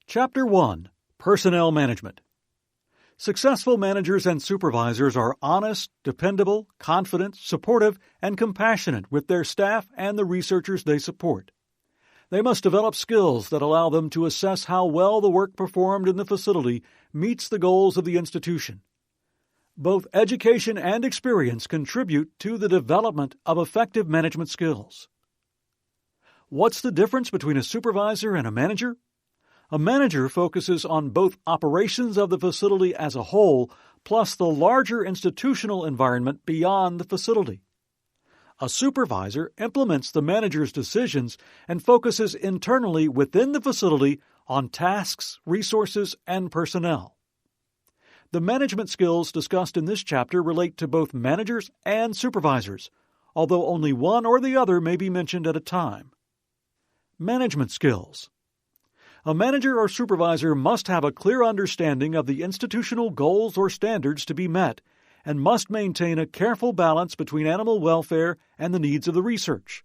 Chapter 1. Personnel Management. Successful managers and supervisors are honest, dependable, confident, supportive, and compassionate with their staff and the researchers they support. They must develop skills that allow them to assess how well the work performed in the facility meets the goals of the institution. Both education and experience contribute to the development of effective management skills. What's the difference between a supervisor and a manager? A manager focuses on both operations of the facility as a whole, plus the larger institutional environment beyond the facility. A supervisor implements the manager's decisions and focuses internally within the facility on tasks, resources, and personnel. The management skills discussed in this chapter relate to both managers and supervisors, although only one or the other may be mentioned at a time. Management skills. A manager or supervisor must have a clear understanding of the institutional goals or standards to be met and must maintain a careful balance between animal welfare and the needs of the research.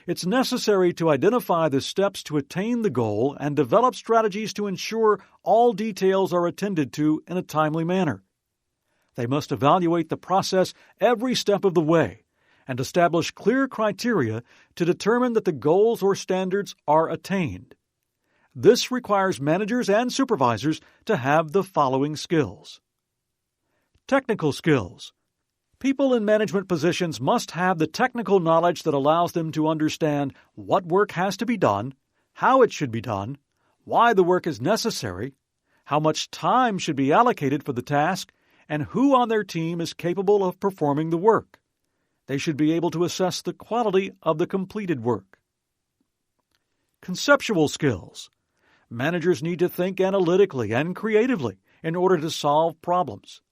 It's necessary to identify the steps to attain the goal and develop strategies to ensure all details are attended to in a timely manner. They must evaluate the process every step of the way and establish clear criteria to determine that the goals or standards are attained. This requires managers and supervisors to have the following skills. Technical skills. People in management positions must have the technical knowledge that allows them to understand what work has to be done, how it should be done, why the work is necessary, how much time should be allocated for the task, and who on their team is capable of performing the work. They should be able to assess the quality of the completed work. Conceptual skills. Managers need to think analytically and creatively in order to solve problems.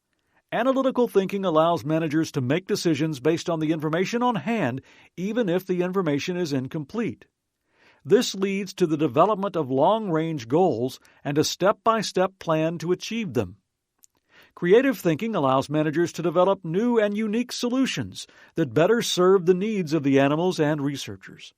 Analytical thinking allows managers to make decisions based on the information on hand, even if the information is incomplete. This leads to the development of long-range goals and a step-by-step plan to achieve them. Creative thinking allows managers to develop new and unique solutions that better serve the needs of the animals and researchers.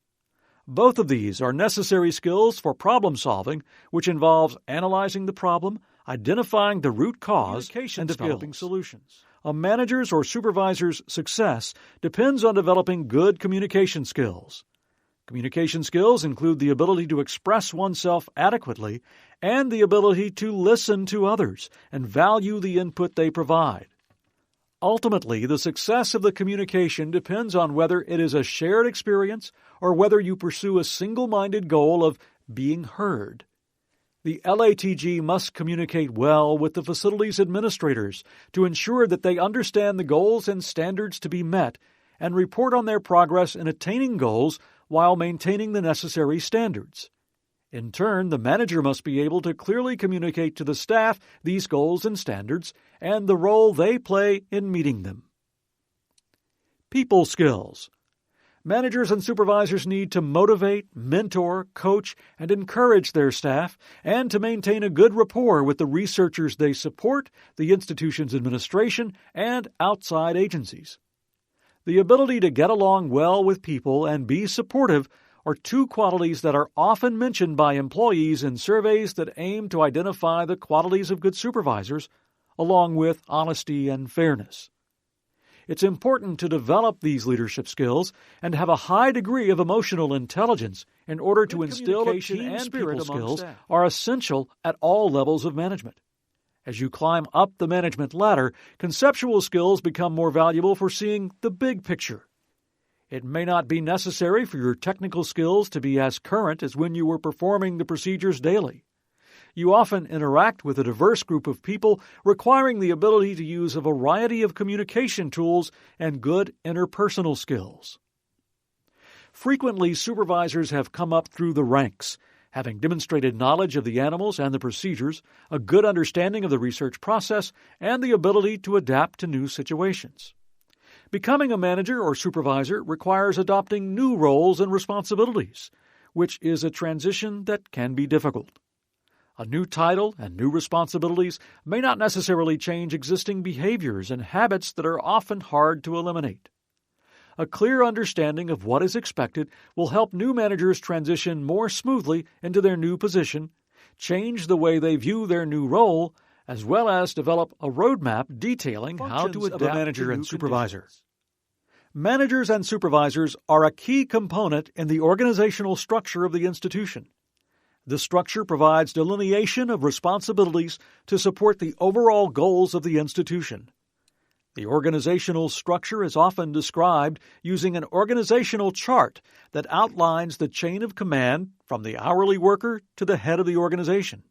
Both of these are necessary skills for problem solving, which involves analyzing the problem, identifying the root cause, and developing solutions. A manager's or supervisor's success depends on developing good communication skills. Communication skills include the ability to express oneself adequately and the ability to listen to others and value the input they provide. Ultimately, the success of the communication depends on whether it is a shared experience or whether you pursue a single-minded goal of being heard. The LATG must communicate well with the facility's administrators to ensure that they understand the goals and standards to be met and report on their progress in attaining goals while maintaining the necessary standards. In turn, the manager must be able to clearly communicate to the staff these goals and standards and the role they play in meeting them. People skills. Managers and supervisors need to motivate, mentor, coach, and encourage their staff and to maintain a good rapport with the researchers they support, the institution's administration, and outside agencies. The ability to get along well with people and be supportive are two qualities that are often mentioned by employees in surveys that aim to identify the qualities of good supervisors, along with honesty and fairness. It's important to develop these leadership skills and have a high degree of emotional intelligence in order to instill communication and spirit skills are essential at all levels of management. As you climb up the management ladder, conceptual skills become more valuable for seeing the big picture. It may not be necessary for your technical skills to be as current as when you were performing the procedures daily. You often interact with a diverse group of people, requiring the ability to use a variety of communication tools and good interpersonal skills. Frequently, supervisors have come up through the ranks, having demonstrated knowledge of the animals and the procedures, a good understanding of the research process, and the ability to adapt to new situations. Becoming a manager or supervisor requires adopting new roles and responsibilities, which is a transition that can be difficult. A new title and new responsibilities may not necessarily change existing behaviors and habits that are often hard to eliminate. A clear understanding of what is expected will help new managers transition more smoothly into their new position change the way they view their new role, as well as develop a roadmap detailing how to adapt to manager and supervisor. Managers and supervisors are a key component in the organizational structure of the institution. The structure provides delineation of responsibilities to support the overall goals of the institution. The organizational structure is often described using an organizational chart that outlines the chain of command from the hourly worker to the head of the organization.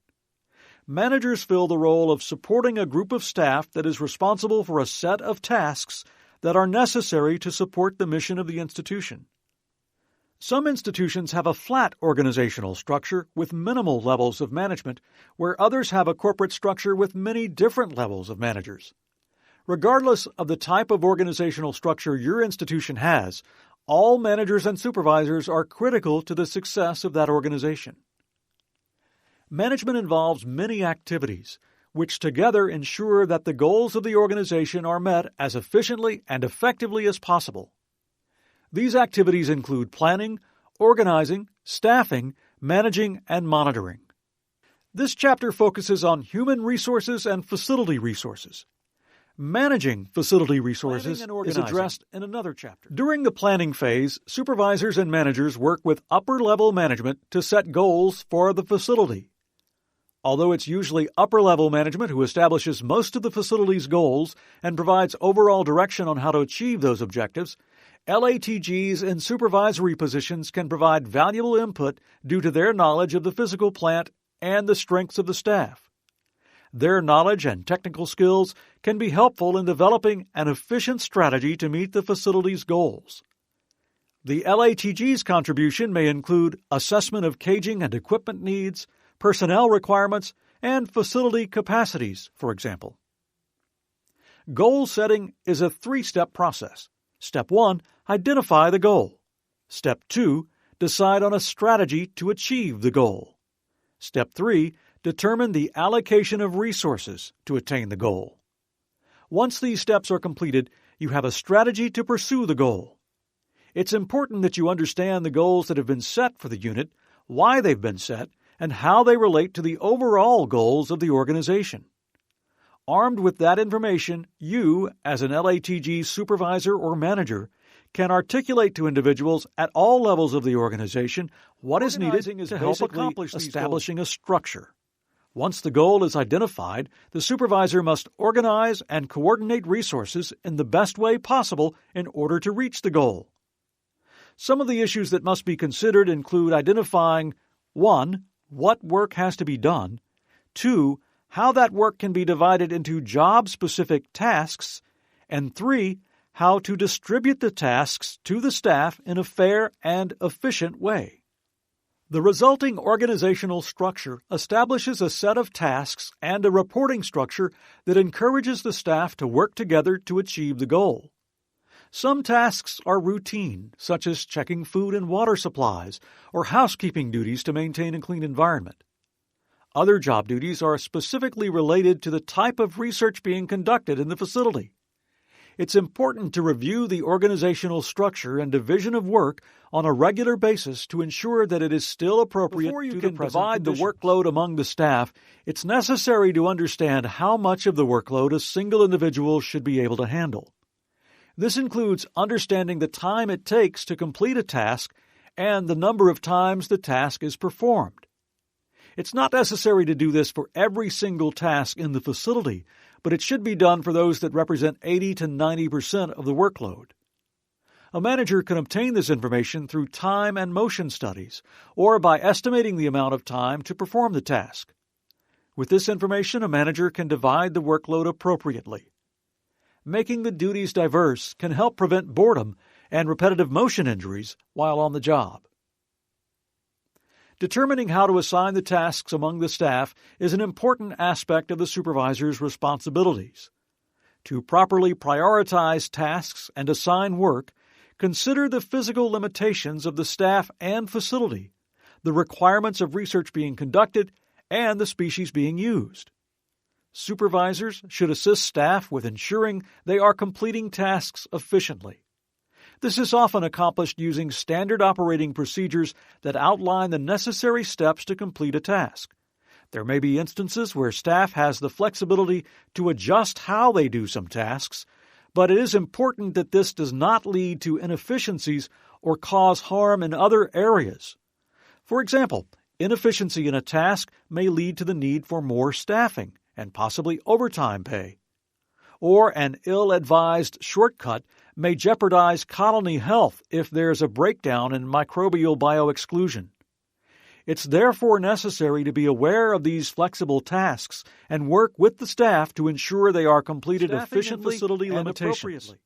Managers fill the role of supporting a group of staff that is responsible for a set of tasks that are necessary to support the mission of the institution. Some institutions have a flat organizational structure with minimal levels of management, where others have a corporate structure with many different levels of managers. Regardless of the type of organizational structure your institution has, all managers and supervisors are critical to the success of that organization. Management involves many activities, which together ensure that the goals of the organization are met as efficiently and effectively as possible. These activities include planning, organizing, staffing, managing, and monitoring. This chapter focuses on human resources and facility resources. Managing facility resources is addressed in another chapter. During the planning phase, supervisors and managers work with upper-level management to set goals for the facility. Although it's usually upper-level management who establishes most of the facility's goals and provides overall direction on how to achieve those objectives, LATGs in supervisory positions can provide valuable input due to their knowledge of the physical plant and the strengths of the staff. Their knowledge and technical skills can be helpful in developing an efficient strategy to meet the facility's goals. The LATG's contribution may include assessment of caging and equipment needs, personnel requirements, and facility capacities, for example. Goal setting is a three-step process. Step 1, identify the goal. Step 2, decide on a strategy to achieve the goal. Step 3, determine the allocation of resources to attain the goal. Once these steps are completed, you have a strategy to pursue the goal. It's important that you understand the goals that have been set for the unit, why they've been set, and how they relate to the overall goals of the organization. Armed with that information, you, as an LATG supervisor or manager, can articulate to individuals at all levels of the organization what is needed to help accomplish establishing a structure. Once the goal is identified, the supervisor must organize and coordinate resources in the best way possible in order to reach the goal. Some of the issues that must be considered include identifying 1. What work has to be done, 2. How that work can be divided into job-specific tasks, and 3. How to distribute the tasks to the staff in a fair and efficient way. The resulting organizational structure establishes a set of tasks and a reporting structure that encourages the staff to work together to achieve the goal. Some tasks are routine, such as checking food and water supplies or housekeeping duties to maintain a clean environment. Other job duties are specifically related to the type of research being conducted in the facility. It's important to review the organizational structure and division of work on a regular basis to ensure that it is still appropriate to the provide the workload among the staff. It's necessary to understand how much of the workload a single individual should be able to handle. This includes understanding the time it takes to complete a task and the number of times the task is performed. It's not necessary to do this for every single task in the facility, but it should be done for those that represent 80 to 90% of the workload. A manager can obtain this information through time and motion studies or by estimating the amount of time to perform the task. With this information, a manager can divide the workload appropriately. Making the duties diverse can help prevent boredom and repetitive motion injuries while on the job. Determining how to assign the tasks among the staff is an important aspect of the supervisor's responsibilities. To properly prioritize tasks and assign work, consider the physical limitations of the staff and facility, the requirements of research being conducted, and the species being used. Supervisors should assist staff with ensuring they are completing tasks efficiently. This is often accomplished using standard operating procedures that outline the necessary steps to complete a task, There may be instances where staff has the flexibility to adjust how they do some tasks, but it is important that this does not lead to inefficiencies or cause harm in other areas. For example, inefficiency in a task may lead to the need for more staffing and possibly overtime pay. Or an ill-advised shortcut may jeopardize colony health if there's a breakdown in microbial bioexclusion. It's therefore necessary to be aware of these flexible tasks and work with the staff to ensure they are completed efficiently and appropriately.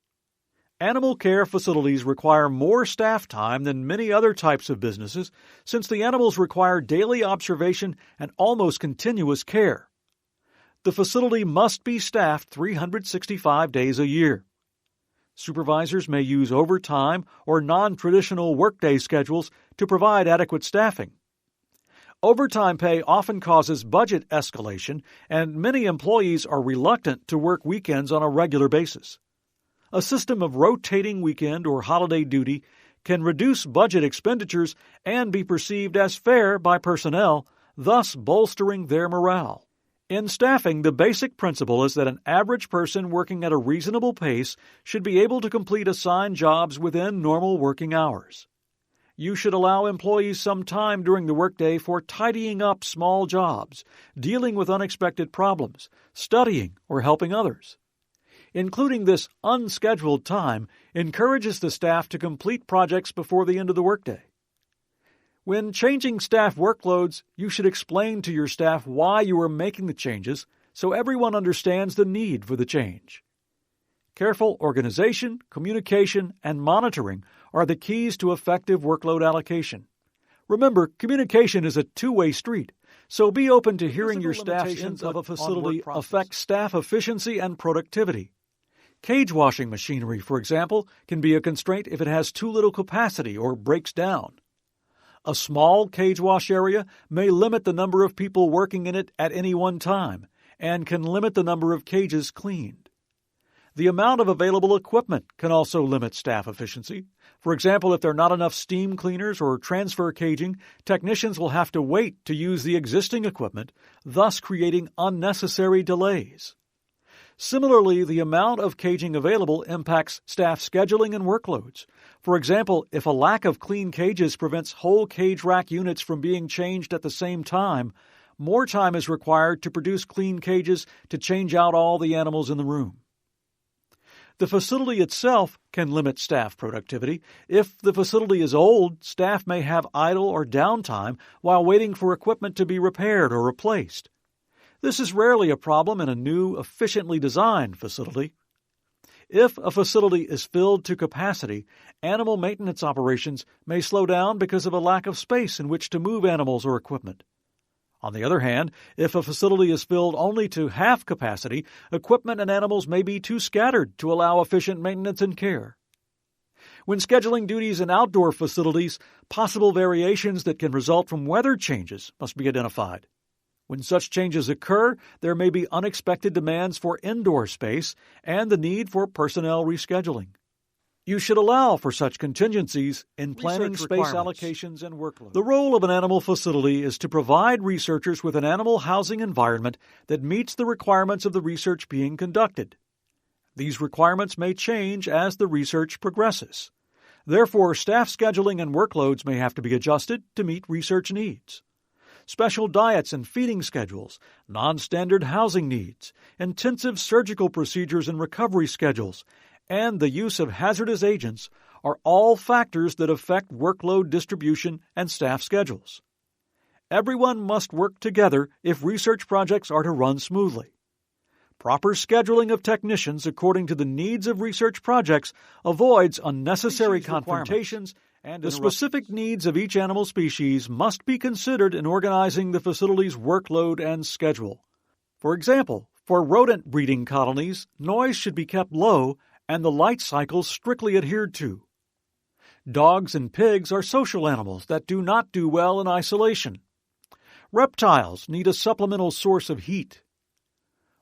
Animal care facilities require more staff time than many other types of businesses since the animals require daily observation and almost continuous care. The facility must be staffed 365 days a year. Supervisors may use overtime or non-traditional workday schedules to provide adequate staffing. Overtime pay often causes budget escalation, and many employees are reluctant to work weekends on a regular basis. A system of rotating weekend or holiday duty can reduce budget expenditures and be perceived as fair by personnel, thus bolstering their morale. In staffing, the basic principle is that an average person working at a reasonable pace should be able to complete assigned jobs within normal working hours. You should allow employees some time during the workday for tidying up small jobs, dealing with unexpected problems, studying, or helping others. Including this unscheduled time encourages the staff to complete projects before the end of the workday. When changing staff workloads, you should explain to your staff why you are making the changes so everyone understands the need for the change. Careful organization, communication, and monitoring are the keys to effective workload allocation. Remember, communication is a two-way street, so be open to hearing your staff's input of a facility affect staff efficiency and productivity. Cage washing machinery, for example, can be a constraint if it has too little capacity or breaks down. A small cage wash area may limit the number of people working in it at any one time and can limit the number of cages cleaned. The amount of available equipment can also limit staff efficiency. For example, if there are not enough steam cleaners or transfer caging, technicians will have to wait to use the existing equipment, thus creating unnecessary delays. Similarly, the amount of caging available impacts staff scheduling and workloads. For example, if a lack of clean cages prevents whole cage rack units from being changed at the same time, more time is required to produce clean cages to change out all the animals in the room. The facility itself can limit staff productivity. If the facility is old, staff may have idle or downtime while waiting for equipment to be repaired or replaced. This is rarely a problem in a new, efficiently designed facility. If a facility is filled to capacity, animal maintenance operations may slow down because of a lack of space in which to move animals or equipment. On the other hand, if a facility is filled only to half capacity, equipment and animals may be too scattered to allow efficient maintenance and care. When scheduling duties in outdoor facilities, possible variations that can result from weather changes must be identified. When such changes occur, there may be unexpected demands for indoor space and the need for personnel rescheduling. You should allow for such contingencies in planning space allocations and workload. The role of an animal facility is to provide researchers with an animal housing environment that meets the requirements of the research being conducted. These requirements may change as the research progresses. Therefore, staff scheduling and workloads may have to be adjusted to meet research needs. Special diets and feeding schedules, non-standard housing needs, intensive surgical procedures and recovery schedules, and the use of hazardous agents are all factors that affect workload distribution and staff schedules. Everyone must work together if research projects are to run smoothly. Proper scheduling of technicians according to the needs of research projects avoids unnecessary confrontations, and the specific needs of each animal species must be considered in organizing the facility's workload and schedule. For example, for rodent breeding colonies, noise should be kept low and the light cycles strictly adhered to. Dogs and pigs are social animals that do not do well in isolation. Reptiles need a supplemental source of heat.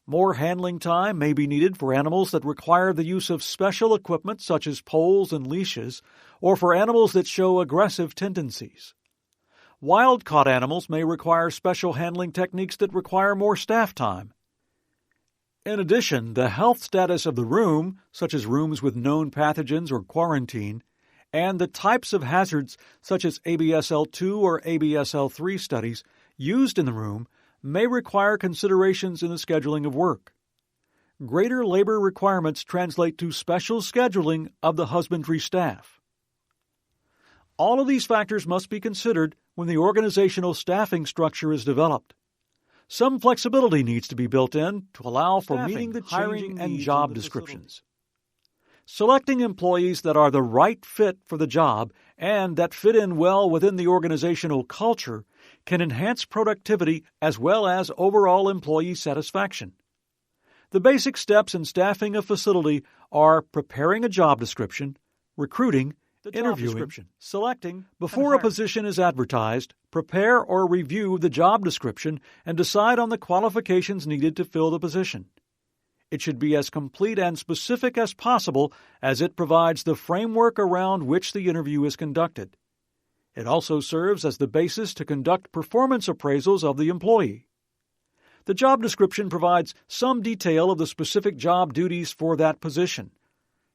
More handling time may be needed for animals that require the use of special equipment such as poles and leashes, or for animals that show aggressive tendencies. Wild-caught animals may require special handling techniques that require more staff time. In addition, the health status of the room, such as rooms with known pathogens or quarantine, and the types of hazards such as ABSL-2 or ABSL-3 studies used in the room may require considerations in the scheduling of work. Greater labor requirements translate to special scheduling of the husbandry staff. All of these factors must be considered when the organizational staffing structure is developed. Some flexibility needs to be built in to allow for meeting the hiring and job descriptions. Selecting employees that are the right fit for the job and that fit in well within the organizational culture can enhance productivity as well as overall employee satisfaction. The basic steps in staffing a facility are preparing a job description, recruiting, interviewing, selecting. Before a position is advertised, prepare or review the job description and decide on the qualifications needed to fill the position. It should be as complete and specific as possible as it provides the framework around which the interview is conducted. It also serves as the basis to conduct performance appraisals of the employee. The job description provides some detail of the specific job duties for that position.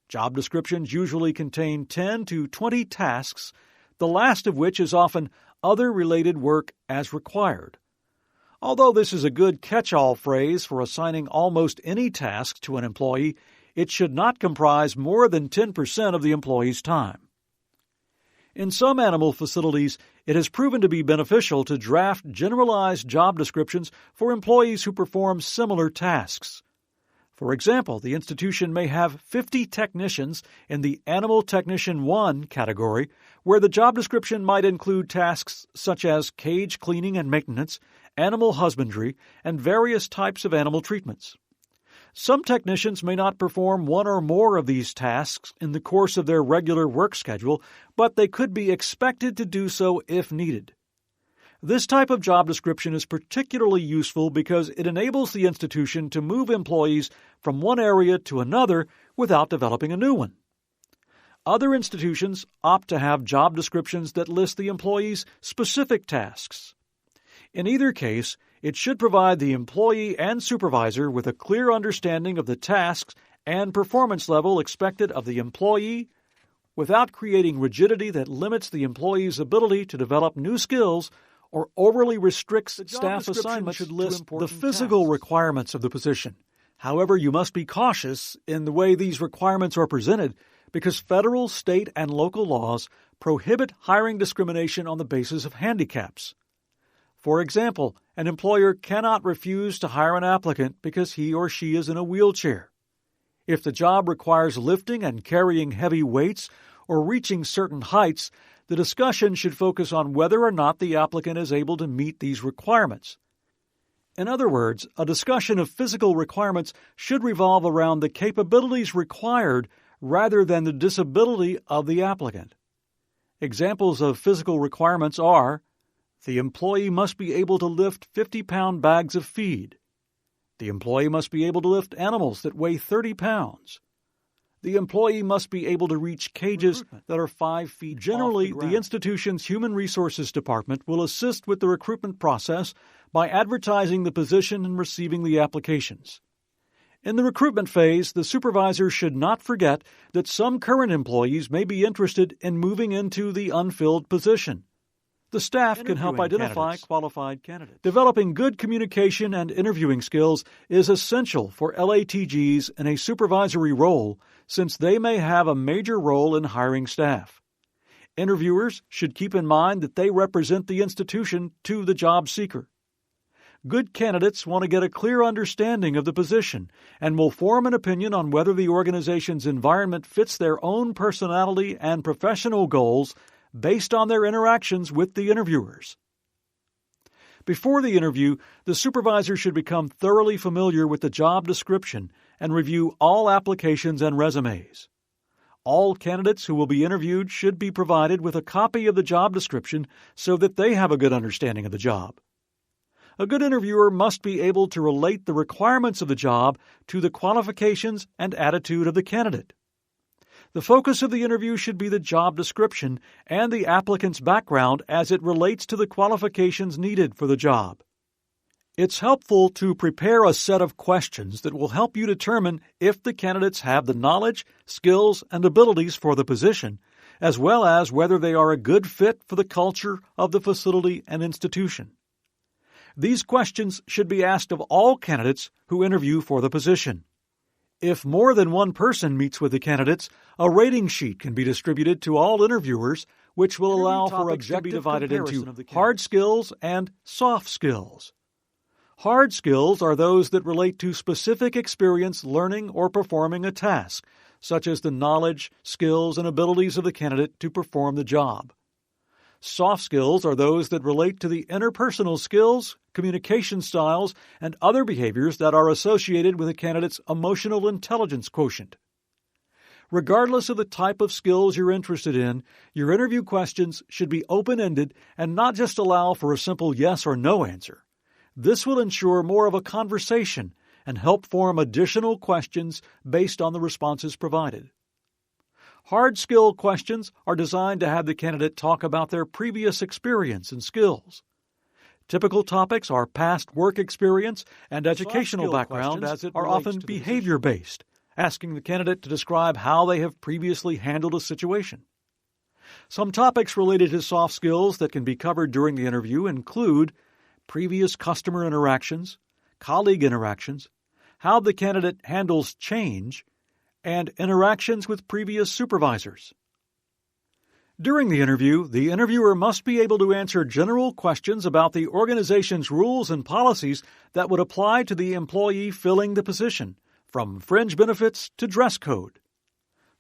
Job descriptions usually contain 10 to 20 tasks, the last of which is often other related work as required. Although this is a good catch-all phrase for assigning almost any task to an employee, it should not comprise more than 10% of the employee's time. In some animal facilities, it has proven to be beneficial to draft generalized job descriptions for employees who perform similar tasks. For example, the institution may have 50 technicians in the Animal Technician 1 category, where the job description might include tasks such as cage cleaning and maintenance, animal husbandry, and various types of animal treatments. Some technicians may not perform one or more of these tasks in the course of their regular work schedule, but they could be expected to do so if needed. This type of job description is particularly useful because it enables the institution to move employees from one area to another without developing a new one. Other institutions opt to have job descriptions that list the employee's specific tasks. In either case, it should provide the employee and supervisor with a clear understanding of the tasks and performance level expected of the employee without creating rigidity that limits the employee's ability to develop new skills or overly restricts staff assignments. Should list the physical requirements of the position. However, you must be cautious in the way these requirements are presented because federal, state, and local laws prohibit hiring discrimination on the basis of handicaps. For example, an employer cannot refuse to hire an applicant because he or she is in a wheelchair. If the job requires lifting and carrying heavy weights or reaching certain heights, the discussion should focus on whether or not the applicant is able to meet these requirements. In other words, a discussion of physical requirements should revolve around the capabilities required rather than the disability of the applicant. Examples of physical requirements are: the employee must be able to lift 50-pound bags of feed. The employee must be able to lift animals that weigh 30 pounds. The employee must be able to reach cages that are 5 feet. Generally, the institution's Human Resources Department will assist with the recruitment process by advertising the position and receiving the applications. In the recruitment phase, the supervisor should not forget that some current employees may be interested in moving into the unfilled position. The staff can help identify qualified candidates. Developing good communication and interviewing skills is essential for LATGs in a supervisory role, since they may have a major role in hiring staff. Interviewers should keep in mind that they represent the institution to the job seeker. Good candidates want to get a clear understanding of the position and will form an opinion on whether the organization's environment fits their own personality and professional goals based on their interactions with the interviewers. Before the interview, the supervisor should become thoroughly familiar with the job description and review all applications and resumes. All candidates who will be interviewed should be provided with a copy of the job description so that they have a good understanding of the job. A good interviewer must be able to relate the requirements of the job to the qualifications and attitude of the candidate. The focus of the interview should be the job description and the applicant's background as it relates to the qualifications needed for the job. It's helpful to prepare a set of questions that will help you determine if the candidates have the knowledge, skills, and abilities for the position, as well as whether they are a good fit for the culture of the facility and institution. These questions should be asked of all candidates who interview for the position. If more than one person meets with the candidates, a rating sheet can be distributed to all interviewers, which will allow for objective divided into hard skills and soft skills. Hard skills are those that relate to specific experience learning or performing a task, such as the knowledge, skills, and abilities of the candidate to perform the job. Soft skills are those that relate to the interpersonal skills, communication styles, and other behaviors that are associated with a candidate's emotional intelligence quotient. Regardless of the type of skills you're interested in, your interview questions should be open-ended and not just allow for a simple yes or no answer. This will ensure more of a conversation and help form additional questions based on the responses provided. Hard skill questions are designed to have the candidate talk about their previous experience and skills. Typical topics are past work experience and educational background, as it are often behavior-based, asking the candidate to describe how they have previously handled a situation. Some topics related to soft skills that can be covered during the interview include previous customer interactions, colleague interactions, how the candidate handles change, and interactions with previous supervisors. During the interviewer must be able to answer general questions about the organization's rules and policies that would apply to the employee filling the position, from fringe benefits to dress code.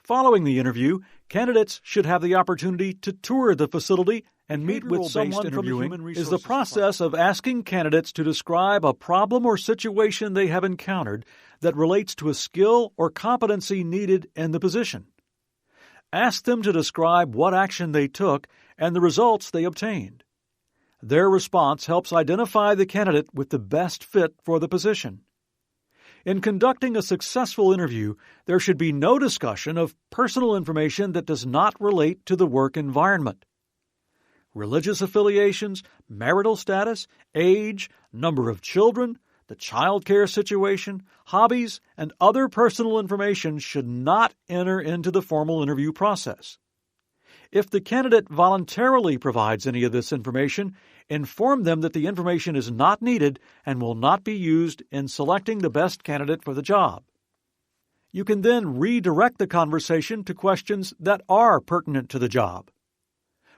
Following the interview, candidates should have the opportunity to tour the facility and meet with someone from the Human Resources. Is the process of asking candidates to describe a problem or situation they have encountered that relates to a skill or competency needed in the position. Ask them to describe what action they took and the results they obtained. Their response helps identify the candidate with the best fit for the position. In conducting a successful interview, there should be no discussion of personal information that does not relate to the work environment. Religious affiliations, marital status, age, number of children, the child care situation, hobbies, and other personal information should not enter into the formal interview process. If the candidate voluntarily provides any of this information, inform them that the information is not needed and will not be used in selecting the best candidate for the job. You can then redirect the conversation to questions that are pertinent to the job.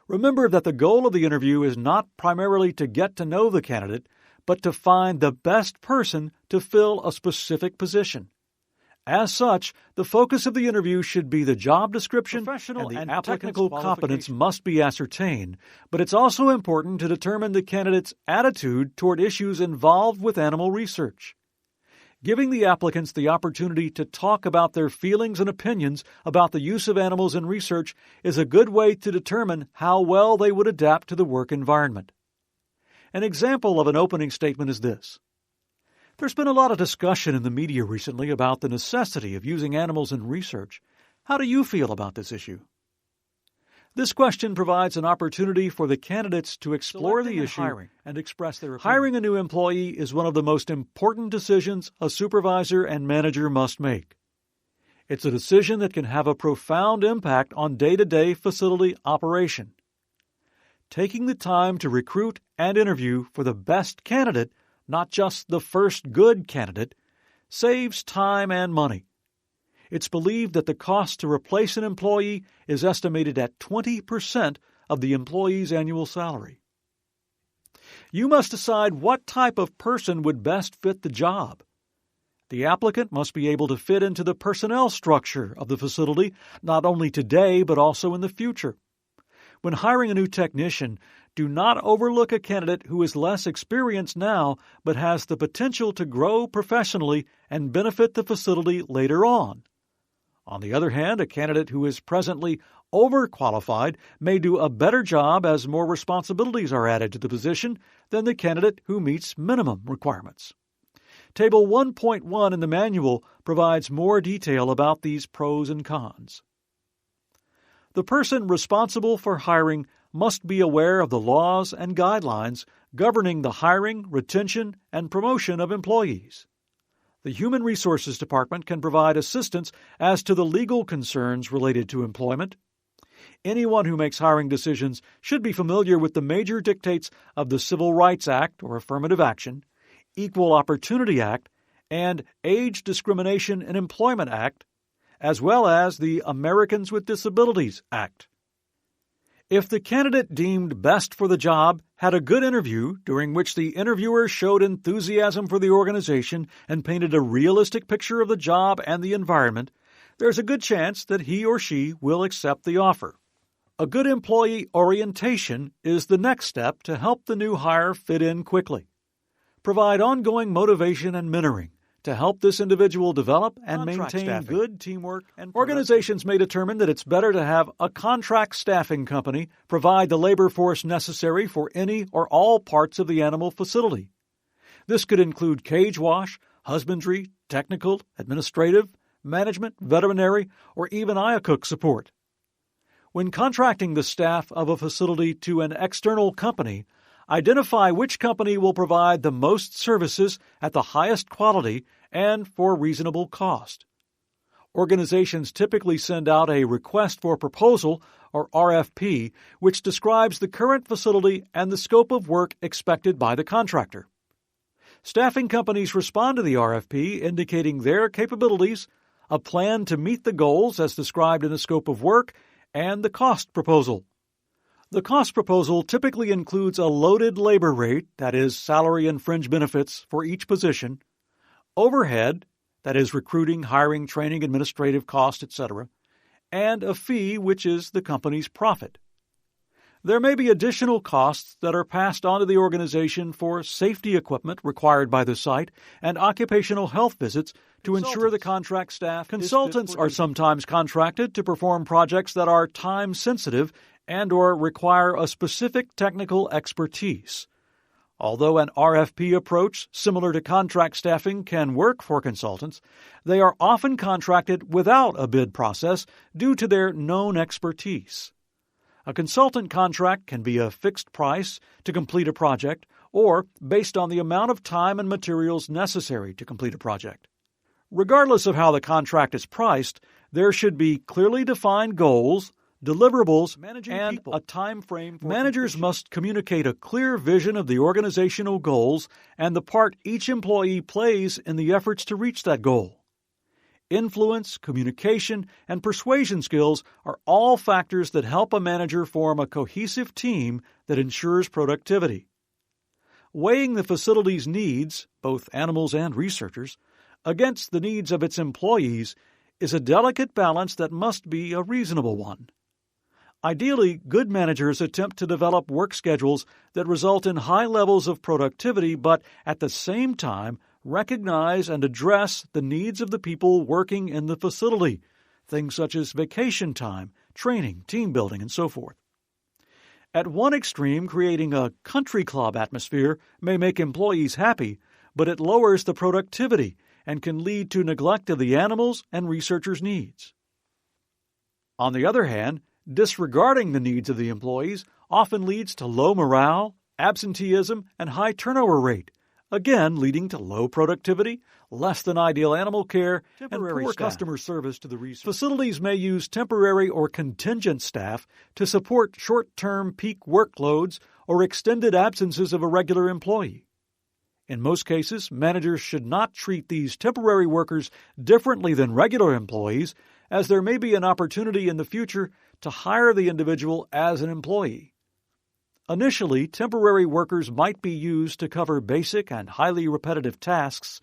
Remember that the goal of the interview is not primarily to get to know the candidate, but to find the best person to fill a specific position. As such, the focus of the interview should be the job description, and the technical competence must be ascertained, but it's also important to determine the candidate's attitude toward issues involved with animal research. Giving the applicants the opportunity to talk about their feelings and opinions about the use of animals in research is a good way to determine how well they would adapt to the work environment. An example of an opening statement is this. There's been a lot of discussion in the media recently about the necessity of using animals in research. How do you feel about this issue? This question provides an opportunity for the candidates to explore the issue and express their opinion. Hiring a new employee is one of the most important decisions a supervisor and manager must make. It's a decision that can have a profound impact on day-to-day facility operation. Taking the time to recruit and interview for the best candidate, not just the first good candidate, saves time and money. It's believed that the cost to replace an employee is estimated at 20% of the employee's annual salary. You must decide what type of person would best fit the job. The applicant must be able to fit into the personnel structure of the facility, not only today but also in the future. When hiring a new technician, do not overlook a candidate who is less experienced now but has the potential to grow professionally and benefit the facility later on. On the other hand, a candidate who is presently overqualified may do a better job as more responsibilities are added to the position than the candidate who meets minimum requirements. Table 1.1 in the manual provides more detail about these pros and cons. The person responsible for hiring must be aware of the laws and guidelines governing the hiring, retention, and promotion of employees. The Human Resources Department can provide assistance as to the legal concerns related to employment. Anyone who makes hiring decisions should be familiar with the major dictates of the Civil Rights Act or Affirmative Action, Equal Opportunity Act, and Age Discrimination in Employment Act, as well as the Americans with Disabilities Act. If the candidate deemed best for the job had a good interview during which the interviewer showed enthusiasm for the organization and painted a realistic picture of the job and the environment, there's a good chance that he or she will accept the offer. A good employee orientation is the next step to help the new hire fit in quickly. Provide ongoing motivation and mentoring to help this individual develop and maintain good teamwork and organizations may determine that it's better to have a contract staffing company provide the labor force necessary for any or all parts of the animal facility. This could include cage wash, husbandry, technical, administrative, management, veterinary, or even IACUC support. When contracting the staff of a facility to an external company, identify which company will provide the most services at the highest quality and for reasonable cost. Organizations typically send out a request for proposal, or RFP, which describes the current facility and the scope of work expected by the contractor. Staffing companies respond to the RFP indicating their capabilities, a plan to meet the goals as described in the scope of work, and the cost proposal. The cost proposal typically includes a loaded labor rate, that is, salary and fringe benefits for each position, overhead, that is, recruiting, hiring, training, administrative cost, etc., and a fee, which is the company's profit. There may be additional costs that are passed on to the organization for safety equipment required by the site and occupational health visits to ensure the contract staff. Consultants are sometimes contracted to perform projects that are time-sensitive and/or require a specific technical expertise. Although an RFP approach similar to contract staffing can work for consultants, they are often contracted without a bid process due to their known expertise. A consultant contract can be a fixed price to complete a project or based on the amount of time and materials necessary to complete a project. Regardless of how the contract is priced, there should be clearly defined goals, deliverables, and a time frame. Managers must communicate a clear vision of the organizational goals and the part each employee plays in the efforts to reach that goal. Influence, communication, and persuasion skills are all factors that help a manager form a cohesive team that ensures productivity. Weighing the facility's needs, both animals and researchers, against the needs of its employees is a delicate balance that must be a reasonable one. Ideally, good managers attempt to develop work schedules that result in high levels of productivity but, at the same time, recognize and address the needs of the people working in the facility, things such as vacation time, training, team building, and so forth. At one extreme, creating a country club atmosphere may make employees happy, but it lowers the productivity and can lead to neglect of the animals and researchers' needs. On the other hand, disregarding the needs of the employees often leads to low morale, absenteeism, and high turnover rate, again leading to low productivity, less than ideal animal care, and poor customer service to the researchers. Facilities may use temporary or contingent staff to support short-term peak workloads or extended absences of a regular employee. In most cases, managers should not treat these temporary workers differently than regular employees, as there may be an opportunity in the future to hire the individual as an employee. Initially, temporary workers might be used to cover basic and highly repetitive tasks,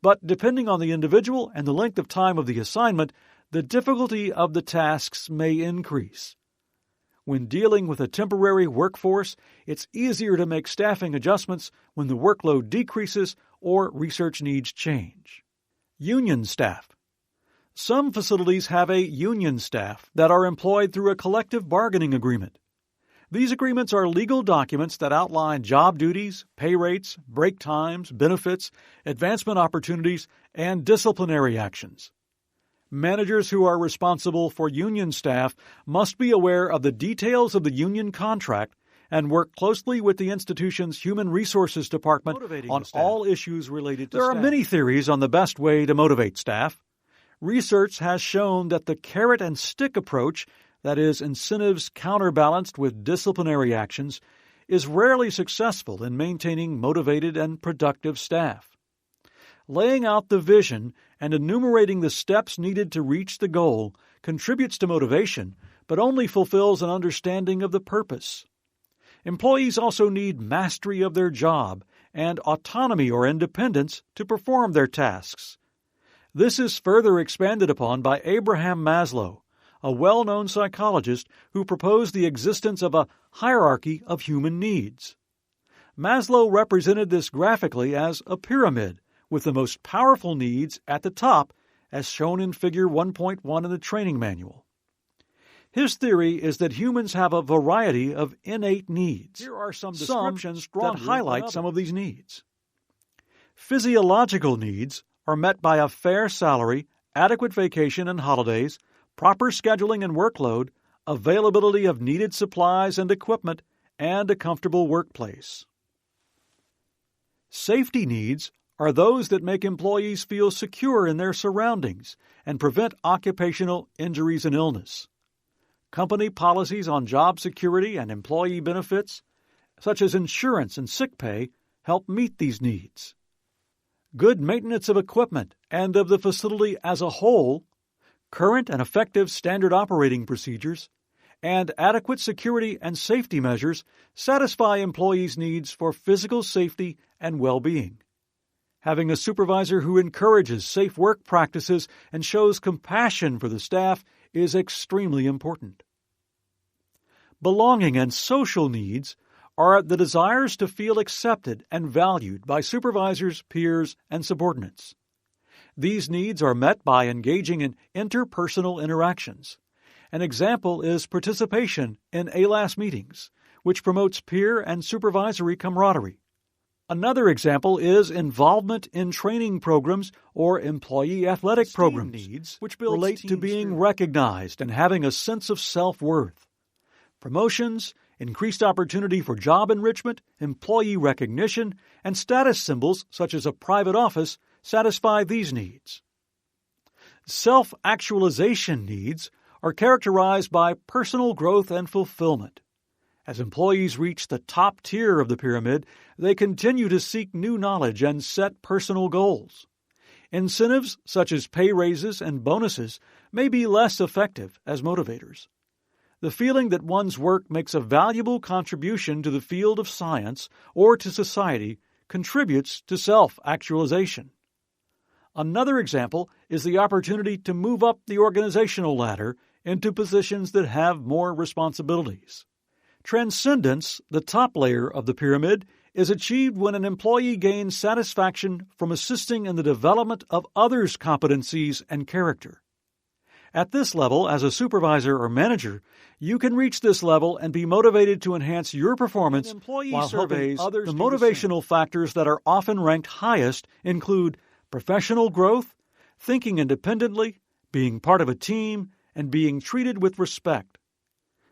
but depending on the individual and the length of time of the assignment, the difficulty of the tasks may increase. When dealing with a temporary workforce, it's easier to make staffing adjustments when the workload decreases or research needs change. Union staff. Some facilities have a union staff that are employed through a collective bargaining agreement. These agreements are legal documents that outline job duties, pay rates, break times, benefits, advancement opportunities, and disciplinary actions. Managers who are responsible for union staff must be aware of the details of the union contract and work closely with the institution's Human Resources Department on all issues related to staff. There are many theories on the best way to motivate staff. Research has shown that the carrot and stick approach, that is, incentives counterbalanced with disciplinary actions, is rarely successful in maintaining motivated and productive staff. Laying out the vision and enumerating the steps needed to reach the goal contributes to motivation, but only fulfills an understanding of the purpose. Employees also need mastery of their job and autonomy or independence to perform their tasks. This is further expanded upon by Abraham Maslow, a well-known psychologist who proposed the existence of a hierarchy of human needs. Maslow represented this graphically as a pyramid, with the most powerful needs at the top, as shown in Figure 1.1 in the Training Manual. His theory is that humans have a variety of innate needs. Here are some descriptions that highlight some of these needs. Physiological needs are met by a fair salary, adequate vacation and holidays, proper scheduling and workload, availability of needed supplies and equipment, and a comfortable workplace. Safety needs are those that make employees feel secure in their surroundings and prevent occupational injuries and illness. Company policies on job security and employee benefits, such as insurance and sick pay, help meet these needs. Good maintenance of equipment and of the facility as a whole, current and effective standard operating procedures, and adequate security and safety measures satisfy employees' needs for physical safety and well-being. Having a supervisor who encourages safe work practices and shows compassion for the staff is extremely important. Belonging and social needs are the desires to feel accepted and valued by supervisors, peers, and subordinates. These needs are met by engaging in interpersonal interactions. An example is participation in ALAS meetings, which promotes peer and supervisory camaraderie. Another example is involvement in training programs or employee athletic programs, which relate to being recognized and having a sense of self-worth. Promotions, increased opportunity for job enrichment, employee recognition, and status symbols such as a private office satisfy these needs. Self-actualization needs are characterized by personal growth and fulfillment. As employees reach the top tier of the pyramid, they continue to seek new knowledge and set personal goals. Incentives such as pay raises and bonuses may be less effective as motivators. The feeling that one's work makes a valuable contribution to the field of science or to society contributes to self-actualization. Another example is the opportunity to move up the organizational ladder into positions that have more responsibilities. Transcendence, the top layer of the pyramid, is achieved when an employee gains satisfaction from assisting in the development of others' competencies and character. At this level, as a supervisor or manager, you can reach this level and be motivated to enhance your performance while helping others. The motivational factors that are often ranked highest include professional growth, thinking independently, being part of a team, and being treated with respect.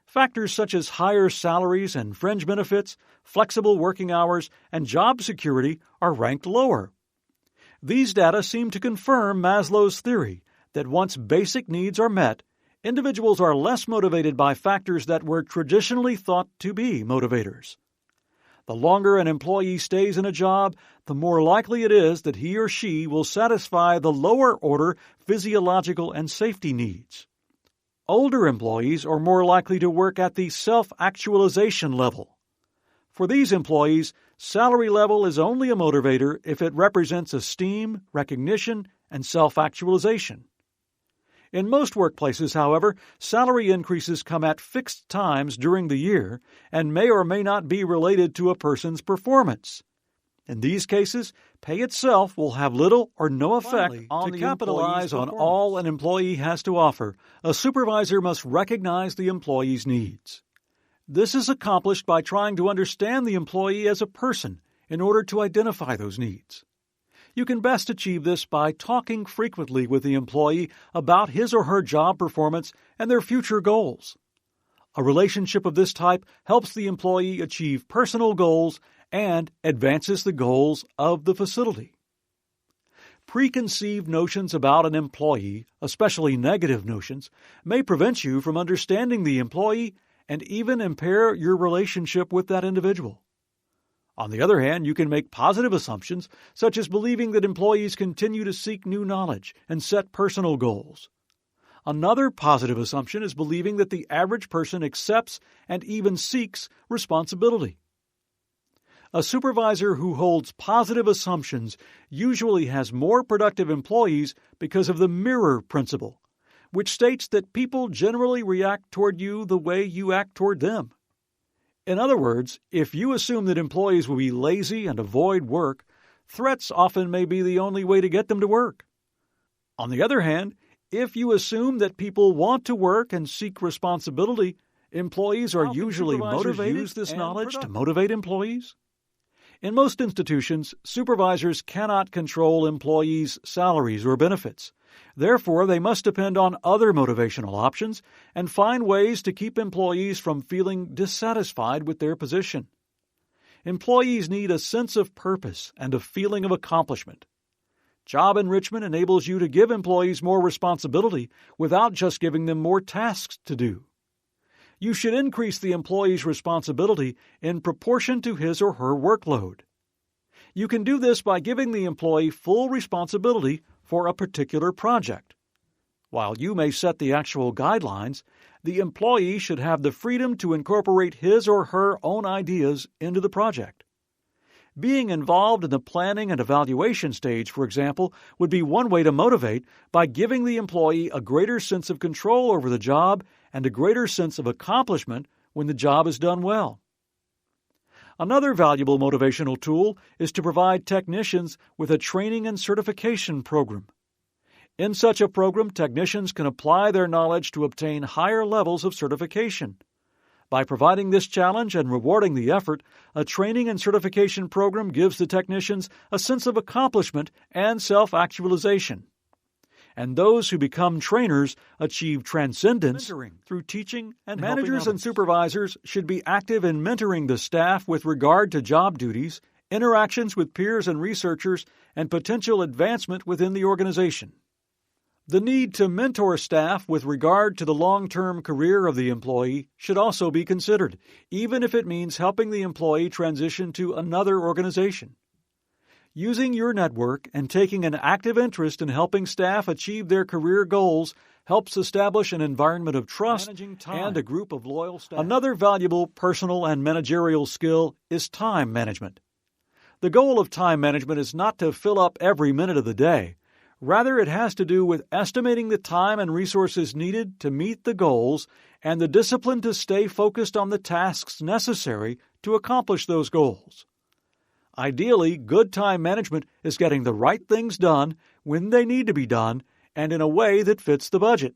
Factors such as higher salaries and fringe benefits, flexible working hours, and job security are ranked lower. These data seem to confirm Maslow's theory that once basic needs are met, individuals are less motivated by factors that were traditionally thought to be motivators. The longer an employee stays in a job, the more likely it is that he or she will satisfy the lower-order physiological and safety needs. Older employees are more likely to work at the self-actualization level. For these employees, salary level is only a motivator if it represents esteem, recognition, and self-actualization. In most workplaces, however, salary increases come at fixed times during the year and may or may not be related to a person's performance. In these cases, pay itself will have little or no effect on the capitalize on all an employee has to offer. A supervisor must recognize the employee's needs. This is accomplished by trying to understand the employee as a person in order to identify those needs. You can best achieve this by talking frequently with the employee about his or her job performance and their future goals. A relationship of this type helps the employee achieve personal goals and advances the goals of the facility. Preconceived notions about an employee, especially negative notions, may prevent you from understanding the employee and even impair your relationship with that individual. On the other hand, you can make positive assumptions, such as believing that employees continue to seek new knowledge and set personal goals. Another positive assumption is believing that the average person accepts and even seeks responsibility. A supervisor who holds positive assumptions usually has more productive employees because of the mirror principle, which states that people generally react toward you the way you act toward them. In other words, if you assume that employees will be lazy and avoid work, threats often may be the only way to get them to work. On the other hand, if you assume that people want to work and seek responsibility, employees are usually motivated. Use this knowledge to motivate employees? In most institutions, supervisors cannot control employees' salaries or benefits. Therefore, they must depend on other motivational options and find ways to keep employees from feeling dissatisfied with their position. Employees need a sense of purpose and a feeling of accomplishment. Job enrichment enables you to give employees more responsibility without just giving them more tasks to do. You should increase the employee's responsibility in proportion to his or her workload. You can do this by giving the employee full responsibility for a particular project. While you may set the actual guidelines, the employee should have the freedom to incorporate his or her own ideas into the project. Being involved in the planning and evaluation stage, for example, would be one way to motivate by giving the employee a greater sense of control over the job and a greater sense of accomplishment when the job is done well. Another valuable motivational tool is to provide technicians with a training and certification program. In such a program, technicians can apply their knowledge to obtain higher levels of certification. By providing this challenge and rewarding the effort, a training and certification program gives the technicians a sense of accomplishment and self-actualization. And those who become trainers achieve transcendence through teaching and managers and supervisors should be active in mentoring the staff with regard to job duties, interactions with peers and researchers, and potential advancement within the organization. The need to mentor staff with regard to the long-term career of the employee should also be considered, even if it means helping the employee transition to another organization. Using your network and taking an active interest in helping staff achieve their career goals helps establish an environment of trust and a group of loyal staff. Another valuable personal and managerial skill is time management. The goal of time management is not to fill up every minute of the day. Rather, it has to do with estimating the time and resources needed to meet the goals and the discipline to stay focused on the tasks necessary to accomplish those goals. Ideally, good time management is getting the right things done when they need to be done and in a way that fits the budget.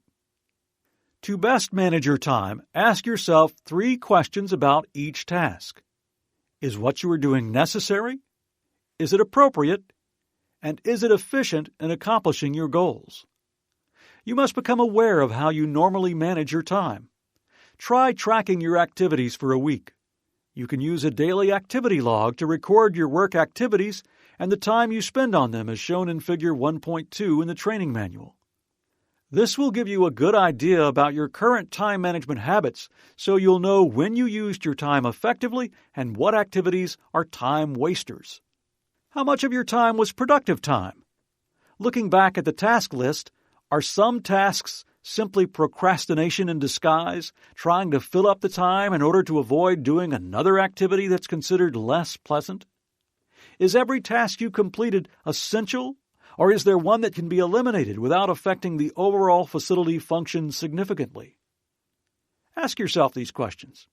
To best manage your time, ask yourself 3 questions about each task. Is what you are doing necessary? Is it appropriate? And is it efficient in accomplishing your goals? You must become aware of how you normally manage your time. Try tracking your activities for a week. You can use a daily activity log to record your work activities and the time you spend on them as shown in Figure 1.2 in the Training Manual. This will give you a good idea about your current time management habits so you'll know when you used your time effectively and what activities are time wasters. How much of your time was productive time? Looking back at the task list, are some tasks simply procrastination in disguise, trying to fill up the time in order to avoid doing another activity that's considered less pleasant? Is every task you completed essential, or is there one that can be eliminated without affecting the overall facility function significantly? Ask yourself these questions.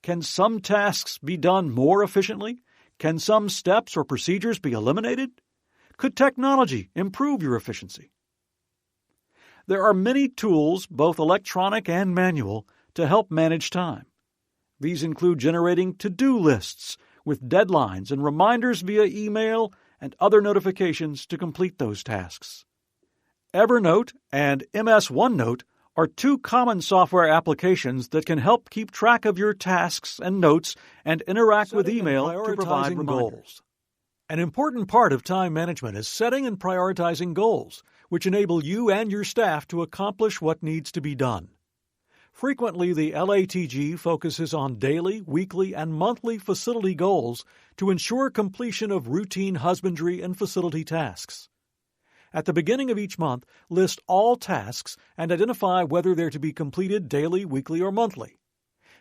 Can some tasks be done more efficiently? Can some steps or procedures be eliminated? Could technology improve your efficiency? There are many tools, both electronic and manual, to help manage time. These include generating to-do lists with deadlines and reminders via email and other notifications to complete those tasks. Evernote and MS OneNote are two common software applications that can help keep track of your tasks and notes and interact with email to provide reminders. An important part of time management is setting and prioritizing goals, which enable you and your staff to accomplish what needs to be done. Frequently, the LATG focuses on daily, weekly, and monthly facility goals to ensure completion of routine husbandry and facility tasks. At the beginning of each month, list all tasks and identify whether they're to be completed daily, weekly, or monthly.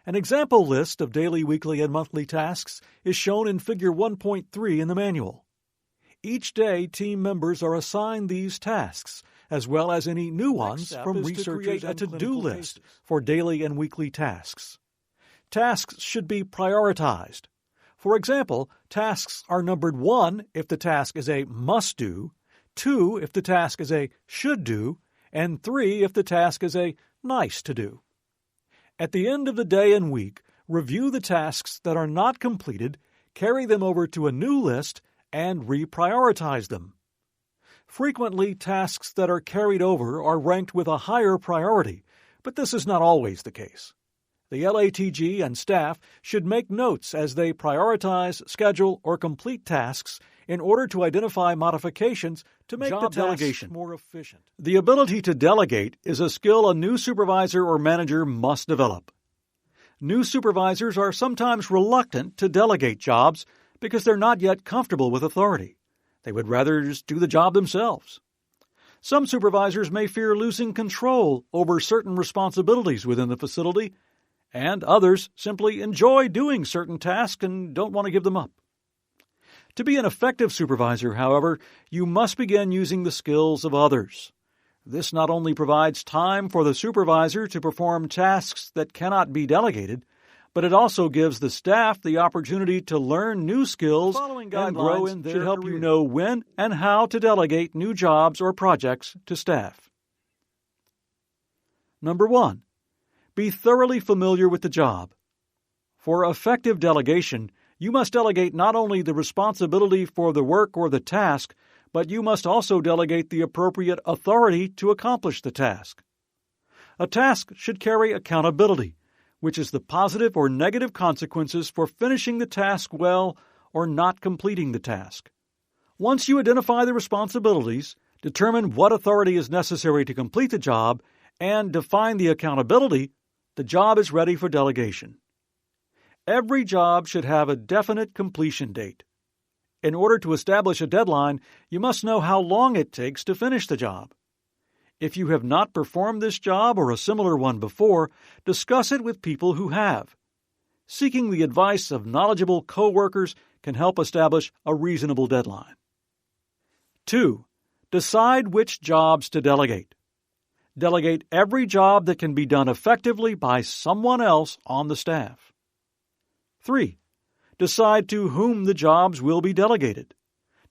An example list of daily, weekly, and monthly tasks is shown in Figure 1.3 in the manual. Each day, team members are assigned these tasks, as well as any new ones from researchers and a to-do list for daily and weekly tasks. Tasks should be prioritized. For example, tasks are numbered 1 if the task is a must-do, 2 if the task is a should-do, and 3 if the task is a nice-to-do. At the end of the day and week, review the tasks that are not completed, carry them over to a new list, and reprioritize them. Frequently, tasks that are carried over are ranked with a higher priority, but this is not always the case. The LATG and staff should make notes as they prioritize, schedule, or complete tasks in order to identify modifications to make the delegation more efficient. The ability to delegate is a skill a new supervisor or manager must develop. New supervisors are sometimes reluctant to delegate jobs because they're not yet comfortable with authority. They would rather just do the job themselves. Some supervisors may fear losing control over certain responsibilities within the facility, and others simply enjoy doing certain tasks and don't want to give them up. To be an effective supervisor, however, you must begin using the skills of others. This not only provides time for the supervisor to perform tasks that cannot be delegated, but it also gives the staff the opportunity to learn new skills and grow in their career. Should help you know when and how to delegate new jobs or projects to staff. Number 1. Be thoroughly familiar with the job. For effective delegation, you must delegate not only the responsibility for the work or the task, but you must also delegate the appropriate authority to accomplish the task. A task should carry accountability, which is the positive or negative consequences for finishing the task well or not completing the task. Once you identify the responsibilities, determine what authority is necessary to complete the job, and define the accountability, the job is ready for delegation. Every job should have a definite completion date. In order to establish a deadline, you must know how long it takes to finish the job. If you have not performed this job or a similar one before, discuss it with people who have. Seeking the advice of knowledgeable co-workers can help establish a reasonable deadline. 2. Decide which jobs to delegate. Delegate every job that can be done effectively by someone else on the staff. 3. Decide to whom the jobs will be delegated.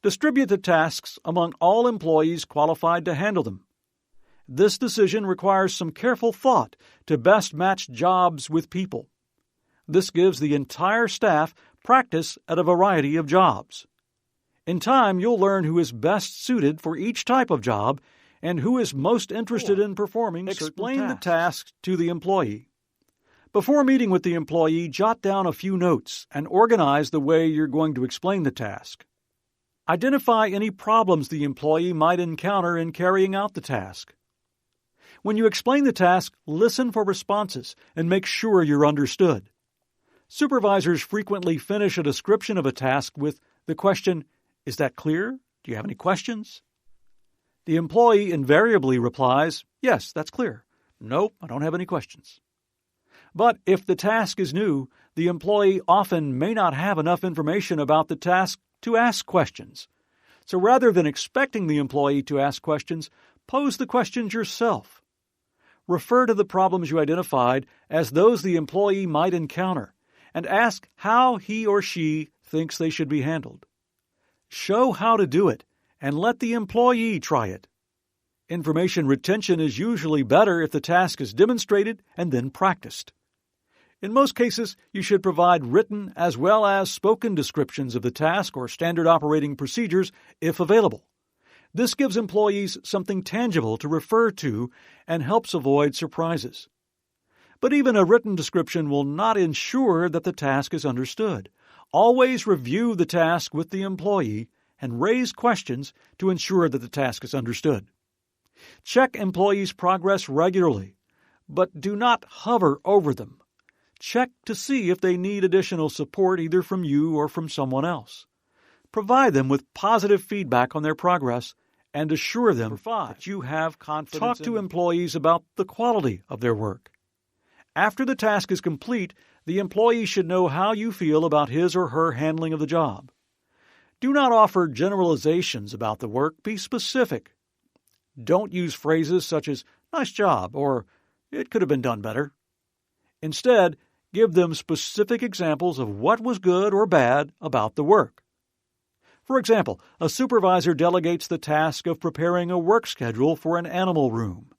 Distribute the tasks among all employees qualified to handle them. This decision requires some careful thought to best match jobs with people. This gives the entire staff practice at a variety of jobs. In time, you'll learn who is best suited for each type of job and who is most interested in performing certain tasks. Explain the task to the employee. Before meeting with the employee, jot down a few notes and organize the way you're going to explain the task. Identify any problems the employee might encounter in carrying out the task. When you explain the task, listen for responses and make sure you're understood. Supervisors frequently finish a description of a task with the question, "Is that clear? Do you have any questions?" The employee invariably replies, "Yes, that's clear. Nope, I don't have any questions." But if the task is new, the employee often may not have enough information about the task to ask questions. So rather than expecting the employee to ask questions, pose the questions yourself. Refer to the problems you identified as those the employee might encounter, and ask how he or she thinks they should be handled. Show how to do it, and let the employee try it. Information retention is usually better if the task is demonstrated and then practiced. In most cases, you should provide written as well as spoken descriptions of the task or standard operating procedures if available. This gives employees something tangible to refer to and helps avoid surprises. But even a written description will not ensure that the task is understood. Always review the task with the employee and raise questions to ensure that the task is understood. Check employees' progress regularly, but do not hover over them. Check to see if they need additional support either from you or from someone else. Provide them with positive feedback on their progress and assure them that you have confidence. Talk to employees about the quality of their work. After the task is complete, the employee should know how you feel about his or her handling of the job. Do not offer generalizations about the work. Be specific. Don't use phrases such as, "nice job," or "it could have been done better." Instead, give them specific examples of what was good or bad about the work. For example, a supervisor delegates the task of preparing a work schedule for an animal room.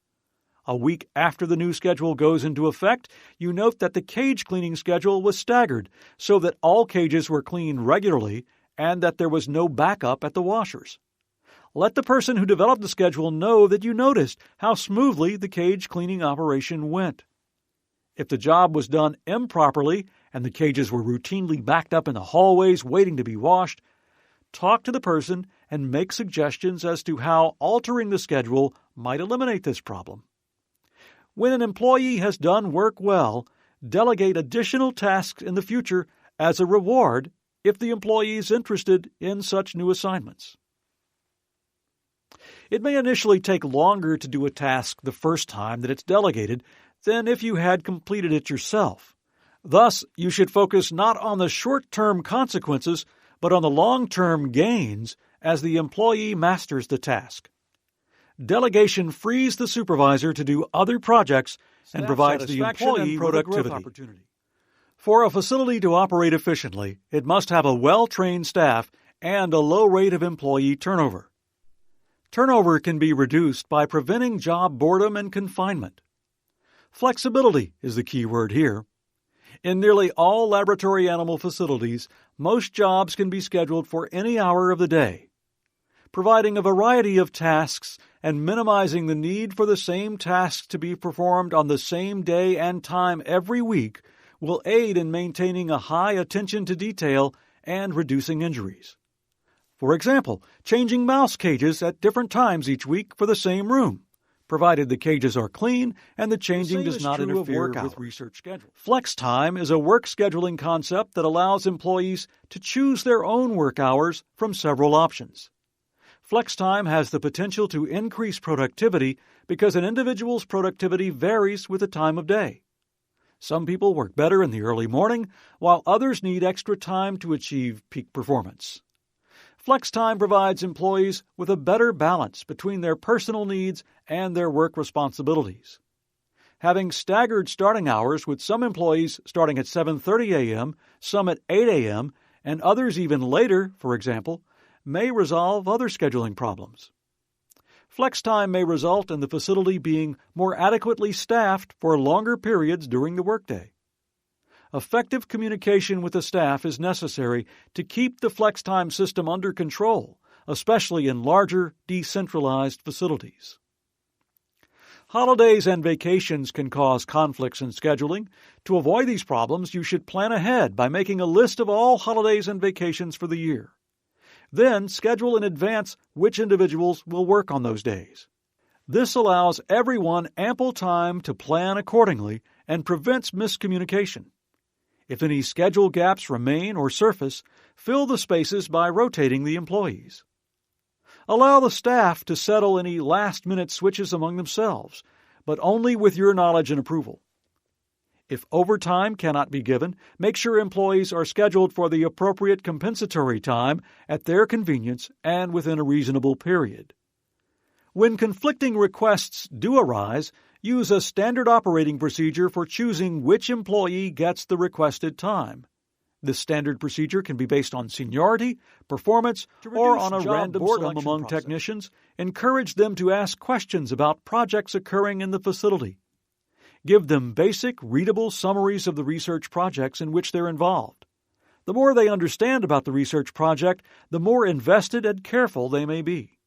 A week after the new schedule goes into effect, you note that the cage cleaning schedule was staggered so that all cages were cleaned regularly and that there was no backup at the washers. Let the person who developed the schedule know that you noticed how smoothly the cage cleaning operation went. If the job was done improperly and the cages were routinely backed up in the hallways waiting to be washed, talk to the person and make suggestions as to how altering the schedule might eliminate this problem. When an employee has done work well, delegate additional tasks in the future as a reward if the employee is interested in such new assignments. It may initially take longer to do a task the first time that it's delegated than if you had completed it yourself. Thus, you should focus not on the short-term consequences, but on the long-term gains as the employee masters the task. Delegation frees the supervisor to do other projects and provides the employee productivity. For a facility to operate efficiently, it must have a well-trained staff and a low rate of employee turnover. Turnover can be reduced by preventing job boredom and confinement. Flexibility is the key word here. In nearly all laboratory animal facilities, most jobs can be scheduled for any hour of the day. Providing a variety of tasks and minimizing the need for the same tasks to be performed on the same day and time every week will aid in maintaining a high attention to detail and reducing injuries. For example, changing mouse cages at different times each week for the same room, provided the cages are clean and the changing does not interfere with research schedules. Flex time is a work scheduling concept that allows employees to choose their own work hours from several options. Flex time has the potential to increase productivity because an individual's productivity varies with the time of day. Some people work better in the early morning, while others need extra time to achieve peak performance. Flex time provides employees with a better balance between their personal needs and their work responsibilities. Having staggered starting hours with some employees starting at 7:30 a.m., some at 8 a.m., and others even later, for example, may resolve other scheduling problems. Flex time may result in the facility being more adequately staffed for longer periods during the workday. Effective communication with the staff is necessary to keep the flex time system under control, especially in larger, decentralized facilities. Holidays and vacations can cause conflicts in scheduling. To avoid these problems, you should plan ahead by making a list of all holidays and vacations for the year. Then schedule in advance which individuals will work on those days. This allows everyone ample time to plan accordingly and prevents miscommunication. If any schedule gaps remain or surface, fill the spaces by rotating the employees. Allow the staff to settle any last-minute switches among themselves, but only with your knowledge and approval. If overtime cannot be given, make sure employees are scheduled for the appropriate compensatory time at their convenience and within a reasonable period. When conflicting requests do arise, use a standard operating procedure for choosing which employee gets the requested time. This standard procedure can be based on seniority, performance, or on a random selection among technicians. Encourage them to ask questions about projects occurring in the facility. Give them basic, readable summaries of the research projects in which they're involved. The more they understand about the research project, the more invested and careful they may be.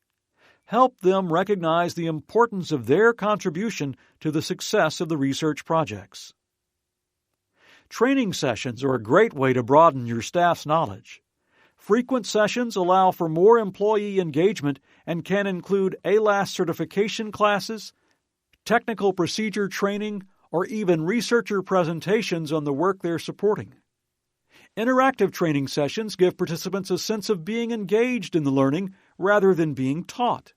Help them recognize the importance of their contribution to the success of the research projects. Training sessions are a great way to broaden your staff's knowledge. Frequent sessions allow for more employee engagement and can include ALAS certification classes, technical procedure training, or even researcher presentations on the work they're supporting. Interactive training sessions give participants a sense of being engaged in the learning rather than being taught.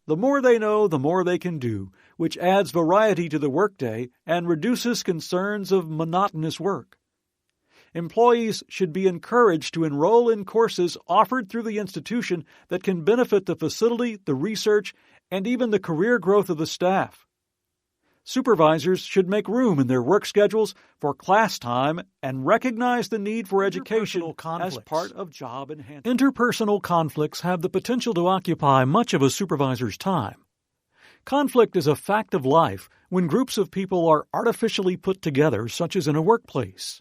The more they know, the more they can do, which adds variety to the workday and reduces concerns of monotonous work. Employees should be encouraged to enroll in courses offered through the institution that can benefit the facility, the research, and even the career growth of the staff. Supervisors should make room in their work schedules for class time and recognize the need for education as part of job enhancement. Interpersonal conflicts have the potential to occupy much of a supervisor's time. Conflict is a fact of life when groups of people are artificially put together, such as in a workplace.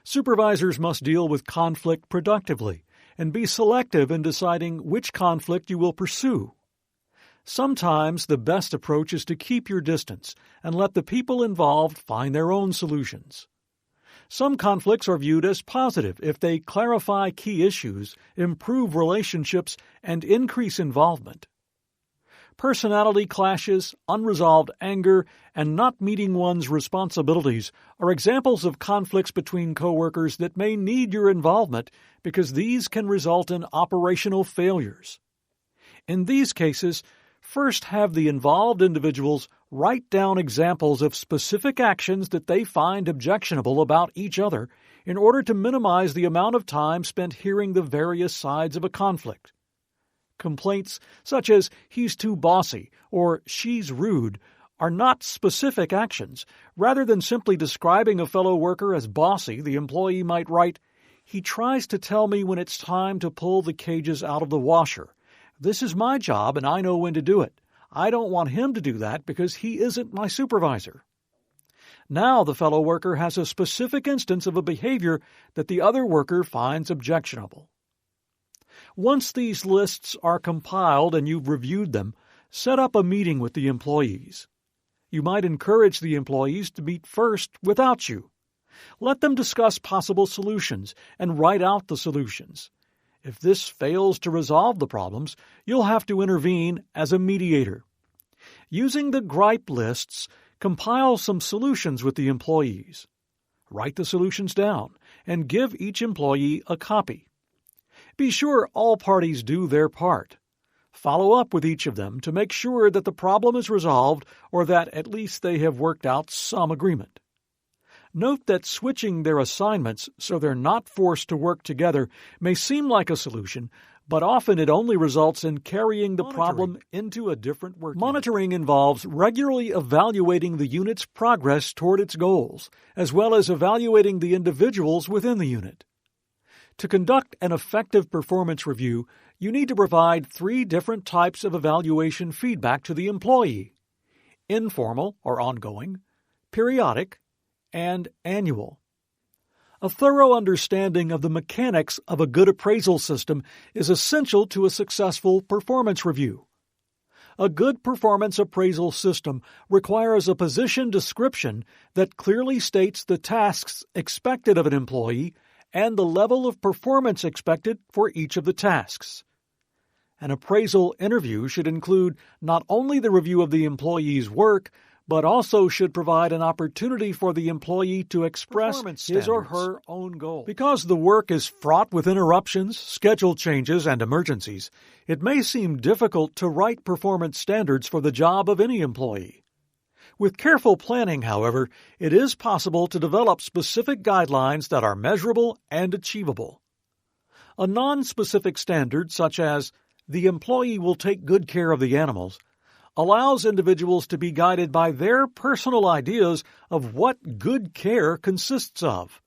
Supervisors must deal with conflict productively and be selective in deciding which conflict you will pursue. Sometimes the best approach is to keep your distance and let the people involved find their own solutions. Some conflicts are viewed as positive if they clarify key issues, improve relationships, and increase involvement. Personality clashes, unresolved anger, and not meeting one's responsibilities are examples of conflicts between coworkers that may need your involvement because these can result in operational failures. In these cases, first have the involved individuals write down examples of specific actions that they find objectionable about each other in order to minimize the amount of time spent hearing the various sides of a conflict. Complaints such as "he's too bossy" or "she's rude" are not specific actions. Rather than simply describing a fellow worker as bossy, the employee might write, "He tries to tell me when it's time to pull the cages out of the washer. This is my job and I know when to do it. I don't want him to do that because he isn't my supervisor." Now the fellow worker has a specific instance of a behavior that the other worker finds objectionable. Once these lists are compiled and you've reviewed them, set up a meeting with the employees. You might encourage the employees to meet first without you. Let them discuss possible solutions and write out the solutions. If this fails to resolve the problems, you'll have to intervene as a mediator. Using the gripe lists, compile some solutions with the employees. Write the solutions down and give each employee a copy. Be sure all parties do their part. Follow up with each of them to make sure that the problem is resolved or that at least they have worked out some agreement. Note that switching their assignments so they're not forced to work together may seem like a solution, but often it only results in carrying the problem into a different work unit. Monitoring involves regularly evaluating the unit's progress toward its goals, as well as evaluating the individuals within the unit. To conduct an effective performance review, you need to provide 3 different types of evaluation feedback to the employee: informal or ongoing, periodic, and annual. A thorough understanding of the mechanics of a good appraisal system is essential to a successful performance review. A good performance appraisal system requires a position description that clearly states the tasks expected of an employee and the level of performance expected for each of the tasks. An appraisal interview should include not only the review of the employee's work, but also should provide an opportunity for the employee to express his or her own goals. Because the work is fraught with interruptions, schedule changes, and emergencies, it may seem difficult to write performance standards for the job of any employee. With careful planning, however, it is possible to develop specific guidelines that are measurable and achievable. A non-specific standard, such as "the employee will take good care of the animals," allows individuals to be guided by their personal ideas of what good care consists of.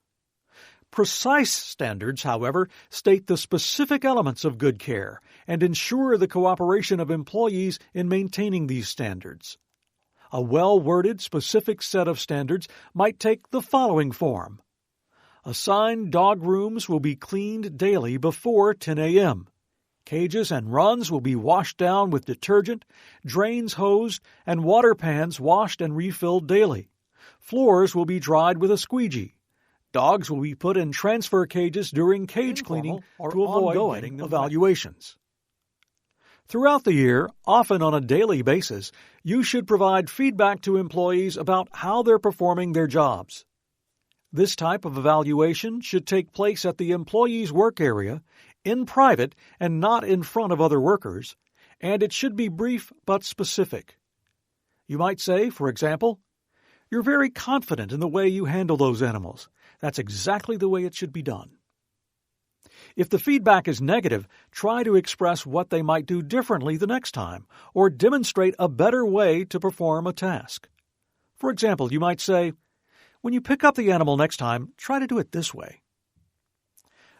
Precise standards, however, state the specific elements of good care and ensure the cooperation of employees in maintaining these standards. A well-worded, specific set of standards might take the following form. Assigned dog rooms will be cleaned daily before 10 a.m. Cages and runs will be washed down with detergent, drains hosed, and water pans washed and refilled daily. Floors will be dried with a squeegee. Dogs will be put in transfer cages during cage cleaning to avoid getting evaluations. Throughout the year, often on a daily basis, you should provide feedback to employees about how they're performing their jobs. This type of evaluation should take place at the employee's work area, in private and not in front of other workers, and it should be brief but specific. You might say, for example, "You're very confident in the way you handle those animals. That's exactly the way it should be done." If the feedback is negative, try to express what they might do differently the next time, or demonstrate a better way to perform a task. For example, you might say, "When you pick up the animal next time, try to do it this way."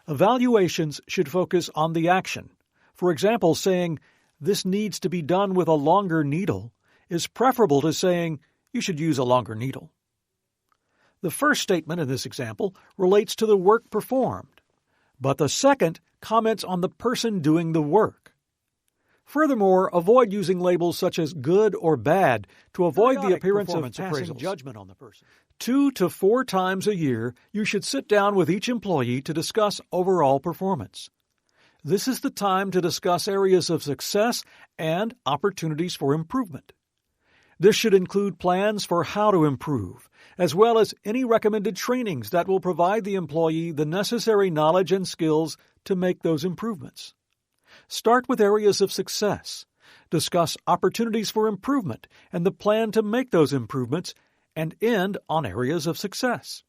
Evaluations should focus on the action. For example, saying, "This needs to be done with a longer needle," is preferable to saying, "You should use a longer needle." The first statement in this example relates to the work performed, but the second comments on the person doing the work. Furthermore, avoid using labels such as good or bad to avoid the appearance of passing judgment on the person. 2 to 4 times a year, you should sit down with each employee to discuss overall performance. This is the time to discuss areas of success and opportunities for improvement. This should include plans for how to improve, as well as any recommended trainings that will provide the employee the necessary knowledge and skills to make those improvements. Start with areas of success, discuss opportunities for improvement and the plan to make those improvements, and end on areas of success.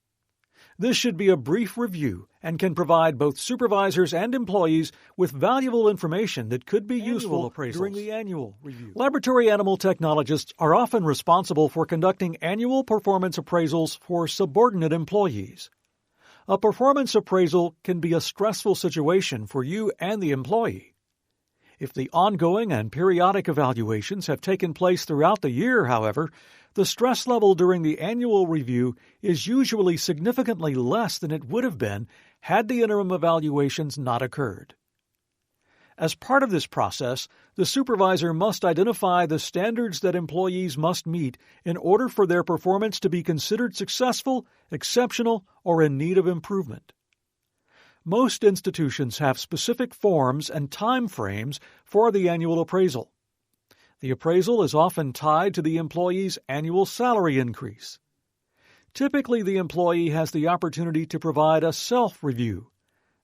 This should be a brief review and can provide both supervisors and employees with valuable information that could be useful during the annual review. Laboratory animal technologists are often responsible for conducting annual performance appraisals for subordinate employees. A performance appraisal can be a stressful situation for you and the employee. If the ongoing and periodic evaluations have taken place throughout the year, however, the stress level during the annual review is usually significantly less than it would have been had the interim evaluations not occurred. As part of this process, the supervisor must identify the standards that employees must meet in order for their performance to be considered successful, exceptional, or in need of improvement. Most institutions have specific forms and time frames for the annual appraisal. The appraisal is often tied to the employee's annual salary increase. Typically, the employee has the opportunity to provide a self-review.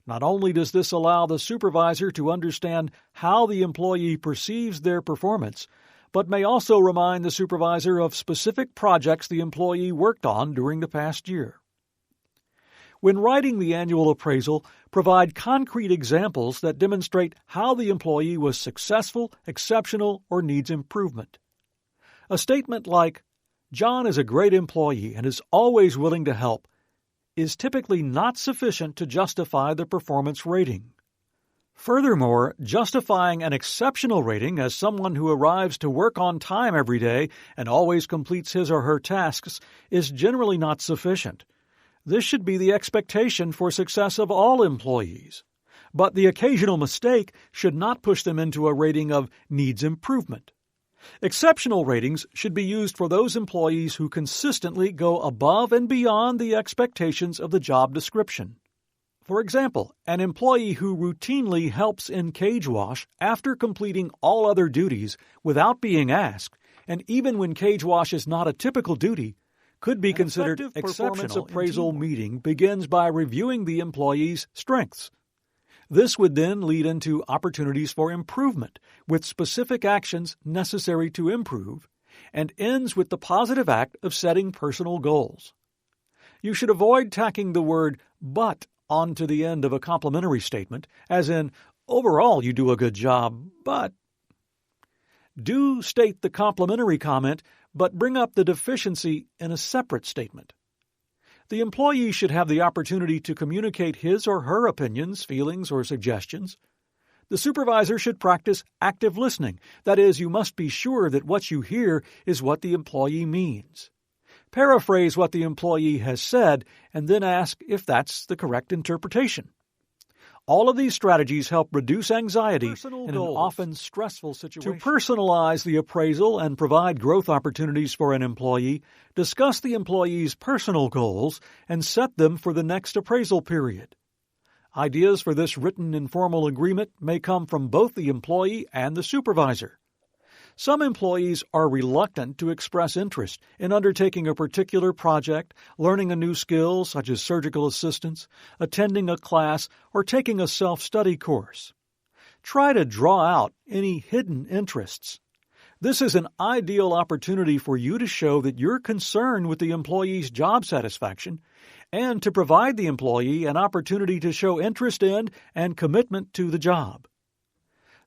Not only does this allow the supervisor to understand how the employee perceives their performance, but may also remind the supervisor of specific projects the employee worked on during the past year. When writing the annual appraisal, provide concrete examples that demonstrate how the employee was successful, exceptional, or needs improvement. A statement like, "John is a great employee and is always willing to help," is typically not sufficient to justify the performance rating. Furthermore, justifying an exceptional rating as someone who arrives to work on time every day and always completes his or her tasks is generally not sufficient. This should be the expectation for success of all employees. But the occasional mistake should not push them into a rating of needs improvement. Exceptional ratings should be used for those employees who consistently go above and beyond the expectations of the job description. For example, an employee who routinely helps in cage wash after completing all other duties without being asked, and even when cage wash is not a typical duty, could be considered exceptional. Performance appraisal meeting begins by reviewing the employee's strengths. This would then lead into opportunities for improvement, with specific actions necessary to improve, and ends with the positive act of setting personal goals. You should avoid tacking the word "but" onto the end of a complimentary statement, as in, "Overall you do a good job, but..." Do state the complimentary comment, but bring up the deficiency in a separate statement. The employee should have the opportunity to communicate his or her opinions, feelings, or suggestions. The supervisor should practice active listening. That is, you must be sure that what you hear is what the employee means. Paraphrase what the employee has said and then ask if that's the correct interpretation. All of these strategies help reduce anxiety in an often stressful situation. To personalize the appraisal and provide growth opportunities for an employee, discuss the employee's personal goals and set them for the next appraisal period. Ideas for this written informal agreement may come from both the employee and the supervisor. Some employees are reluctant to express interest in undertaking a particular project, learning a new skill such as surgical assistance, attending a class, or taking a self-study course. Try to draw out any hidden interests. This is an ideal opportunity for you to show that you're concerned with the employee's job satisfaction and to provide the employee an opportunity to show interest in and commitment to the job.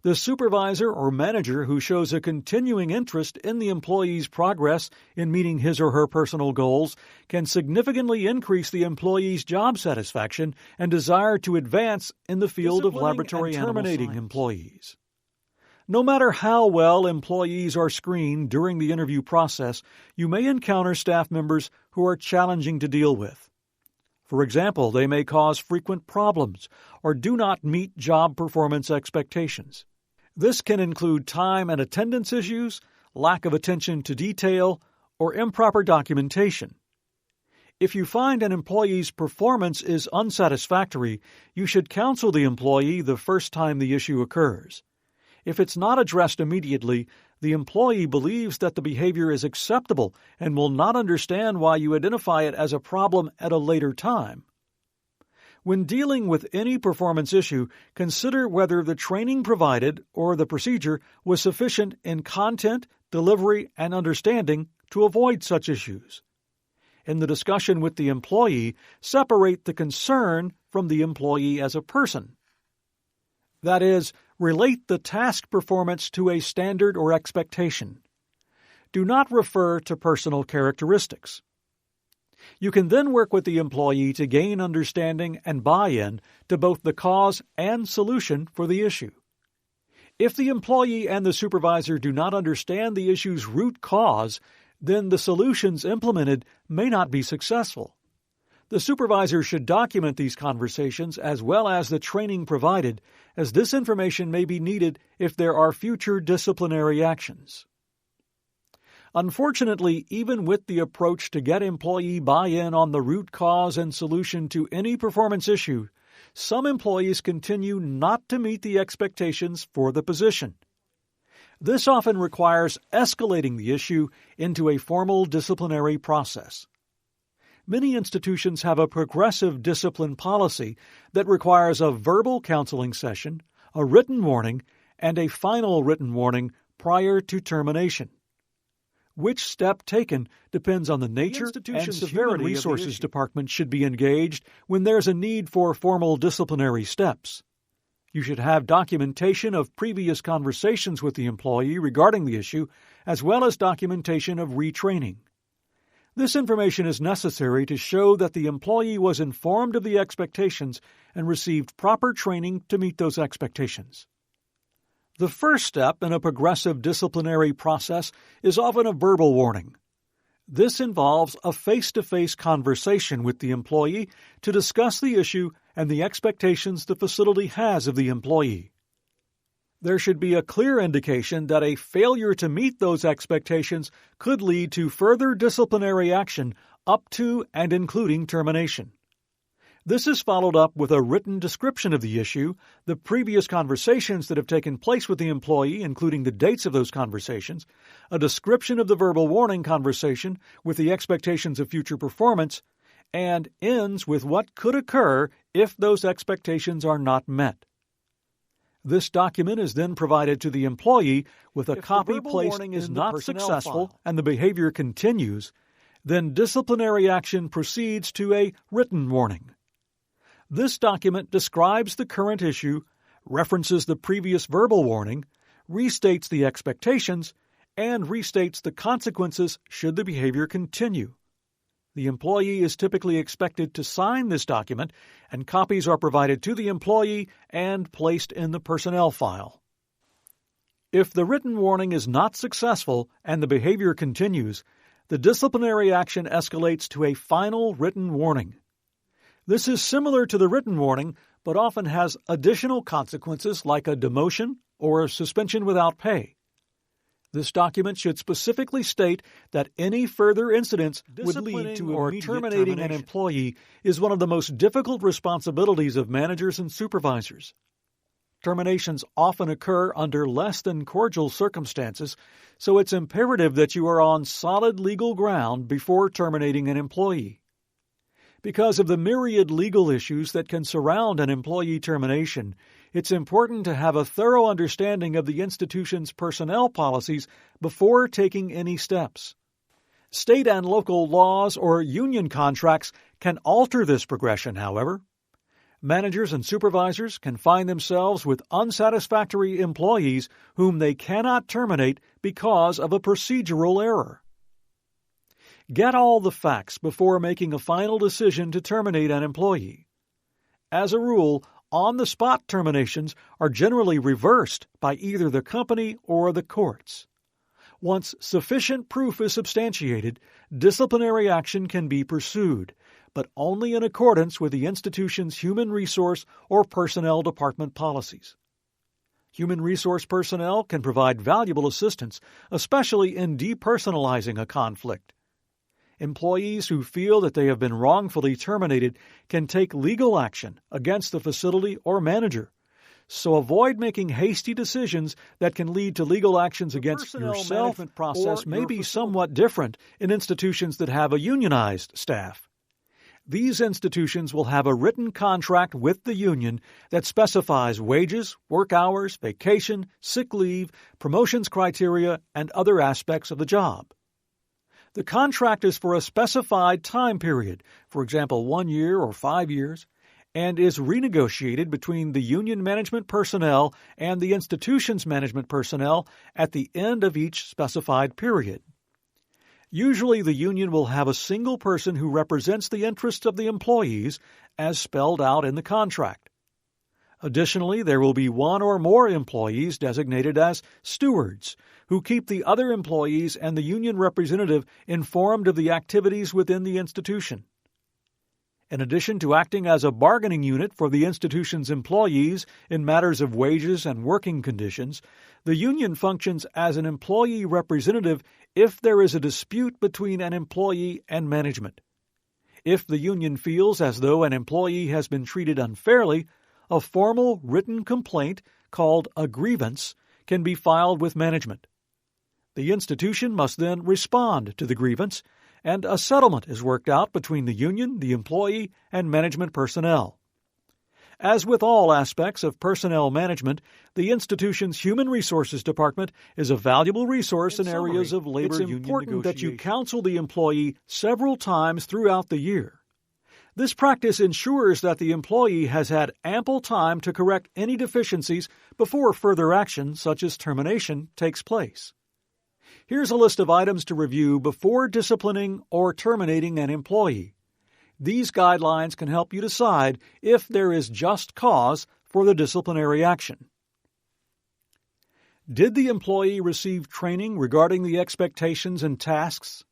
The supervisor or manager who shows a continuing interest in the employee's progress in meeting his or her personal goals can significantly increase the employee's job satisfaction and desire to advance in the field of laboratory and terminating employees. No matter how well employees are screened during the interview process, you may encounter staff members who are challenging to deal with. For example, they may cause frequent problems or do not meet job performance expectations. This can include time and attendance issues, lack of attention to detail, or improper documentation. If you find an employee's performance is unsatisfactory, you should counsel the employee the first time the issue occurs. If it's not addressed immediately, the employee believes that the behavior is acceptable and will not understand why you identify it as a problem at a later time. When dealing with any performance issue, consider whether the training provided or the procedure was sufficient in content, delivery, and understanding to avoid such issues. In the discussion with the employee, separate the concern from the employee as a person. That is, relate the task performance to a standard or expectation. Do not refer to personal characteristics. You can then work with the employee to gain understanding and buy-in to both the cause and solution for the issue. If the employee and the supervisor do not understand the issue's root cause, then the solutions implemented may not be successful. The supervisor should document these conversations as well as the training provided, as this information may be needed if there are future disciplinary actions. Unfortunately, even with the approach to get employee buy-in on the root cause and solution to any performance issue, some employees continue not to meet the expectations for the position. This often requires escalating the issue into a formal disciplinary process. Many institutions have a progressive discipline policy that requires a verbal counseling session, a written warning, and a final written warning prior to termination. Which step taken depends on the nature and severity. Human Resources Department should be engaged when there's a need for formal disciplinary steps. You should have documentation of previous conversations with the employee regarding the issue, as well as documentation of retraining. This information is necessary to show that the employee was informed of the expectations and received proper training to meet those expectations. The first step in a progressive disciplinary process is often a verbal warning. This involves a face-to-face conversation with the employee to discuss the issue and the expectations the facility has of the employee. There should be a clear indication that a failure to meet those expectations could lead to further disciplinary action up to and including termination. This is followed up with a written description of the issue, the previous conversations that have taken place with the employee, including the dates of those conversations, a description of the verbal warning conversation with the expectations of future performance, and ends with what could occur if those expectations are not met. This document is then provided to the employee with a copy placed in the not successful file, and the behavior continues, then disciplinary action proceeds to a written warning. This document describes the current issue, references the previous verbal warning, restates the expectations, and restates the consequences should the behavior continue. The employee is typically expected to sign this document, and copies are provided to the employee and placed in the personnel file. If the written warning is not successful and the behavior continues, the disciplinary action escalates to a final written warning. This is similar to the written warning, but often has additional consequences like a demotion or a suspension without pay. This document should specifically state that any further incidents would lead to or terminating an employee is one of the most difficult responsibilities of managers and supervisors. Terminations often occur under less than cordial circumstances, so it's imperative that you are on solid legal ground before terminating an employee. Because of the myriad legal issues that can surround an employee termination, it's important to have a thorough understanding of the institution's personnel policies before taking any steps. State and local laws or union contracts can alter this progression, however. Managers and supervisors can find themselves with unsatisfactory employees whom they cannot terminate because of a procedural error. Get all the facts before making a final decision to terminate an employee. As a rule, on-the-spot terminations are generally reversed by either the company or the courts. Once sufficient proof is substantiated, disciplinary action can be pursued, but only in accordance with the institution's human resource or personnel department policies. Human resource personnel can provide valuable assistance, especially in depersonalizing a conflict. Employees who feel that they have been wrongfully terminated can take legal action against the facility or manager. So avoid making hasty decisions that can lead to legal actions against yourself. The management process may be somewhat different in institutions that have a unionized staff. These institutions will have a written contract with the union that specifies wages, work hours, vacation, sick leave, promotions criteria, and other aspects of the job. The contract is for a specified time period, for example 1 year or 5 years, and is renegotiated between the union management personnel and the institution's management personnel at the end of each specified period. Usually the union will have a single person who represents the interests of the employees as spelled out in the contract. Additionally, there will be one or more employees designated as stewards, who keep the other employees and the union representative informed of the activities within the institution. In addition to acting as a bargaining unit for the institution's employees in matters of wages and working conditions, the union functions as an employee representative if there is a dispute between an employee and management. If the union feels as though an employee has been treated unfairly, a formal written complaint, called a grievance, can be filed with management. The institution must then respond to the grievance, and a settlement is worked out between the union, the employee, and management personnel. As with all aspects of personnel management, the institution's Human Resources Department is a valuable resource in areas of labor union negotiation. It's important that you counsel the employee several times throughout the year. This practice ensures that the employee has had ample time to correct any deficiencies before further action, such as termination, takes place. Here's a list of items to review before disciplining or terminating an employee. These guidelines can help you decide if there is just cause for the disciplinary action. Did the employee receive training regarding the expectations and tasks?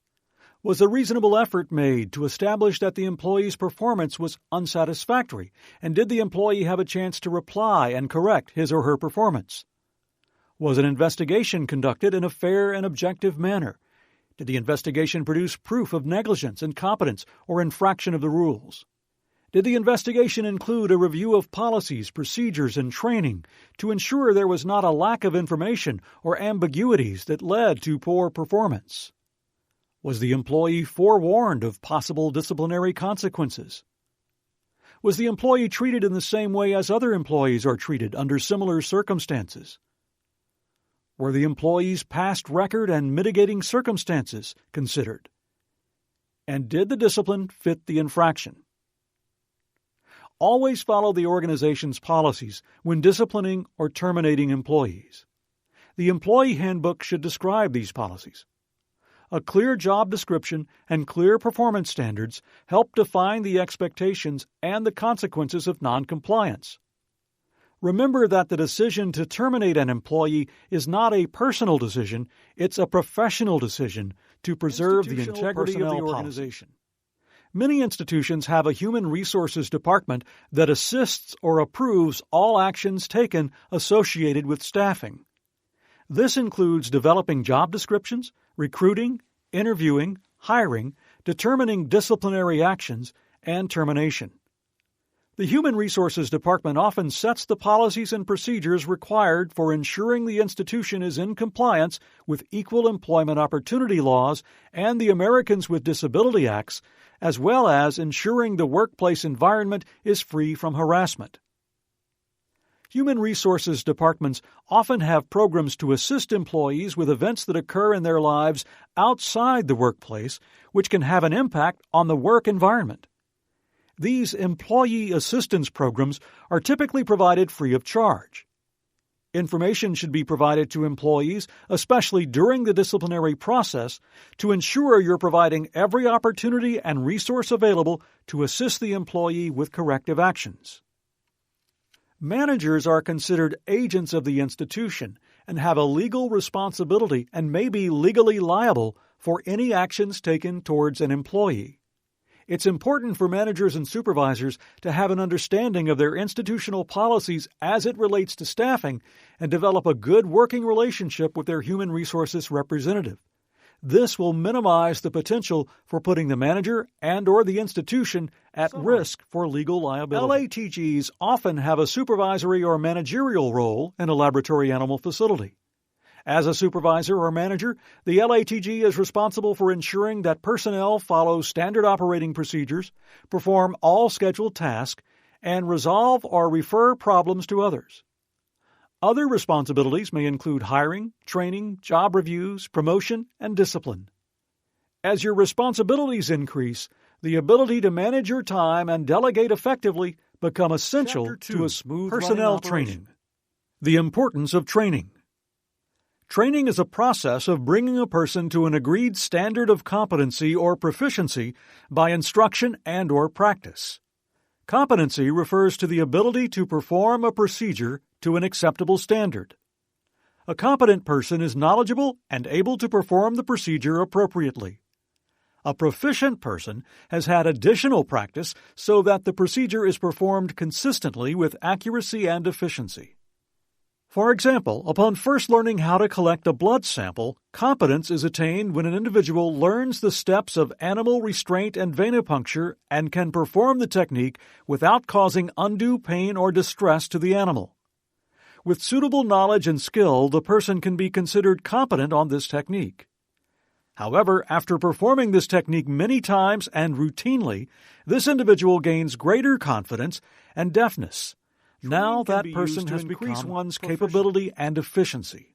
Was a reasonable effort made to establish that the employee's performance was unsatisfactory, and did the employee have a chance to reply and correct his or her performance? Was an investigation conducted in a fair and objective manner? Did the investigation produce proof of negligence, incompetence, or infraction of the rules? Did the investigation include a review of policies, procedures, and training to ensure there was not a lack of information or ambiguities that led to poor performance? Was the employee forewarned of possible disciplinary consequences? Was the employee treated in the same way as other employees are treated under similar circumstances? Were the employee's past record and mitigating circumstances considered? And did the discipline fit the infraction? Always follow the organization's policies when disciplining or terminating employees. The employee handbook should describe these policies. A clear job description and clear performance standards help define the expectations and the consequences of noncompliance. Remember that the decision to terminate an employee is not a personal decision, it's a professional decision to preserve the integrity of the organization. Many institutions have a human resources department that assists or approves all actions taken associated with staffing. This includes developing job descriptions, recruiting, interviewing, hiring, determining disciplinary actions, and termination. The Human Resources Department often sets the policies and procedures required for ensuring the institution is in compliance with equal employment opportunity laws and the Americans with Disability Acts, as well as ensuring the workplace environment is free from harassment. Human Resources Departments often have programs to assist employees with events that occur in their lives outside the workplace, which can have an impact on the work environment. These employee assistance programs are typically provided free of charge. Information should be provided to employees, especially during the disciplinary process, to ensure you're providing every opportunity and resource available to assist the employee with corrective actions. Managers are considered agents of the institution and have a legal responsibility and may be legally liable for any actions taken towards an employee. It's important for managers and supervisors to have an understanding of their institutional policies as it relates to staffing and develop a good working relationship with their human resources representative. This will minimize the potential for putting the manager and/or the institution at risk for legal liability. LATGs often have a supervisory or managerial role in a laboratory animal facility. As a supervisor or manager, the LATG is responsible for ensuring that personnel follow standard operating procedures, perform all scheduled tasks, and resolve or refer problems to others. Other responsibilities may include hiring, training, job reviews, promotion, and discipline. As your responsibilities increase, the ability to manage your time and delegate effectively become essential to a smooth personnel training. The importance of training. Training is a process of bringing a person to an agreed standard of competency or proficiency by instruction and/or practice. Competency refers to the ability to perform a procedure to an acceptable standard. A competent person is knowledgeable and able to perform the procedure appropriately. A proficient person has had additional practice so that the procedure is performed consistently with accuracy and efficiency. For example, upon first learning how to collect a blood sample, competence is attained when an individual learns the steps of animal restraint and venipuncture and can perform the technique without causing undue pain or distress to the animal. With suitable knowledge and skill, the person can be considered competent on this technique. However, after performing this technique many times and routinely, this individual gains greater confidence and deftness. Now that person has increased one's capability and efficiency.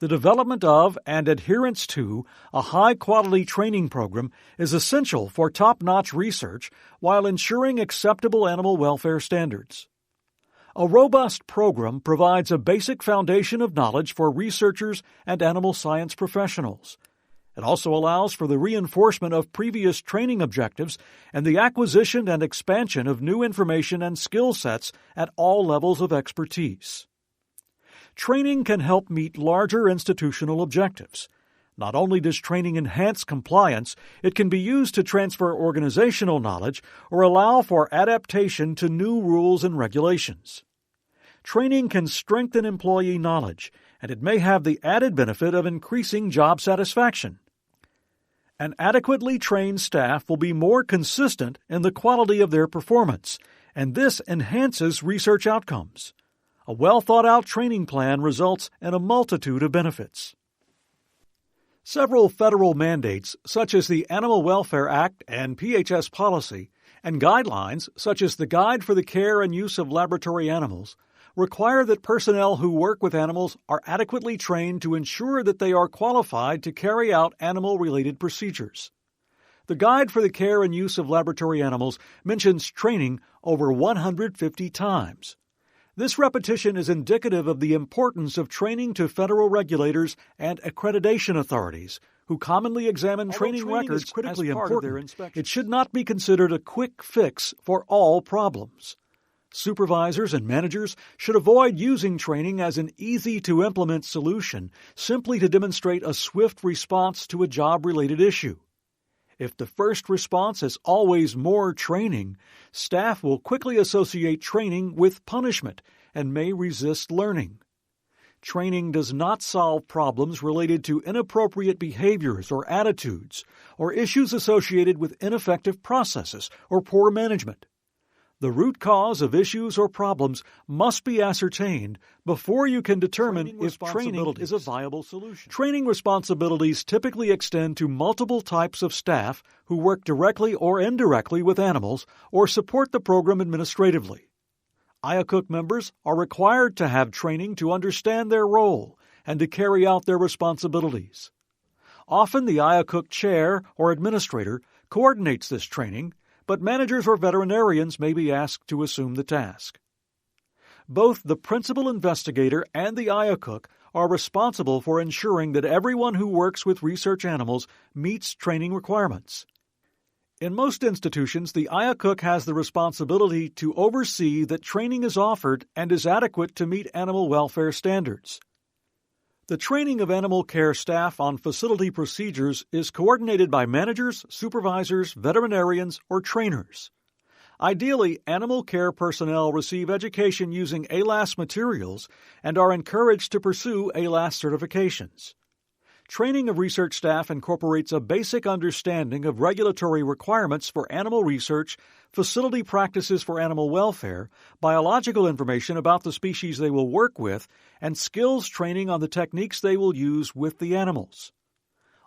The development of and adherence to a high-quality training program is essential for top-notch research while ensuring acceptable animal welfare standards. A robust program provides a basic foundation of knowledge for researchers and animal science professionals. It also allows for the reinforcement of previous training objectives and the acquisition and expansion of new information and skill sets at all levels of expertise. Training can help meet larger institutional objectives. Not only does training enhance compliance, it can be used to transfer organizational knowledge or allow for adaptation to new rules and regulations. Training can strengthen employee knowledge, and it may have the added benefit of increasing job satisfaction. An adequately trained staff will be more consistent in the quality of their performance, and this enhances research outcomes. A well-thought-out training plan results in a multitude of benefits. Several federal mandates, such as the Animal Welfare Act and PHS policy, and guidelines, such as the Guide for the Care and Use of Laboratory Animals, require that personnel who work with animals are adequately trained to ensure that they are qualified to carry out animal-related procedures. The Guide for the Care and Use of Laboratory Animals mentions training over 150 times. This repetition is indicative of the importance of training to federal regulators and accreditation authorities, who commonly examine training records as critically important, it should not be considered a quick fix for all problems. Supervisors and managers should avoid using training as an easy-to-implement solution simply to demonstrate a swift response to a job-related issue. If the first response is always more training, staff will quickly associate training with punishment and may resist learning. Training does not solve problems related to inappropriate behaviors or attitudes, or issues associated with ineffective processes or poor management. The root cause of issues or problems must be ascertained before you can determine if training is a viable solution. Training responsibilities typically extend to multiple types of staff who work directly or indirectly with animals or support the program administratively. IACUC members are required to have training to understand their role and to carry out their responsibilities. Often the IACUC chair or administrator coordinates this training, but managers or veterinarians may be asked to assume the task. Both the principal investigator and the IACUC are responsible for ensuring that everyone who works with research animals meets training requirements. In most institutions, the IACUC has the responsibility to oversee that training is offered and is adequate to meet animal welfare standards. The training of animal care staff on facility procedures is coordinated by managers, supervisors, veterinarians, or trainers. Ideally, animal care personnel receive education using ALAS materials and are encouraged to pursue ALAS certifications. Training of research staff incorporates a basic understanding of regulatory requirements for animal research, facility practices for animal welfare, biological information about the species they will work with, and skills training on the techniques they will use with the animals.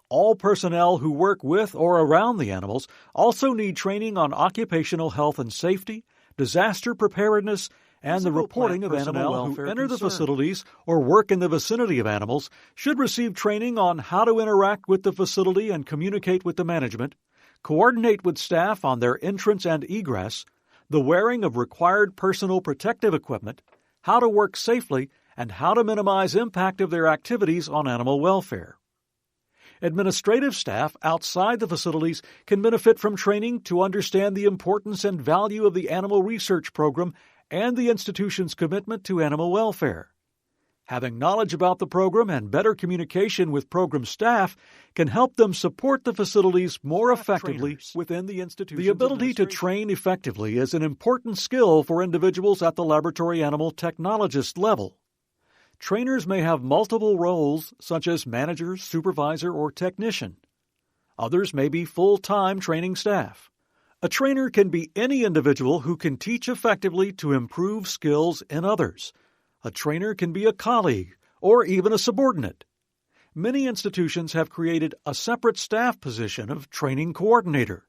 All personnel who work with or around the animals also need training on occupational health and safety, disaster preparedness, and the reporting of animal welfare. Who enter the facilities or work in the vicinity of animals should receive training on how to interact with the facility and communicate with the management, coordinate with staff on their entrance and egress, the wearing of required personal protective equipment, how to work safely, and how to minimize impact of their activities on animal welfare. Administrative staff outside the facilities can benefit from training to understand the importance and value of the animal research program and the institution's commitment to animal welfare. Having knowledge about the program and better communication with program staff can help them support the facilities more effectively within the institution. The ability to train effectively is an important skill for individuals at the laboratory animal technologist level. Trainers may have multiple roles, such as manager, supervisor, or technician. Others may be full-time training staff. A trainer can be any individual who can teach effectively to improve skills in others. A trainer can be a colleague or even a subordinate. Many institutions have created a separate staff position of training coordinator.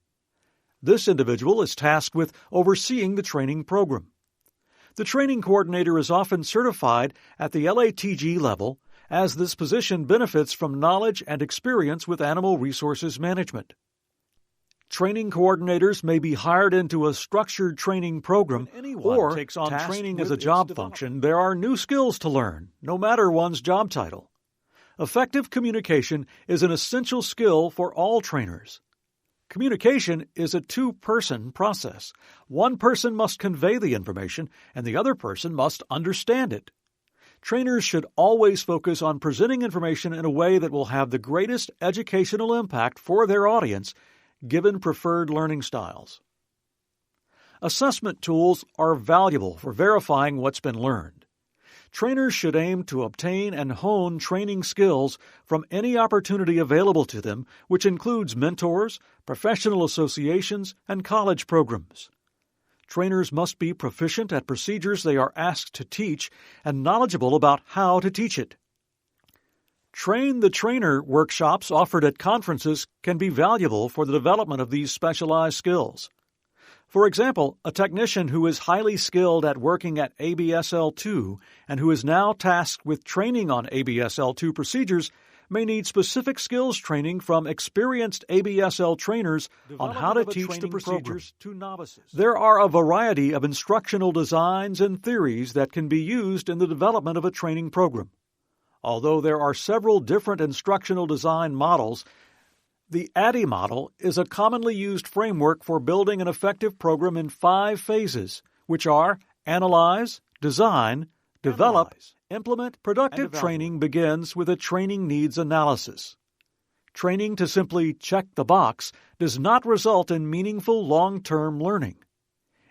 This individual is tasked with overseeing the training program. The training coordinator is often certified at the LATG level, as this position benefits from knowledge and experience with animal resources management. Training coordinators may be hired into a structured training program or takes on training as a job function. There are new skills to learn, no matter one's job title. Effective communication is an essential skill for all trainers. Communication is a two-person process. One person must convey the information, and the other person must understand it. Trainers should always focus on presenting information in a way that will have the greatest educational impact for their audience, given preferred learning styles. Assessment tools are valuable for verifying what's been learned. Trainers should aim to obtain and hone training skills from any opportunity available to them, which includes mentors, professional associations, and college programs. Trainers must be proficient at procedures they are asked to teach and knowledgeable about how to teach it. Train the Trainer workshops offered at conferences can be valuable for the development of these specialized skills. For example, a technician who is highly skilled at working at ABSL2 and who is now tasked with training on ABSL2 procedures may need specific skills training from experienced ABSL trainers on how to teach the procedures to novices. There are a variety of instructional designs and theories that can be used in the development of a training program. Although there are several different instructional design models, the ADDIE model is a commonly used framework for building an effective program in 5 phases, which are analyze, design, develop, implement. Productive training begins with a training needs analysis. Training to simply check the box does not result in meaningful long-term learning.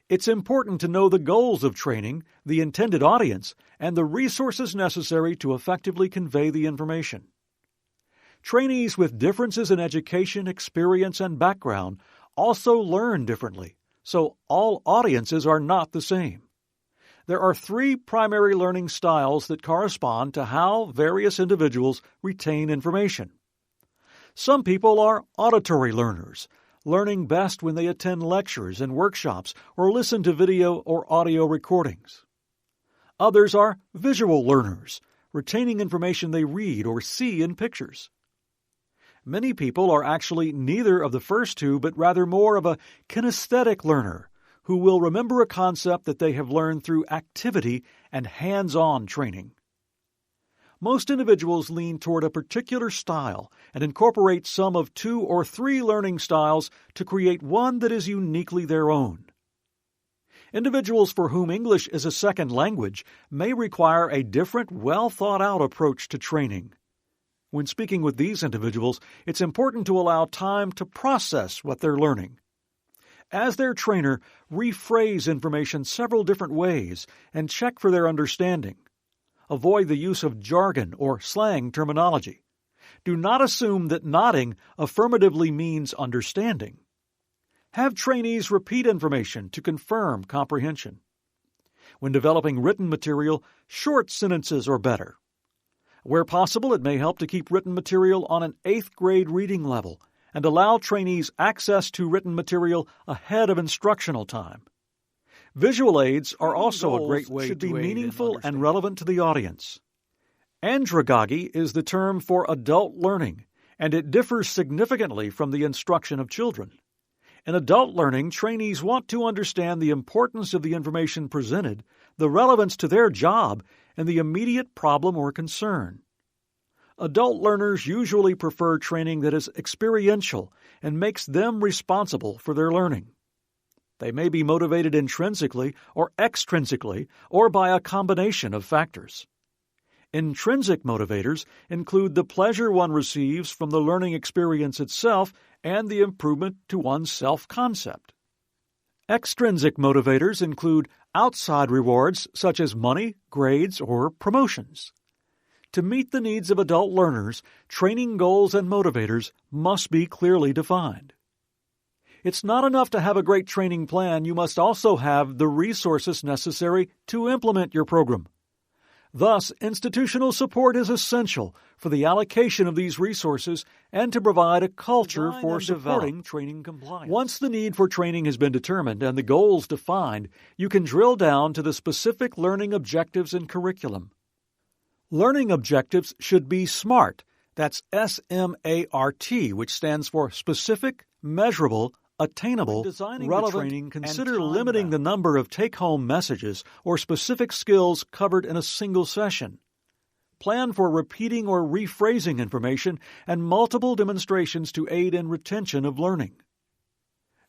It's important to know the goals of training, the intended audience, and the resources necessary to effectively convey the information. Trainees with differences in education, experience, and background also learn differently, so all audiences are not the same. There are 3 primary learning styles that correspond to how various individuals retain information. Some people are auditory learners, learning best when they attend lectures and workshops or listen to video or audio recordings. Others are visual learners, retaining information they read or see in pictures. Many people are actually neither of the first 2, but rather more of a kinesthetic learner who will remember a concept that they have learned through activity and hands-on training. Most individuals lean toward a particular style and incorporate some of 2 or 3 learning styles to create one that is uniquely their own. Individuals for whom English is a second language may require a different, well-thought-out approach to training. When speaking with these individuals, it's important to allow time to process what they're learning. As their trainer, rephrase information several different ways and check for their understanding. Avoid the use of jargon or slang terminology. Do not assume that nodding affirmatively means understanding. Have trainees repeat information to confirm comprehension. When developing written material, short sentences are better. Where possible, it may help to keep written material on an 8th grade reading level and allow trainees access to written material ahead of instructional time. Visual aids are also a great way to be meaningful and relevant to the audience. Andragogy is the term for adult learning, and it differs significantly from the instruction of children. In adult learning, trainees want to understand the importance of the information presented, the relevance to their job, and the immediate problem or concern. Adult learners usually prefer training that is experiential and makes them responsible for their learning. They may be motivated intrinsically or extrinsically or by a combination of factors. Intrinsic motivators include the pleasure one receives from the learning experience itself and the improvement to one's self-concept. Extrinsic motivators include outside rewards such as money, grades, or promotions. To meet the needs of adult learners, training goals and motivators must be clearly defined. It's not enough to have a great training plan, you must also have the resources necessary to implement your program. Thus, institutional support is essential for the allocation of these resources and to provide a culture for supporting training compliance. Once the need for training has been determined and the goals defined, you can drill down to the specific learning objectives and curriculum. Learning objectives should be SMART. That's S-M-A-R-T, which stands for specific, measurable, attainable, relevant, training. Consider limiting the number of take-home messages or specific skills covered in a single session. Plan for repeating or rephrasing information and multiple demonstrations to aid in retention of learning.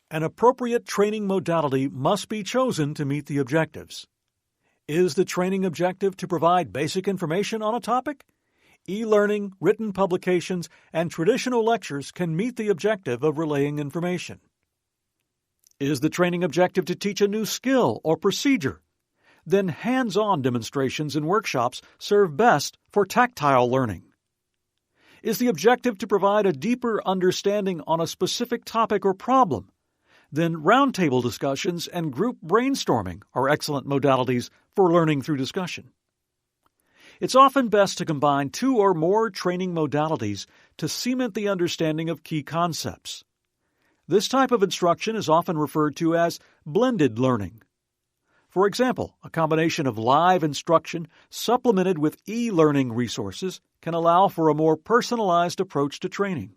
An appropriate training modality must be chosen to meet the objectives. Is the training objective to provide basic information on a topic? E-learning, written publications, and traditional lectures can meet the objective of relaying information. Is the training objective to teach a new skill or procedure? Then hands-on demonstrations and workshops serve best for tactile learning. Is the objective to provide a deeper understanding on a specific topic or problem? Then roundtable discussions and group brainstorming are excellent modalities for learning through discussion. It's often best to combine 2 or more training modalities to cement the understanding of key concepts. This type of instruction is often referred to as blended learning. For example, a combination of live instruction supplemented with e-learning resources can allow for a more personalized approach to training.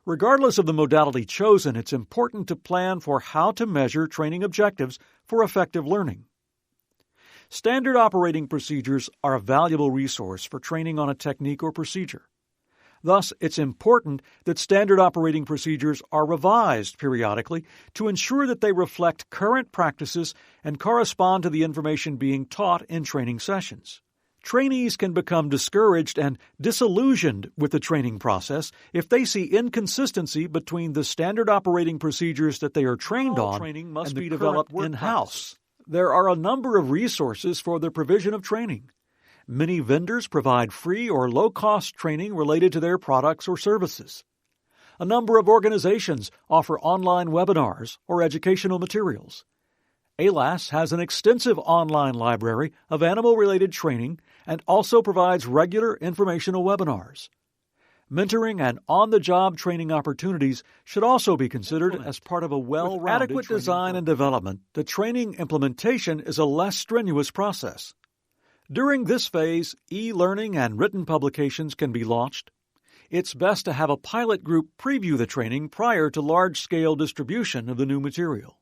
Regardless of the modality chosen, it's important to plan for how to measure training objectives for effective learning. Standard operating procedures are a valuable resource for training on a technique or procedure. Thus, it's important that standard operating procedures are revised periodically to ensure that they reflect current practices and correspond to the information being taught in training sessions. Trainees can become discouraged and disillusioned with the training process if they see inconsistency between the standard operating procedures that they are trained on and be developed in-house. There are a number of resources for the provision of training. Many vendors provide free or low-cost training related to their products or services. A number of organizations offer online webinars or educational materials. ALAS has an extensive online library of animal-related training and also provides regular informational webinars. Mentoring and on-the-job training opportunities should also be considered as part of a well-rounded training. With adequate design and development, the training implementation is a less strenuous process. During this phase, e-learning and written publications can be launched. It's best to have a pilot group preview the training prior to large-scale distribution of the new material.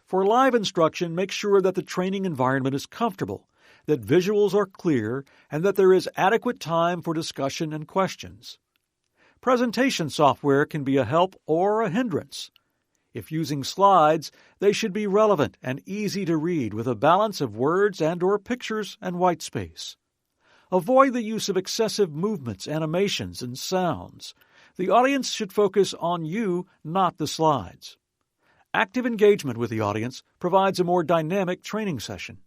For live instruction, make sure that the training environment is comfortable, that visuals are clear, and that there is adequate time for discussion and questions. Presentation software can be a help or a hindrance. If using slides, they should be relevant and easy to read with a balance of words and/or pictures and white space. Avoid the use of excessive movements, animations, and sounds. The audience should focus on you, not the slides. Active engagement with the audience provides a more dynamic training session.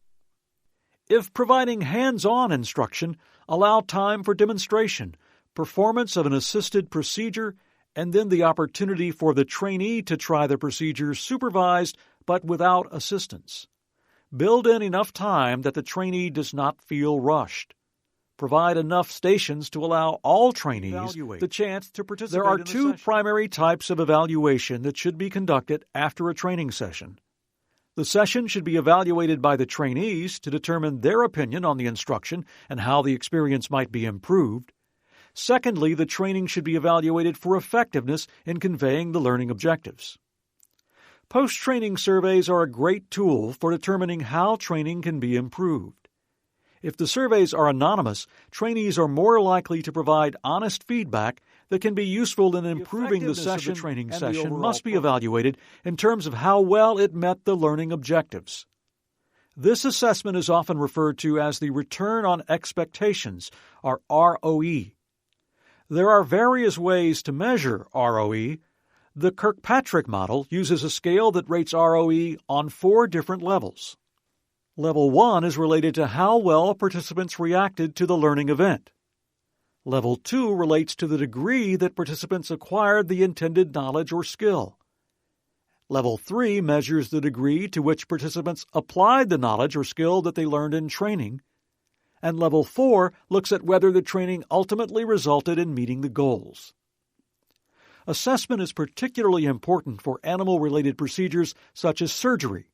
If providing hands-on instruction, allow time for demonstration, performance of an assisted procedure, and then the opportunity for the trainee to try the procedure supervised but without assistance. Build in enough time that the trainee does not feel rushed. Provide enough stations to allow all trainees the chance to participate. There are two primary types of evaluation that should be conducted after a training session. The session should be evaluated by the trainees to determine their opinion on the instruction and how the experience might be improved. Secondly, the training should be evaluated for effectiveness in conveying the learning objectives. Post-training surveys are a great tool for determining how training can be improved. If the surveys are anonymous, trainees are more likely to provide honest feedback that can be useful in improving the session. The training session must be evaluated in terms of how well it met the learning objectives. This assessment is often referred to as the Return on Expectations, or ROE. There are various ways to measure ROE. The Kirkpatrick model uses a scale that rates ROE on 4 different levels. Level 1 is related to how well participants reacted to the learning event. Level 2 relates to the degree that participants acquired the intended knowledge or skill. Level 3 measures the degree to which participants applied the knowledge or skill that they learned in training. And Level 4 looks at whether the training ultimately resulted in meeting the goals. Assessment is particularly important for animal-related procedures such as surgery.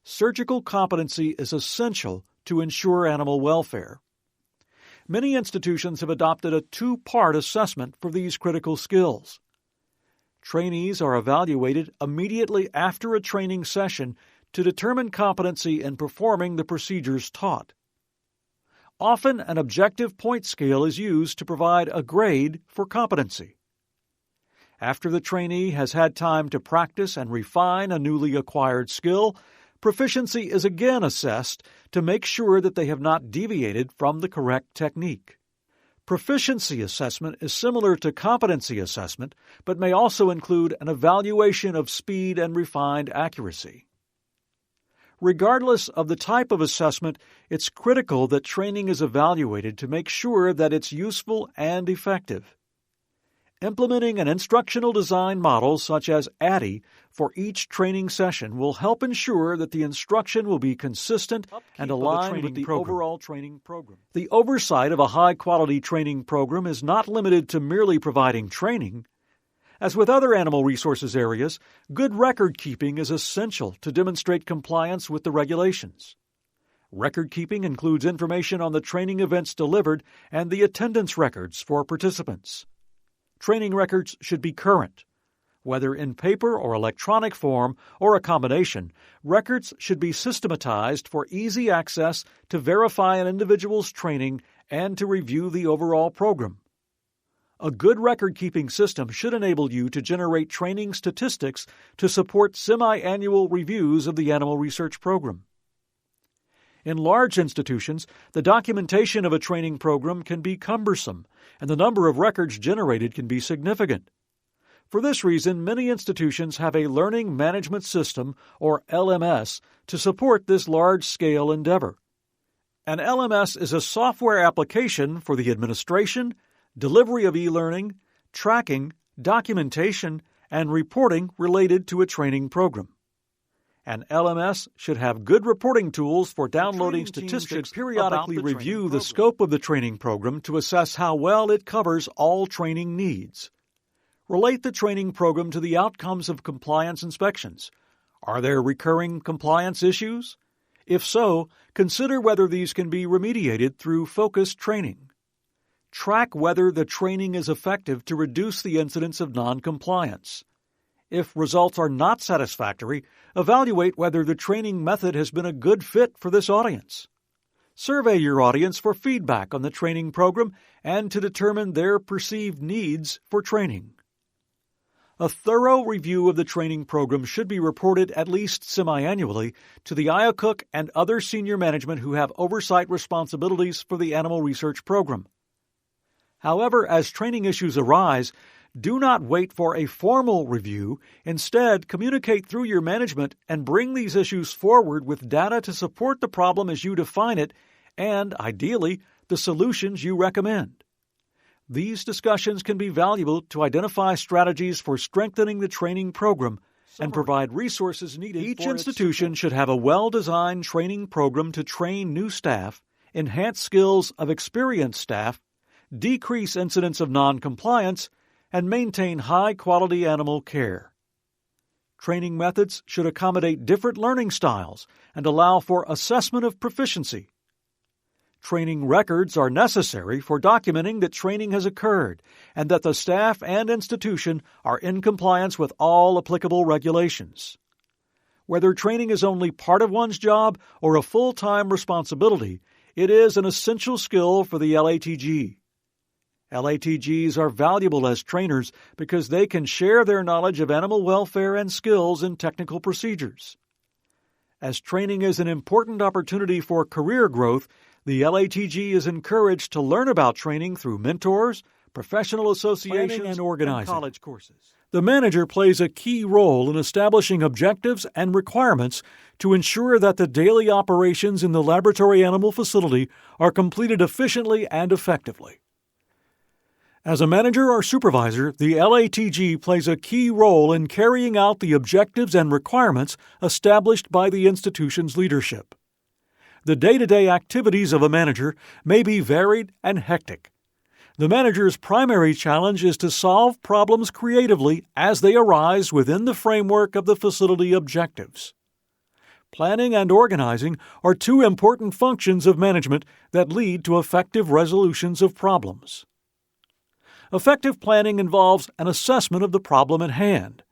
Surgical competency is essential to ensure animal welfare. Many institutions have adopted a 2-part assessment for these critical skills. Trainees are evaluated immediately after a training session to determine competency in performing the procedures taught. Often, an objective point scale is used to provide a grade for competency. After the trainee has had time to practice and refine a newly acquired skill, proficiency is again assessed to make sure that they have not deviated from the correct technique. Proficiency assessment is similar to competency assessment, but may also include an evaluation of speed and refined accuracy. Regardless of the type of assessment, it's critical that training is evaluated to make sure that it's useful and effective. Implementing an instructional design model such as ADDIE for each training session will help ensure that the instruction will be consistent and aligned with the overall training program. The oversight of a high-quality training program is not limited to merely providing training. As with other animal resources areas, good record-keeping is essential to demonstrate compliance with the regulations. Record-keeping includes information on the training events delivered and the attendance records for participants. Training records should be current. Whether in paper or electronic form or a combination, records should be systematized for easy access to verify an individual's training and to review the overall program. A good record-keeping system should enable you to generate training statistics to support semi-annual reviews of the animal research program. In large institutions, the documentation of a training program can be cumbersome, and the number of records generated can be significant. For this reason, many institutions have a Learning Management System, or LMS, to support this large-scale endeavor. An LMS is a software application for the administration, delivery of e-learning, tracking, documentation, and reporting related to a training program. An LMS should have good reporting tools for downloading statistics. Should periodically review the scope of the training program to assess how well it covers all training needs. Relate the training program to the outcomes of compliance inspections. Are there recurring compliance issues? If so, consider whether these can be remediated through focused training. Track whether the training is effective to reduce the incidence of non-compliance. If results are not satisfactory, evaluate whether the training method has been a good fit for this audience. Survey your audience for feedback on the training program and to determine their perceived needs for training. A thorough review of the training program should be reported at least semi-annually to the IACUC and other senior management who have oversight responsibilities for the animal research program. However, as training issues arise, do not wait for a formal review. Instead, communicate through your management and bring these issues forward with data to support the problem as you define it and, ideally, the solutions you recommend. These discussions can be valuable to identify strategies for strengthening the training program and provide resources needed. Each institution should have a well-designed training program to train new staff, enhance skills of experienced staff, decrease incidents of non-compliance, and maintain high-quality animal care. Training methods should accommodate different learning styles and allow for assessment of proficiency. Training records are necessary for documenting that training has occurred and that the staff and institution are in compliance with all applicable regulations. Whether training is only part of one's job or a full-time responsibility, it is an essential skill for the LATG. LATGs are valuable as trainers because they can share their knowledge of animal welfare and skills in technical procedures. As training is an important opportunity for career growth, the LATG is encouraged to learn about training through mentors, professional associations, and organizing, and college courses. The manager plays a key role in establishing objectives and requirements to ensure that the daily operations in the laboratory animal facility are completed efficiently and effectively. As a manager or supervisor, the LATG plays a key role in carrying out the objectives and requirements established by the institution's leadership. The day-to-day activities of a manager may be varied and hectic. The manager's primary challenge is to solve problems creatively as they arise within the framework of the facility objectives. Planning and organizing are two important functions of management that lead to effective resolutions of problems. Effective planning involves an assessment of the problem at hand.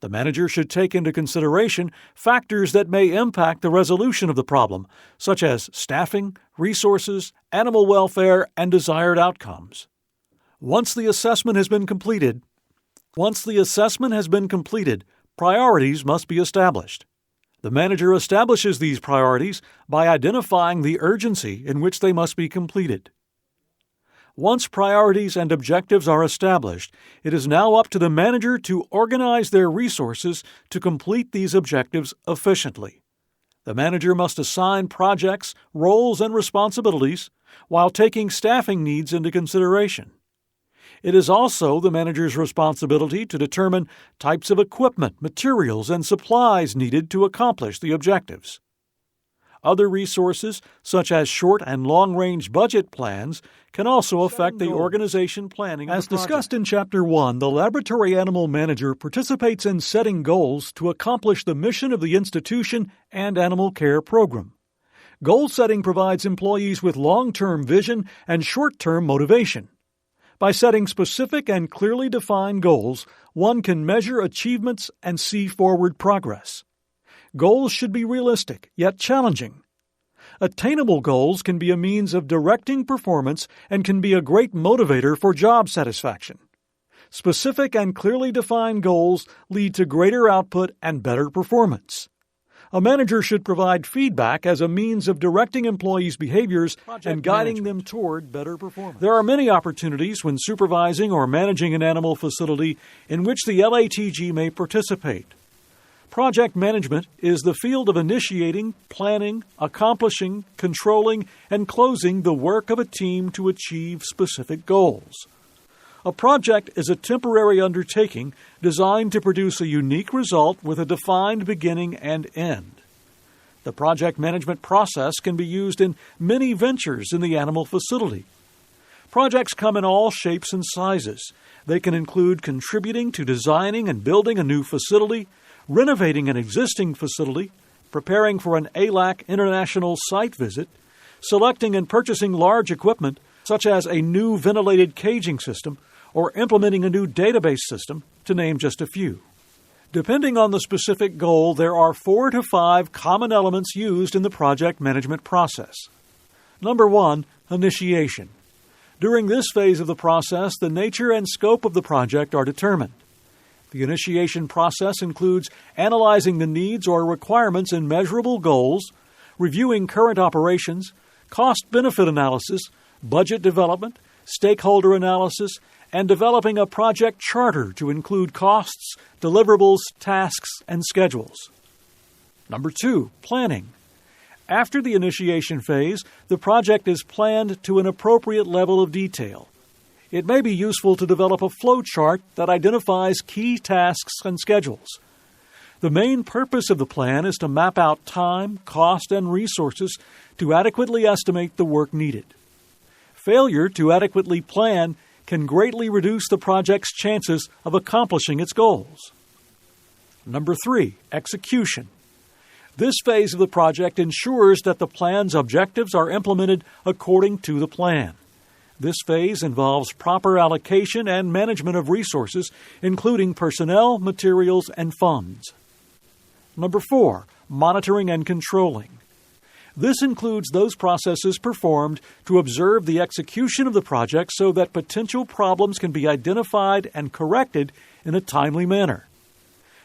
The manager should take into consideration factors that may impact the resolution of the problem, such as staffing, resources, animal welfare, and desired outcomes. Once the assessment has been completed, priorities must be established. The manager establishes these priorities by identifying the urgency in which they must be completed. Once priorities and objectives are established, it is now up to the manager to organize their resources to complete these objectives efficiently. The manager must assign projects, roles, and responsibilities while taking staffing needs into consideration. It is also the manager's responsibility to determine types of equipment, materials, and supplies needed to accomplish the objectives. Other resources, such as short and long-range budget plans, can also affect the organization planning of the project. As discussed in Chapter 1, the laboratory animal manager participates in setting goals to accomplish the mission of the institution and animal care program. Goal setting provides employees with long-term vision and short-term motivation. By setting specific and clearly defined goals, one can measure achievements and see forward progress. Goals should be realistic, yet challenging. Attainable goals can be a means of directing performance and can be a great motivator for job satisfaction. Specific and clearly defined goals lead to greater output and better performance. A manager should provide feedback as a means of directing employees' behaviors and guiding them toward better performance. There are many opportunities when supervising or managing an animal facility in which the LATG may participate. Project management is the field of initiating, planning, accomplishing, controlling, and closing the work of a team to achieve specific goals. A project is a temporary undertaking designed to produce a unique result with a defined beginning and end. The project management process can be used in many ventures in the animal facility. Projects come in all shapes and sizes. They can include contributing to designing and building a new facility, renovating an existing facility, preparing for an ALAC international site visit, selecting and purchasing large equipment such as a new ventilated caging system, or implementing a new database system, to name just a few. Depending on the specific goal, there are 4 to 5 common elements used in the project management process. Number 1, initiation. During this phase of the process, the nature and scope of the project are determined. The initiation process includes analyzing the needs or requirements in measurable goals, reviewing current operations, cost-benefit analysis, budget development, stakeholder analysis, and developing a project charter to include costs, deliverables, tasks, and schedules. Number 2, planning. After the initiation phase, the project is planned to an appropriate level of detail. It may be useful to develop a flow chart that identifies key tasks and schedules. The main purpose of the plan is to map out time, cost, and resources to adequately estimate the work needed. Failure to adequately plan can greatly reduce the project's chances of accomplishing its goals. Number 3, execution. This phase of the project ensures that the plan's objectives are implemented according to the plan. This phase involves proper allocation and management of resources, including personnel, materials, and funds. Number 4, monitoring and controlling. This includes those processes performed to observe the execution of the project so that potential problems can be identified and corrected in a timely manner.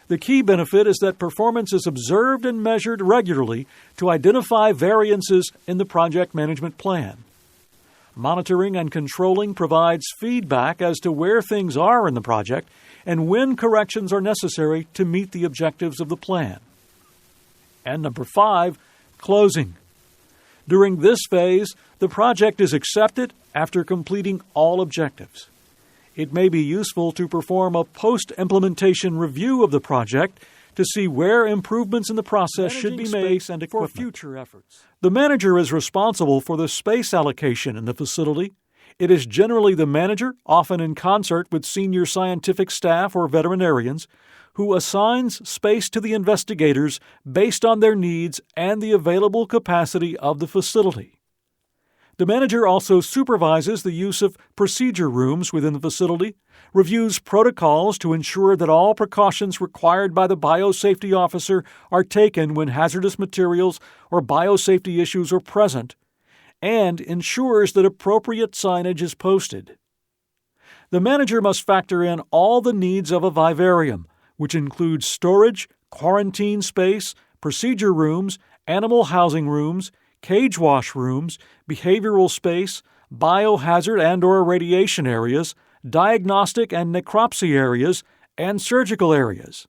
The key benefit is that performance is observed and measured regularly to identify variances in the project management plan. Monitoring and controlling provides feedback as to where things are in the project and when corrections are necessary to meet the objectives of the plan. And number 5, closing. During this phase, the project is accepted after completing all objectives. It may be useful to perform a post-implementation review of the project to see where improvements in the process should be made and for future efforts. The manager is responsible for the space allocation in the facility. It is generally the manager, often in concert with senior scientific staff or veterinarians, who assigns space to the investigators based on their needs and the available capacity of the facility. The manager also supervises the use of procedure rooms within the facility, reviews protocols to ensure that all precautions required by the biosafety officer are taken when hazardous materials or biosafety issues are present, and ensures that appropriate signage is posted. The manager must factor in all the needs of a vivarium, which includes storage, quarantine space, procedure rooms, animal housing rooms, cage wash rooms, behavioral space, biohazard and/or radiation areas, diagnostic and necropsy areas, and surgical areas.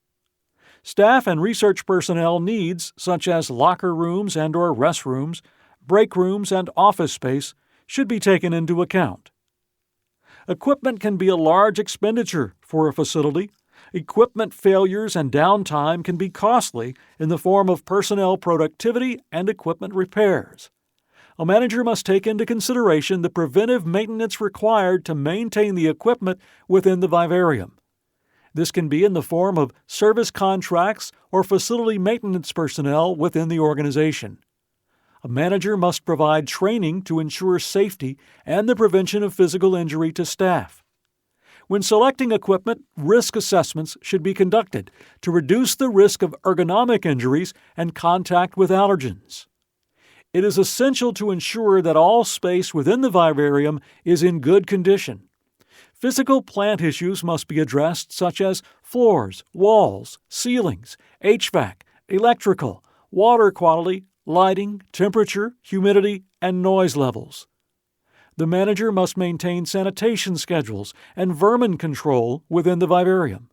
Staff and research personnel needs, such as locker rooms and/or restrooms, break rooms, and office space, should be taken into account. Equipment can be a large expenditure for a facility. Equipment failures and downtime can be costly in the form of personnel productivity and equipment repairs. A manager must take into consideration the preventive maintenance required to maintain the equipment within the vivarium. This can be in the form of service contracts or facility maintenance personnel within the organization. A manager must provide training to ensure safety and the prevention of physical injury to staff. When selecting equipment, risk assessments should be conducted to reduce the risk of ergonomic injuries and contact with allergens. It is essential to ensure that all space within the vivarium is in good condition. Physical plant issues must be addressed, such as floors, walls, ceilings, HVAC, electrical, water quality, lighting, temperature, humidity, and noise levels. The manager must maintain sanitation schedules and vermin control within the vivarium.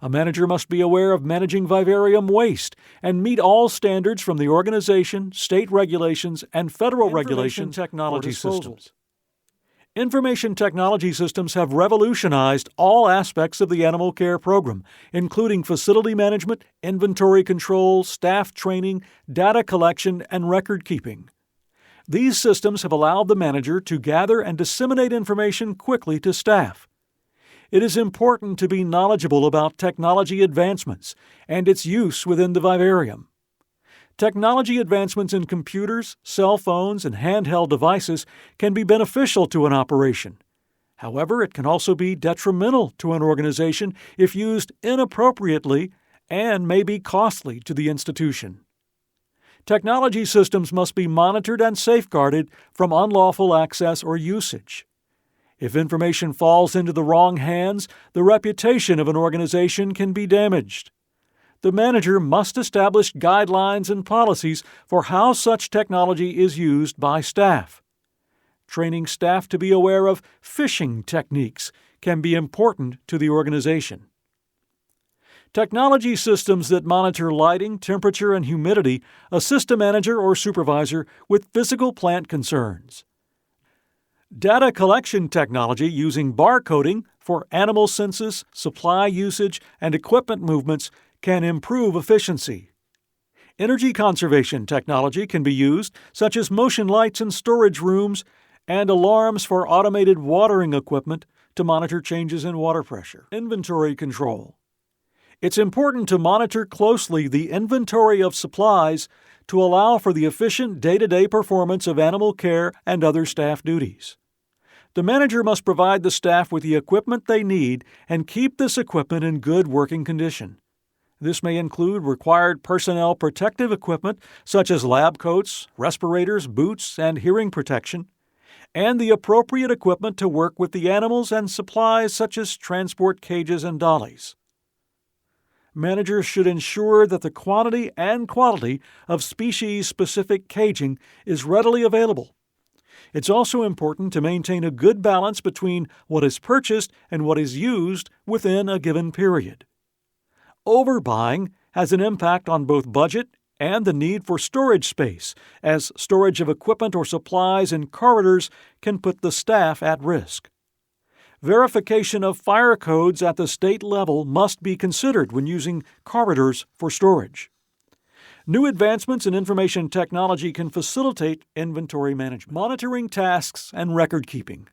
A manager must be aware of managing vivarium waste and meet all standards from the organization, state regulations, and federal regulations technology systems. Information technology systems have revolutionized all aspects of the animal care program, including facility management, inventory control, staff training, data collection, and record keeping. These systems have allowed the manager to gather and disseminate information quickly to staff. It is important to be knowledgeable about technology advancements and its use within the vivarium. Technology advancements in computers, cell phones, and handheld devices can be beneficial to an operation. However, it can also be detrimental to an organization if used inappropriately and may be costly to the institution. Technology systems must be monitored and safeguarded from unlawful access or usage. If information falls into the wrong hands, the reputation of an organization can be damaged. The manager must establish guidelines and policies for how such technology is used by staff. Training staff to be aware of phishing techniques can be important to the organization. Technology systems that monitor lighting, temperature, and humidity assist a manager or supervisor with physical plant concerns. Data collection technology using barcoding for animal census, supply usage, and equipment movements can improve efficiency. Energy conservation technology can be used, such as motion lights in storage rooms and alarms for automated watering equipment to monitor changes in water pressure. Inventory control. It's important to monitor closely the inventory of supplies to allow for the efficient day-to-day performance of animal care and other staff duties. The manager must provide the staff with the equipment they need and keep this equipment in good working condition. This may include required personnel protective equipment such as lab coats, respirators, boots, and hearing protection, and the appropriate equipment to work with the animals and supplies such as transport cages and dollies. Managers should ensure that the quantity and quality of species-specific caging is readily available. It's also important to maintain a good balance between what is purchased and what is used within a given period. Overbuying has an impact on both budget and the need for storage space, as storage of equipment or supplies in corridors can put the staff at risk. Verification of fire codes at the state level must be considered when using corridors for storage. New advancements in information technology can facilitate inventory management, monitoring tasks, and record keeping.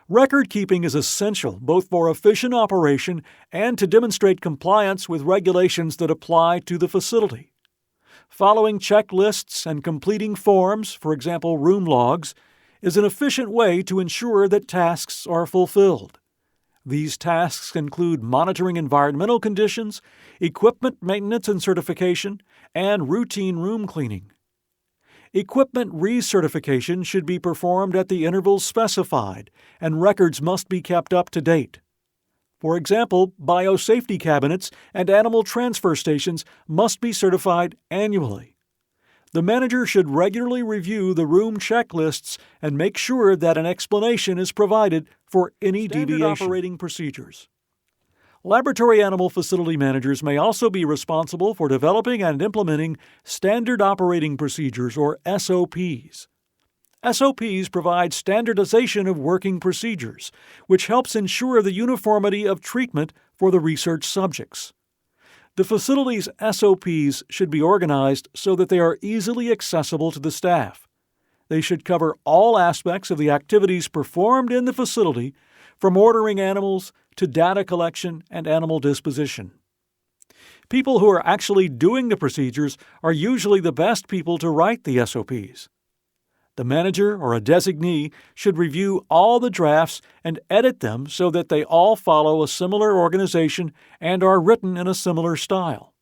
Record keeping is essential both for efficient operation and to demonstrate compliance with regulations that apply to the facility. Following checklists and completing forms, for example room logs, is an efficient way to ensure that tasks are fulfilled. These tasks include monitoring environmental conditions, equipment maintenance and certification, and routine room cleaning. Equipment recertification should be performed at the intervals specified, and records must be kept up to date. For example, biosafety cabinets and animal transfer stations must be certified annually. The manager should regularly review the room checklists and make sure that an explanation is provided for any deviation. Operating procedures. Laboratory animal facility managers may also be responsible for developing and implementing standard operating procedures, or SOPs. SOPs provide standardization of working procedures, which helps ensure the uniformity of treatment for the research subjects. The facility's SOPs should be organized so that they are easily accessible to the staff. They should cover all aspects of the activities performed in the facility, from ordering animals to data collection and animal disposition. People who are actually doing the procedures are usually the best people to write the SOPs. The manager or a designee should review all the drafts and edit them so that they all follow a similar organization and are written in a similar style.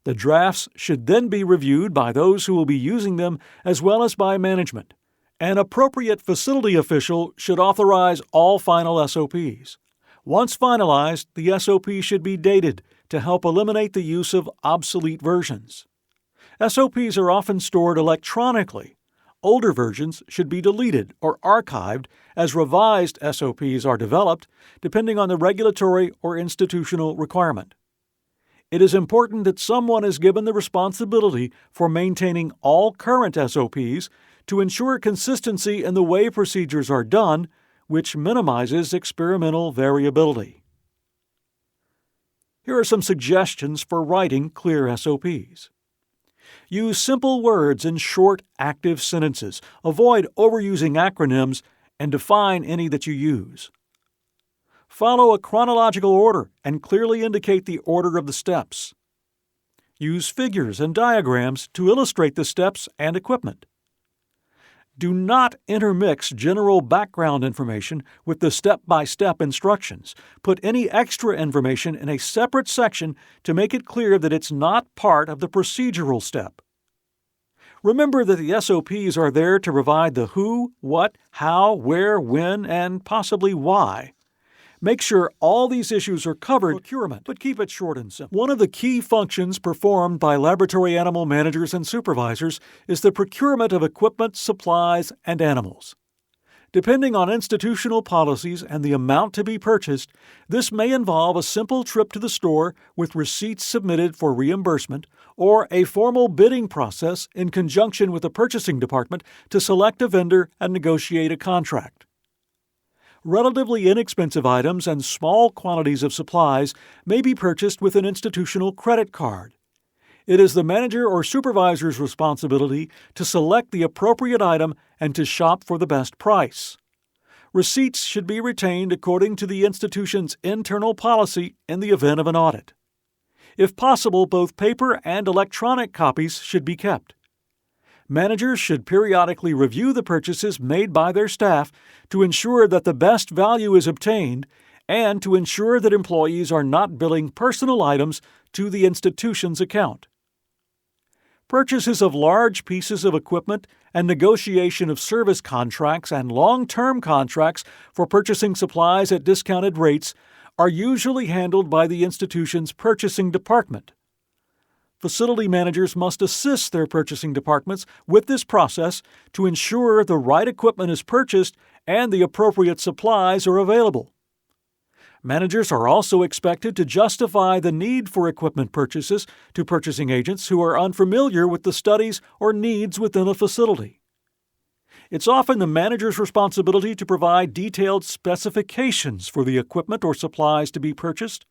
The drafts should then be reviewed by those who will be using them as well as by management. An appropriate facility official should authorize all final SOPs. Once finalized, the SOP should be dated to help eliminate the use of obsolete versions. SOPs are often stored electronically. Older versions should be deleted or archived as revised SOPs are developed, depending on the regulatory or institutional requirement. It is important that someone is given the responsibility for maintaining all current SOPs to ensure consistency in the way procedures are done, which minimizes experimental variability. Here are some suggestions for writing clear SOPs. Use simple words in short, active sentences. Avoid overusing acronyms and define any that you use. Follow a chronological order and clearly indicate the order of the steps. Use figures and diagrams to illustrate the steps and equipment. Do not intermix general background information with the step-by-step instructions. Put any extra information in a separate section to make it clear that it's not part of the procedural step. Remember that the SOPs are there to provide the who, what, how, where, when, and possibly why. Make sure all these issues are covered in procurement, but keep it short and simple. One of the key functions performed by laboratory animal managers and supervisors is the procurement of equipment, supplies, and animals. Depending on institutional policies and the amount to be purchased, this may involve a simple trip to the store with receipts submitted for reimbursement or a formal bidding process in conjunction with the purchasing department to select a vendor and negotiate a contract. Relatively inexpensive items and small quantities of supplies may be purchased with an institutional credit card. It is the manager or supervisor's responsibility to select the appropriate item and to shop for the best price. Receipts should be retained according to the institution's internal policy in the event of an audit. If possible, both paper and electronic copies should be kept. Managers should periodically review the purchases made by their staff to ensure that the best value is obtained and to ensure that employees are not billing personal items to the institution's account. Purchases of large pieces of equipment and negotiation of service contracts and long-term contracts for purchasing supplies at discounted rates are usually handled by the institution's purchasing department. Facility managers must assist their purchasing departments with this process to ensure the right equipment is purchased and the appropriate supplies are available. Managers are also expected to justify the need for equipment purchases to purchasing agents who are unfamiliar with the studies or needs within a facility. It's often the manager's responsibility to provide detailed specifications for the equipment or supplies to be purchased.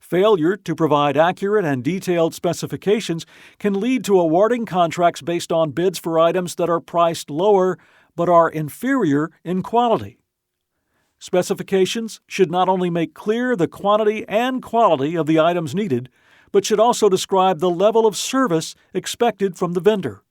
Failure to provide accurate and detailed specifications can lead to awarding contracts based on bids for items that are priced lower but are inferior in quality. Specifications should not only make clear the quantity and quality of the items needed, but should also describe the level of service expected from the vendor.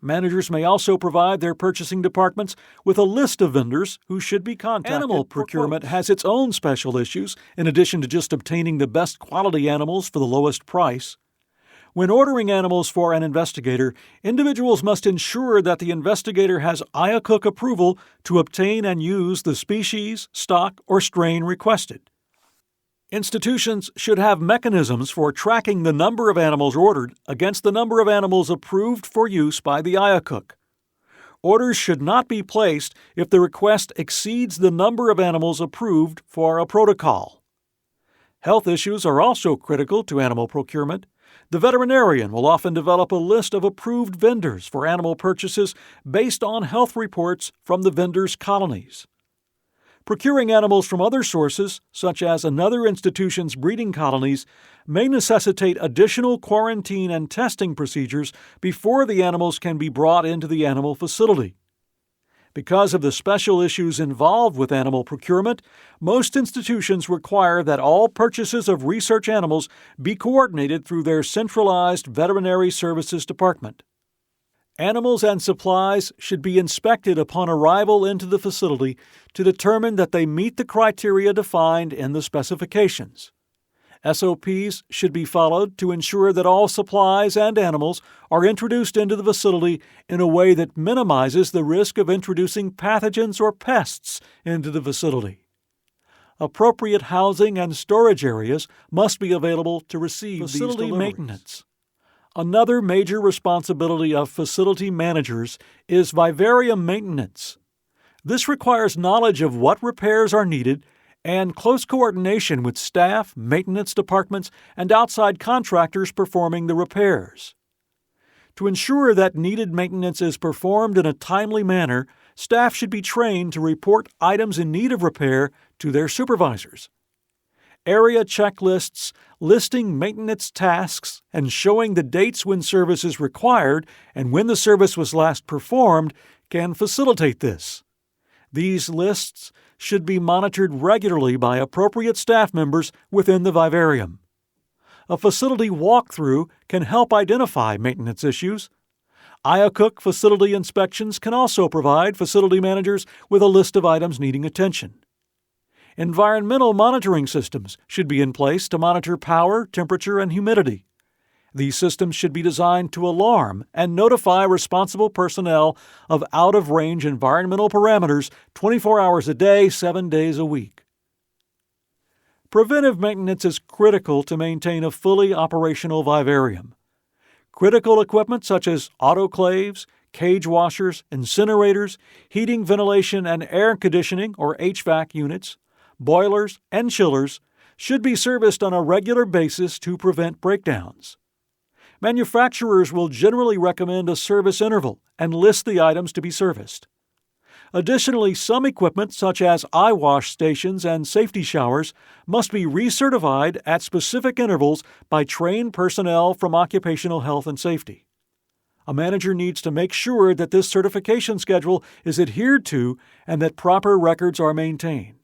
Managers may also provide their purchasing departments with a list of vendors who should be contacted. Animal procurement has its own special issues, in addition to just obtaining the best quality animals for the lowest price. When ordering animals for an investigator, individuals must ensure that the investigator has IACUC approval to obtain and use the species, stock, or strain requested. Institutions should have mechanisms for tracking the number of animals ordered against the number of animals approved for use by the IACUC. Orders should not be placed if the request exceeds the number of animals approved for a protocol. Health issues are also critical to animal procurement. The veterinarian will often develop a list of approved vendors for animal purchases based on health reports from the vendors' colonies. Procuring animals from other sources, such as another institution's breeding colonies, may necessitate additional quarantine and testing procedures before the animals can be brought into the animal facility. Because of the special issues involved with animal procurement, most institutions require that all purchases of research animals be coordinated through their centralized veterinary services department. Animals and supplies should be inspected upon arrival into the facility to determine that they meet the criteria defined in the specifications. SOPs should be followed to ensure that all supplies and animals are introduced into the facility in a way that minimizes the risk of introducing pathogens or pests into the facility. Appropriate housing and storage areas must be available to receive facility these deliveries. Maintenance. Another major responsibility of facility managers is vivarium maintenance. This requires knowledge of what repairs are needed and close coordination with staff, maintenance departments, and outside contractors performing the repairs. To ensure that needed maintenance is performed in a timely manner, staff should be trained to report items in need of repair to their supervisors. Area checklists listing maintenance tasks and showing the dates when service is required and when the service was last performed can facilitate this. These lists should be monitored regularly by appropriate staff members within the vivarium. A facility walkthrough can help identify maintenance issues. IACUC facility inspections can also provide facility managers with a list of items needing attention. Environmental monitoring systems should be in place to monitor power, temperature, and humidity. These systems should be designed to alarm and notify responsible personnel of out-of-range environmental parameters 24 hours a day, 7 days a week. Preventive maintenance is critical to maintain a fully operational vivarium. Critical equipment such as autoclaves, cage washers, incinerators, heating, ventilation, and air conditioning or HVAC units, boilers, and chillers should be serviced on a regular basis to prevent breakdowns. Manufacturers will generally recommend a service interval and list the items to be serviced. Additionally, some equipment such as eye wash stations and safety showers must be recertified at specific intervals by trained personnel from occupational health and safety. A manager needs to make sure that this certification schedule is adhered to and that proper records are maintained.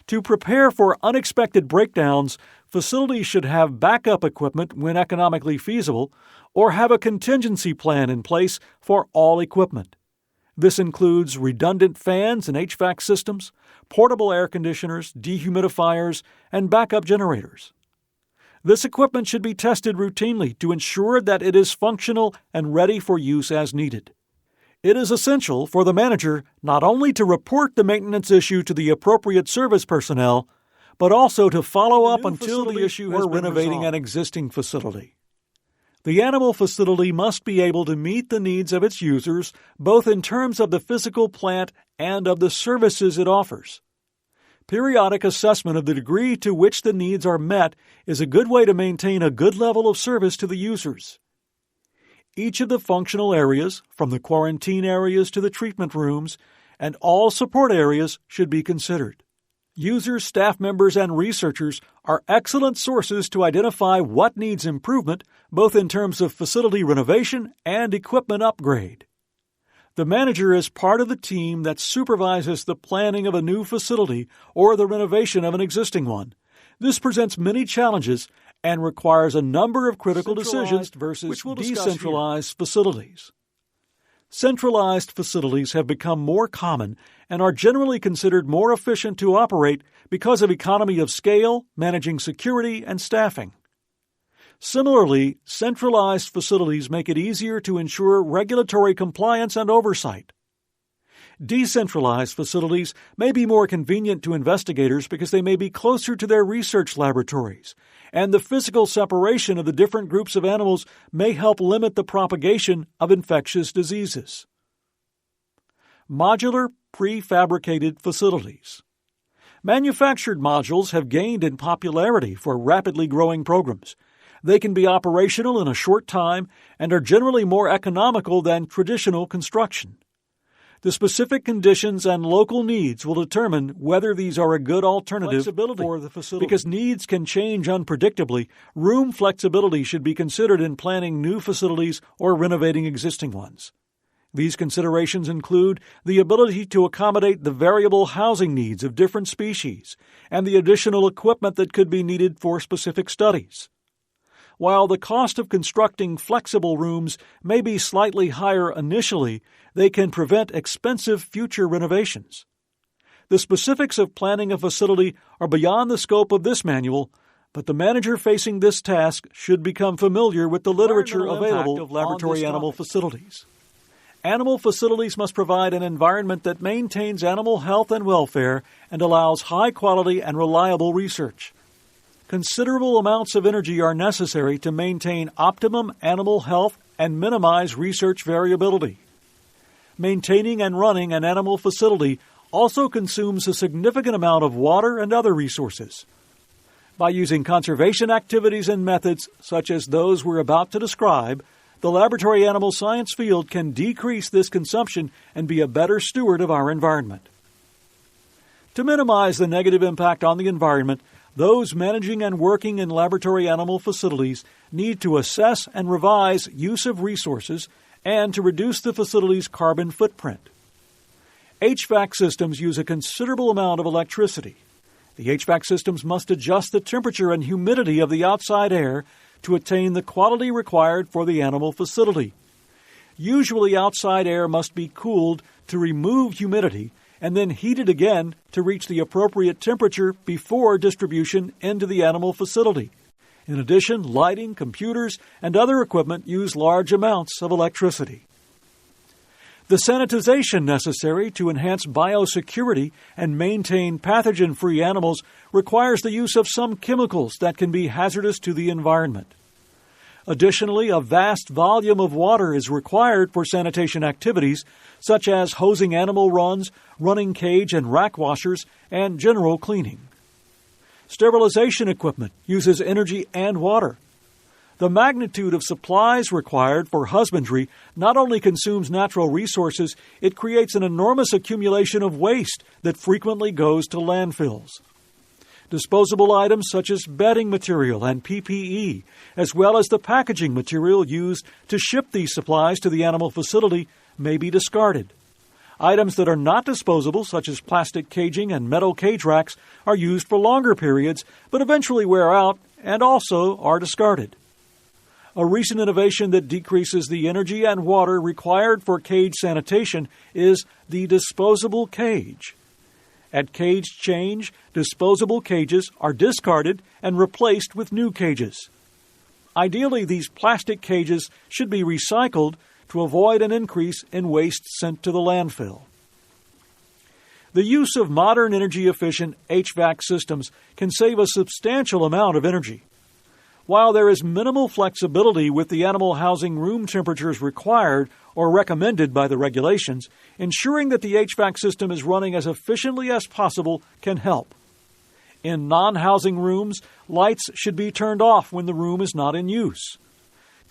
To prepare for unexpected breakdowns, facilities should have backup equipment when economically feasible or have a contingency plan in place for all equipment. This includes redundant fans and HVAC systems, portable air conditioners, dehumidifiers, and backup generators. This equipment should be tested routinely to ensure that it is functional and ready for use as needed. It is essential for the manager not only to report the maintenance issue to the appropriate service personnel, but also to follow up until the issue has been renovating an existing facility. The animal facility must be able to meet the needs of its users, both in terms of the physical plant and of the services it offers. Periodic assessment of the degree to which the needs are met is a good way to maintain a good level of service to the users. Each of the functional areas, from the quarantine areas to the treatment rooms, and all support areas should be considered. Users, staff members, and researchers are excellent sources to identify what needs improvement, both in terms of facility renovation and equipment upgrade. The manager is part of the team that supervises the planning of a new facility or the renovation of an existing one. This presents many challenges and requires a number of critical decisions versus decentralized facilities. Centralized facilities have become more common and are generally considered more efficient to operate because of economy of scale, managing security, and staffing. Similarly, centralized facilities make it easier to ensure regulatory compliance and oversight. Decentralized facilities may be more convenient to investigators because they may be closer to their research laboratories, and the physical separation of the different groups of animals may help limit the propagation of infectious diseases. Modular prefabricated facilities. Manufactured modules have gained in popularity for rapidly growing programs. They can be operational in a short time and are generally more economical than traditional construction. The specific conditions and local needs will determine whether these are a good alternative for the facility. Because needs can change unpredictably, room flexibility should be considered in planning new facilities or renovating existing ones. These considerations include the ability to accommodate the variable housing needs of different species and the additional equipment that could be needed for specific studies. While the cost of constructing flexible rooms may be slightly higher initially, they can prevent expensive future renovations. The specifics of planning a facility are beyond the scope of this manual, but the manager facing this task should become familiar with the literature available of laboratory animal facilities. Animal facilities must provide an environment that maintains animal health and welfare and allows high-quality and reliable research. Considerable amounts of energy are necessary to maintain optimum animal health and minimize research variability. Maintaining and running an animal facility also consumes a significant amount of water and other resources. By using conservation activities and methods such as those we're about to describe, the laboratory animal science field can decrease this consumption and be a better steward of our environment. To minimize the negative impact on the environment, those managing and working in laboratory animal facilities need to assess and revise use of resources and to reduce the facility's carbon footprint. HVAC systems use a considerable amount of electricity. The HVAC systems must adjust the temperature and humidity of the outside air to attain the quality required for the animal facility. Usually, outside air must be cooled to remove humidity and then heated again to reach the appropriate temperature before distribution into the animal facility. In addition, lighting, computers, and other equipment use large amounts of electricity. The sanitization necessary to enhance biosecurity and maintain pathogen-free animals requires the use of some chemicals that can be hazardous to the environment. Additionally, a vast volume of water is required for sanitation activities, such as hosing animal runs, running cage and rack washers, and general cleaning. Sterilization equipment uses energy and water. The magnitude of supplies required for husbandry not only consumes natural resources, it creates an enormous accumulation of waste that frequently goes to landfills. Disposable items such as bedding material and PPE, as well as the packaging material used to ship these supplies to the animal facility, may be discarded. Items that are not disposable, such as plastic caging and metal cage racks, are used for longer periods, but eventually wear out and also are discarded. A recent innovation that decreases the energy and water required for cage sanitation is the disposable cage. At cage change, disposable cages are discarded and replaced with new cages. Ideally, these plastic cages should be recycled to avoid an increase in waste sent to the landfill. The use of modern energy-efficient HVAC systems can save a substantial amount of energy. While there is minimal flexibility with the animal housing room temperatures required or recommended by the regulations, ensuring that the HVAC system is running as efficiently as possible can help. In non-housing rooms, lights should be turned off when the room is not in use.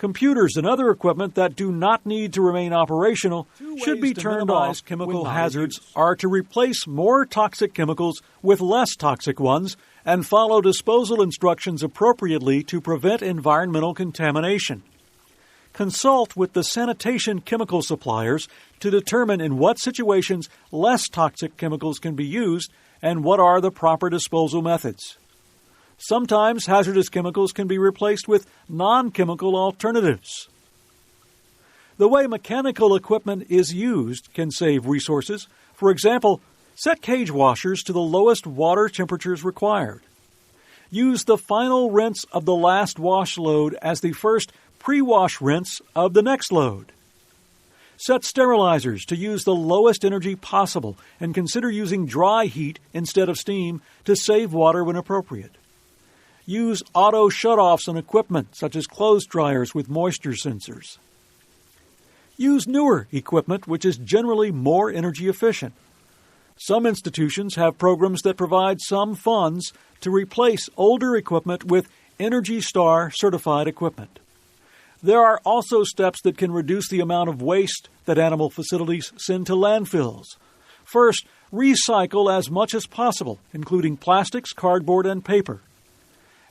Computers and other equipment that do not need to remain operational should be turned off. Chemical hazards are to replace more toxic chemicals with less toxic ones and follow disposal instructions appropriately to prevent environmental contamination. Consult with the sanitation chemical suppliers to determine in what situations less toxic chemicals can be used and what are the proper disposal methods. Sometimes hazardous chemicals can be replaced with non-chemical alternatives. The way mechanical equipment is used can save resources. For example, set cage washers to the lowest water temperatures required. Use the final rinse of the last wash load as the first pre-wash rinse of the next load. Set sterilizers to use the lowest energy possible and consider using dry heat instead of steam to save water when appropriate. Use auto shutoffs on equipment such as clothes dryers with moisture sensors. Use newer equipment which is generally more energy efficient. Some institutions have programs that provide some funds to replace older equipment with Energy Star certified equipment. There are also steps that can reduce the amount of waste that animal facilities send to landfills. First, recycle as much as possible, including plastics, cardboard, and paper.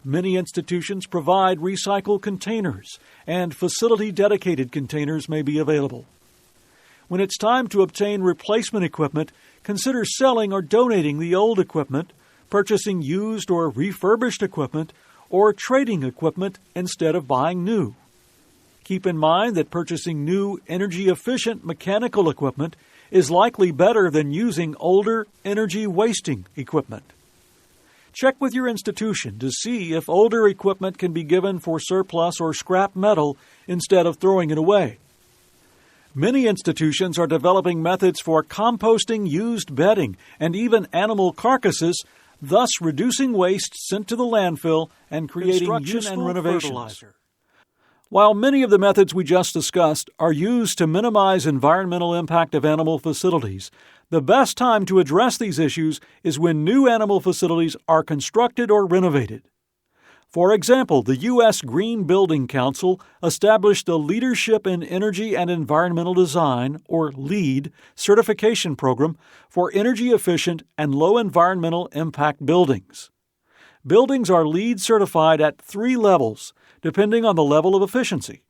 Many institutions provide recycle containers, and facility-dedicated containers may be available. When it's time to obtain replacement equipment, consider selling or donating the old equipment, purchasing used or refurbished equipment, or trading equipment instead of buying new. Keep in mind that purchasing new, energy-efficient mechanical equipment is likely better than using older, energy-wasting equipment. Check with your institution to see if older equipment can be given for surplus or scrap metal instead of throwing it away. Many institutions are developing methods for composting used bedding and even animal carcasses, thus reducing waste sent to the landfill and creating useful fertilizer. While many of the methods we just discussed are used to minimize environmental impact of animal facilities, the best time to address these issues is when new animal facilities are constructed or renovated. For example, the U.S. Green Building Council established the Leadership in Energy and Environmental Design, or LEED, certification program for energy-efficient and low environmental impact buildings. Buildings are LEED certified at 3 levels, depending on the level of efficiency.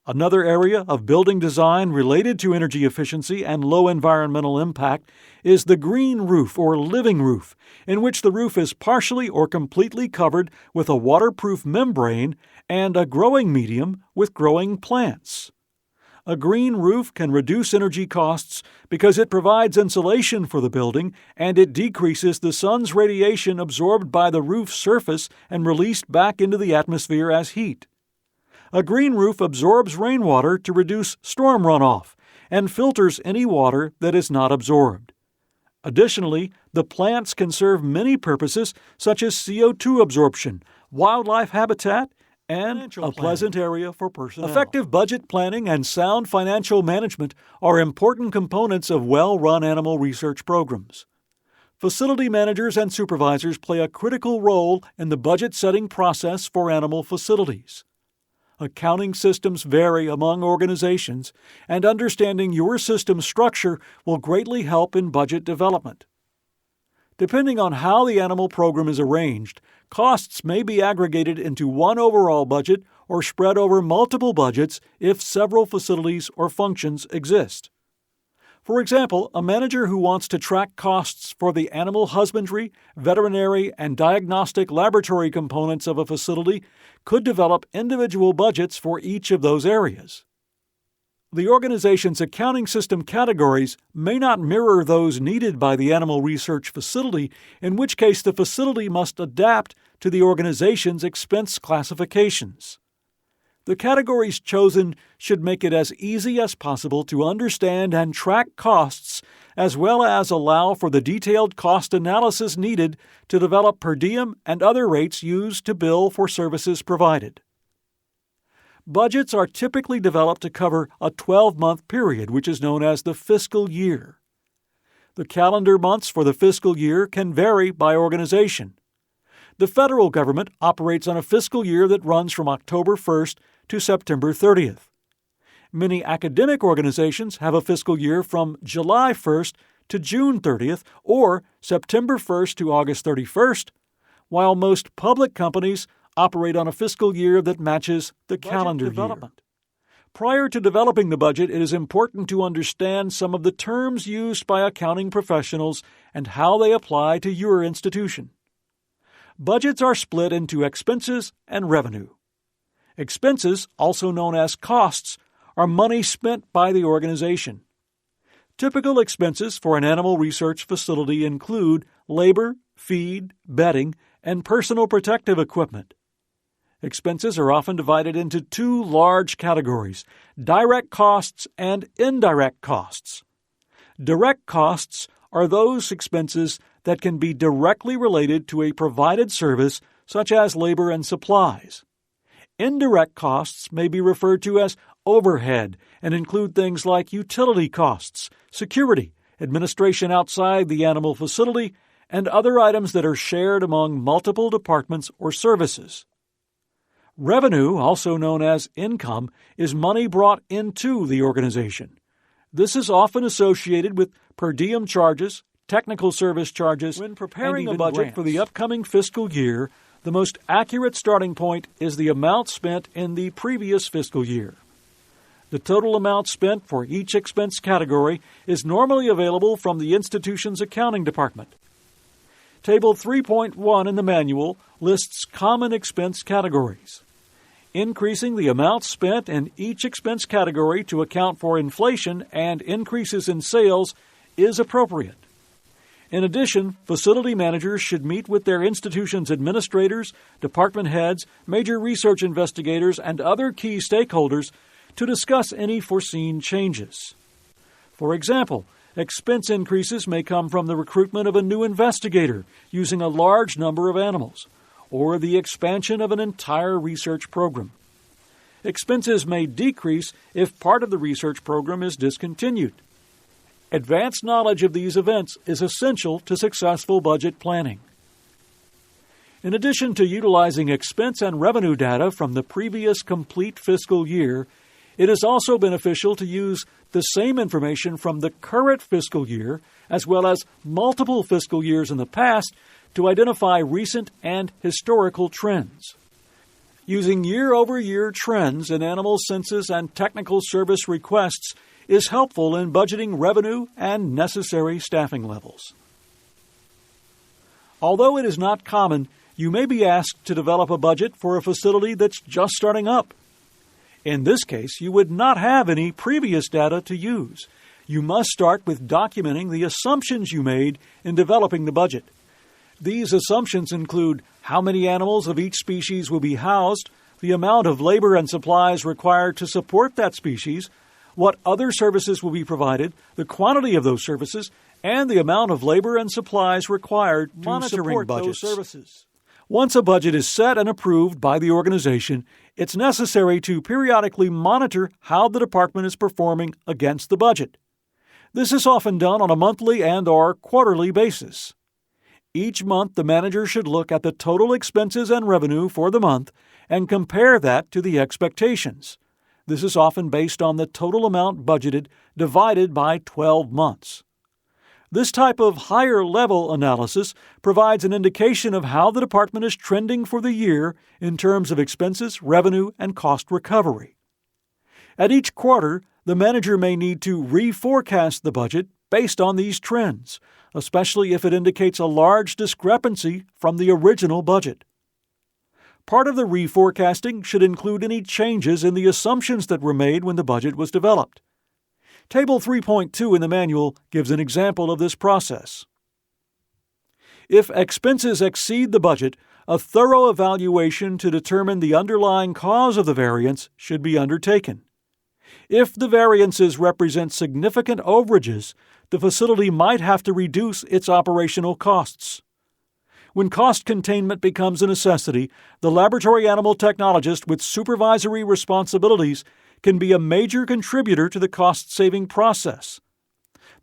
Another area of building design related to energy efficiency and low environmental impact is the green roof or living roof, in which the roof is partially or completely covered with a waterproof membrane and a growing medium with growing plants. A green roof can reduce energy costs because it provides insulation for the building and it decreases the sun's radiation absorbed by the roof surface and released back into the atmosphere as heat. A green roof absorbs rainwater to reduce storm runoff and filters any water that is not absorbed. Additionally, the plants can serve many purposes such as CO2 absorption, wildlife habitat, and a pleasant area for personnel. Effective budget planning and sound financial management are important components of well-run animal research programs. Facility managers and supervisors play a critical role in the budget-setting process for animal facilities. Accounting systems vary among organizations, and understanding your system's structure will greatly help in budget development. Depending on how the animal program is arranged, costs may be aggregated into one overall budget or spread over multiple budgets if several facilities or functions exist. For example, a manager who wants to track costs for the animal husbandry, veterinary, and diagnostic laboratory components of a facility could develop individual budgets for each of those areas. The organization's accounting system categories may not mirror those needed by the animal research facility, in which case the facility must adapt to the organization's expense classifications. The categories chosen should make it as easy as possible to understand and track costs, as well as allow for the detailed cost analysis needed to develop per diem and other rates used to bill for services provided. Budgets are typically developed to cover a 12-month period, which is known as the fiscal year. The calendar months for the fiscal year can vary by organization. The federal government operates on a fiscal year that runs from October 1st to September 30th. Many academic organizations have a fiscal year from July 1st to June 30th or September 1st to August 31st, while most public companies operate on a fiscal year that matches the calendar year. Prior to developing the budget, it is important to understand some of the terms used by accounting professionals and how they apply to your institution. Budgets are split into expenses and revenue. Expenses, also known as costs, are money spent by the organization. Typical expenses for an animal research facility include labor, feed, bedding, and personal protective equipment. Expenses are often divided into 2 large categories: direct costs and indirect costs. Direct costs are those expenses that can be directly related to a provided service, such as labor and supplies. Indirect costs may be referred to as overhead and include things like utility costs, security, administration outside the animal facility, and other items that are shared among multiple departments or services. Revenue, also known as income, is money brought into the organization. This is often associated with per diem charges, technical service charges, when preparing a budget for the upcoming fiscal year. The most accurate starting point is the amount spent in the previous fiscal year. The total amount spent for each expense category is normally available from the institution's accounting department. Table 3.1 in the manual lists common expense categories. Increasing the amount spent in each expense category to account for inflation and increases in sales is appropriate. In addition, facility managers should meet with their institution's administrators, department heads, major research investigators, and other key stakeholders to discuss any foreseen changes. For example, expense increases may come from the recruitment of a new investigator using a large number of animals, or the expansion of an entire research program. Expenses may decrease if part of the research program is discontinued. Advanced knowledge of these events is essential to successful budget planning. In addition to utilizing expense and revenue data from the previous complete fiscal year, it is also beneficial to use the same information from the current fiscal year, as well as multiple fiscal years in the past, to identify recent and historical trends. Using year-over-year trends in animal census and technical service requests is helpful in budgeting revenue and necessary staffing levels. Although it is not common, you may be asked to develop a budget for a facility that's just starting up. In this case, you would not have any previous data to use. You must start with documenting the assumptions you made in developing the budget. These assumptions include how many animals of each species will be housed, the amount of labor and supplies required to support that species, what other services will be provided, the quantity of those services, and the amount of labor and supplies required to support those services. Once a budget is set and approved by the organization, it's necessary to periodically monitor how the department is performing against the budget. This is often done on a monthly and/or quarterly basis. Each month, the manager should look at the total expenses and revenue for the month and compare that to the expectations. This is often based on the total amount budgeted divided by 12 months. This type of higher-level analysis provides an indication of how the department is trending for the year in terms of expenses, revenue, and cost recovery. At each quarter, the manager may need to reforecast the budget based on these trends, especially if it indicates a large discrepancy from the original budget. Part of the reforecasting should include any changes in the assumptions that were made when the budget was developed. Table 3.2 in the manual gives an example of this process. If expenses exceed the budget, a thorough evaluation to determine the underlying cause of the variance should be undertaken. If the variances represent significant overages, the facility might have to reduce its operational costs. When cost containment becomes a necessity, the laboratory animal technologist with supervisory responsibilities can be a major contributor to the cost-saving process.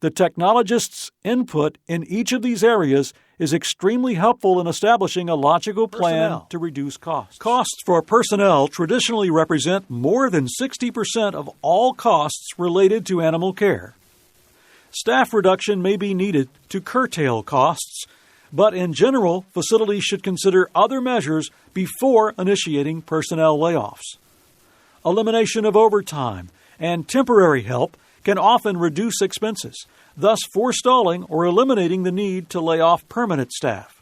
The technologist's input in each of these areas is extremely helpful in establishing a logical plan to reduce costs. Costs for personnel traditionally represent more than 60% of all costs related to animal care. Staff reduction may be needed to curtail costs, but in general, facilities should consider other measures before initiating personnel layoffs. Elimination of overtime and temporary help can often reduce expenses, thus forestalling or eliminating the need to lay off permanent staff.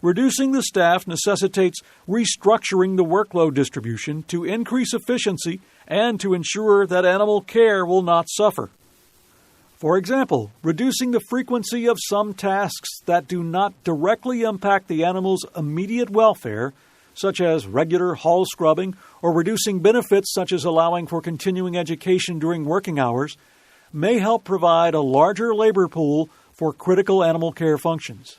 Reducing the staff necessitates restructuring the workload distribution to increase efficiency and to ensure that animal care will not suffer. For example, reducing the frequency of some tasks that do not directly impact the animal's immediate welfare, such as regular hull scrubbing, or reducing benefits such as allowing for continuing education during working hours, may help provide a larger labor pool for critical animal care functions.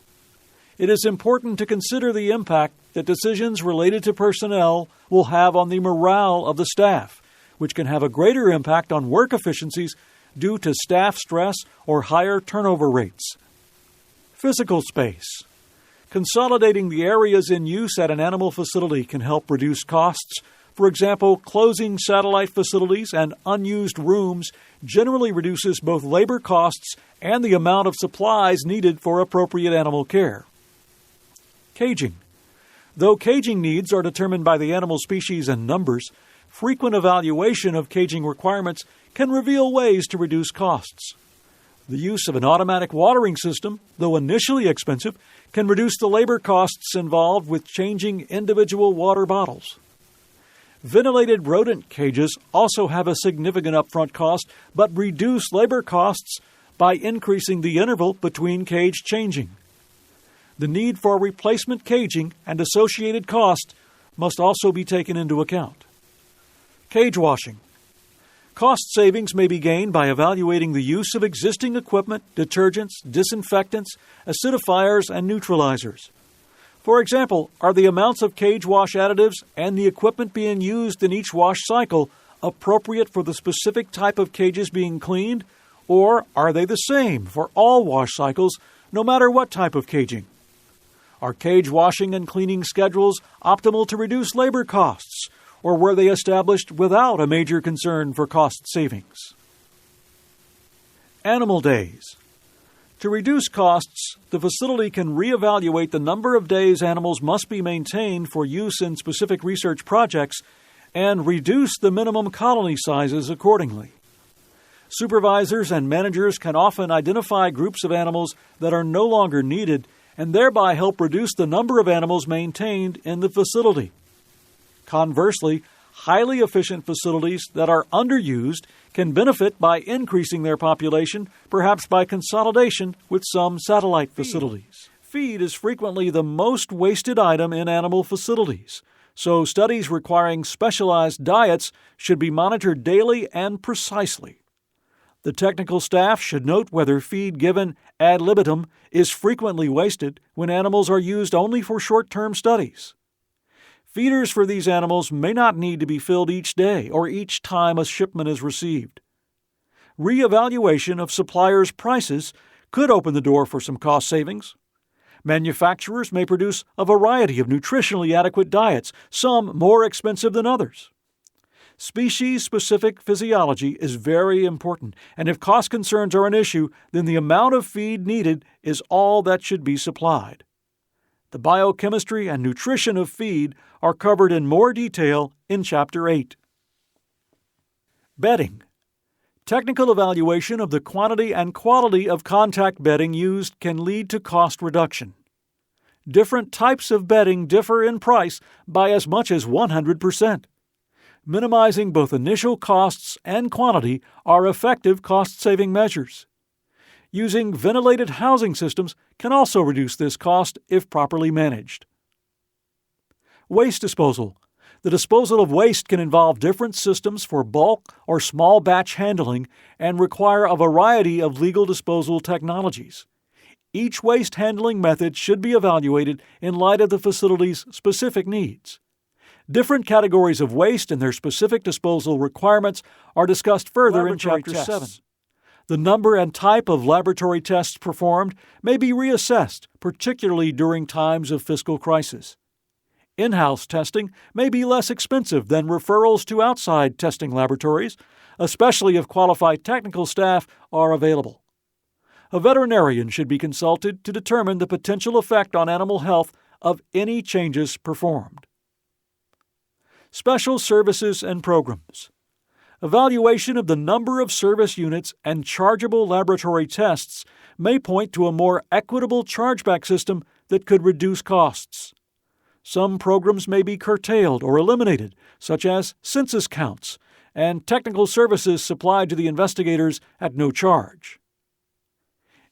It is important to consider the impact that decisions related to personnel will have on the morale of the staff, which can have a greater impact on work efficiencies due to staff stress or higher turnover rates. Physical space. Consolidating the areas in use at an animal facility can help reduce costs. For example, closing satellite facilities and unused rooms generally reduces both labor costs and the amount of supplies needed for appropriate animal care. Caging. Though caging needs are determined by the animal species and numbers, frequent evaluation of caging requirements can reveal ways to reduce costs. The use of an automatic watering system, though initially expensive, can reduce the labor costs involved with changing individual water bottles. Ventilated rodent cages also have a significant upfront cost, but reduce labor costs by increasing the interval between cage changing. The need for replacement caging and associated cost must also be taken into account. Cage washing. Cost savings may be gained by evaluating the use of existing equipment, detergents, disinfectants, acidifiers, and neutralizers. For example, are the amounts of cage wash additives and the equipment being used in each wash cycle appropriate for the specific type of cages being cleaned, or are they the same for all wash cycles, no matter what type of caging? Are cage washing and cleaning schedules optimal to reduce labor costs, or were they established without a major concern for cost savings? Animal days. To reduce costs, the facility can reevaluate the number of days animals must be maintained for use in specific research projects and reduce the minimum colony sizes accordingly. Supervisors and managers can often identify groups of animals that are no longer needed and thereby help reduce the number of animals maintained in the facility. Conversely, highly efficient facilities that are underused can benefit by increasing their population, perhaps by consolidation with some satellite facilities. Feed is frequently the most wasted item in animal facilities, so studies requiring specialized diets should be monitored daily and precisely. The technical staff should note whether feed given ad libitum is frequently wasted when animals are used only for short-term studies. Feeders for these animals may not need to be filled each day or each time a shipment is received. Reevaluation of suppliers' prices could open the door for some cost savings. Manufacturers may produce a variety of nutritionally adequate diets, some more expensive than others. Species-specific physiology is very important, and if cost concerns are an issue, then the amount of feed needed is all that should be supplied. The biochemistry and nutrition of feed are covered in more detail in Chapter 8. Bedding. Technical evaluation of the quantity and quality of contact bedding used can lead to cost reduction. Different types of bedding differ in price by as much as 100%. Minimizing both initial costs and quantity are effective cost-saving measures. Using ventilated housing systems can also reduce this cost if properly managed. Waste disposal. The disposal of waste can involve different systems for bulk or small batch handling and require a variety of legal disposal technologies. Each waste handling method should be evaluated in light of the facility's specific needs. Different categories of waste and their specific disposal requirements are discussed further in Chapter 7. The number and type of laboratory tests performed may be reassessed, particularly during times of fiscal crisis. In-house testing may be less expensive than referrals to outside testing laboratories, especially if qualified technical staff are available. A veterinarian should be consulted to determine the potential effect on animal health of any changes performed. Special services and programs. Evaluation of the number of service units and chargeable laboratory tests may point to a more equitable chargeback system that could reduce costs. Some programs may be curtailed or eliminated, such as census counts and technical services supplied to the investigators at no charge.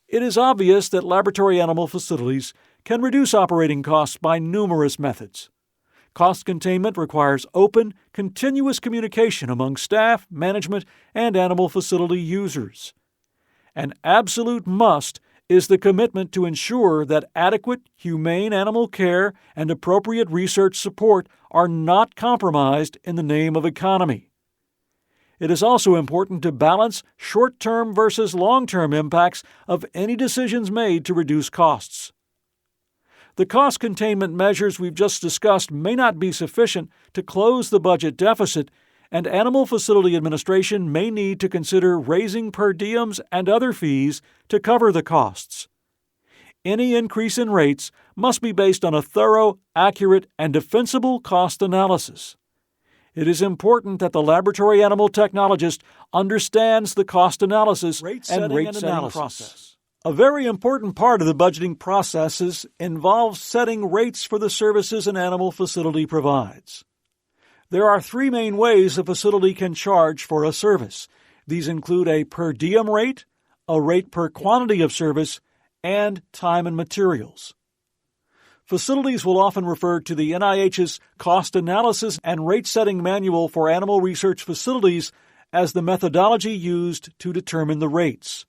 It is obvious that laboratory animal facilities can reduce operating costs by numerous methods. Cost containment requires open, continuous communication among staff, management, and animal facility users. An absolute must is the commitment to ensure that adequate, humane animal care and appropriate research support are not compromised in the name of economy. It is also important to balance short-term versus long-term impacts of any decisions made to reduce costs. The cost containment measures we've just discussed may not be sufficient to close the budget deficit, and Animal Facility Administration may need to consider raising per diems and other fees to cover the costs. Any increase in rates must be based on a thorough, accurate, and defensible cost analysis. It is important that the laboratory animal technologist understands the cost analysis and rate setting process. A very important part of the budgeting processes involves setting rates for the services an animal facility provides. There are three main ways a facility can charge for a service. These include a per diem rate, a rate per quantity of service, and time and materials. Facilities will often refer to the NIH's Cost Analysis and Rate Setting Manual for Animal Research Facilities as the methodology used to determine the rates.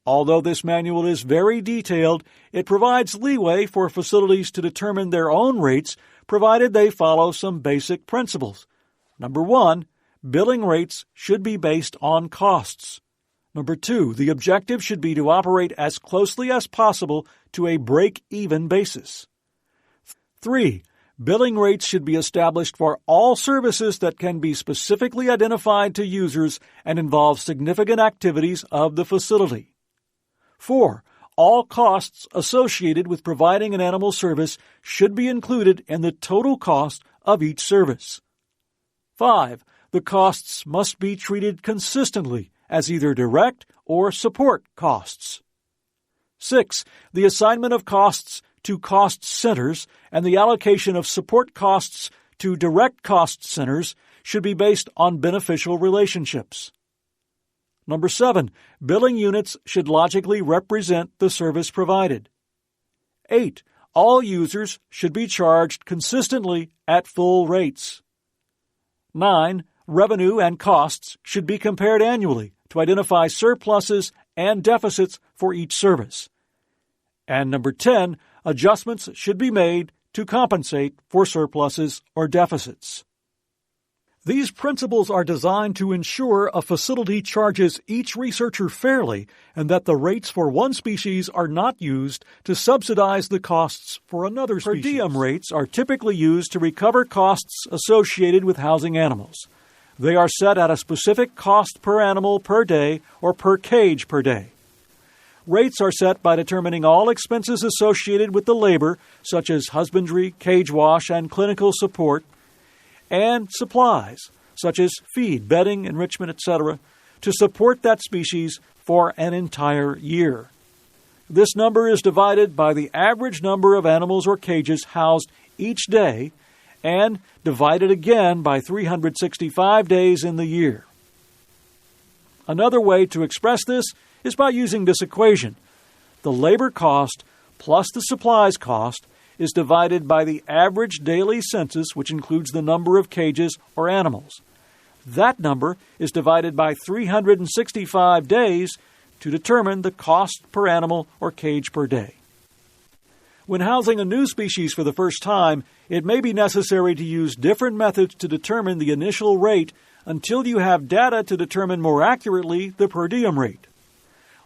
Although this manual is very detailed, it provides leeway for facilities to determine their own rates, provided they follow some basic principles. Number 1, billing rates should be based on costs. Number 2, the objective should be to operate as closely as possible to a break-even basis. 3. Billing rates should be established for all services that can be specifically identified to users and involve significant activities of the facility. 4. All costs associated with providing an animal service should be included in the total cost of each service. 5. The costs must be treated consistently as either direct or support costs. 6. The assignment of costs to cost centers and the allocation of support costs to direct cost centers should be based on beneficial relationships. Number 7, billing units should logically represent the service provided. 8, all users should be charged consistently at full rates. 9, revenue and costs should be compared annually to identify surpluses and deficits for each service. And number 10, adjustments should be made to compensate for surpluses or deficits. These principles are designed to ensure a facility charges each researcher fairly and that the rates for one species are not used to subsidize the costs for another species. Per diem rates are typically used to recover costs associated with housing animals. They are set at a specific cost per animal per day or per cage per day. Rates are set by determining all expenses associated with the labor, such as husbandry, cage wash, and clinical support, and supplies, such as feed, bedding, enrichment, etc., to support that species for an entire year. This number is divided by the average number of animals or cages housed each day and divided again by 365 days in the year. Another way to express this is by using this equation. The labor cost plus the supplies cost is divided by the average daily census, which includes the number of cages or animals. That number is divided by 365 days to determine the cost per animal or cage per day. When housing a new species for the first time, it may be necessary to use different methods to determine the initial rate until you have data to determine more accurately the per diem rate.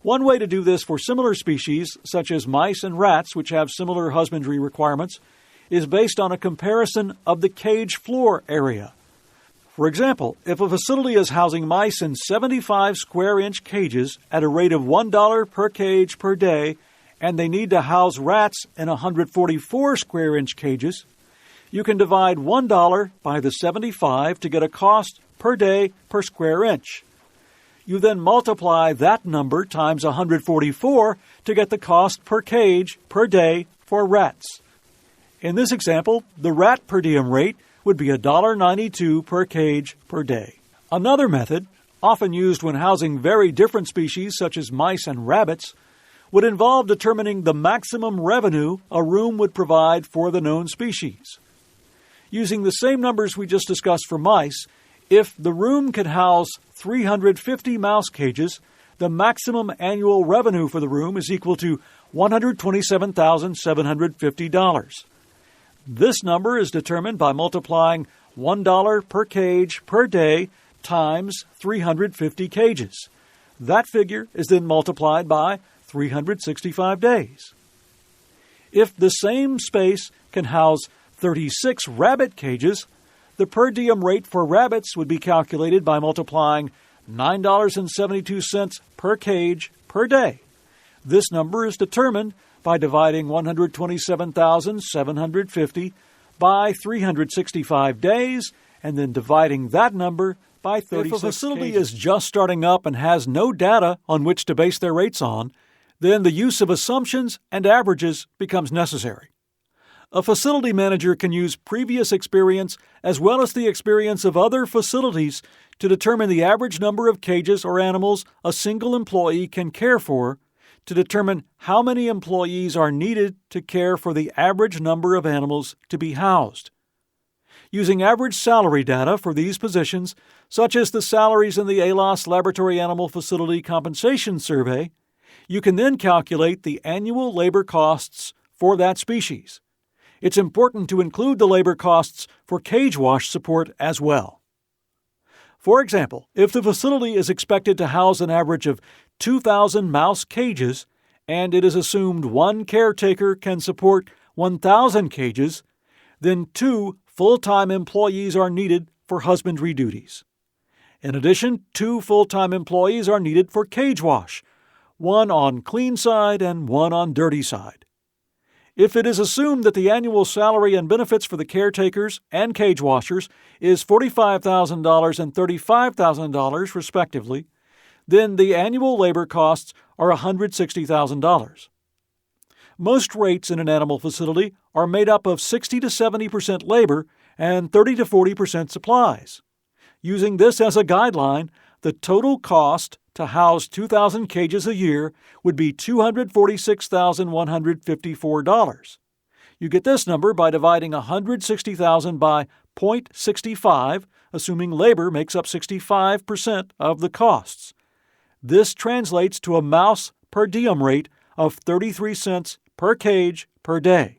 One way to do this for similar species, such as mice and rats, which have similar husbandry requirements, is based on a comparison of the cage floor area. For example, if a facility is housing mice in 75 square-inch cages at a rate of $1 per cage per day, and they need to house rats in 144 square-inch cages, you can divide $1 by the 75 to get a cost per day per square inch. You then multiply that number times 144 to get the cost per cage per day for rats. In this example, the rat per diem rate would be $1.92 per cage per day. Another method, often used when housing very different species such as mice and rabbits, would involve determining the maximum revenue a room would provide for the known species. Using the same numbers we just discussed for mice, if the room could house 350 mouse cages, the maximum annual revenue for the room is equal to $127,750. This number is determined by multiplying $1 per cage per day times 350 cages. That figure is then multiplied by 365 days. If the same space can house 36 rabbit cages, the per diem rate for rabbits would be calculated by multiplying $9.72 per cage per day. This number is determined by dividing 127,750 by 365 days and then dividing that number by 36 If a facility is just starting up and has no data on which to base their rates on, then the use of assumptions and averages becomes necessary. A facility manager can use previous experience as well as the experience of other facilities to determine the average number of cages or animals a single employee can care for, to determine how many employees are needed to care for the average number of animals to be housed. Using average salary data for these positions, such as the salaries in the ALAS Laboratory Animal Facility Compensation Survey, you can then calculate the annual labor costs for that species. It's important to include the labor costs for cage wash support as well. For example, if the facility is expected to house an average of 2,000 mouse cages, and it is assumed one caretaker can support 1,000 cages, then 2 full-time employees are needed for husbandry duties. In addition, 2 full-time employees are needed for cage wash, one on clean side and one on dirty side. If it is assumed that the annual salary and benefits for the caretakers and cage washers is $45,000 and $35,000 respectively, then the annual labor costs are $160,000. Most rates in an animal facility are made up of 60 to 70% labor and 30 to 40% supplies. Using this as a guideline, the total cost to house 2,000 cages a year would be $246,154. You get this number by dividing $160,000 by 0.65, assuming labor makes up 65% of the costs. This translates to a mouse per diem rate of 33 cents per cage per day.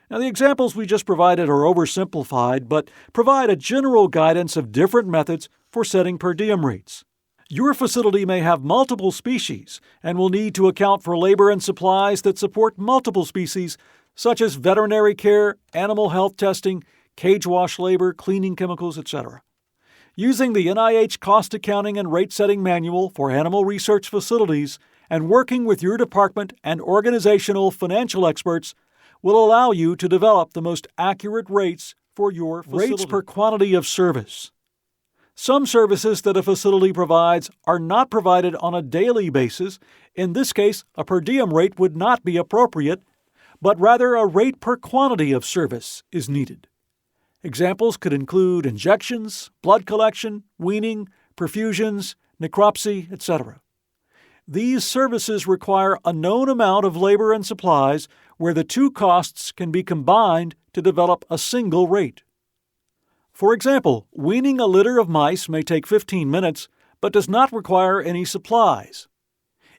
Now, the examples we just provided are oversimplified, but provide a general guidance of different methods for setting per diem rates. Your facility may have multiple species and will need to account for labor and supplies that support multiple species, such as veterinary care, animal health testing, cage wash labor, cleaning chemicals, etc. Using the NIH Cost Accounting and Rate Setting Manual for Animal Research Facilities and working with your department and organizational financial experts will allow you to develop the most accurate rates for your facility. Rates per quantity of service. Some services that a facility provides are not provided on a daily basis. In this case, a per diem rate would not be appropriate, but rather a rate per quantity of service is needed. Examples could include injections, blood collection, weaning, perfusions, necropsy, etc. These services require a known amount of labor and supplies where the two costs can be combined to develop a single rate. For example, weaning a litter of mice may take 15 minutes, but does not require any supplies.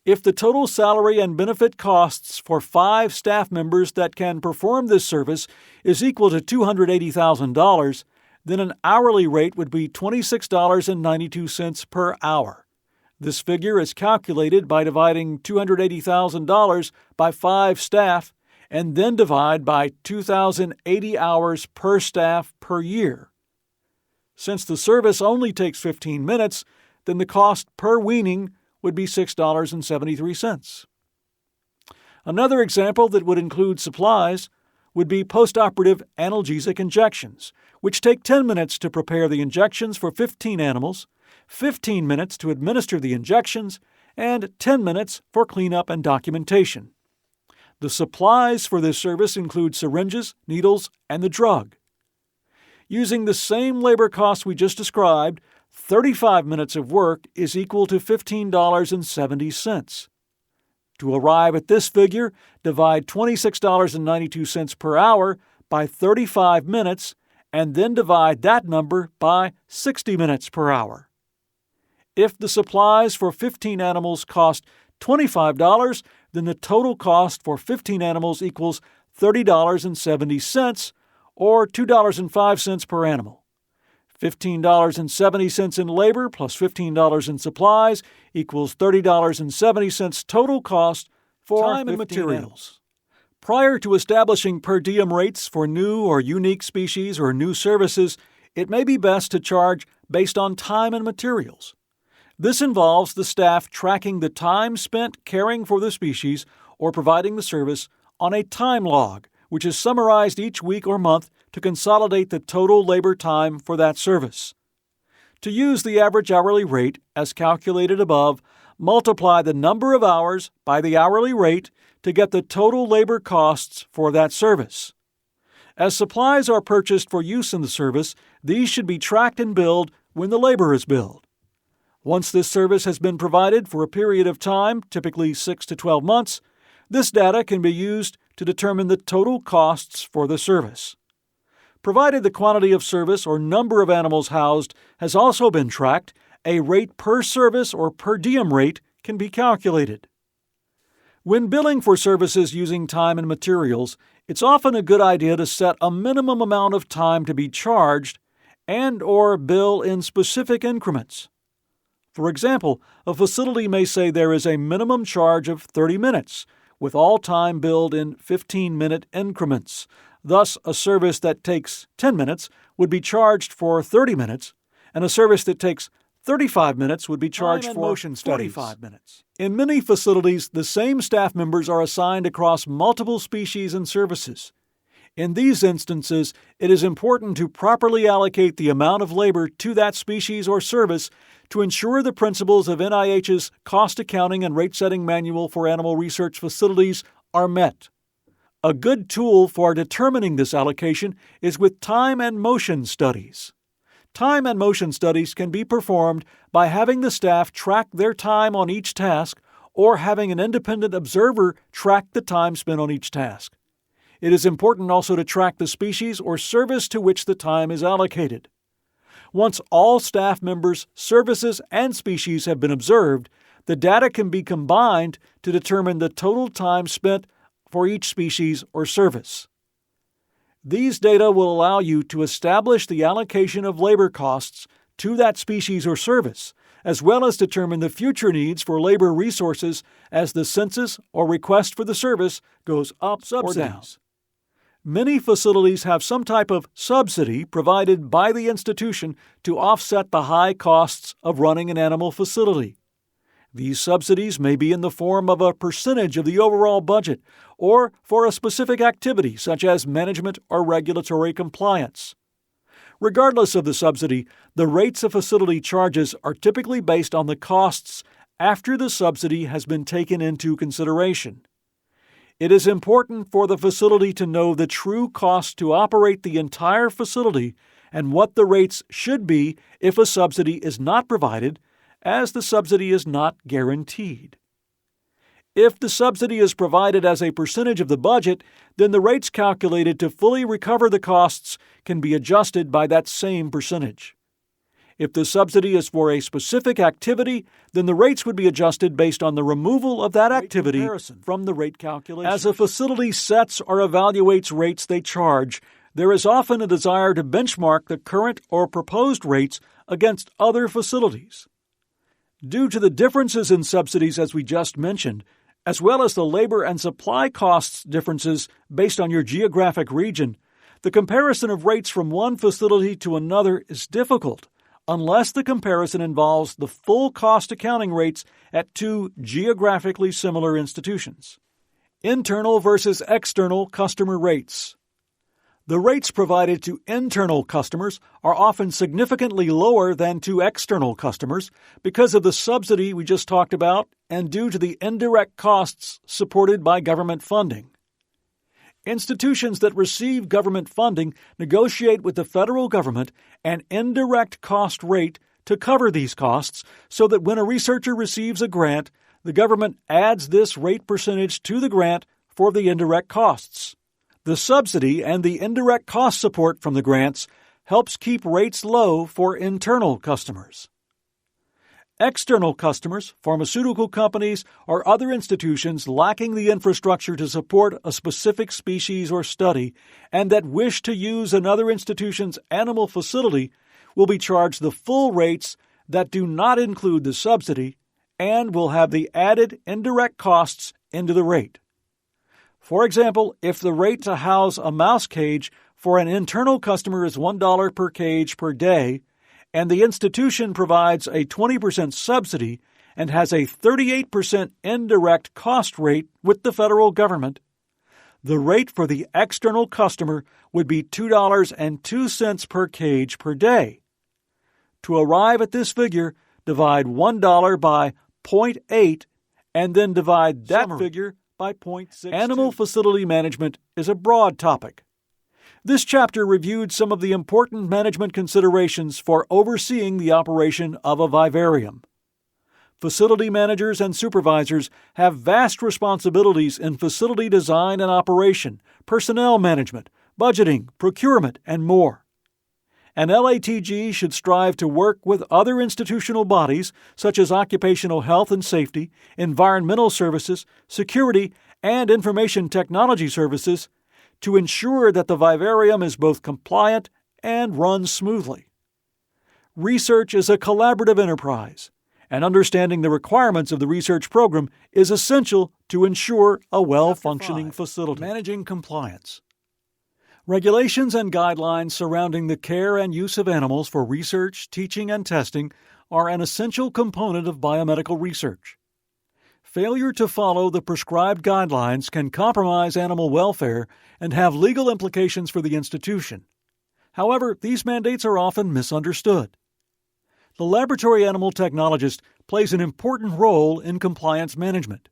If the total salary and benefit costs for 5 staff members that can perform this service is equal to $280,000, then an hourly rate would be $26.92 per hour. This figure is calculated by dividing $280,000 by 5 staff and then divide by 2,080 hours per staff per year. Since the service only takes 15 minutes, then the cost per weaning would be $6.73. Another example that would include supplies would be postoperative analgesic injections, which take 10 minutes to prepare the injections for 15 animals, 15 minutes to administer the injections, and 10 minutes for cleanup and documentation. The supplies for this service include syringes, needles, and the drug. Using the same labor costs we just described, 35 minutes of work is equal to $15.70. To arrive at this figure, divide $26.92 per hour by 35 minutes and then divide that number by 60 minutes per hour. If the supplies for 15 animals cost $25, then the total cost for 15 animals equals $30.70, or $2.05 per animal. $15.70 in labor plus $15 in supplies equals $30.70 total cost for time and materials. Animals. Prior to establishing per diem rates for new or unique species or new services, it may be best to charge based on time and materials. This involves the staff tracking the time spent caring for the species or providing the service on a time log, which is summarized each week or month to consolidate the total labor time for that service. To use the average hourly rate as calculated above, multiply the number of hours by the hourly rate to get the total labor costs for that service. As supplies are purchased for use in the service, these should be tracked and billed when the labor is billed. Once this service has been provided for a period of time, typically 6 to 12 months, this data can be used to determine the total costs for the service. Provided the quantity of service or number of animals housed has also been tracked, a rate per service or per diem rate can be calculated. When billing for services using time and materials, it's often a good idea to set a minimum amount of time to be charged and/or bill in specific increments. For example, a facility may say there is a minimum charge of 30 minutes, with all time billed in 15-minute increments. Thus, a service that takes 10 minutes would be charged for 30 minutes, and a service that takes 35 minutes would be charged for 45 minutes. In many facilities, the same staff members are assigned across multiple species and services. In these instances, it is important to properly allocate the amount of labor to that species or service to ensure the principles of NIH's Cost Accounting and Rate-Setting Manual for Animal Research Facilities are met. A good tool for determining this allocation is with time and motion studies. Time and motion studies can be performed by having the staff track their time on each task or having an independent observer track the time spent on each task. It is important also to track the species or service to which the time is allocated. Once all staff members, services, and species have been observed, the data can be combined to determine the total time spent for each species or service. These data will allow you to establish the allocation of labor costs to that species or service, as well as determine the future needs for labor resources as the census or request for the service goes up or down. Many facilities have some type of subsidy provided by the institution to offset the high costs of running an animal facility. These subsidies may be in the form of a percentage of the overall budget or for a specific activity such as management or regulatory compliance. Regardless of the subsidy, the rates a facility charges are typically based on the costs after the subsidy has been taken into consideration. It is important for the facility to know the true cost to operate the entire facility and what the rates should be if a subsidy is not provided, as the subsidy is not guaranteed. If the subsidy is provided as a percentage of the budget, then the rates calculated to fully recover the costs can be adjusted by that same percentage. If the subsidy is for a specific activity, then the rates would be adjusted based on the removal of that activity from the rate calculation. As a facility sets or evaluates rates they charge, there is often a desire to benchmark the current or proposed rates against other facilities. Due to the differences in subsidies as we just mentioned, as well as the labor and supply costs differences based on your geographic region, the comparison of rates from one facility to another is difficult unless the comparison involves the full cost accounting rates at two geographically similar institutions. Internal versus external customer rates. The rates provided to internal customers are often significantly lower than to external customers because of the subsidy we just talked about and due to the indirect costs supported by government funding. Institutions that receive government funding negotiate with the federal government an indirect cost rate to cover these costs so that when a researcher receives a grant, the government adds this rate percentage to the grant for the indirect costs. The subsidy and the indirect cost support from the grants helps keep rates low for internal customers. External customers, pharmaceutical companies, or other institutions lacking the infrastructure to support a specific species or study and that wish to use another institution's animal facility will be charged the full rates that do not include the subsidy and will have the added indirect costs into the rate. For example, if the rate to house a mouse cage for an internal customer is $1 per cage per day, and the institution provides a 20% subsidy and has a 38% indirect cost rate with the federal government, The rate for the external customer would be $2.02 per cage per day. To arrive at this figure, divide $1 by 0.8 and then divide that figure by 0.6. Animal facility management is a broad topic. This chapter reviewed some of the important management considerations for overseeing the operation of a vivarium. Facility managers and supervisors have vast responsibilities in facility design and operation, personnel management, budgeting, procurement, and more. An LATG should strive to work with other institutional bodies such as occupational health and safety, environmental services, security, and information technology services to ensure that the vivarium is both compliant and runs smoothly. Research is a collaborative enterprise, and understanding the requirements of the research program is essential to ensure a well-functioning facility. Managing compliance. Regulations and guidelines surrounding the care and use of animals for research, teaching, and testing are an essential component of biomedical research. Failure to follow the prescribed guidelines can compromise animal welfare and have legal implications for the institution. However, these mandates are often misunderstood. The laboratory animal technologist plays an important role in compliance management.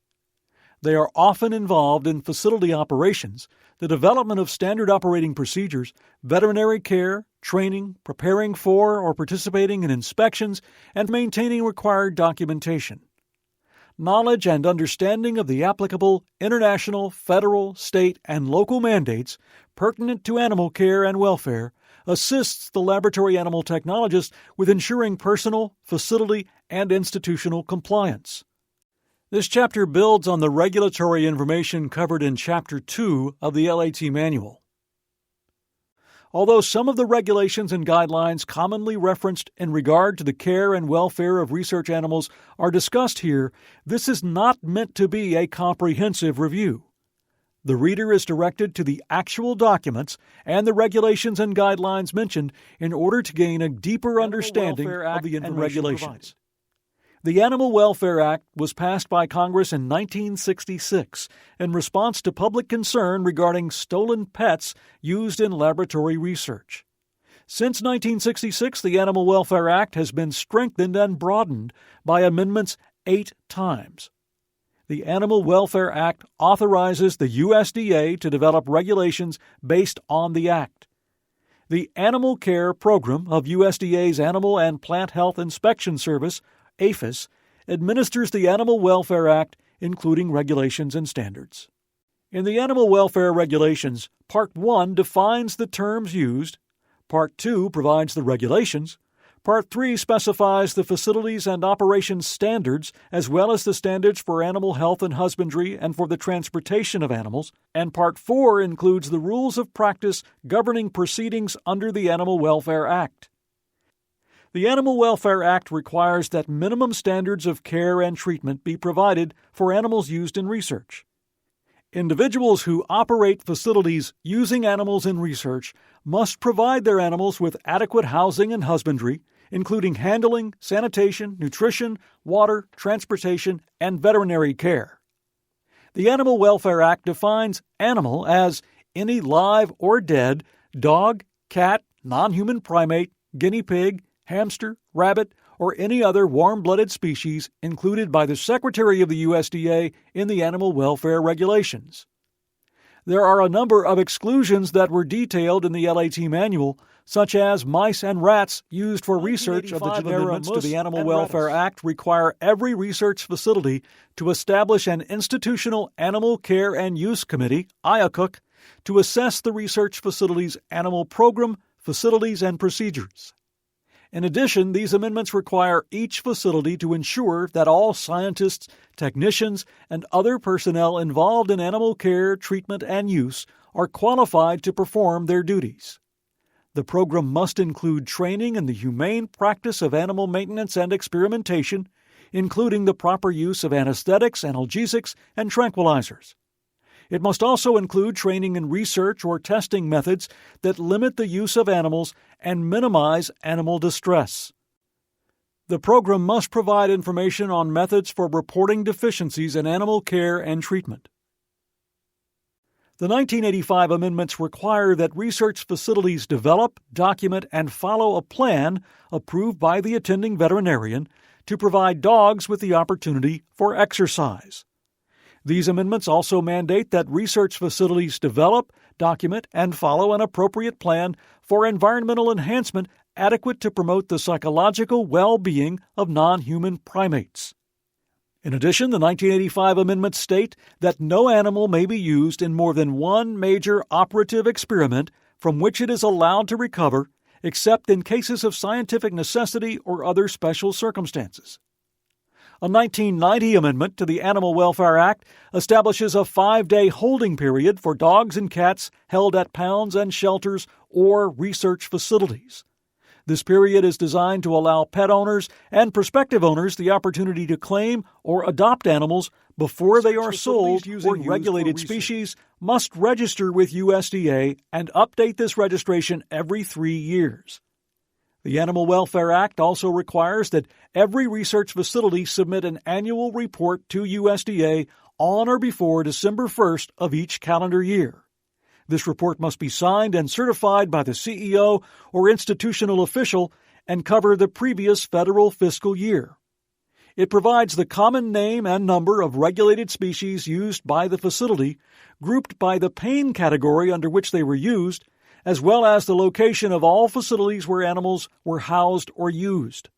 They are often involved in facility operations, the development of standard operating procedures, veterinary care, training, preparing for or participating in inspections, and maintaining required documentation. Knowledge and understanding of the applicable international, federal, state, and local mandates pertinent to animal care and welfare assists the laboratory animal technologist with ensuring personal, facility, and institutional compliance. This chapter builds on the regulatory information covered in Chapter 2 of the LAT Manual. Although some of the regulations and guidelines commonly referenced in regard to the care and welfare of research animals are discussed here, this is not meant to be a comprehensive review. The reader is directed to the actual documents and the regulations and guidelines mentioned in order to gain a deeper understanding of the regulations. The Animal Welfare Act was passed by Congress in 1966 in response to public concern regarding stolen pets used in laboratory research. Since 1966, the Animal Welfare Act has been strengthened and broadened by amendments 8 times. The Animal Welfare Act authorizes the USDA to develop regulations based on the Act. The Animal Care Program of USDA's Animal and Plant Health Inspection Service, APHIS, administers the Animal Welfare Act, including regulations and standards. In the Animal Welfare Regulations, Part 1 defines the terms used, Part 2 provides the regulations, Part 3 specifies the facilities and operations standards as well as the standards for animal health and husbandry and for the transportation of animals, and Part 4 includes the rules of practice governing proceedings under the Animal Welfare Act. The Animal Welfare Act requires that minimum standards of care and treatment be provided for animals used in research. Individuals who operate facilities using animals in research must provide their animals with adequate housing and husbandry, including handling, sanitation, nutrition, water, transportation, and veterinary care. The Animal Welfare Act defines animal as any live or dead dog, cat, non-human primate, guinea pig, hamster, rabbit, or any other warm-blooded species included by the Secretary of the USDA in the Animal Welfare Regulations. There are a number of exclusions that were detailed in the LAT Manual, such as mice and rats used for research. Of the amendments to the Animal Welfare Act require every research facility to establish an Institutional Animal Care and Use Committee, IACUC, to assess the research facility's animal program, facilities, and procedures. In addition, these amendments require each facility to ensure that all scientists, technicians, and other personnel involved in animal care, treatment, and use are qualified to perform their duties. The program must include training in the humane practice of animal maintenance and experimentation, including the proper use of anesthetics, analgesics, and tranquilizers. It must also include training in research or testing methods that limit the use of animals and minimize animal distress. The program must provide information on methods for reporting deficiencies in animal care and treatment. The 1985 amendments require that research facilities develop, document, and follow a plan approved by the attending veterinarian to provide dogs with the opportunity for exercise. These amendments also mandate that research facilities develop, document, and follow an appropriate plan for environmental enhancement adequate to promote the psychological well-being of non-human primates. In addition, the 1985 amendments state that no animal may be used in more than one major operative experiment from which it is allowed to recover, except in cases of scientific necessity or other special circumstances. A 1990 amendment to the Animal Welfare Act establishes a 5-day holding period for dogs and cats held at pounds and shelters or research facilities. This period is designed to allow pet owners and prospective owners the opportunity to claim or adopt animals before they are sold or regulated species must register with USDA and update this registration every 3 years. The Animal Welfare Act also requires that every research facility submit an annual report to USDA on or before December 1st of each calendar year. This report must be signed and certified by the CEO or institutional official and cover the previous federal fiscal year. It provides the common name and number of regulated species used by the facility, grouped by the pain category under which they were used, as well as the location of all facilities where animals were housed or used.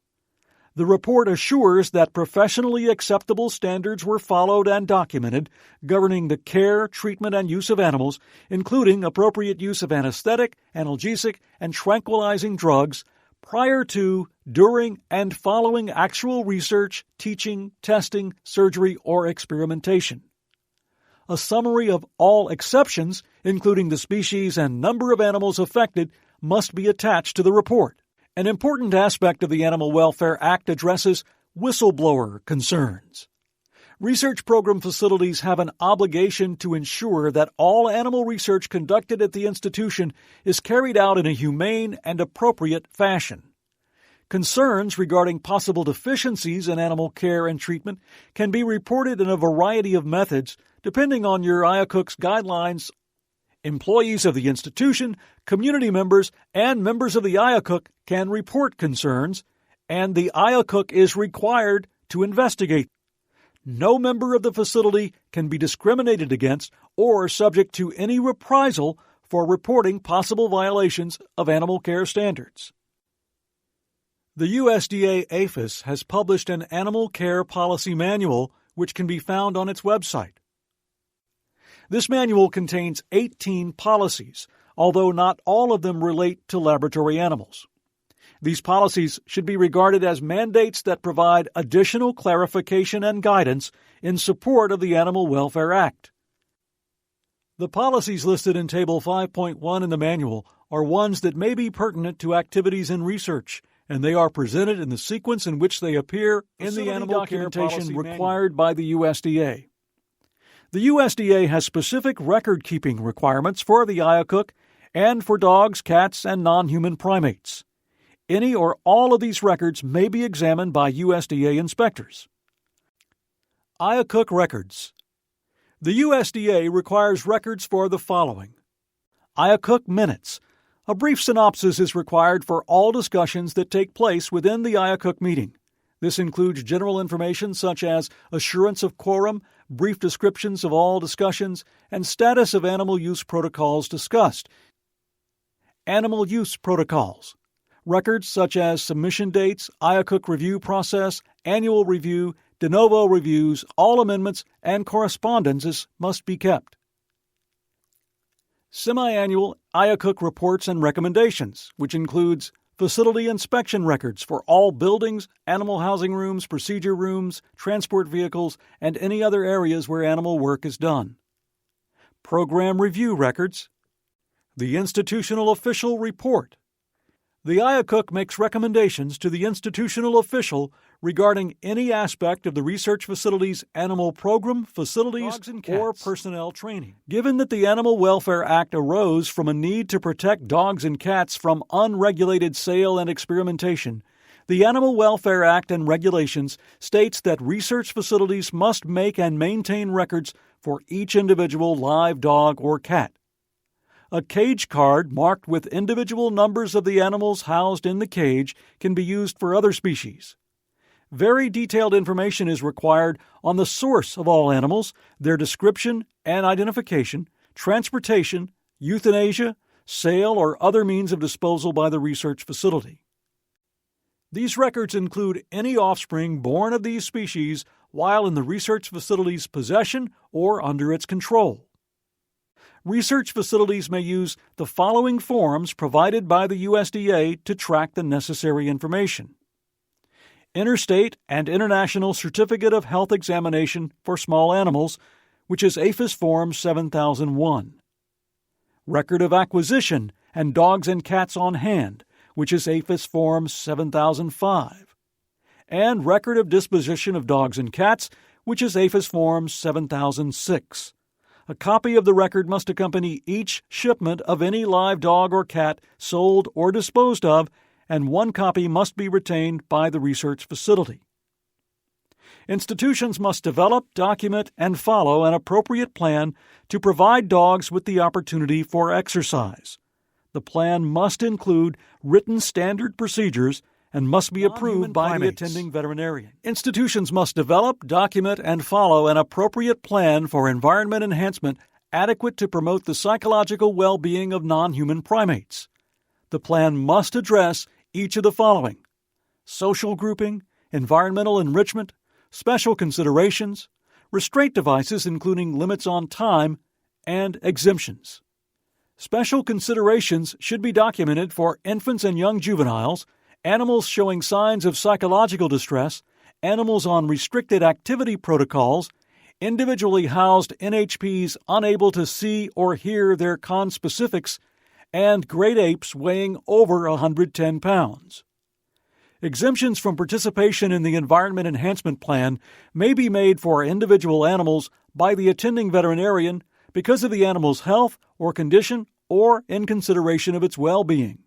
The report assures that professionally acceptable standards were followed and documented governing the care, treatment, and use of animals, including appropriate use of anesthetic, analgesic, and tranquilizing drugs prior to, during, and following actual research, teaching, testing, surgery, or experimentation. A summary of all exceptions, including the species and number of animals affected, must be attached to the report. An important aspect of the Animal Welfare Act addresses whistleblower concerns. Research program facilities have an obligation to ensure that all animal research conducted at the institution is carried out in a humane and appropriate fashion. Concerns regarding possible deficiencies in animal care and treatment can be reported in a variety of methods, depending on your IACUC's guidelines. Employees of the institution, community members, and members of the IACUC can report concerns, and the IACUC is required to investigate. No member of the facility can be discriminated against or subject to any reprisal for reporting possible violations of animal care standards. The USDA APHIS has published an Animal Care Policy Manual, which can be found on its website. This manual contains 18 policies, although not all of them relate to laboratory animals. These policies should be regarded as mandates that provide additional clarification and guidance in support of the Animal Welfare Act. The policies listed in Table 5.1 in the manual are ones that may be pertinent to activities in research, and they are presented in the sequence in which they appear in the animal documentation required by the USDA. The USDA has specific record-keeping requirements for the IACUC and for dogs, cats, and non-human primates. Any or all of these records may be examined by USDA inspectors. IACUC records. The USDA requires records for the following. IACUC minutes. A brief synopsis is required for all discussions that take place within the IACUC meeting. This includes general information such as assurance of quorum, brief descriptions of all discussions, and status of animal use protocols discussed. Animal use protocols. Records such as submission dates, IACUC review process, annual review, de novo reviews, all amendments, and correspondences must be kept. Semi-annual IACUC reports and recommendations, which includes facility inspection records for all buildings, animal housing rooms, procedure rooms, transport vehicles, and any other areas where animal work is done. Program review records. The institutional official report. The IACUC makes recommendations to the institutional official regarding any aspect of the research facility's animal program, facilities, or personnel training. Given that the Animal Welfare Act arose from a need to protect dogs and cats from unregulated sale and experimentation, the Animal Welfare Act and regulations states that research facilities must make and maintain records for each individual live dog or cat. A cage card marked with individual numbers of the animals housed in the cage can be used for other species. Very detailed information is required on the source of all animals, their description and identification, transportation, euthanasia, sale, or other means of disposal by the research facility. These records include any offspring born of these species while in the research facility's possession or under its control. Research facilities may use the following forms provided by the USDA to track the necessary information: Interstate and International Certificate of Health Examination for Small Animals, which is APHIS Form 7001. Record of Acquisition and Dogs and Cats on Hand, which is APHIS Form 7005. And Record of Disposition of Dogs and Cats, which is APHIS Form 7006. A copy of the record must accompany each shipment of any live dog or cat sold or disposed of, and one copy must be retained by the research facility. Institutions must develop, document, and follow an appropriate plan to provide dogs with the opportunity for exercise. The plan must include written standard procedures and must be approved by the attending veterinarian. Institutions must develop, document, and follow an appropriate plan for environment enhancement adequate to promote the psychological well-being of non-human primates. The plan must address each of the following: social grouping, environmental enrichment, special considerations, restraint devices including limits on time, and exemptions. Special considerations should be documented for infants and young juveniles, animals showing signs of psychological distress, animals on restricted activity protocols, individually housed NHPs unable to see or hear their conspecifics, and great apes weighing over 110 pounds. Exemptions from participation in the Environment Enhancement Plan may be made for individual animals by the attending veterinarian because of the animal's health or condition or in consideration of its well-being.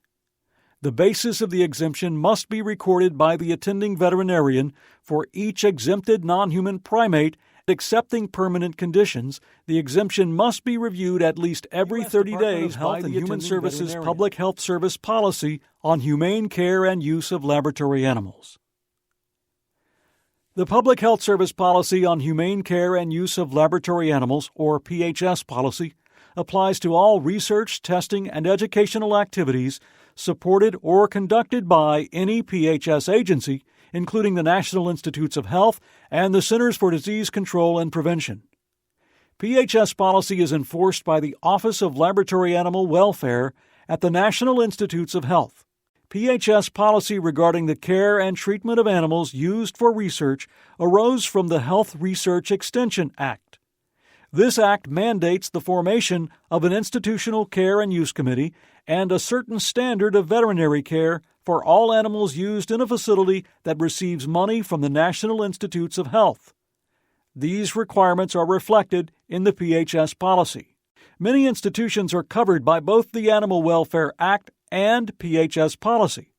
The basis of the exemption must be recorded by the attending veterinarian for each exempted non-human primate. Accepting permanent conditions, the exemption must be reviewed at least every 30 days by the Human Services Public Health Service Policy on Humane Care and Use of Laboratory Animals. The Public Health Service Policy on Humane Care and Use of Laboratory Animals, or PHS policy, applies to all research, testing, and educational activities supported or conducted by any PHS agency, including the National Institutes of Health and the Centers for Disease Control and Prevention. PHS policy is enforced by the Office of Laboratory Animal Welfare at the National Institutes of Health. PHS policy regarding the care and treatment of animals used for research arose from the Health Research Extension Act. This act mandates the formation of an institutional care and use committee and a certain standard of veterinary care for all animals used in a facility that receives money from the National Institutes of Health. These requirements are reflected in the PHS policy. Many institutions are covered by both the Animal Welfare Act and PHS policy.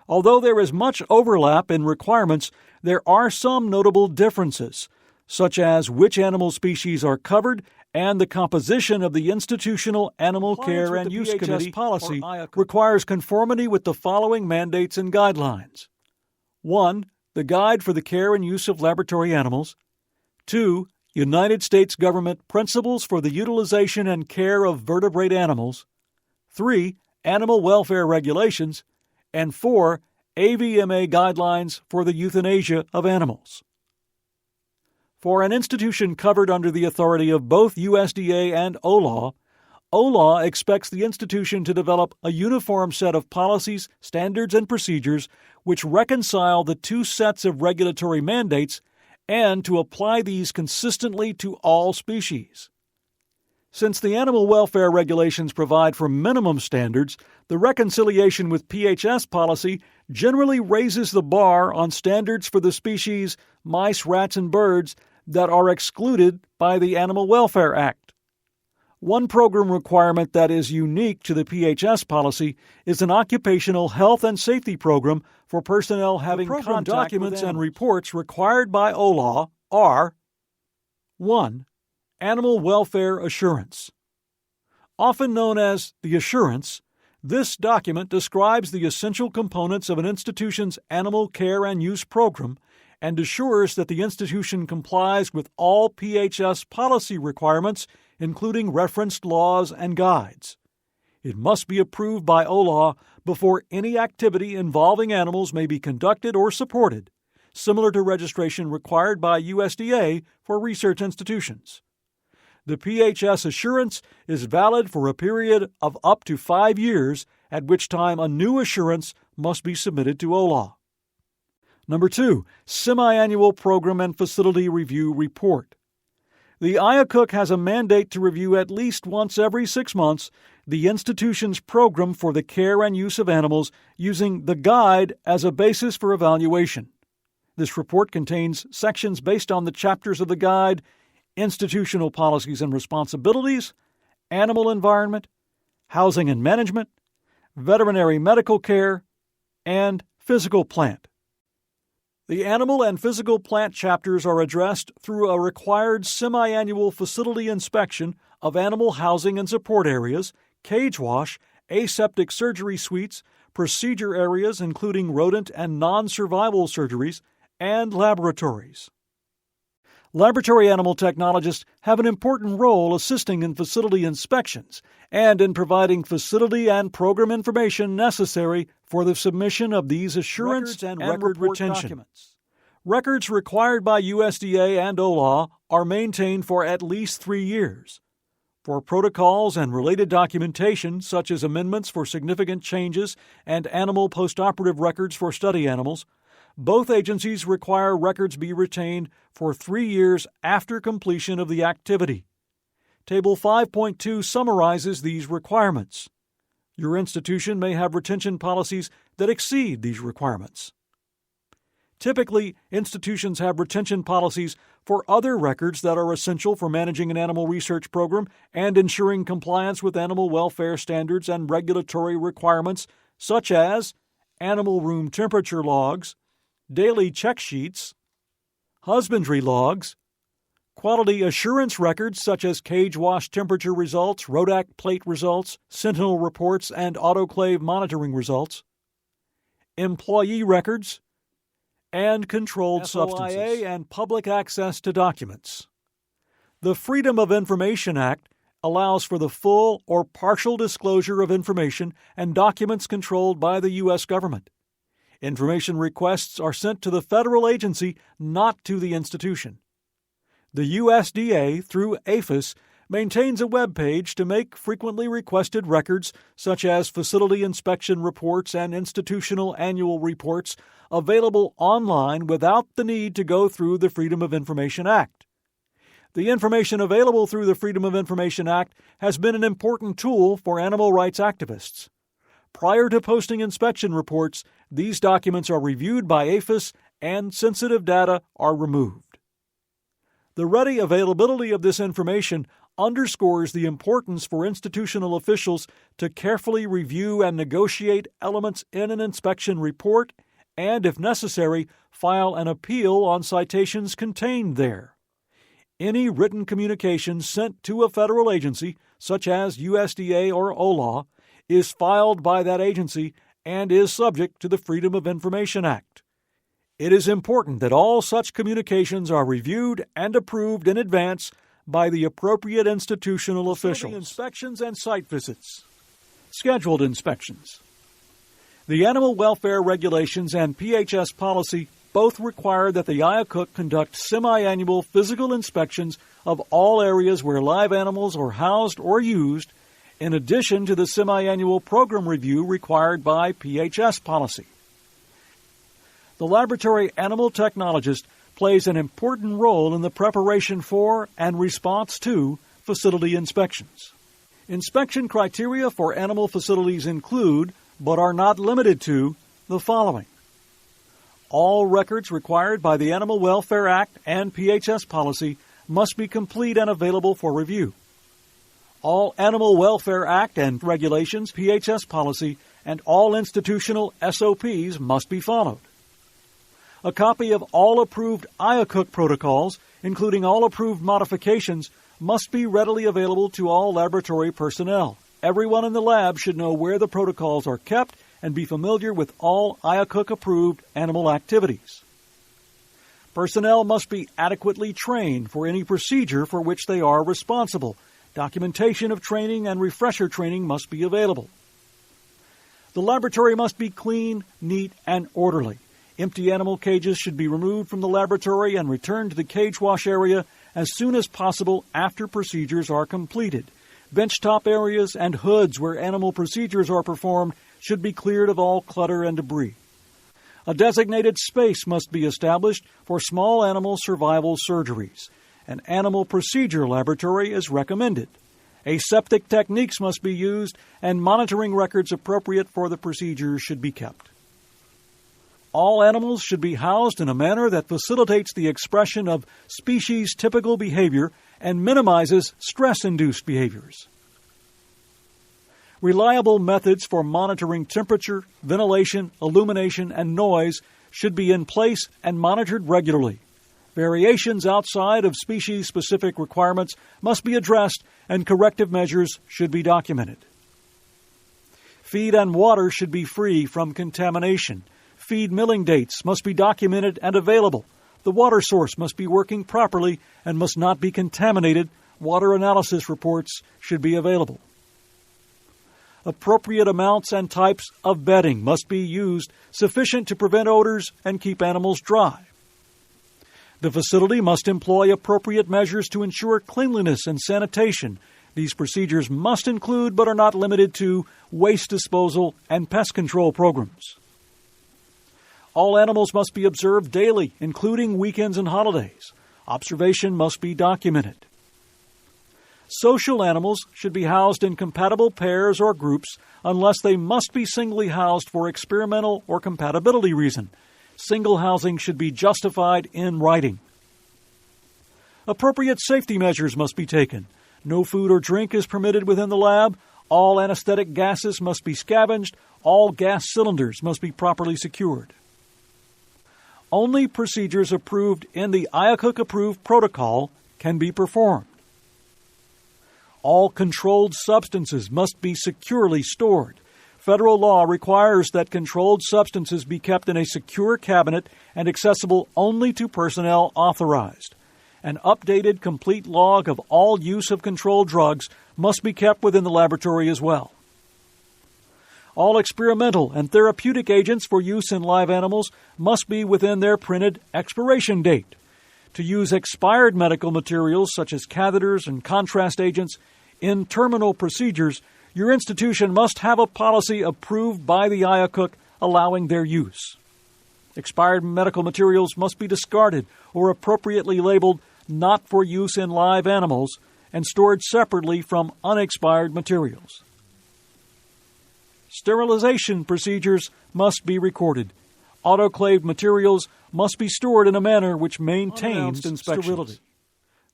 Although there is much overlap in requirements, there are some notable differences, such as which animal species are covered and the composition of the Institutional Animal Care and Use Committee policy requires conformity with the following mandates and guidelines. 1. The Guide for the Care and Use of Laboratory Animals. 2. United States Government Principles for the Utilization and Care of Vertebrate Animals. 3. Animal Welfare Regulations. And 4. AVMA Guidelines for the Euthanasia of Animals. For an institution covered under the authority of both USDA and OLAW, OLAW expects the institution to develop a uniform set of policies, standards, and procedures which reconcile the two sets of regulatory mandates and to apply these consistently to all species. Since the animal welfare regulations provide for minimum standards, the reconciliation with PHS policy generally raises the bar on standards for the species mice, rats, and birds that are excluded by the Animal Welfare Act. One program requirement that is unique to the PHS policy is an occupational health and safety program for personnel having contact documents and reports required by OLAW are 1. Animal Welfare Assurance. Often known as the Assurance, this document describes the essential components of an institution's animal care and use program and assures that the institution complies with all PHS policy requirements, including referenced laws and guides. It must be approved by OLAW before any activity involving animals may be conducted or supported, similar to registration required by USDA for research institutions. The PHS assurance is valid for a period of up to 5 years, at which time a new assurance must be submitted to OLAW. Number 2, Semi-Annual Program and Facility Review Report. The IACUC has a mandate to review at least once every 6 months the institution's program for the care and use of animals using the guide as a basis for evaluation. This report contains sections based on the chapters of the guide: institutional policies and responsibilities, animal environment, housing and management, veterinary medical care, and physical plant. The animal and physical plant chapters are addressed through a required semi-annual facility inspection of animal housing and support areas, cage wash, aseptic surgery suites, procedure areas including rodent and non-survival surgeries, and laboratories. Laboratory animal technologists have an important role assisting in facility inspections and in providing facility and program information necessary for the submission of these assurance and record retention documents. Records required by USDA and OLAW are maintained for at least 3 years. For protocols and related documentation, such as amendments for significant changes and animal postoperative records for study animals, both agencies require records be retained for 3 years after completion of the activity. Table 5.2 summarizes these requirements. Your institution may have retention policies that exceed these requirements. Typically, institutions have retention policies for other records that are essential for managing an animal research program and ensuring compliance with animal welfare standards and regulatory requirements, such as animal room temperature logs, daily check sheets, husbandry logs, quality assurance records such as cage wash temperature results, Rodac plate results, Sentinel reports, and autoclave monitoring results, employee records, and controlled substances, and public access to documents. The Freedom of Information Act allows for the full or partial disclosure of information and documents controlled by the U.S. government. Information requests are sent to the federal agency, not to the institution. The USDA, through APHIS, maintains a web page to make frequently requested records, such as facility inspection reports and institutional annual reports, available online without the need to go through the Freedom of Information Act. The information available through the Freedom of Information Act has been an important tool for animal rights activists. Prior to posting inspection reports, these documents are reviewed by APHIS and sensitive data are removed. The ready availability of this information underscores the importance for institutional officials to carefully review and negotiate elements in an inspection report and, if necessary, file an appeal on citations contained there. Any written communication sent to a federal agency, such as USDA or OLAW, is filed by that agency and is subject to the Freedom of Information Act. It is important that all such communications are reviewed and approved in advance by the appropriate institutional officials. Inspections and site visits. Scheduled inspections. The Animal Welfare Regulations and PHS policy both require that the IACUC conduct semi-annual physical inspections of all areas where live animals are housed or used, in addition to the semi-annual program review required by PHS policy. The laboratory animal technologist plays an important role in the preparation for and response to facility inspections. Inspection criteria for animal facilities include, but are not limited to, the following. All records required by the Animal Welfare Act and PHS policy must be complete and available for review. All Animal Welfare Act and regulations, PHS policy, and all institutional SOPs must be followed. A copy of all approved IACUC protocols, including all approved modifications, must be readily available to all laboratory personnel. Everyone in the lab should know where the protocols are kept and be familiar with all IACUC-approved animal activities. Personnel must be adequately trained for any procedure for which they are responsible. Documentation of training and refresher training must be available. The laboratory must be clean, neat, and orderly. Empty animal cages should be removed from the laboratory and returned to the cage wash area as soon as possible after procedures are completed. Benchtop areas and hoods where animal procedures are performed should be cleared of all clutter and debris. A designated space must be established for small animal survival surgeries. An animal procedure laboratory is recommended. Aseptic techniques must be used, and monitoring records appropriate for the procedure should be kept. All animals should be housed in a manner that facilitates the expression of species-typical behavior and minimizes stress-induced behaviors. Reliable methods for monitoring temperature, ventilation, illumination, and noise should be in place and monitored regularly. Variations outside of species-specific requirements must be addressed, and corrective measures should be documented. Feed and water should be free from contamination. Feed milling dates must be documented and available. The water source must be working properly and must not be contaminated. Water analysis reports should be available. Appropriate amounts and types of bedding must be used, sufficient to prevent odors and keep animals dry. The facility must employ appropriate measures to ensure cleanliness and sanitation. These procedures must include, but are not limited to, waste disposal and pest control programs. All animals must be observed daily, including weekends and holidays. Observation must be documented. Social animals should be housed in compatible pairs or groups unless they must be singly housed for experimental or compatibility reason. Single housing should be justified in writing. Appropriate safety measures must be taken. No food or drink is permitted within the lab. All anesthetic gases must be scavenged. All gas cylinders must be properly secured. Only procedures approved in the IACUC-approved protocol can be performed. All controlled substances must be securely stored. Federal law requires that controlled substances be kept in a secure cabinet and accessible only to personnel authorized. An updated, complete log of all use of controlled drugs must be kept within the laboratory as well. All experimental and therapeutic agents for use in live animals must be within their printed expiration date. To use expired medical materials such as catheters and contrast agents in terminal procedures, your institution must have a policy approved by the IACUC allowing their use. Expired medical materials must be discarded or appropriately labeled not for use in live animals and stored separately from unexpired materials. Sterilization procedures must be recorded. Autoclaved materials must be stored in a manner which maintains sterility.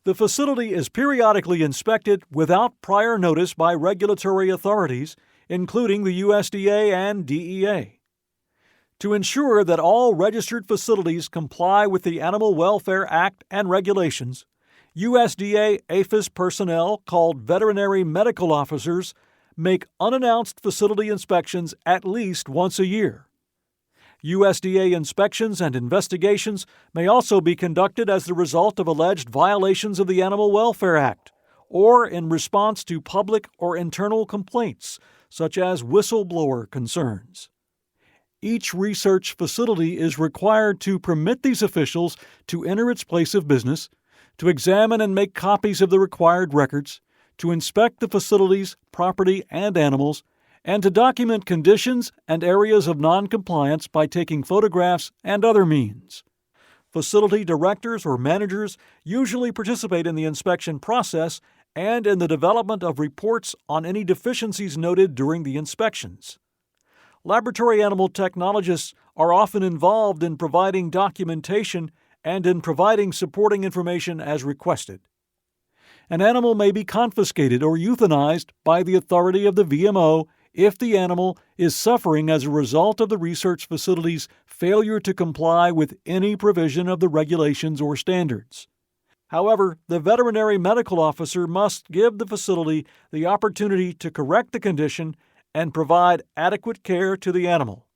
The facility is periodically inspected without prior notice by regulatory authorities, including the USDA and DEA. To ensure that all registered facilities comply with the Animal Welfare Act and regulations, USDA APHIS personnel, called veterinary medical officers, make unannounced facility inspections at least once a year. USDA inspections and investigations may also be conducted as the result of alleged violations of the Animal Welfare Act or in response to public or internal complaints, such as whistleblower concerns. Each research facility is required to permit these officials to enter its place of business, to examine and make copies of the required records, to inspect the facility's property and animals, and to document conditions and areas of noncompliance by taking photographs and other means. Facility directors or managers usually participate in the inspection process and in the development of reports on any deficiencies noted during the inspections. Laboratory animal technologists are often involved in providing documentation and in providing supporting information as requested. An animal may be confiscated or euthanized by the authority of the VMO if the animal is suffering as a result of the research facility's failure to comply with any provision of the regulations or standards. However, the veterinary medical officer must give the facility the opportunity to correct the condition and provide adequate care to the animal.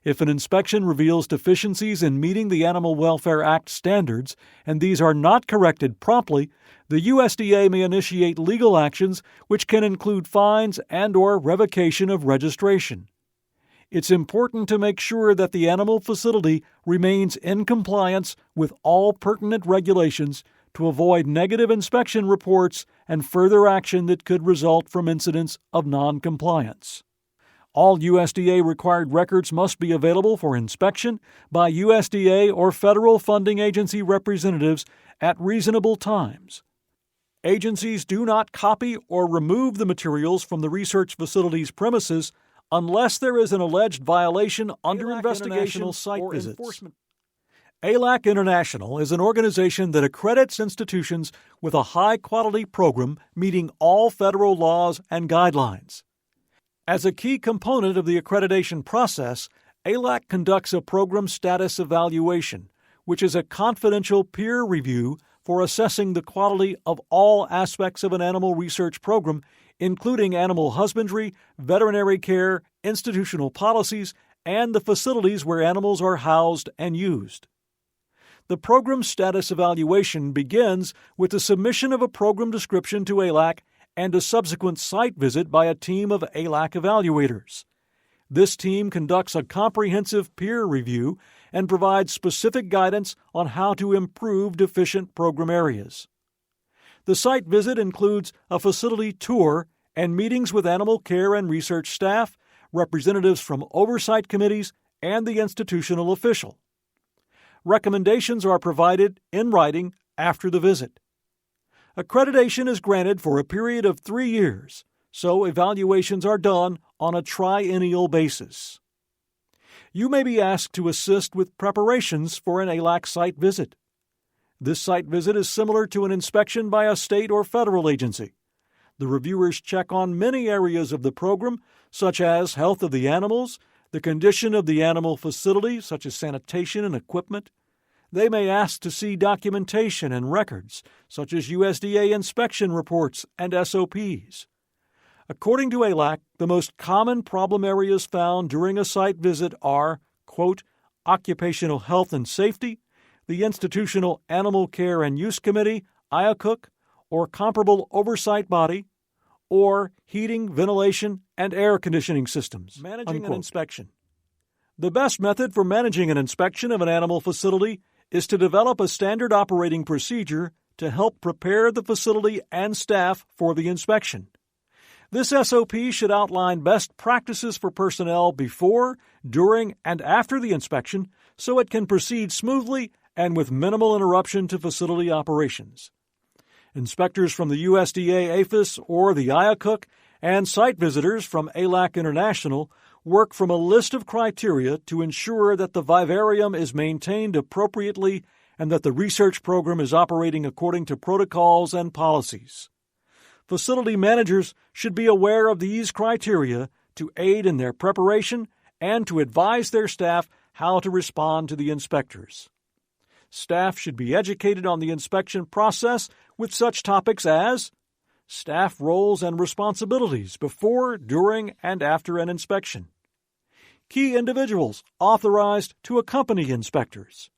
If an inspection reveals deficiencies in meeting the Animal Welfare Act standards and these are not corrected promptly, the USDA may initiate legal actions which can include fines and/or revocation of registration. It's important to make sure that the animal facility remains in compliance with all pertinent regulations to avoid negative inspection reports and further action that could result from incidents of noncompliance. All USDA-required records must be available for inspection by USDA or federal funding agency representatives at reasonable times. Agencies do not copy or remove the materials from the research facility's premises unless there is an alleged violation under investigation or site visits. Enforcement. ALAC International is an organization that accredits institutions with a high-quality program meeting all federal laws and guidelines. As a key component of the accreditation process, ALAC conducts a program status evaluation, which is a confidential peer review for assessing the quality of all aspects of an animal research program, including animal husbandry, veterinary care, institutional policies, and the facilities where animals are housed and used. The program status evaluation begins with the submission of a program description to ALAC and a subsequent site visit by a team of ALAC evaluators. This team conducts a comprehensive peer review and provides specific guidance on how to improve deficient program areas. The site visit includes a facility tour and meetings with animal care and research staff, representatives from oversight committees, and the institutional official. Recommendations are provided in writing after the visit. Accreditation is granted for a period of 3 years, so evaluations are done on a triennial basis. You may be asked to assist with preparations for an ALAC site visit. This site visit is similar to an inspection by a state or federal agency. The reviewers check on many areas of the program, such as health of the animals, the condition of the animal facility, such as sanitation and equipment. They may ask to see documentation and records, such as USDA inspection reports and SOPs. According to ALAC, the most common problem areas found during a site visit are, quote, occupational health and safety, the Institutional Animal Care and Use Committee, IACUC, or comparable oversight body, or heating, ventilation, and air conditioning systems. Managing unquote. An inspection. The best method for managing an inspection of an animal facility is to develop a standard operating procedure to help prepare the facility and staff for the inspection. This SOP should outline best practices for personnel before, during, and after the inspection so it can proceed smoothly and with minimal interruption to facility operations. Inspectors from the USDA APHIS or the IACUC and site visitors from ALAC International work from a list of criteria to ensure that the vivarium is maintained appropriately and that the research program is operating according to protocols and policies. Facility managers should be aware of these criteria to aid in their preparation and to advise their staff how to respond to the inspectors. Staff should be educated on the inspection process with such topics as staff roles and responsibilities before, during, and after an inspection. Key individuals authorized to accompany inspectors.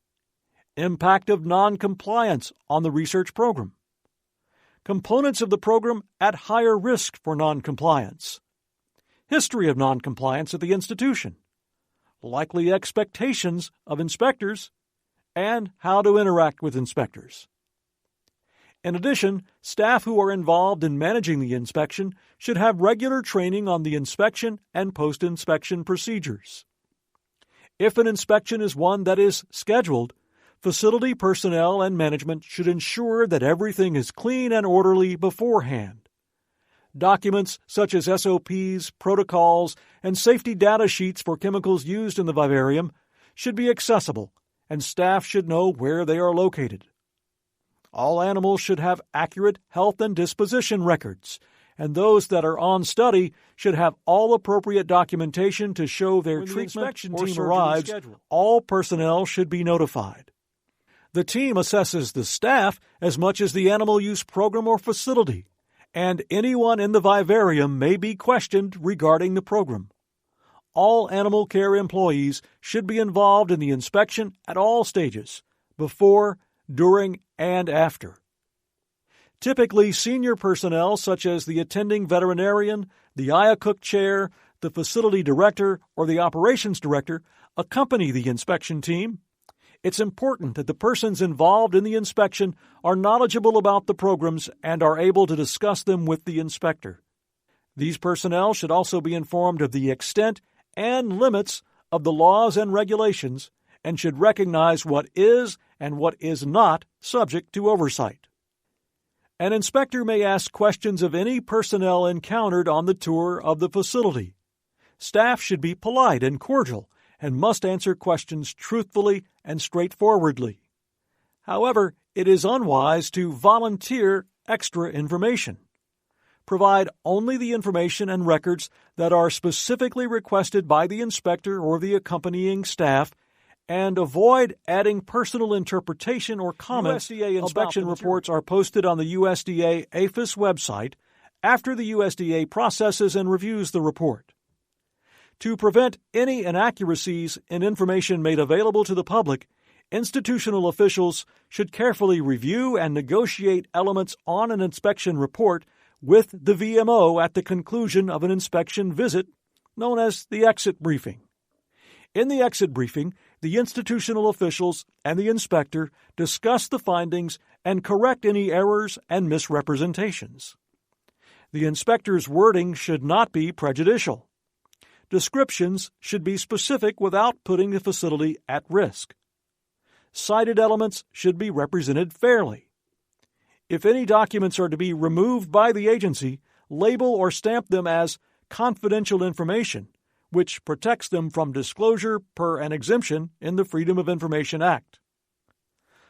Impact of noncompliance on the research program. Components of the program at higher risk for noncompliance. History of noncompliance at the institution. Likely expectations of inspectors, and how to interact with inspectors. In addition, staff who are involved in managing the inspection should have regular training on the inspection and post-inspection procedures. If an inspection is one that is scheduled, facility personnel and management should ensure that everything is clean and orderly beforehand. Documents such as SOPs, protocols, and safety data sheets for chemicals used in the vivarium should be accessible, and staff should know where they are located. All animals should have accurate health and disposition records, and those that are on study should have all appropriate documentation to show their treatment or team arrives. All personnel should be notified. The team assesses the staff as much as the animal use program or facility, and anyone in the vivarium may be questioned regarding the program. All animal care employees should be involved in the inspection at all stages, before, during, and after. Typically, senior personnel such as the attending veterinarian, the IACUC chair, the facility director, or the operations director accompany the inspection team. It's important that the persons involved in the inspection are knowledgeable about the programs and are able to discuss them with the inspector. These personnel should also be informed of the extent and limits of the laws and regulations and should recognize what is and what is not subject to oversight. An inspector may ask questions of any personnel encountered on the tour of the facility. Staff should be polite and cordial and must answer questions truthfully and straightforwardly. However, it is unwise to volunteer extra information. Provide only the information and records that are specifically requested by the inspector or the accompanying staff, and avoid adding personal interpretation or comments. USDA inspection reports are posted on the USDA APHIS website after the USDA processes and reviews the report. To prevent any inaccuracies in information made available to the public, institutional officials should carefully review and negotiate elements on an inspection report with the VMO at the conclusion of an inspection visit, known as the exit briefing. In the exit briefing, the institutional officials and the inspector discuss the findings and correct any errors and misrepresentations. The inspector's wording should not be prejudicial. Descriptions should be specific without putting the facility at risk. Cited elements should be represented fairly. If any documents are to be removed by the agency, label or stamp them as confidential information, which protects them from disclosure per an exemption in the Freedom of Information Act.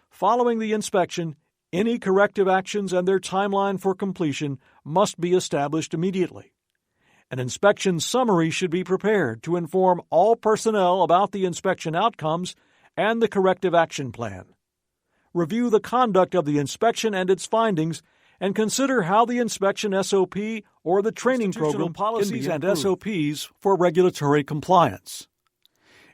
Following the inspection, any corrective actions and their timeline for completion must be established immediately. An inspection summary should be prepared to inform all personnel about the inspection outcomes and the corrective action plan. Review the conduct of the inspection and its findings, and consider how the inspection SOP or the training program policies and SOPs for regulatory compliance.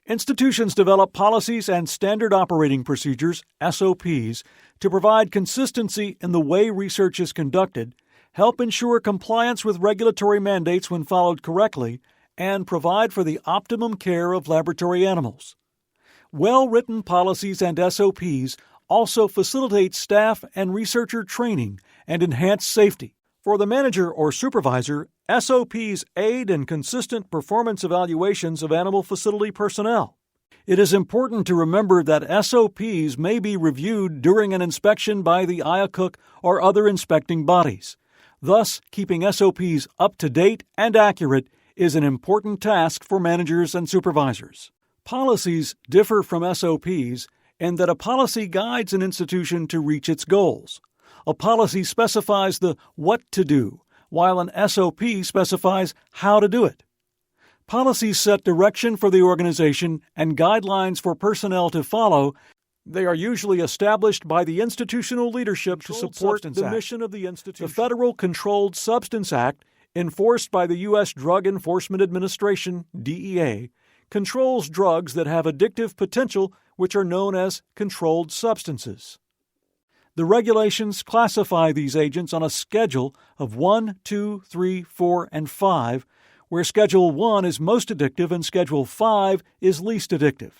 Institutions develop policies and standard operating procedures, SOPs, to provide consistency in the way research is conducted, help ensure compliance with regulatory mandates when followed correctly, and provide for the optimum care of laboratory animals. Well-written policies and SOPs also facilitate staff and researcher training and enhance safety. For the manager or supervisor, SOPs aid in consistent performance evaluations of animal facility personnel. It is important to remember that SOPs may be reviewed during an inspection by the IACUC or other inspecting bodies. Thus, keeping SOPs up to date and accurate is an important task for managers and supervisors. Policies differ from SOPs in that a policy guides an institution to reach its goals. A policy specifies the what to do, while an SOP specifies how to do it. Policies set direction for the organization and guidelines for personnel to follow. They are usually established by the institutional leadership to support the mission of the institution. The Federal Controlled Substance Act, enforced by the U.S. Drug Enforcement Administration, DEA, controls drugs that have addictive potential, which are known as controlled substances. The regulations classify these agents on a schedule of 1, 2, 3, 4, and 5, where Schedule 1 is most addictive and Schedule 5 is least addictive.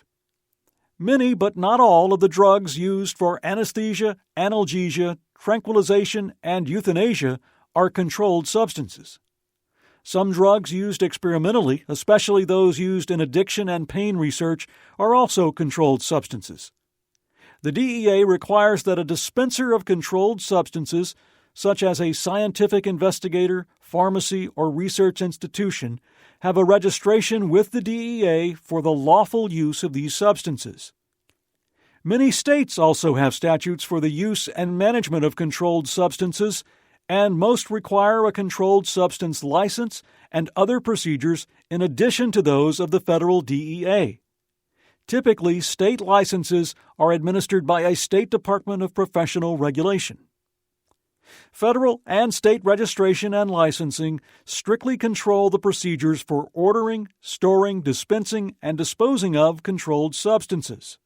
Many, but not all, of the drugs used for anesthesia, analgesia, tranquilization, and euthanasia are controlled substances. Some drugs used experimentally, especially those used in addiction and pain research, are also controlled substances. The DEA requires that a dispenser of controlled substances, such as a scientific investigator, pharmacy, or research institution, have a registration with the DEA for the lawful use of these substances. Many states also have statutes for the use and management of controlled substances, and most require a controlled substance license and other procedures in addition to those of the federal DEA. Typically, state licenses are administered by a state department of professional regulation. Federal and state registration and licensing strictly control the procedures for ordering, storing, dispensing, and disposing of controlled substances.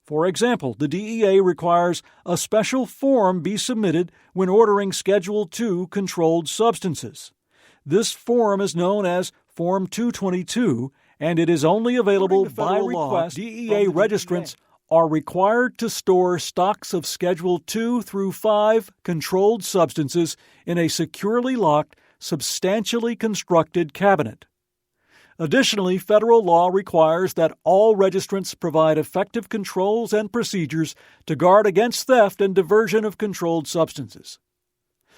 For example, the DEA requires a special form be submitted when ordering Schedule II controlled substances. This form is known as Form 222, and it is only available by request. DEA registrants are required to store stocks of Schedule II through 5 controlled substances in a securely locked, substantially constructed cabinet. Additionally, federal law requires that all registrants provide effective controls and procedures to guard against theft and diversion of controlled substances.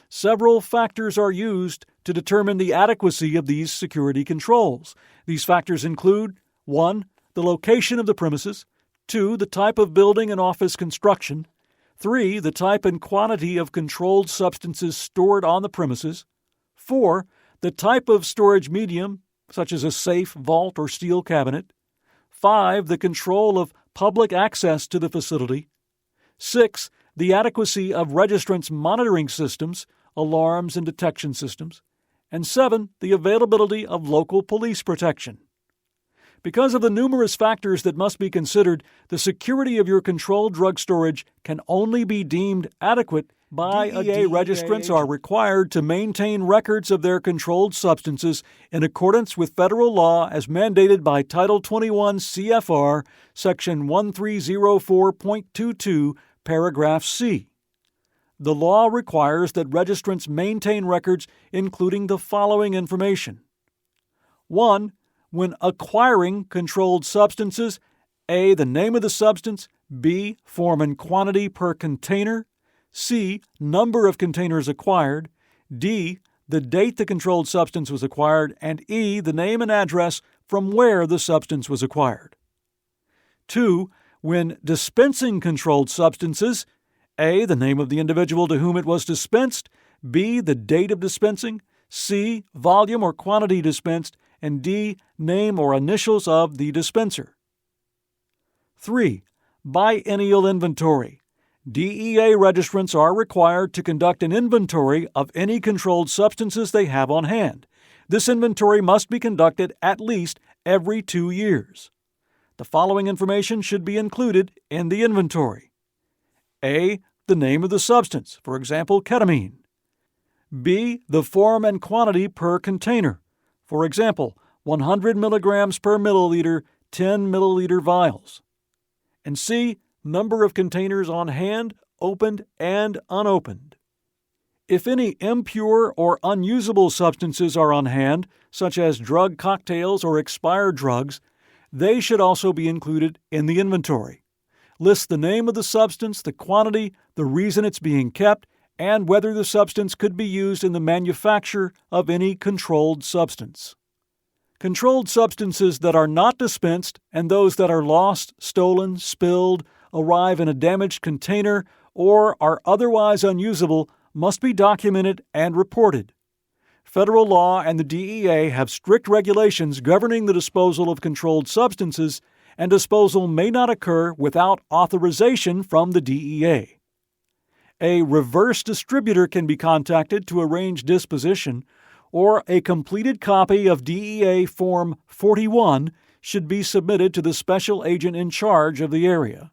Several factors are used to determine the adequacy of these security controls. These factors include 1. The location of the premises, 2. The type of building and office construction, 3. The type and quantity of controlled substances stored on the premises, 4. The type of storage medium, such as a safe, vault, or steel cabinet, 5. The control of public access to the facility, 6. The adequacy of registrants' monitoring systems, alarms and detection systems, and 7. The availability of local police protection. Because of the numerous factors that must be considered, the security of your controlled drug storage can only be deemed adequate by a DEA. Registrants are required to maintain records of their controlled substances in accordance with federal law as mandated by Title 21 CFR, Section 1304.22, Paragraph C. The law requires that registrants maintain records including the following information. 1. When acquiring controlled substances, A. The name of the substance, B. Form and quantity per container, C. Number of containers acquired, D. The date the controlled substance was acquired, and E. The name and address from where the substance was acquired. 2. When dispensing controlled substances, A. The name of the individual to whom it was dispensed, B. The date of dispensing, C. Volume or quantity dispensed, and D. Name or initials of the dispenser. 3. Biennial inventory. DEA registrants are required to conduct an inventory of any controlled substances they have on hand. This inventory must be conducted at least every 2 years. The following information should be included in the inventory. A. The name of the substance, for example, ketamine. B. The form and quantity per container, for example, 100 milligrams per milliliter, 10 milliliter vials. And C. Number of containers on hand, opened and unopened. If any impure or unusable substances are on hand, such as drug cocktails or expired drugs, they should also be included in the inventory. List the name of the substance, the quantity, the reason it's being kept, and whether the substance could be used in the manufacture of any controlled substance. Controlled substances that are not dispensed and those that are lost, stolen, spilled, arrive in a damaged container, or are otherwise unusable must be documented and reported. Federal law and the DEA have strict regulations governing the disposal of controlled substances, and disposal may not occur without authorization from the DEA. A reverse distributor can be contacted to arrange disposition, or a completed copy of DEA Form 41 should be submitted to the special agent in charge of the area.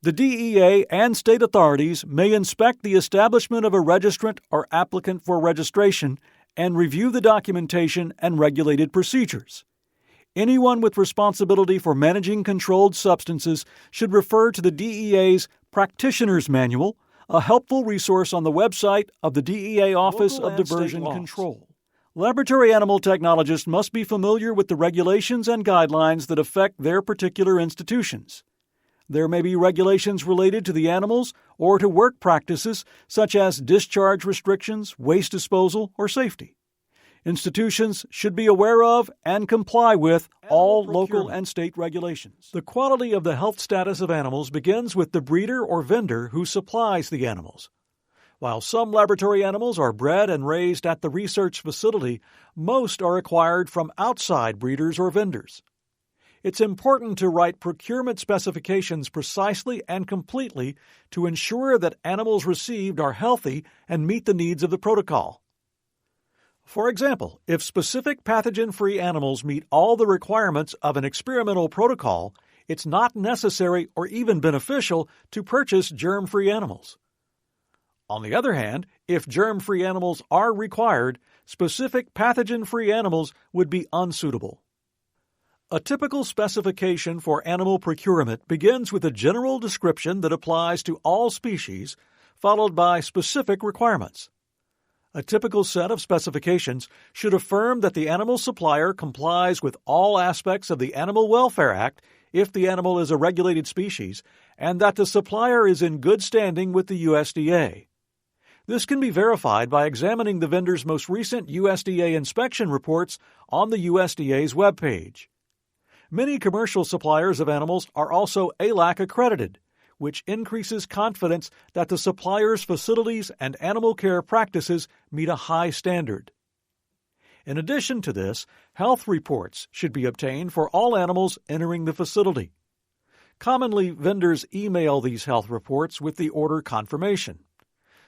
The DEA and state authorities may inspect the establishment of a registrant or applicant for registration and review the documentation and regulated procedures. Anyone with responsibility for managing controlled substances should refer to the DEA's Practitioner's Manual, a helpful resource on the website of the DEA Office of Diversion Control. Laboratory animal technologists must be familiar with the regulations and guidelines that affect their particular institutions. There may be regulations related to the animals or to work practices such as discharge restrictions, waste disposal, or safety. Institutions should be aware of and comply with all local and state regulations. The quality of the health status of animals begins with the breeder or vendor who supplies the animals. While some laboratory animals are bred and raised at the research facility, most are acquired from outside breeders or vendors. It's important to write procurement specifications precisely and completely to ensure that animals received are healthy and meet the needs of the protocol. For example, if specific pathogen-free animals meet all the requirements of an experimental protocol, it's not necessary or even beneficial to purchase germ-free animals. On the other hand, if germ-free animals are required, specific pathogen-free animals would be unsuitable. A typical specification for animal procurement begins with a general description that applies to all species, followed by specific requirements. A typical set of specifications should affirm that the animal supplier complies with all aspects of the Animal Welfare Act if the animal is a regulated species, and that the supplier is in good standing with the USDA. This can be verified by examining the vendor's most recent USDA inspection reports on the USDA's webpage. Many commercial suppliers of animals are also ALAC accredited, which increases confidence that the supplier's facilities and animal care practices meet a high standard. In addition to this, health reports should be obtained for all animals entering the facility. Commonly, vendors email these health reports with the order confirmation.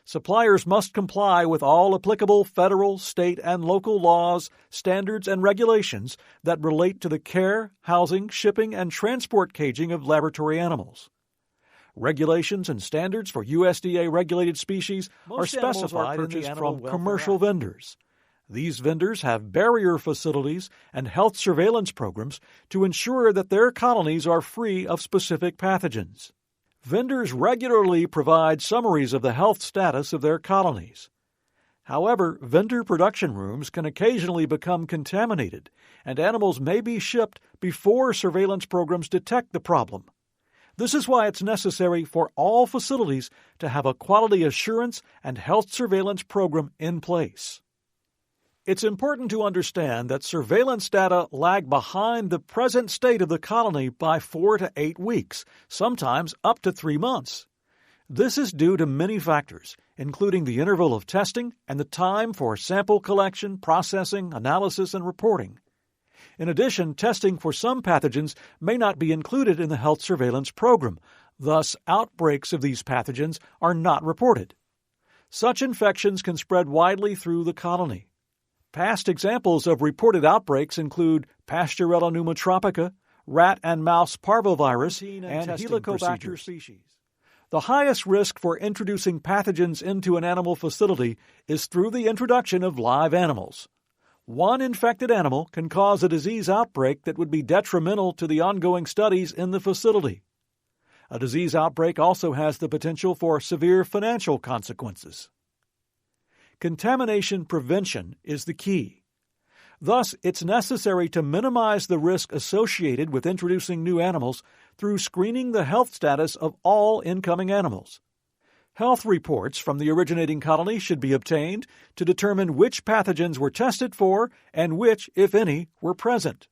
Suppliers must comply with all applicable federal, state, and local laws, standards, and regulations that relate to the care, housing, shipping, and transport caging of laboratory animals. Regulations and standards for USDA-regulated species are specified in the from commercial vendors. These vendors have barrier facilities and health surveillance programs to ensure that their colonies are free of specific pathogens. Vendors regularly provide summaries of the health status of their colonies. However, vendor production rooms can occasionally become contaminated, and animals may be shipped before surveillance programs detect the problem. This is why it's necessary for all facilities to have a quality assurance and health surveillance program in place. It's important to understand that surveillance data lag behind the present state of the colony by 4 to 8 weeks, sometimes up to 3 months. This is due to many factors, including the interval of testing and the time for sample collection, processing, analysis, and reporting. In addition, testing for some pathogens may not be included in the health surveillance program. Thus, outbreaks of these pathogens are not reported. Such infections can spread widely through the colony. Past examples of reported outbreaks include Pasteurella pneumotropica, rat and mouse parvovirus, and Helicobacter species. The highest risk for introducing pathogens into an animal facility is through the introduction of live animals. One infected animal can cause a disease outbreak that would be detrimental to the ongoing studies in the facility. A disease outbreak also has the potential for severe financial consequences. Contamination prevention is the key. Thus, it's necessary to minimize the risk associated with introducing new animals through screening the health status of all incoming animals. Health reports from the originating colony should be obtained to determine which pathogens were tested for and which, if any, were present.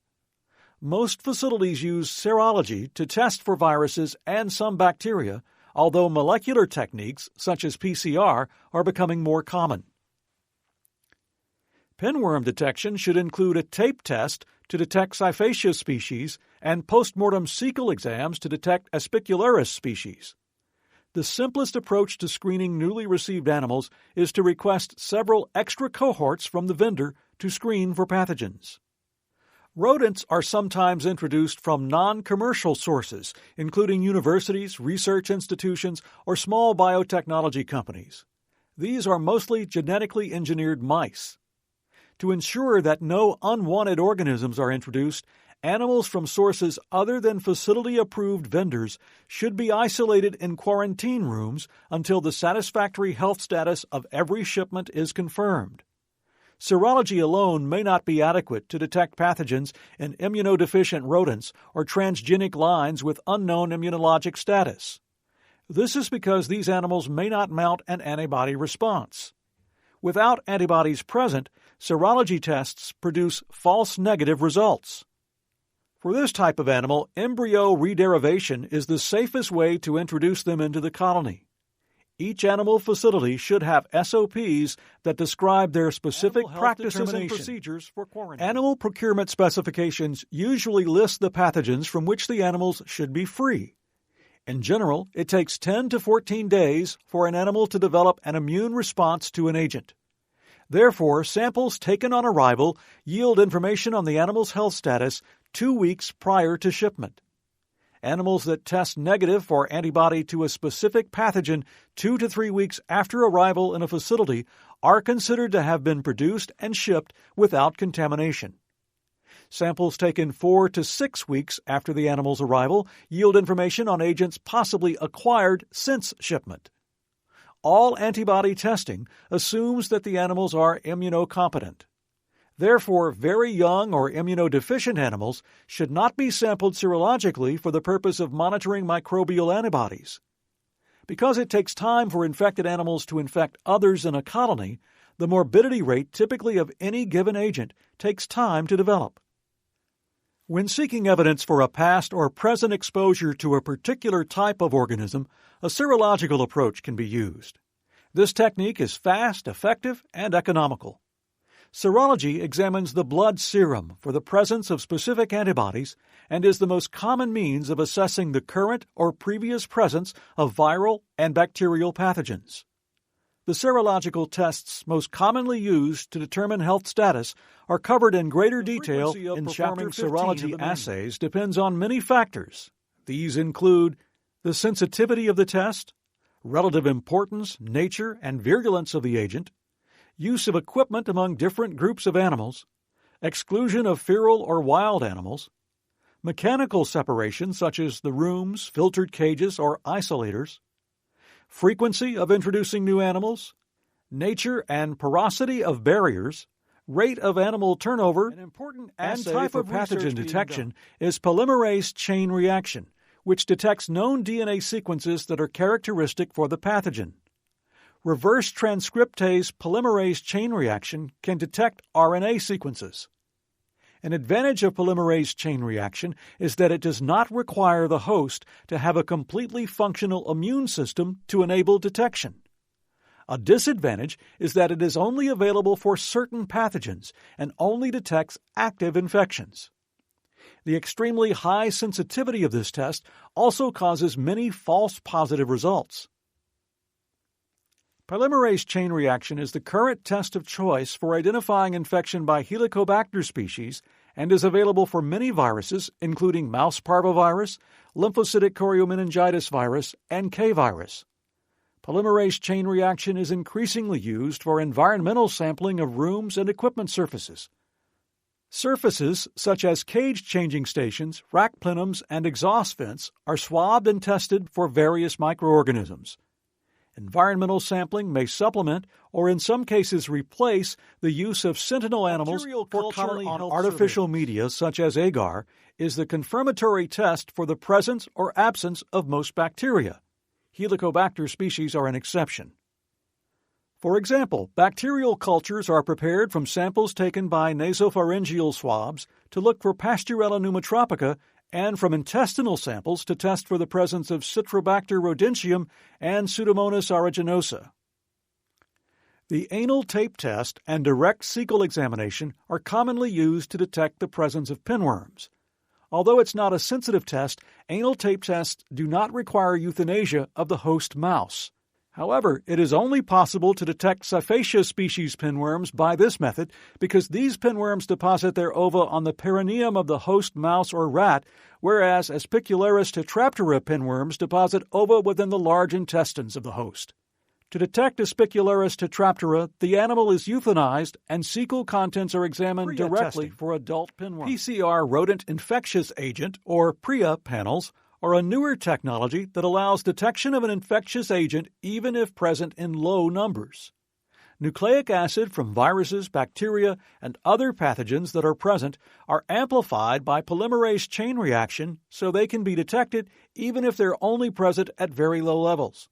Most facilities use serology to test for viruses and some bacteria, although molecular techniques, such as PCR, are becoming more common. Pinworm detection should include a tape test to detect Cyphacia species and postmortem cecal exams to detect Aspicularis species. The simplest approach to screening newly received animals is to request several extra cohorts from the vendor to screen for pathogens. Rodents are sometimes introduced from non-commercial sources, including universities, research institutions, or small biotechnology companies. These are mostly genetically engineered mice. To ensure that no unwanted organisms are introduced, animals from sources other than facility-approved vendors should be isolated in quarantine rooms until the satisfactory health status of every shipment is confirmed. Serology alone may not be adequate to detect pathogens in immunodeficient rodents or transgenic lines with unknown immunologic status. This is because these animals may not mount an antibody response. Without antibodies present, serology tests produce false negative results. For this type of animal, embryo rederivation is the safest way to introduce them into the colony. Each animal facility should have SOPs that describe their specific practices and procedures for quarantine. Animal procurement specifications usually list the pathogens from which the animals should be free. In general, it takes 10 to 14 days for an animal to develop an immune response to an agent. Therefore, samples taken on arrival yield information on the animal's health status 2 weeks prior to shipment. Animals that test negative for antibody to a specific pathogen 2 to 3 weeks after arrival in a facility are considered to have been produced and shipped without contamination. Samples taken 4 to 6 weeks after the animal's arrival yield information on agents possibly acquired since shipment. All antibody testing assumes that the animals are immunocompetent. Therefore, very young or immunodeficient animals should not be sampled serologically for the purpose of monitoring microbial antibodies. Because it takes time for infected animals to infect others in a colony, the morbidity rate typically of any given agent takes time to develop. When seeking evidence for a past or present exposure to a particular type of organism, a serological approach can be used. This technique is fast, effective, and economical. Serology examines the blood serum for the presence of specific antibodies and is the most common means of assessing the current or previous presence of viral and bacterial pathogens. The serological tests most commonly used to determine health status are covered in greater detail in Chapter 15. Serology assays depends on many factors. These include the sensitivity of the test, relative importance, nature, and virulence of the agent, use of equipment among different groups of animals, exclusion of feral or wild animals, mechanical separation such as the rooms, filtered cages, or isolators, frequency of introducing new animals, nature and porosity of barriers, rate of animal turnover, and type of pathogen detection is polymerase chain reaction, which detects known DNA sequences that are characteristic for the pathogen. Reverse transcriptase polymerase chain reaction can detect RNA sequences. An advantage of polymerase chain reaction is that it does not require the host to have a completely functional immune system to enable detection. A disadvantage is that it is only available for certain pathogens and only detects active infections. The extremely high sensitivity of this test also causes many false positive results. Polymerase chain reaction is the current test of choice for identifying infection by Helicobacter species and is available for many viruses, including mouse parvovirus, lymphocytic choriomeningitis virus, and K virus. Polymerase chain reaction is increasingly used for environmental sampling of rooms and equipment surfaces. Surfaces such as cage changing stations, rack plenums, and exhaust vents are swabbed and tested for various microorganisms. Environmental sampling may supplement or in some cases replace the use of sentinel animals for colony on artificial media such as agar is the confirmatory test for the presence or absence of most bacteria. Helicobacter species are an exception. For example, bacterial cultures are prepared from samples taken by nasopharyngeal swabs to look for Pasteurella pneumotropica and from intestinal samples to test for the presence of Citrobacter rodentium and Pseudomonas aeruginosa. The anal tape test and direct cecal examination are commonly used to detect the presence of pinworms. Although it's not a sensitive test, anal tape tests do not require euthanasia of the host mouse. However, it is only possible to detect Cyphacia species pinworms by this method because these pinworms deposit their ova on the perineum of the host mouse or rat, whereas Aspicularis tetraptera pinworms deposit ova within the large intestines of the host. To detect Aspicularis tetraptera, the animal is euthanized and cecal contents are examined directly for adult pinworm. PCR rodent infectious agent, or PRIA panels, are a newer technology that allows detection of an infectious agent even if present in low numbers. Nucleic acid from viruses, bacteria, and other pathogens that are present are amplified by polymerase chain reaction so they can be detected even if they're only present at very low levels.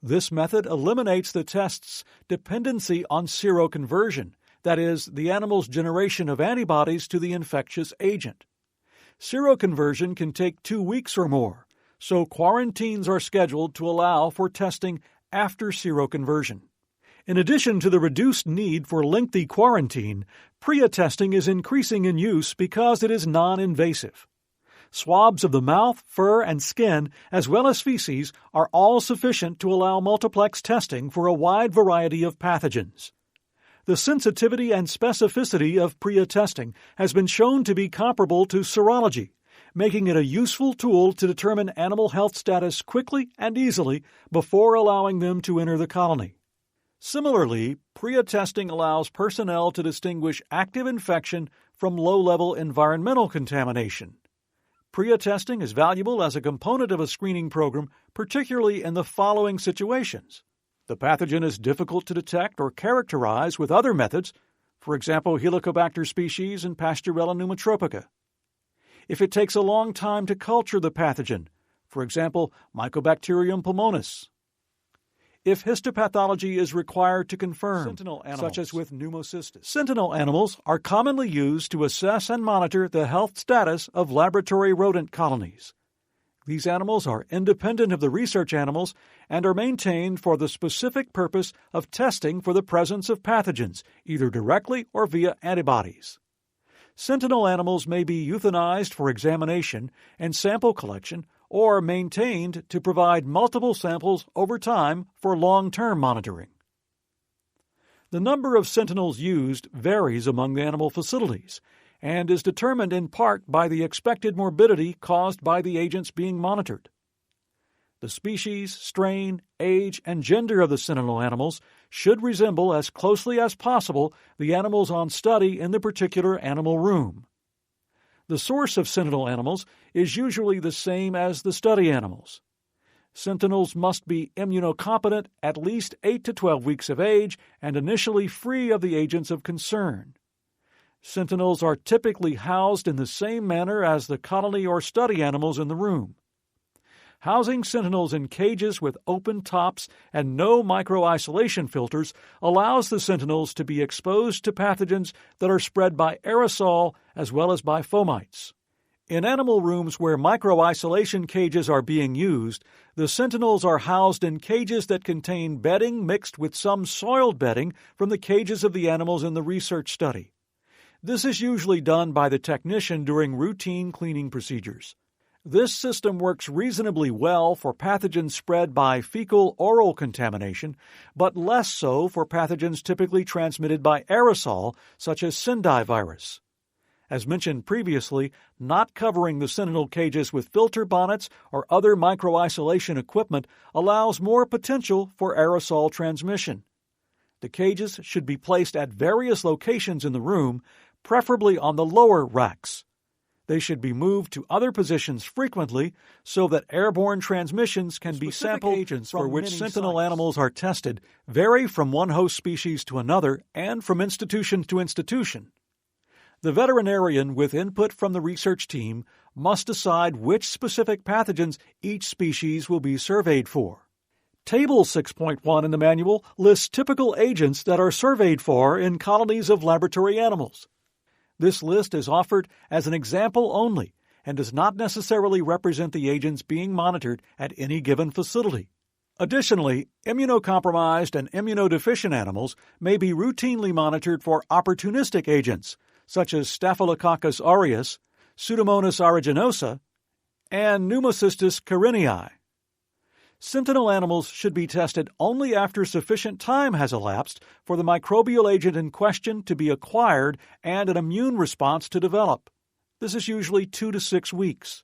This method eliminates the test's dependency on seroconversion, that is, the animal's generation of antibodies to the infectious agent. Seroconversion can take 2 weeks or more, so quarantines are scheduled to allow for testing after seroconversion. In addition to the reduced need for lengthy quarantine, PRIA testing is increasing in use because it is non-invasive. Swabs of the mouth, fur, and skin, as well as feces, are all sufficient to allow multiplex testing for a wide variety of pathogens. The sensitivity and specificity of PRIA testing has been shown to be comparable to serology, making it a useful tool to determine animal health status quickly and easily before allowing them to enter the colony. Similarly, PRIA testing allows personnel to distinguish active infection from low-level environmental contamination. PRIA testing is valuable as a component of a screening program, particularly in the following situations. The pathogen is difficult to detect or characterize with other methods, for example, Helicobacter species and Pasteurella pneumotropica. If it takes a long time to culture the pathogen, for example, Mycobacterium pulmonis. If histopathology is required to confirm, such as with pneumocystis. Sentinel animals are commonly used to assess and monitor the health status of laboratory rodent colonies. These animals are independent of the research animals and are maintained for the specific purpose of testing for the presence of pathogens, either directly or via antibodies. Sentinel animals may be euthanized for examination and sample collection or maintained to provide multiple samples over time for long-term monitoring. The number of sentinels used varies among the animal facilities and is determined in part by the expected morbidity caused by the agents being monitored. The species, strain, age, and gender of the sentinel animals should resemble as closely as possible the animals on study in the particular animal room. The source of sentinel animals is usually the same as the study animals. Sentinels must be immunocompetent at least 8 to 12 weeks of age and initially free of the agents of concern. Sentinels are typically housed in the same manner as the colony or study animals in the room. Housing sentinels in cages with open tops and no micro-isolation filters allows the sentinels to be exposed to pathogens that are spread by aerosol as well as by fomites. In animal rooms where micro-isolation cages are being used, the sentinels are housed in cages that contain bedding mixed with some soiled bedding from the cages of the animals in the research study. This is usually done by the technician during routine cleaning procedures. This system works reasonably well for pathogens spread by fecal-oral contamination, but less so for pathogens typically transmitted by aerosol, such as Sendai virus. As mentioned previously, not covering the sentinel cages with filter bonnets or other micro-isolation equipment allows more potential for aerosol transmission. The cages should be placed at various locations in the room, preferably on the lower racks. They should be moved to other positions frequently so that airborne transmissions can be sampled. Agents for which sentinel animals are tested vary from one host species to another and from institution to institution. The veterinarian, with input from the research team, must decide which specific pathogens each species will be surveyed for. Table 6.1 in the manual lists typical agents that are surveyed for in colonies of laboratory animals. This list is offered as an example only and does not necessarily represent the agents being monitored at any given facility. Additionally, immunocompromised and immunodeficient animals may be routinely monitored for opportunistic agents, such as Staphylococcus aureus, Pseudomonas aeruginosa, and Pneumocystis carinii. Sentinel animals should be tested only after sufficient time has elapsed for the microbial agent in question to be acquired and an immune response to develop. This is usually 2 to 6 weeks.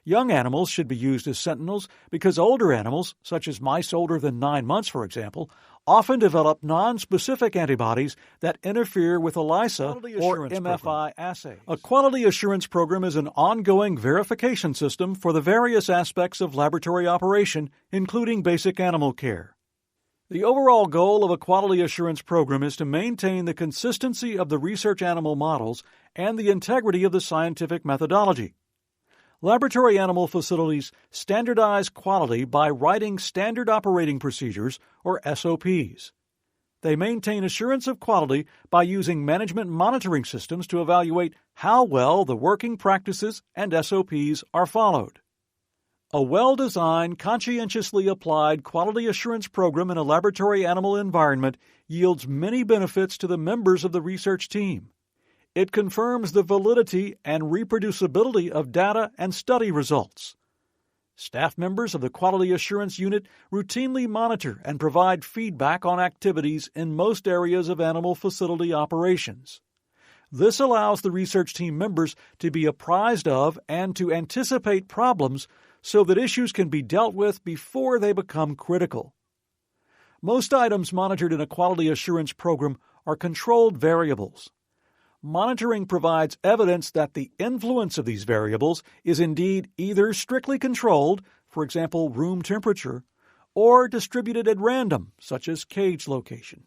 Young animals should be used as sentinels because older animals, such as mice older than 9 months, for example, often develop non-specific antibodies that interfere with ELISA or MFI assays. A quality assurance program is an ongoing verification system for the various aspects of laboratory operation, including basic animal care. The overall goal of a quality assurance program is to maintain the consistency of the research animal models and the integrity of the scientific methodology. Laboratory animal facilities standardize quality by writing standard operating procedures, or SOPs. They maintain assurance of quality by using management monitoring systems to evaluate how well the working practices and SOPs are followed. A well-designed, conscientiously applied quality assurance program in a laboratory animal environment yields many benefits to the members of the research team. It confirms the validity and reproducibility of data and study results. Staff members of the Quality Assurance Unit routinely monitor and provide feedback on activities in most areas of animal facility operations. This allows the research team members to be apprised of and to anticipate problems so that issues can be dealt with before they become critical. Most items monitored in a quality assurance program are controlled variables. Monitoring provides evidence that the influence of these variables is indeed either strictly controlled, for example, room temperature, or distributed at random, such as cage location.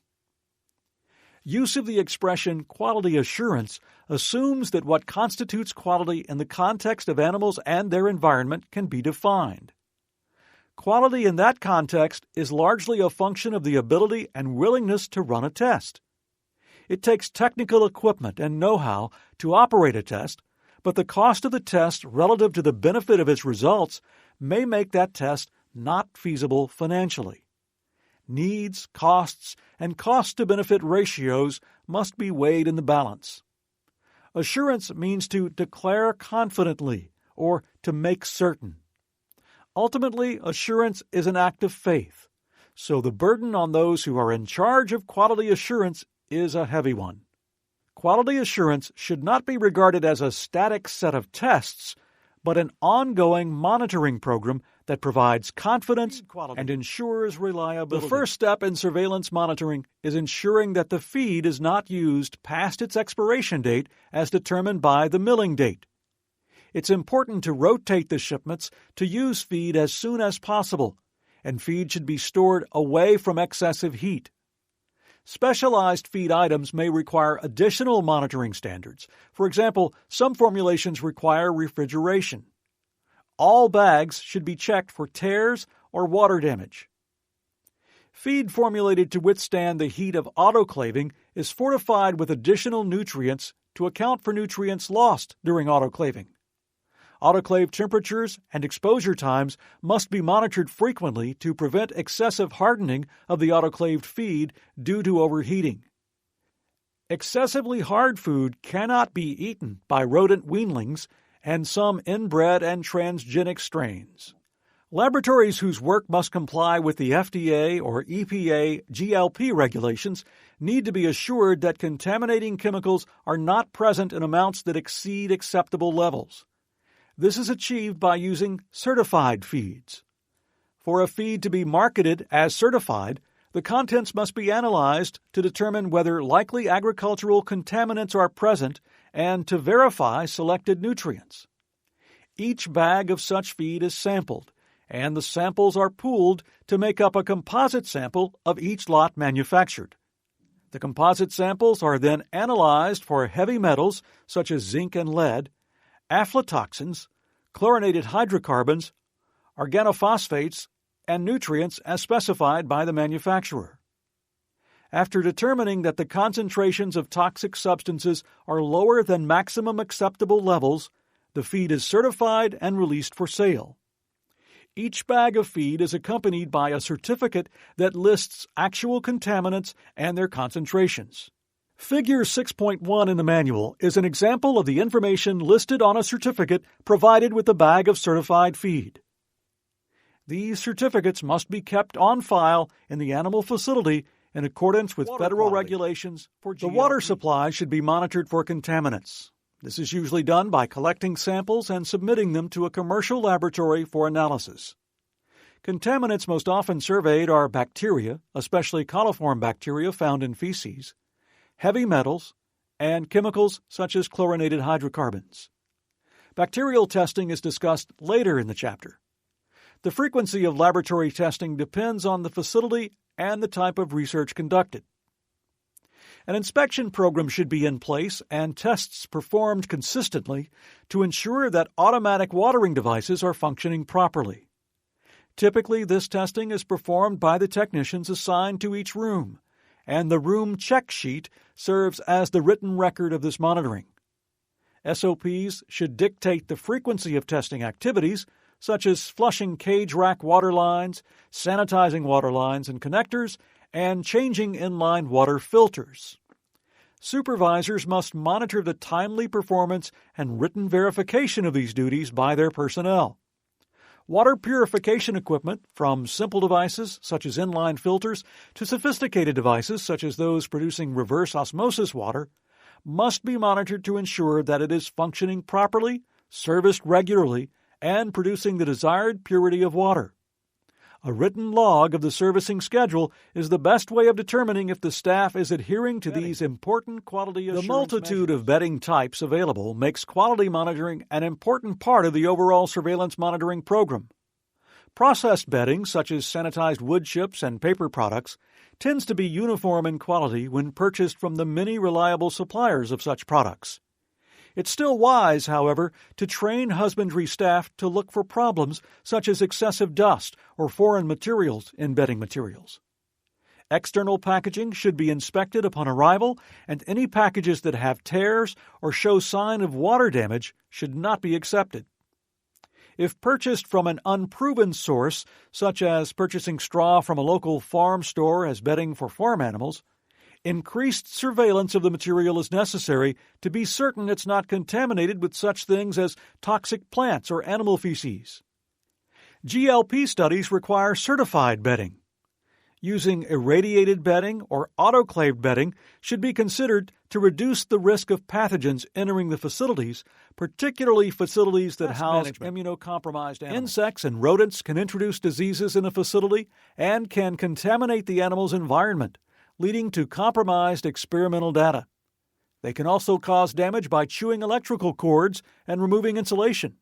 Use of the expression quality assurance assumes that what constitutes quality in the context of animals and their environment can be defined. Quality in that context is largely a function of the ability and willingness to run a test. It takes technical equipment and know-how to operate a test, but the cost of the test relative to the benefit of its results may make that test not feasible financially. Needs, costs, and cost-to-benefit ratios must be weighed in the balance. Assurance means to declare confidently or to make certain. Ultimately, assurance is an act of faith, so the burden on those who are in charge of quality assurance is a heavy one. Quality assurance should not be regarded as a static set of tests, but an ongoing monitoring program that provides confidence and ensures reliability. The first step in surveillance monitoring is ensuring that the feed is not used past its expiration date as determined by the milling date. It's important to rotate the shipments to use feed as soon as possible, and feed should be stored away from excessive heat. Specialized feed items may require additional monitoring standards. For example, some formulations require refrigeration. All bags should be checked for tears or water damage. Feed formulated to withstand the heat of autoclaving is fortified with additional nutrients to account for nutrients lost during autoclaving. Autoclave temperatures and exposure times must be monitored frequently to prevent excessive hardening of the autoclaved feed due to overheating. Excessively hard food cannot be eaten by rodent weanlings and some inbred and transgenic strains. Laboratories whose work must comply with the FDA or EPA GLP regulations need to be assured that contaminating chemicals are not present in amounts that exceed acceptable levels. This is achieved by using certified feeds. For a feed to be marketed as certified, the contents must be analyzed to determine whether likely agricultural contaminants are present and to verify selected nutrients. Each bag of such feed is sampled, and the samples are pooled to make up a composite sample of each lot manufactured. The composite samples are then analyzed for heavy metals such as zinc and lead, aflatoxins, chlorinated hydrocarbons, organophosphates, and nutrients as specified by the manufacturer. After determining that the concentrations of toxic substances are lower than maximum acceptable levels, the feed is certified and released for sale. Each bag of feed is accompanied by a certificate that lists actual contaminants and their concentrations. Figure 6.1 in the manual is an example of the information listed on a certificate provided with the bag of certified feed. These certificates must be kept on file in the animal facility in accordance with federal regulations for GLP. The water supply should be monitored for contaminants. This is usually done by collecting samples and submitting them to a commercial laboratory for analysis. Contaminants most often surveyed are bacteria, especially coliform bacteria found in feces, heavy metals, and chemicals such as chlorinated hydrocarbons. Bacterial testing is discussed later in the chapter. The frequency of laboratory testing depends on the facility and the type of research conducted. An inspection program should be in place and tests performed consistently to ensure that automatic watering devices are functioning properly. Typically, this testing is performed by the technicians assigned to each room, and the room check sheet serves as the written record of this monitoring. SOPs should dictate the frequency of testing activities such as flushing cage rack water lines, sanitizing water lines and connectors, and changing inline water filters. Supervisors must monitor the timely performance and written verification of these duties by their personnel. Water purification equipment, from simple devices such as inline filters to sophisticated devices such as those producing reverse osmosis water, must be monitored to ensure that it is functioning properly, serviced regularly, and producing the desired purity of water. A written log of the servicing schedule is the best way of determining if the staff is adhering to these important quality assurance measures. The multitude of bedding types available makes quality monitoring an important part of the overall surveillance monitoring program. Processed bedding, such as sanitized wood chips and paper products, tends to be uniform in quality when purchased from the many reliable suppliers of such products. It's still wise, however, to train husbandry staff to look for problems such as excessive dust or foreign materials in bedding materials. External packaging should be inspected upon arrival, and any packages that have tears or show sign of water damage should not be accepted. If purchased from an unproven source, such as purchasing straw from a local farm store as bedding for farm animals, increased surveillance of the material is necessary to be certain it's not contaminated with such things as toxic plants or animal feces. GLP studies require certified bedding. Using irradiated bedding or autoclaved bedding should be considered to reduce the risk of pathogens entering the facilities, particularly facilities that house immunocompromised animals. Insects and rodents can introduce diseases in a facility and can contaminate the animal's environment, leading to compromised experimental data. They can also cause damage by chewing electrical cords and removing insulation.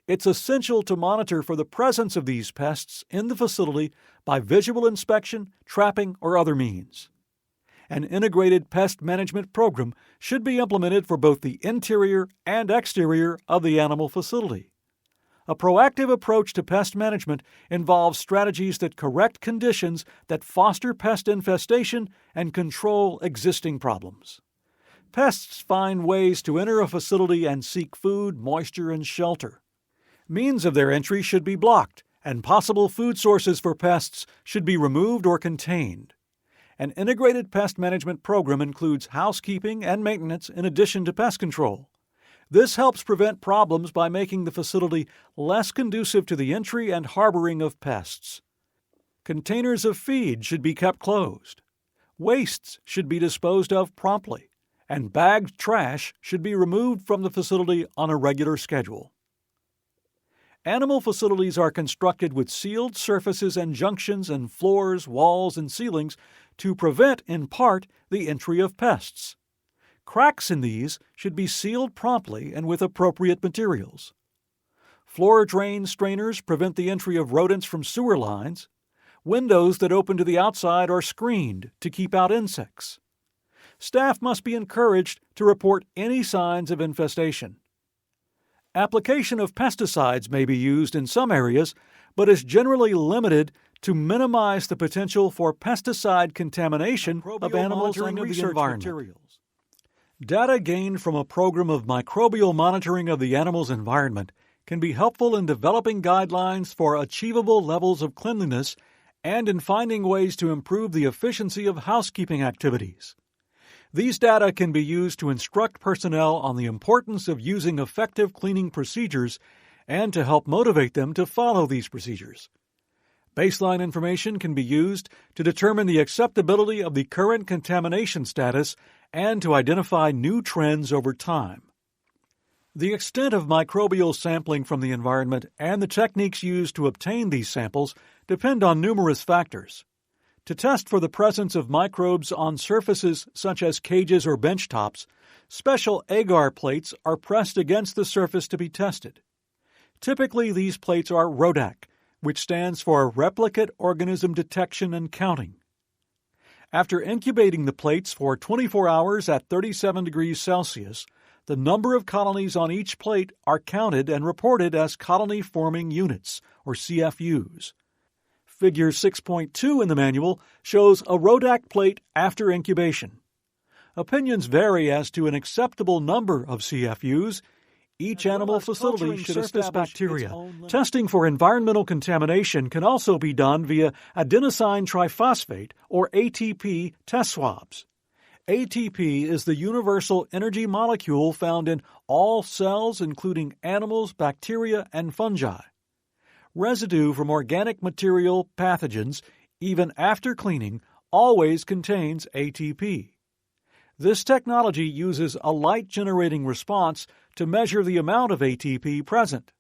It's essential to monitor for the presence of these pests in the facility by visual inspection, trapping, or other means. An integrated pest management program should be implemented for both the interior and exterior of the animal facility. A proactive approach to pest management involves strategies that correct conditions that foster pest infestation and control existing problems. Pests find ways to enter a facility and seek food, moisture, and shelter. Means of their entry should be blocked, and possible food sources for pests should be removed or contained. An integrated pest management program includes housekeeping and maintenance in addition to pest control. This helps prevent problems by making the facility less conducive to the entry and harboring of pests. Containers of feed should be kept closed. Wastes should be disposed of promptly, and bagged trash should be removed from the facility on a regular schedule. Animal facilities are constructed with sealed surfaces and junctions in floors, walls, and ceilings to prevent, in part, the entry of pests. Cracks in these should be sealed promptly and with appropriate materials. Floor drain strainers prevent the entry of rodents from sewer lines. Windows that open to the outside are screened to keep out insects. Staff must be encouraged to report any signs of infestation. Application of pesticides may be used in some areas, but is generally limited to minimize the potential for pesticide contamination of animals and research materials. Data gained from a program of microbial monitoring of the animal's environment can be helpful in developing guidelines for achievable levels of cleanliness and in finding ways to improve the efficiency of housekeeping activities. These data can be used to instruct personnel on the importance of using effective cleaning procedures and to help motivate them to follow these procedures. Baseline information can be used to determine the acceptability of the current contamination status and to identify new trends over time. The extent of microbial sampling from the environment and the techniques used to obtain these samples depend on numerous factors. To test for the presence of microbes on surfaces such as cages or bench tops, special agar plates are pressed against the surface to be tested. Typically, these plates are RODAC, which stands for Replicate Organism Detection and Counting. After incubating the plates for 24 hours at 37 degrees Celsius, the number of colonies on each plate are counted and reported as colony-forming units, or CFUs. Figure 6.2 in the manual shows a RODAC plate after incubation. Opinions vary as to an acceptable number of CFUs. Each animal facility should establish bacteria. Testing for environmental contamination can also be done via adenosine triphosphate, or ATP, test swabs. ATP is the universal energy molecule found in all cells, including animals, bacteria, and fungi. Residue from organic material pathogens, even after cleaning, always contains ATP. This technology uses a light-generating response to measure the amount of ATP present.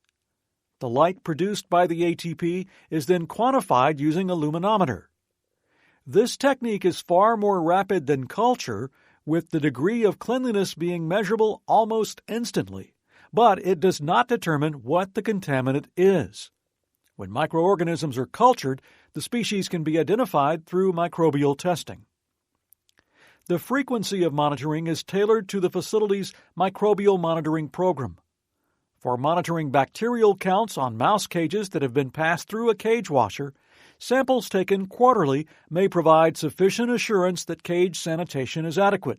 The light produced by the ATP is then quantified using a luminometer. This technique is far more rapid than culture, with the degree of cleanliness being measurable almost instantly, but it does not determine what the contaminant is. When microorganisms are cultured, the species can be identified through microbial testing. The frequency of monitoring is tailored to the facility's microbial monitoring program. For monitoring bacterial counts on mouse cages that have been passed through a cage washer, samples taken quarterly may provide sufficient assurance that cage sanitation is adequate.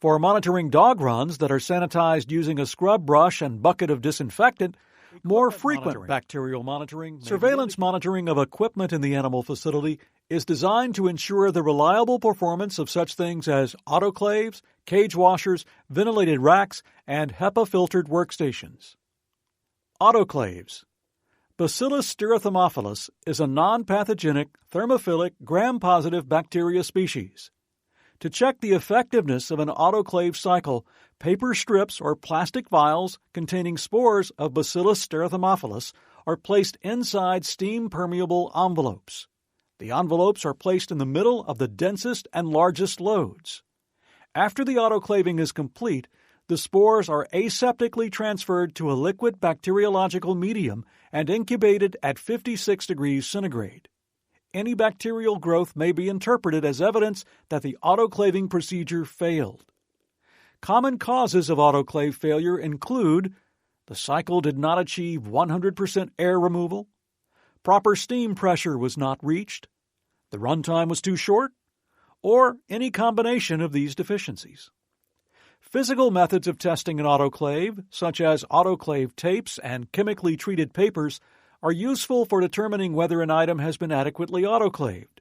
For monitoring dog runs that are sanitized using a scrub brush and bucket of disinfectant, more frequent bacterial monitoring, surveillance monitoring of equipment in the animal facility is designed to ensure the reliable performance of such things as autoclaves, cage washers, ventilated racks, and HEPA-filtered workstations. Autoclaves. Bacillus styrothermophilus is a non-pathogenic, thermophilic, gram-positive bacteria species. To check the effectiveness of an autoclave cycle, paper strips or plastic vials containing spores of Bacillus styrothermophilus are placed inside steam-permeable envelopes. The envelopes are placed in the middle of the densest and largest loads. After the autoclaving is complete, the spores are aseptically transferred to a liquid bacteriological medium and incubated at 56 degrees centigrade. Any bacterial growth may be interpreted as evidence that the autoclaving procedure failed. Common causes of autoclave failure include the cycle did not achieve 100% air removal, proper steam pressure was not reached, the runtime was too short, or any combination of these deficiencies. Physical methods of testing an autoclave, such as autoclave tapes and chemically treated papers, are useful for determining whether an item has been adequately autoclaved.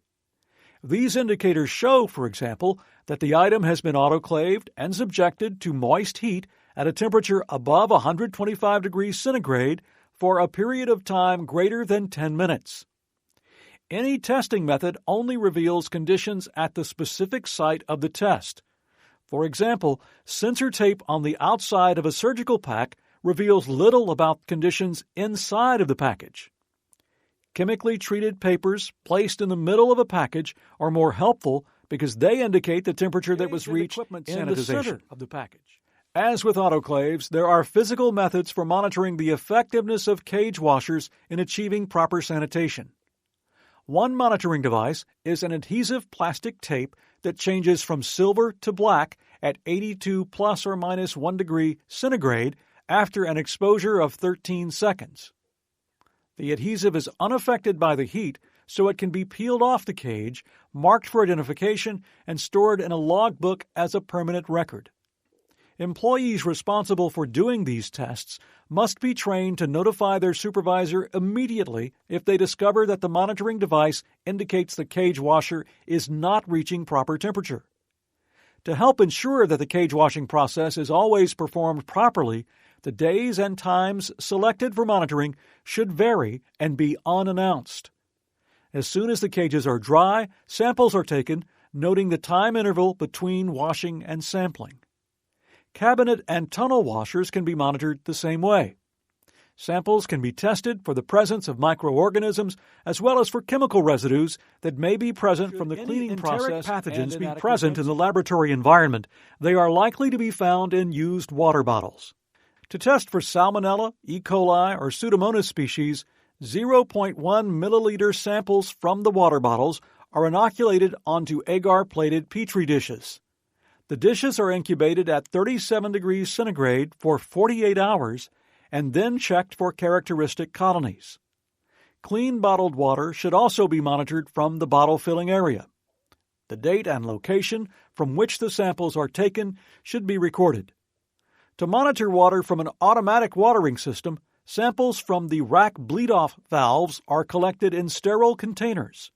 These indicators show, for example, that the item has been autoclaved and subjected to moist heat at a temperature above 125 degrees centigrade for a period of time greater than 10 minutes. Any testing method only reveals conditions at the specific site of the test. For example, sensor tape on the outside of a surgical pack reveals little about conditions inside of the package. Chemically treated papers placed in the middle of a package are more helpful because they indicate the temperature that was reached in the center of the package. As with autoclaves, there are physical methods for monitoring the effectiveness of cage washers in achieving proper sanitation. One monitoring device is an adhesive plastic tape that changes from silver to black at 82 plus or minus 1 degree centigrade after an exposure of 13 seconds. The adhesive is unaffected by the heat, so it can be peeled off the cage, marked for identification, and stored in a logbook as a permanent record. Employees responsible for doing these tests must be trained to notify their supervisor immediately if they discover that the monitoring device indicates the cage washer is not reaching proper temperature. To help ensure that the cage washing process is always performed properly, the days and times selected for monitoring should vary and be unannounced. As soon as the cages are dry, samples are taken, noting the time interval between washing and sampling. Cabinet and tunnel washers can be monitored the same way. Samples can be tested for the presence of microorganisms as well as for chemical residues that may be present from the cleaning process. Pathogens be present in the laboratory environment, they are likely to be found in used water bottles. To test for Salmonella, E. coli, or Pseudomonas species, 0.1 milliliter samples from the water bottles are inoculated onto agar-plated Petri dishes. The dishes are incubated at 37 degrees centigrade for 48 hours and then checked for characteristic colonies. Clean bottled water should also be monitored from the bottle filling area. The date and location from which the samples are taken should be recorded. To monitor water from an automatic watering system, samples from the rack bleed-off valves are collected in sterile containers.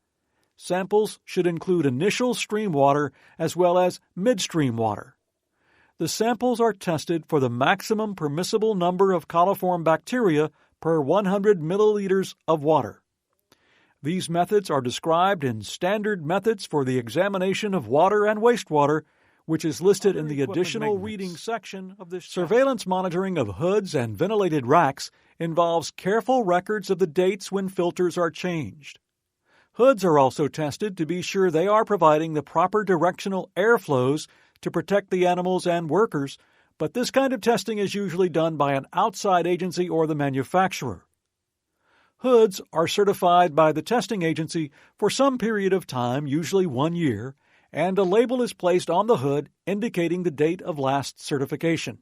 Samples should include initial stream water as well as midstream water. The samples are tested for the maximum permissible number of coliform bacteria per 100 milliliters of water. These methods are described in Standard Methods for the Examination of Water and Wastewater, which is listed in the additional reading section of this chapter. Surveillance monitoring of hoods and ventilated racks involves careful records of the dates when filters are changed. Hoods are also tested to be sure they are providing the proper directional airflows to protect the animals and workers, but this kind of testing is usually done by an outside agency or the manufacturer. Hoods are certified by the testing agency for some period of time, usually 1 year, and a label is placed on the hood indicating the date of last certification.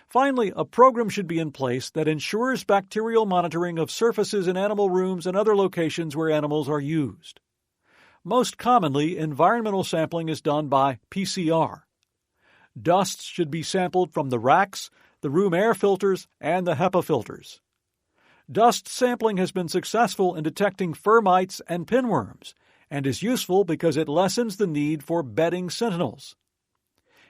Finally, a program should be in place that ensures bacterial monitoring of surfaces in animal rooms and other locations where animals are used. Most commonly, environmental sampling is done by PCR. Dusts should be sampled from the racks, the room air filters, and the HEPA filters. Dust sampling has been successful in detecting fur mites and pinworms, and is useful because it lessens the need for bedding sentinels.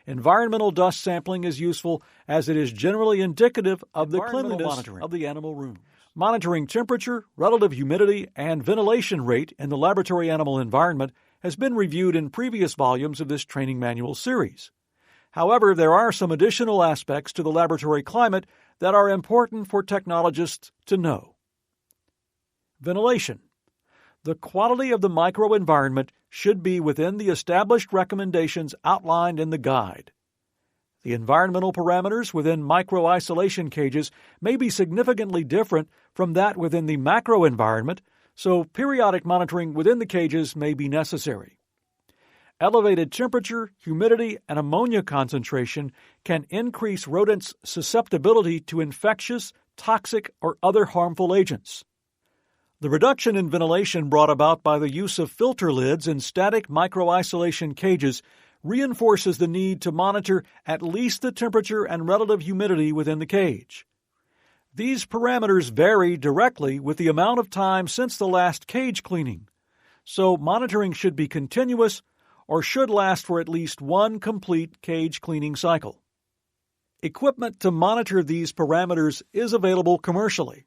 Environmental dust sampling is useful as it is generally indicative of the cleanliness of the animal room. Monitoring temperature, relative humidity, and ventilation rate in the laboratory animal environment has been reviewed in previous volumes of this training manual series. However, there are some additional aspects to the laboratory climate that are important for technologists to know. Ventilation. The quality of the microenvironment should be within the established recommendations outlined in the guide. The environmental parameters within micro-isolation cages may be significantly different from that within the macroenvironment, so periodic monitoring within the cages may be necessary. Elevated temperature, humidity, and ammonia concentration can increase rodents' susceptibility to infectious, toxic, or other harmful agents. The reduction in ventilation brought about by the use of filter lids in static micro-isolation cages reinforces the need to monitor at least the temperature and relative humidity within the cage. These parameters vary directly with the amount of time since the last cage cleaning, so monitoring should be continuous or should last for at least one complete cage cleaning cycle. Equipment to monitor these parameters is available commercially.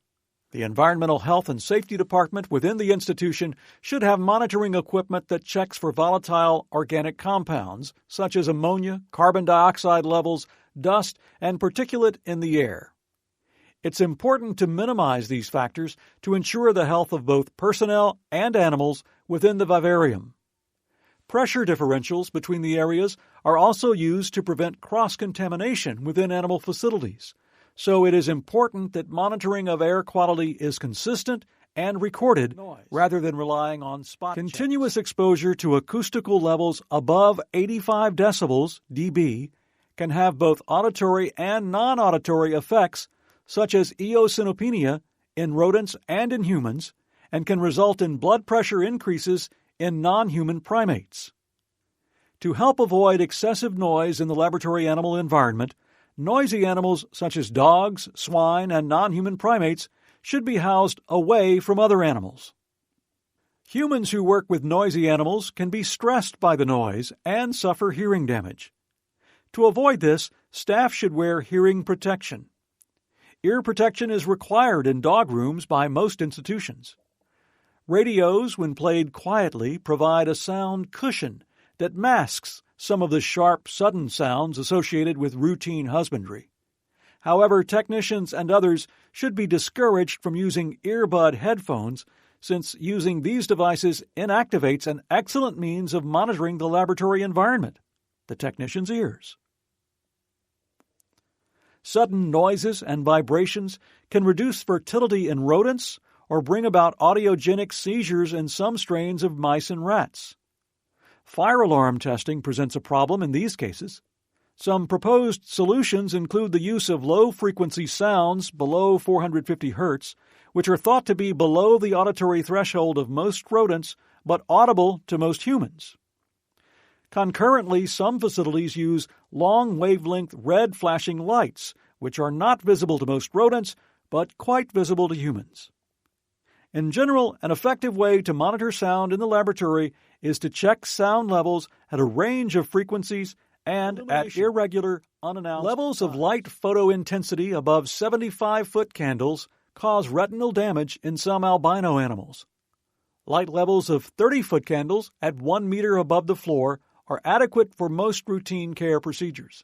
The Environmental Health and Safety Department within the institution should have monitoring equipment that checks for volatile organic compounds, such as ammonia, carbon dioxide levels, dust, and particulate in the air. It's important to minimize these factors to ensure the health of both personnel and animals within the vivarium. Pressure differentials between the areas are also used to prevent cross-contamination within animal facilities, so it is important that monitoring of air quality is consistent and recorded rather than relying on spot checks. Continuous exposure to acoustical levels above 85 decibels dB can have both auditory and non-auditory effects, such as eosinopenia in rodents and in humans, and can result in blood pressure increases in non-human primates. To help avoid excessive noise in the laboratory animal environment, noisy animals such as dogs, swine, and non-human primates should be housed away from other animals. Humans who work with noisy animals can be stressed by the noise and suffer hearing damage. To avoid this, staff should wear hearing protection. Ear protection is required in dog rooms by most institutions. Radios, when played quietly, provide a sound cushion that masks some of the sharp, sudden sounds associated with routine husbandry. However, technicians and others should be discouraged from using earbud headphones, since using these devices inactivates an excellent means of monitoring the laboratory environment, the technician's ears. Sudden noises and vibrations can reduce fertility in rodents or bring about audiogenic seizures in some strains of mice and rats. Fire alarm testing presents a problem in these cases. Some proposed solutions include the use of low-frequency sounds below 450 Hz, which are thought to be below the auditory threshold of most rodents but audible to most humans. Concurrently, some facilities use long-wavelength red flashing lights, which are not visible to most rodents, but quite visible to humans. In general, an effective way to monitor sound in the laboratory is to check sound levels at a range of frequencies and at irregular, unannounced levels of light photo intensity above 75-foot candles cause retinal damage in some albino animals. Light levels of 30-foot candles at 1 meter above the floor are adequate for most routine care procedures.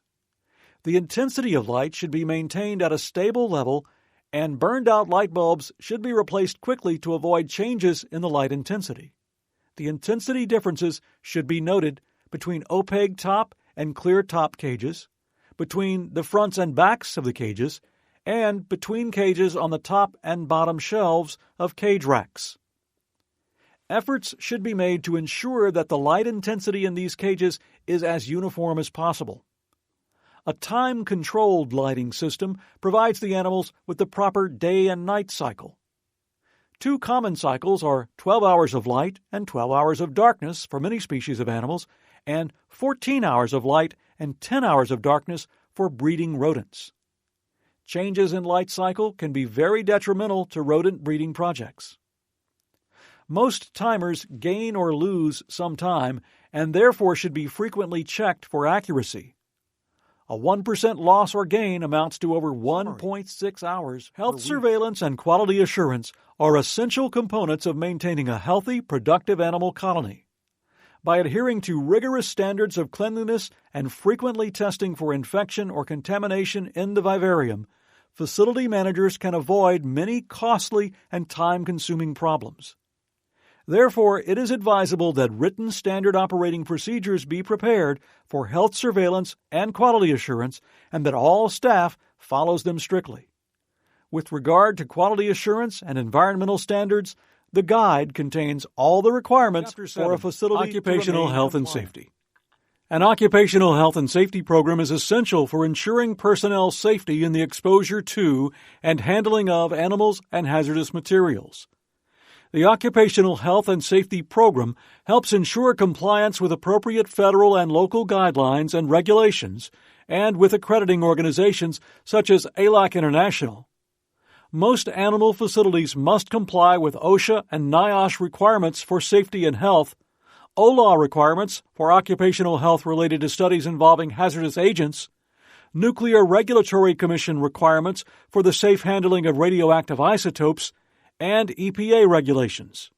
The intensity of light should be maintained at a stable level, and burned-out light bulbs should be replaced quickly to avoid changes in the light intensity. The intensity differences should be noted between opaque top and clear top cages, between the fronts and backs of the cages, and between cages on the top and bottom shelves of cage racks. Efforts should be made to ensure that the light intensity in these cages is as uniform as possible. A time-controlled lighting system provides the animals with the proper day and night cycle. 2 common cycles are 12 hours of light and 12 hours of darkness for many species of animals, and 14 hours of light and 10 hours of darkness for breeding rodents. Changes in light cycle can be very detrimental to rodent breeding projects. Most timers gain or lose some time and therefore should be frequently checked for accuracy. A 1% loss or gain amounts to over 1.6 hours. Health surveillance and quality assurance are essential components of maintaining a healthy, productive animal colony. By adhering to rigorous standards of cleanliness and frequently testing for infection or contamination in the vivarium, facility managers can avoid many costly and time-consuming problems. Therefore, it is advisable that written standard operating procedures be prepared for health surveillance and quality assurance, and that all staff follows them strictly. With regard to quality assurance and environmental standards, the guide contains all the requirements for a facility. Occupational health and safety. An occupational health and safety program is essential for ensuring personnel safety in the exposure to and handling of animals and hazardous materials. The Occupational Health and Safety Program helps ensure compliance with appropriate federal and local guidelines and regulations, and with accrediting organizations such as ALAC International. Most animal facilities must comply with OSHA and NIOSH requirements for safety and health, OLAW requirements for occupational health related to studies involving hazardous agents, Nuclear Regulatory Commission requirements for the safe handling of radioactive isotopes, and EPA regulations.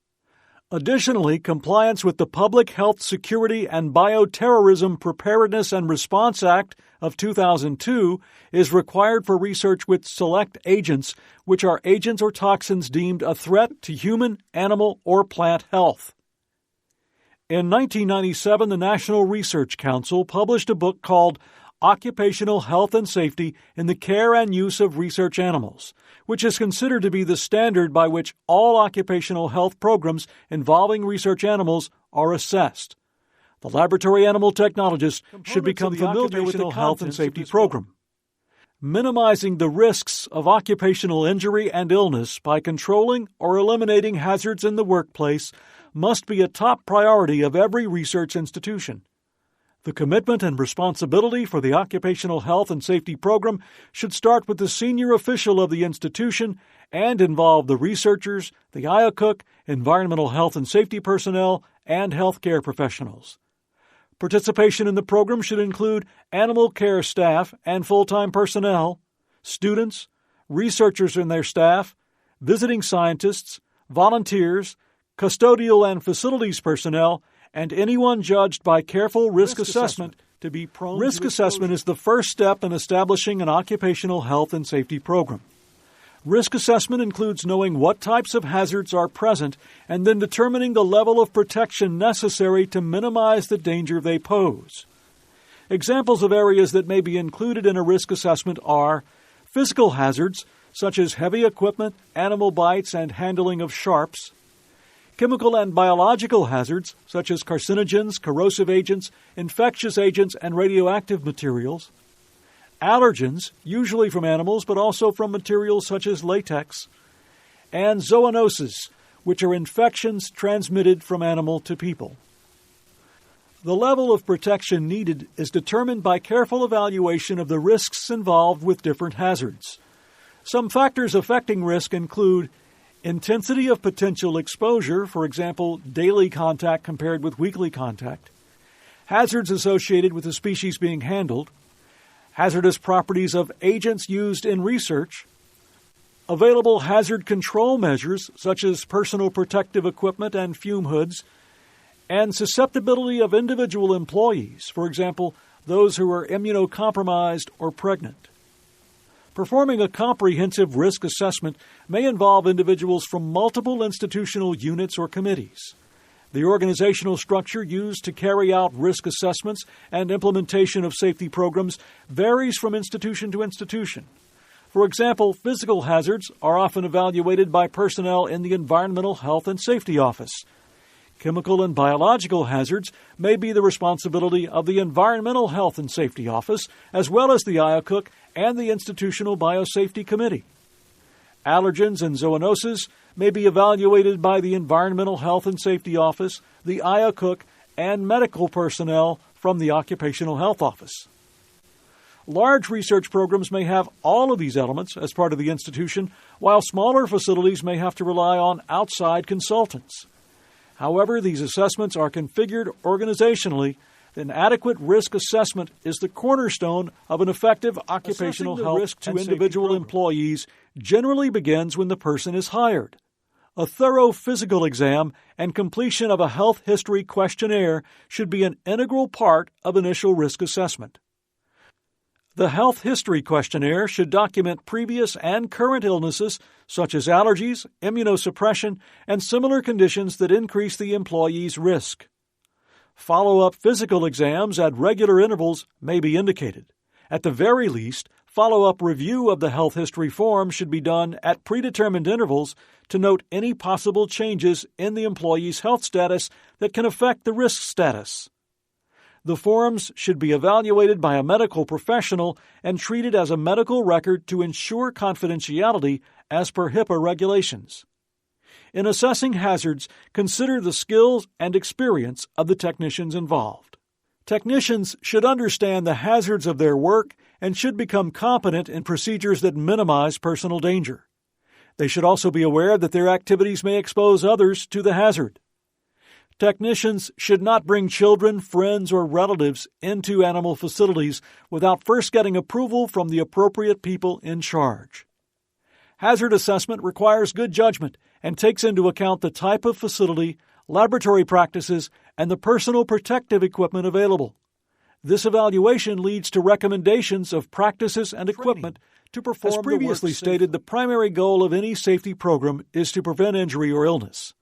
Additionally, compliance with the Public Health Security and Bioterrorism Preparedness and Response Act of 2002 is required for research with select agents, which are agents or toxins deemed a threat to human, animal, or plant health. In 1997, the National Research Council published a book called Occupational Health and Safety in the Care and Use of Research Animals, which is considered to be the standard by which all occupational health programs involving research animals are assessed. The laboratory animal technologist should become familiar with the health and safety program. Minimizing the risks of occupational injury and illness by controlling or eliminating hazards in the workplace must be a top priority of every research institution. The commitment and responsibility for the Occupational Health and Safety Program should start with the senior official of the institution and involve the researchers, the IACUC, environmental health and safety personnel, and healthcare professionals. Participation in the program should include animal care staff and full-time personnel, students, researchers and their staff, visiting scientists, volunteers, custodial and facilities personnel, and anyone judged by careful risk assessment to be prone to exposure. Risk assessment is the first step in establishing an occupational health and safety program. Risk assessment includes knowing what types of hazards are present and then determining the level of protection necessary to minimize the danger they pose. Examples of areas that may be included in a risk assessment are physical hazards, such as heavy equipment, animal bites, and handling of sharps; chemical and biological hazards, such as carcinogens, corrosive agents, infectious agents, and radioactive materials; allergens, usually from animals but also from materials such as latex; and zoonoses, which are infections transmitted from animal to people. The level of protection needed is determined by careful evaluation of the risks involved with different hazards. Some factors affecting risk include intensity of potential exposure, for example, daily contact compared with weekly contact, hazards associated with the species being handled, hazardous properties of agents used in research, available hazard control measures such as personal protective equipment and fume hoods, and susceptibility of individual employees, for example, those who are immunocompromised or pregnant. Performing a comprehensive risk assessment may involve individuals from multiple institutional units or committees. The organizational structure used to carry out risk assessments and implementation of safety programs varies from institution to institution. For example, physical hazards are often evaluated by personnel in the Environmental Health and Safety Office. Chemical and biological hazards may be the responsibility of the Environmental Health and Safety Office, as well as the IACUC and the Institutional Biosafety Committee. Allergens and zoonoses may be evaluated by the Environmental Health and Safety Office, the IACUC, and medical personnel from the Occupational Health Office. Large research programs may have all of these elements as part of the institution, while smaller facilities may have to rely on outside consultants. However, these assessments are configured organizationally. An adequate risk assessment is the cornerstone of an effective occupational health risk to individual employees generally begins when the person is hired. A thorough physical exam and completion of a health history questionnaire should be an integral part of initial risk assessment. The health history questionnaire should document previous and current illnesses such as allergies, immunosuppression, and similar conditions that increase the employee's risk. Follow-up physical exams at regular intervals may be indicated. At the very least, follow-up review of the health history form should be done at predetermined intervals to note any possible changes in the employee's health status that can affect the risk status. The forms should be evaluated by a medical professional and treated as a medical record to ensure confidentiality as per HIPAA regulations. In assessing hazards, consider the skills and experience of the technicians involved. Technicians should understand the hazards of their work and should become competent in procedures that minimize personal danger. They should also be aware that their activities may expose others to the hazard. Technicians should not bring children, friends, or relatives into animal facilities without first getting approval from the appropriate people in charge. Hazard assessment requires good judgment and takes into account the type of facility, laboratory practices, and the personal protective equipment available. This evaluation leads to recommendations of practices and equipment to perform. As previously stated, the primary goal of any safety program is to prevent injury or illness.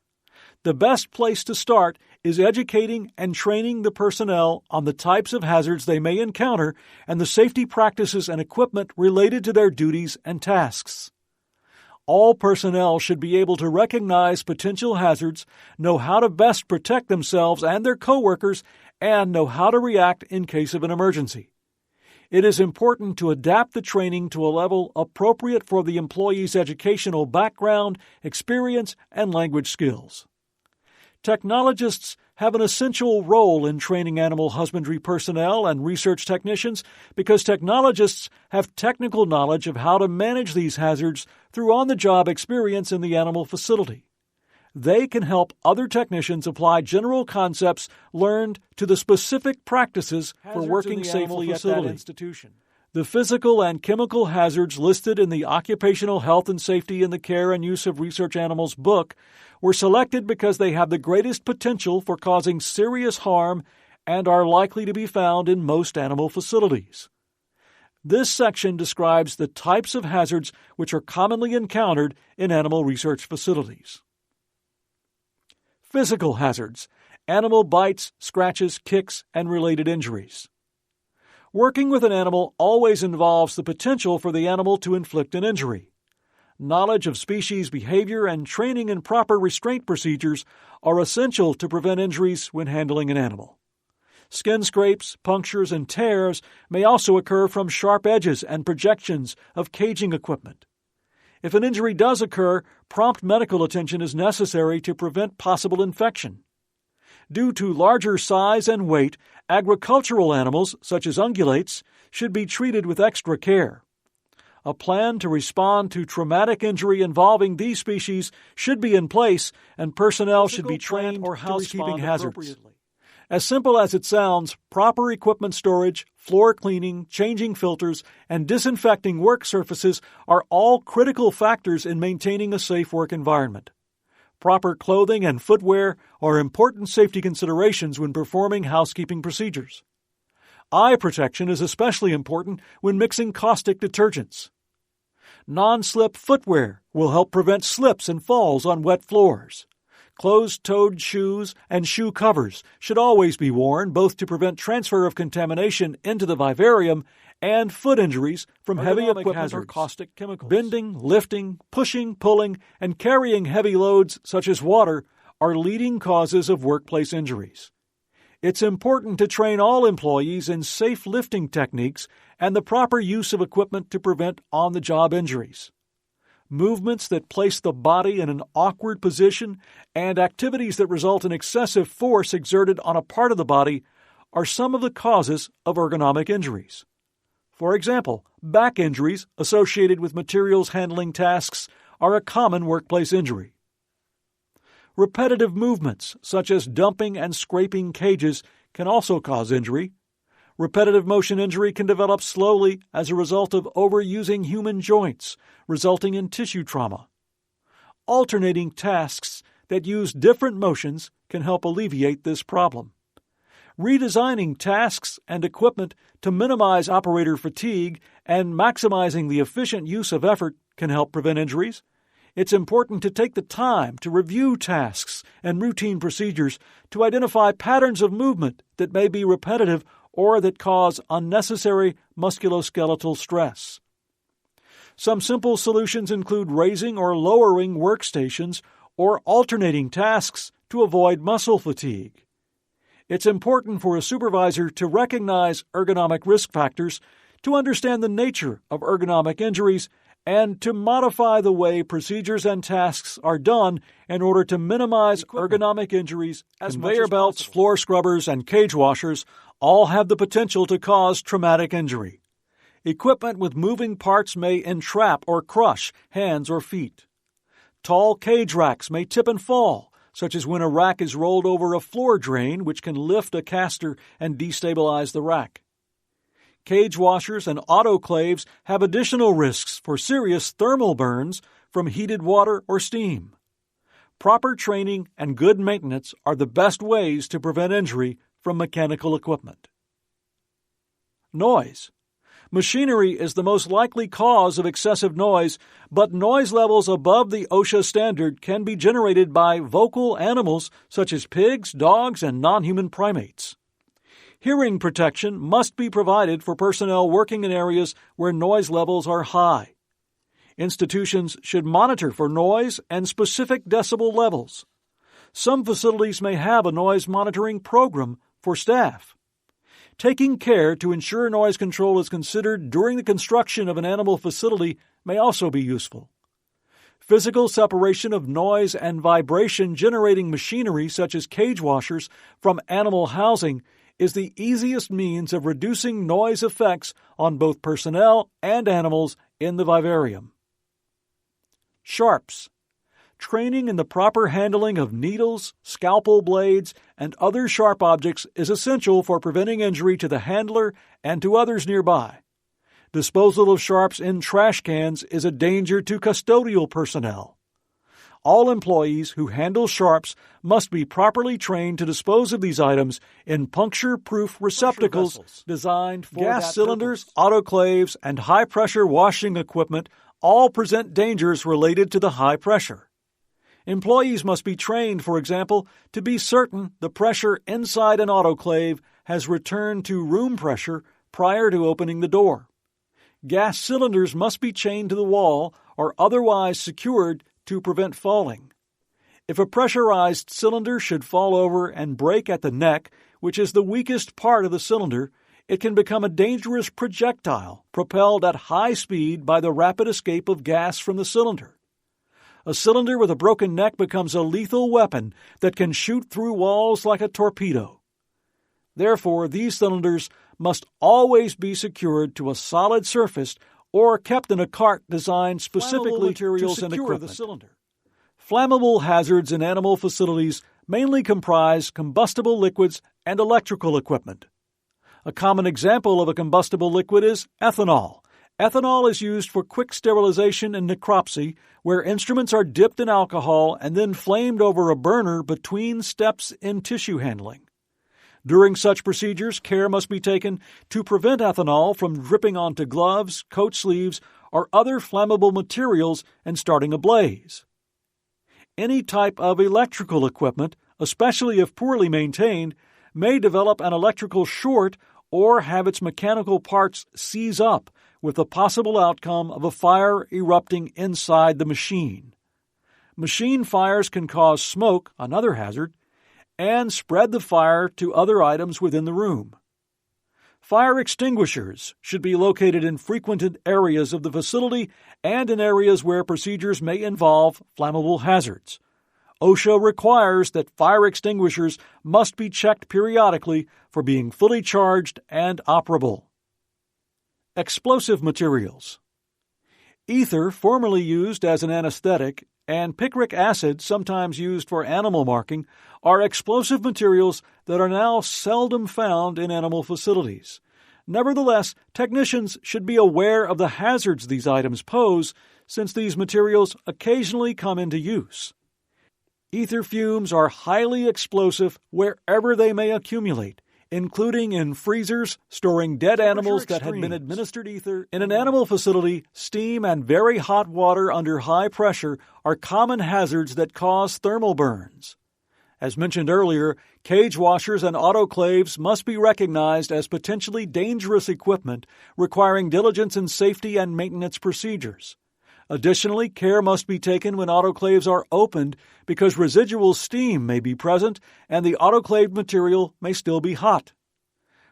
The best place to start is educating and training the personnel on the types of hazards they may encounter and the safety practices and equipment related to their duties and tasks. All personnel should be able to recognize potential hazards, know how to best protect themselves and their coworkers, and know how to react in case of an emergency. It is important to adapt the training to a level appropriate for the employee's educational background, experience, and language skills. Technologists have an essential role in training animal husbandry personnel and research technicians because technologists have technical knowledge of how to manage these hazards through on-the-job experience in the animal facility. They can help other technicians apply general concepts learned to the specific practices for working safely at that institution. The physical and chemical hazards listed in the Occupational Health and Safety in the Care and Use of Research Animals book were selected because they have the greatest potential for causing serious harm and are likely to be found in most animal facilities. This section describes the types of hazards which are commonly encountered in animal research facilities. Physical hazards: animal bites, scratches, kicks, and related injuries. Working with an animal always involves the potential for the animal to inflict an injury. Knowledge of species behavior and training in proper restraint procedures are essential to prevent injuries when handling an animal. Skin scrapes, punctures, and tears may also occur from sharp edges and projections of caging equipment. If an injury does occur, prompt medical attention is necessary to prevent possible infection. Due to larger size and weight, agricultural animals, such as ungulates, should be treated with extra care. A plan to respond to traumatic injury involving these species should be in place, and personnel should be trained or housekeeping hazards. As simple as it sounds, proper equipment storage, floor cleaning, changing filters, and disinfecting work surfaces are all critical factors in maintaining a safe work environment. Proper clothing and footwear are important safety considerations when performing housekeeping procedures. Eye protection is especially important when mixing caustic detergents. Non-slip footwear will help prevent slips and falls on wet floors. Closed-toed shoes and shoe covers should always be worn, both to prevent transfer of contamination into the vivarium and foot injuries from heavy equipment hazards. Or caustic chemicals. Bending, lifting, pushing, pulling, and carrying heavy loads such as water are leading causes of workplace injuries. It's important to train all employees in safe lifting techniques and the proper use of equipment to prevent on-the-job injuries. Movements that place the body in an awkward position and activities that result in excessive force exerted on a part of the body are some of the causes of ergonomic injuries. For example, back injuries associated with materials handling tasks are a common workplace injury. Repetitive movements, such as dumping and scraping cages, can also cause injury. Repetitive motion injury can develop slowly as a result of overusing human joints, resulting in tissue trauma. Alternating tasks that use different motions can help alleviate this problem. Redesigning tasks and equipment to minimize operator fatigue and maximizing the efficient use of effort can help prevent injuries. It's important to take the time to review tasks and routine procedures to identify patterns of movement that may be repetitive or that cause unnecessary musculoskeletal stress. Some simple solutions include raising or lowering workstations or alternating tasks to avoid muscle fatigue. It's important for a supervisor to recognize ergonomic risk factors, to understand the nature of ergonomic injuries, and to modify the way procedures and tasks are done in order to minimize ergonomic injuries as much as possible. Conveyor belts, floor scrubbers, and cage washers all have the potential to cause traumatic injury. Equipment with moving parts may entrap or crush hands or feet. Tall cage racks may tip and fall, such as when a rack is rolled over a floor drain, which can lift a caster and destabilize the rack. Cage washers and autoclaves have additional risks for serious thermal burns from heated water or steam. Proper training and good maintenance are the best ways to prevent injury from mechanical equipment. Noise. Machinery is the most likely cause of excessive noise, but noise levels above the OSHA standard can be generated by vocal animals such as pigs, dogs, and non-human primates. Hearing protection must be provided for personnel working in areas where noise levels are high. Institutions should monitor for noise and specific decibel levels. Some facilities may have a noise monitoring program for staff. Taking care to ensure noise control is considered during the construction of an animal facility may also be useful. Physical separation of noise and vibration generating machinery such as cage washers from animal housing is the easiest means of reducing noise effects on both personnel and animals in the vivarium. Sharps. Training in the proper handling of needles, scalpel blades, and other sharp objects is essential for preventing injury to the handler and to others nearby. Disposal of sharps in trash cans is a danger to custodial personnel. All employees who handle sharps must be properly trained to dispose of these items in puncture-proof receptacles designed for gas cylinders, autoclaves, and high-pressure washing equipment all present dangers related to the high pressure. Employees must be trained, for example, to be certain the pressure inside an autoclave has returned to room pressure prior to opening the door. Gas cylinders must be chained to the wall or otherwise secured to prevent falling. If a pressurized cylinder should fall over and break at the neck, which is the weakest part of the cylinder, it can become a dangerous projectile propelled at high speed by the rapid escape of gas from the cylinder. A cylinder with a broken neck becomes a lethal weapon that can shoot through walls like a torpedo. Therefore, these cylinders must always be secured to a solid surface or kept in a cart designed specifically to secure the cylinder. Flammable hazards in animal facilities mainly comprise combustible liquids and electrical equipment. A common example of a combustible liquid is ethanol. Ethanol is used for quick sterilization in necropsy, where instruments are dipped in alcohol and then flamed over a burner between steps in tissue handling. During such procedures, care must be taken to prevent ethanol from dripping onto gloves, coat sleeves, or other flammable materials and starting a blaze. Any type of electrical equipment, especially if poorly maintained, may develop an electrical short or have its mechanical parts seize up, with the possible outcome of a fire erupting inside the machine. Machine fires can cause smoke, another hazard, and spread the fire to other items within the room. Fire extinguishers should be located in frequented areas of the facility and in areas where procedures may involve flammable hazards. OSHA requires that fire extinguishers must be checked periodically for being fully charged and operable. Explosive materials. Ether, formerly used as an anesthetic, and picric acid, sometimes used for animal marking, are explosive materials that are now seldom found in animal facilities. Nevertheless, technicians should be aware of the hazards these items pose, since these materials occasionally come into use. Ether fumes are highly explosive wherever they may accumulate, including in freezers storing dead animals that have been administered ether. In an animal facility, steam and very hot water under high pressure are common hazards that cause thermal burns. As mentioned earlier, cage washers and autoclaves must be recognized as potentially dangerous equipment requiring diligence in safety and maintenance procedures. Additionally, care must be taken when autoclaves are opened because residual steam may be present and the autoclaved material may still be hot.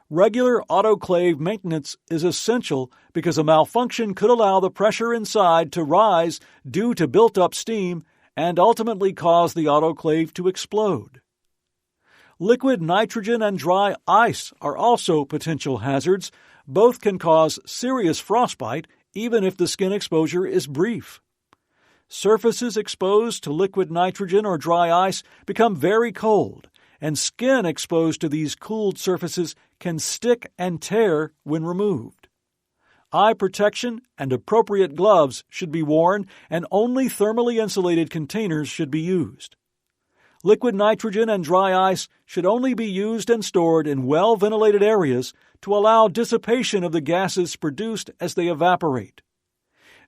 Regular autoclave maintenance is essential because a malfunction could allow the pressure inside to rise due to built-up steam and ultimately cause the autoclave to explode. Liquid nitrogen and dry ice are also potential hazards. Both can cause serious frostbite even if the skin exposure is brief. Surfaces exposed to liquid nitrogen or dry ice become very cold, and skin exposed to these cooled surfaces can stick and tear when removed. Eye protection and appropriate gloves should be worn, and only thermally insulated containers should be used. Liquid nitrogen and dry ice should only be used and stored in well-ventilated areas to allow dissipation of the gases produced as they evaporate.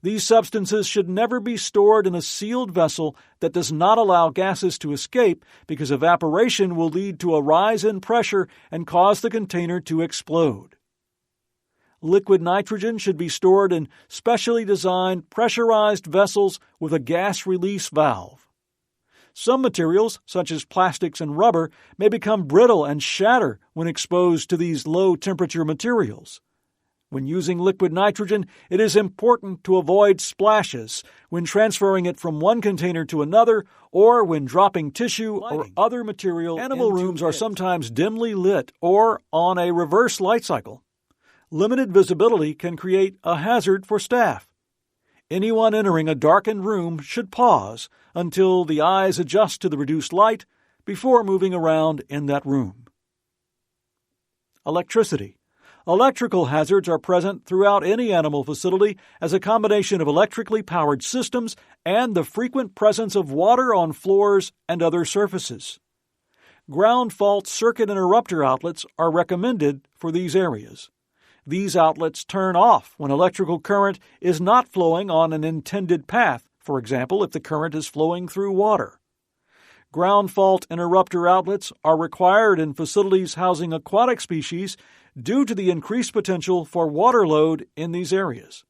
These substances should never be stored in a sealed vessel that does not allow gases to escape, because evaporation will lead to a rise in pressure and cause the container to explode. Liquid nitrogen should be stored in specially designed pressurized vessels with a gas release valve. Some materials, such as plastics and rubber, may become brittle and shatter when exposed to these low-temperature materials. When using liquid nitrogen, it is important to avoid splashes when transferring it from one container to another or when dropping tissue or other material. Animal rooms are sometimes dimly lit or on a reverse light cycle. Limited visibility can create a hazard for staff. Anyone entering a darkened room should pause until the eyes adjust to the reduced light before moving around in that room. Electricity. Electrical hazards are present throughout any animal facility as a combination of electrically powered systems and the frequent presence of water on floors and other surfaces. Ground fault circuit interrupter outlets are recommended for these areas. These outlets turn off when electrical current is not flowing on an intended path, for example, if the current is flowing through water. Ground fault interrupter outlets are required in facilities housing aquatic species due to the increased potential for water load in these areas.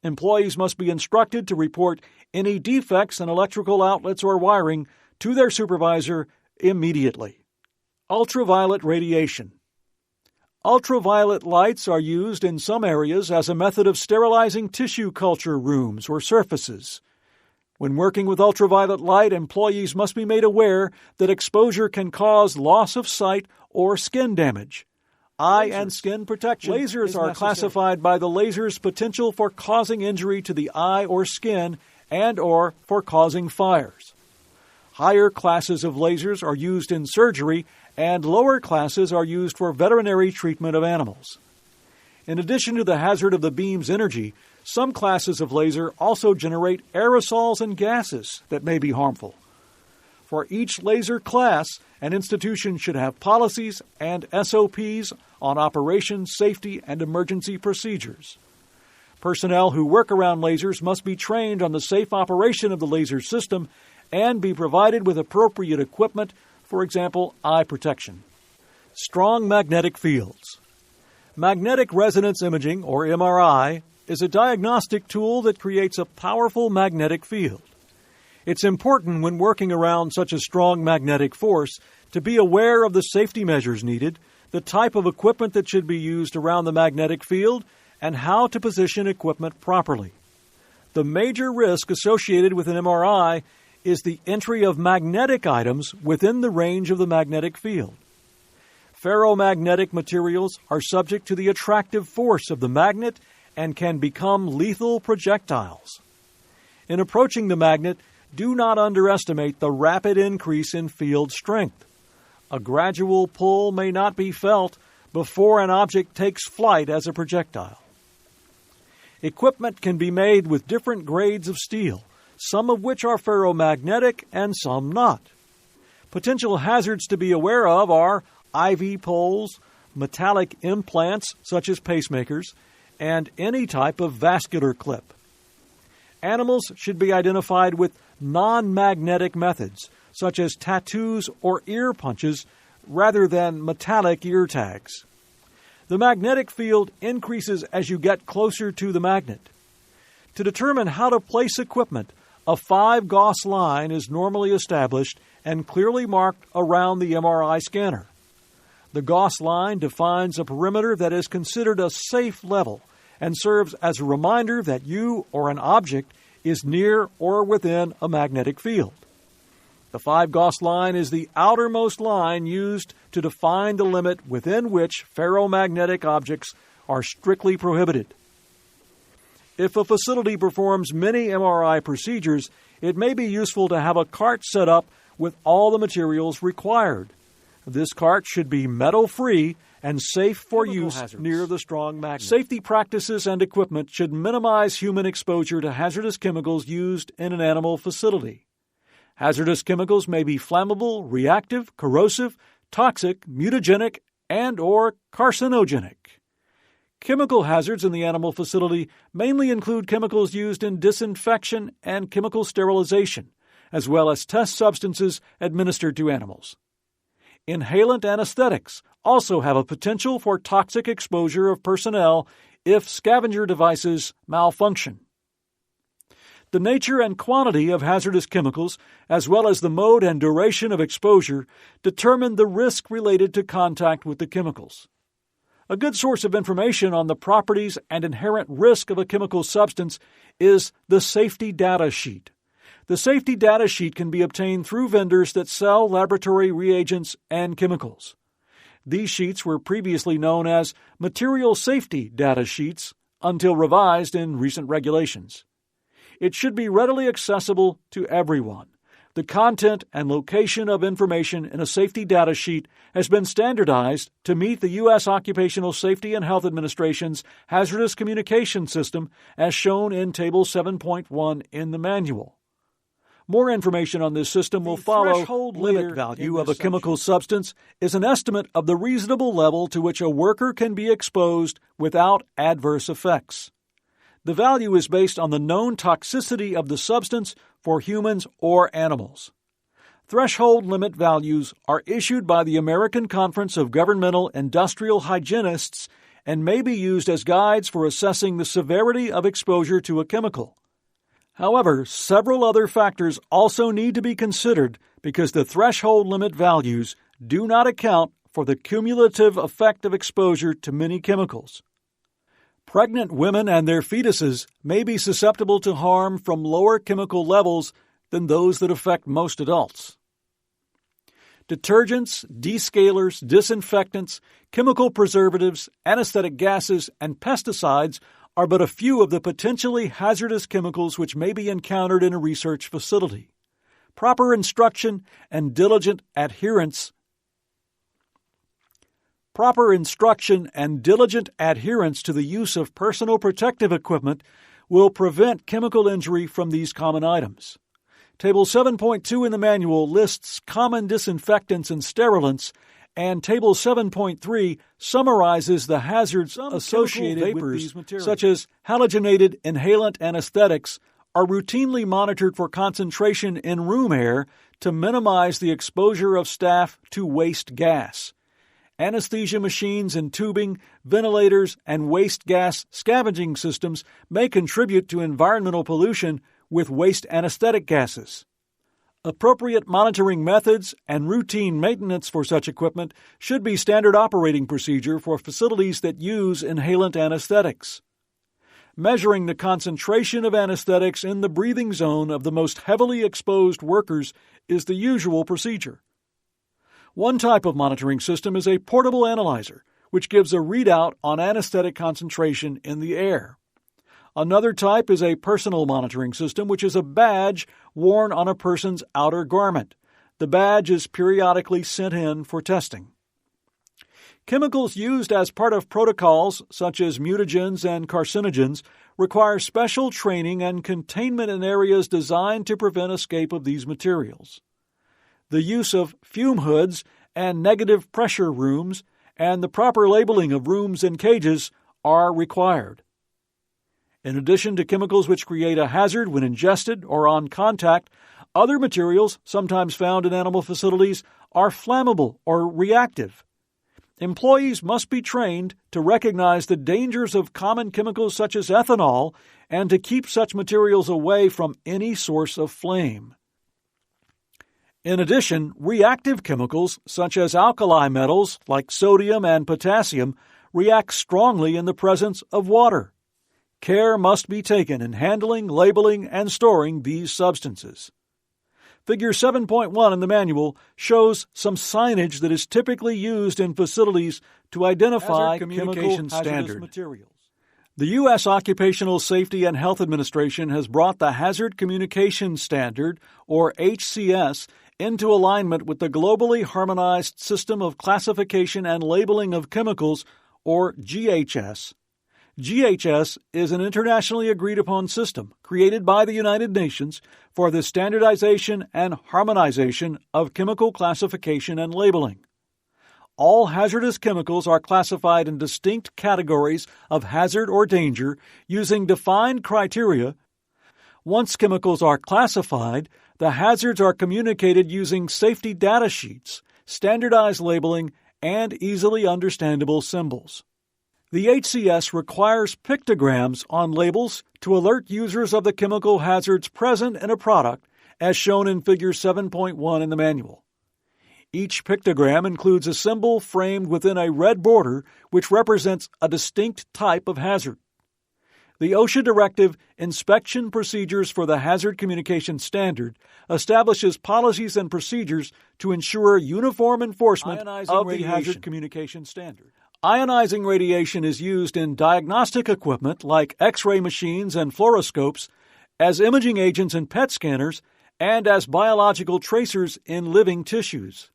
Employees must be instructed to report any defects in electrical outlets or wiring to their supervisor immediately. Ultraviolet radiation. Ultraviolet lights are used in some areas as a method of sterilizing tissue culture rooms or surfaces. When working with ultraviolet light, employees must be made aware that exposure can cause loss of sight or skin damage. Eye and skin protection. Lasers are classified by the laser's potential for causing injury to the eye or skin and/or for causing fires. Higher classes of lasers are used in surgery, and lower classes are used for veterinary treatment of animals. In addition to the hazard of the beam's energy, some classes of laser also generate aerosols and gases that may be harmful. For each laser class, an institution should have policies and SOPs on operation, safety, and emergency procedures. Personnel who work around lasers must be trained on the safe operation of the laser system and be provided with appropriate equipment, for example, eye protection. Strong magnetic fields. Magnetic resonance imaging, or MRI, is a diagnostic tool that creates a powerful magnetic field. It's important when working around such a strong magnetic force to be aware of the safety measures needed, the type of equipment that should be used around the magnetic field, and how to position equipment properly. The major risk associated with an MRI is the entry of magnetic items within the range of the magnetic field. Ferromagnetic materials are subject to the attractive force of the magnet and can become lethal projectiles. In approaching the magnet, do not underestimate the rapid increase in field strength. A gradual pull may not be felt before an object takes flight as a projectile. Equipment can be made with different grades of steel, some of which are ferromagnetic and some not. Potential hazards to be aware of are IV poles, metallic implants such as pacemakers, and any type of vascular clip. Animals should be identified with non-magnetic methods, such as tattoos or ear punches, rather than metallic ear tags. The magnetic field increases as you get closer to the magnet. To determine how to place equipment, a 5-Gauss line is normally established and clearly marked around the MRI scanner. The Gauss line defines a perimeter that is considered a safe level and serves as a reminder that you or an object is near or within a magnetic field. The 5-Gauss line is the outermost line used to define the limit within which ferromagnetic objects are strictly prohibited. If a facility performs many MRI procedures, it may be useful to have a cart set up with all the materials required. This cart should be metal-free and safe for use near the strong magnet. Safety practices and equipment should minimize human exposure to hazardous chemicals used in an animal facility. Hazardous chemicals may be flammable, reactive, corrosive, toxic, mutagenic, and/or carcinogenic. Chemical hazards in the animal facility mainly include chemicals used in disinfection and chemical sterilization, as well as test substances administered to animals. Inhalant anesthetics also have a potential for toxic exposure of personnel if scavenger devices malfunction. The nature and quantity of hazardous chemicals, as well as the mode and duration of exposure, determine the risk related to contact with the chemicals. A good source of information on the properties and inherent risk of a chemical substance is the safety data sheet. The safety data sheet can be obtained through vendors that sell laboratory reagents and chemicals. These sheets were previously known as material safety data sheets until revised in recent regulations. It should be readily accessible to everyone. The content and location of information in a safety data sheet has been standardized to meet the U.S. Occupational Safety and Health Administration's Hazardous Communication System as shown in Table 7.1 in the manual. More information on this system will follow. The threshold limit value of a chemical substance is an estimate of the reasonable level to which a worker can be exposed without adverse effects. The value is based on the known toxicity of the substance for humans or animals. Threshold limit values are issued by the American Conference of Governmental Industrial Hygienists and may be used as guides for assessing the severity of exposure to a chemical. However, several other factors also need to be considered because the threshold limit values do not account for the cumulative effect of exposure to many chemicals. Pregnant women and their fetuses may be susceptible to harm from lower chemical levels than those that affect most adults. Detergents, descalers, disinfectants, chemical preservatives, anesthetic gases, and pesticides are but a few of the potentially hazardous chemicals which may be encountered in a research facility. Proper instruction and diligent adherence to the use of personal protective equipment will prevent chemical injury from these common items. Table 7.2 in the manual lists common disinfectants and sterilants, and Table 7.3 summarizes the hazards associated with these materials, such as halogenated inhalant anesthetics, are routinely monitored for concentration in room air to minimize the exposure of staff to waste gas. Anesthesia machines and tubing, ventilators, and waste gas scavenging systems may contribute to environmental pollution with waste anesthetic gases. Appropriate monitoring methods and routine maintenance for such equipment should be standard operating procedure for facilities that use inhalant anesthetics. Measuring the concentration of anesthetics in the breathing zone of the most heavily exposed workers is the usual procedure. One type of monitoring system is a portable analyzer, which gives a readout on anesthetic concentration in the air. Another type is a personal monitoring system, which is a badge worn on a person's outer garment. The badge is periodically sent in for testing. Chemicals used as part of protocols, such as mutagens and carcinogens, require special training and containment in areas designed to prevent escape of these materials. The use of fume hoods and negative pressure rooms and the proper labeling of rooms and cages are required. In addition to chemicals which create a hazard when ingested or on contact, other materials, sometimes found in animal facilities, are flammable or reactive. Employees must be trained to recognize the dangers of common chemicals such as ethanol and to keep such materials away from any source of flame. In addition, reactive chemicals such as alkali metals like sodium and potassium react strongly in the presence of water. Care must be taken in handling, labeling, and storing these substances. Figure 7.1 in the manual shows some signage that is typically used in facilities to identify chemical hazardous materials. The U.S. Occupational Safety and Health Administration has brought the Hazard Communication Standard, or HCS, into alignment with the Globally Harmonized System of Classification and Labeling of Chemicals, or GHS. GHS is an internationally agreed-upon system created by the United Nations for the standardization and harmonization of chemical classification and labeling. All hazardous chemicals are classified in distinct categories of hazard or danger using defined criteria. Once chemicals are classified, the hazards are communicated using safety data sheets, standardized labeling, and easily understandable symbols. The HCS requires pictograms on labels to alert users of the chemical hazards present in a product, as shown in Figure 7.1 in the manual. Each pictogram includes a symbol framed within a red border which represents a distinct type of hazard. The OSHA Directive Inspection Procedures for the Hazard Communication Standard establishes policies and procedures to ensure uniform enforcement of the Hazard Communication Standard. Ionizing radiation is used in diagnostic equipment like X-ray machines and fluoroscopes, as imaging agents in PET scanners, and as biological tracers in living tissues.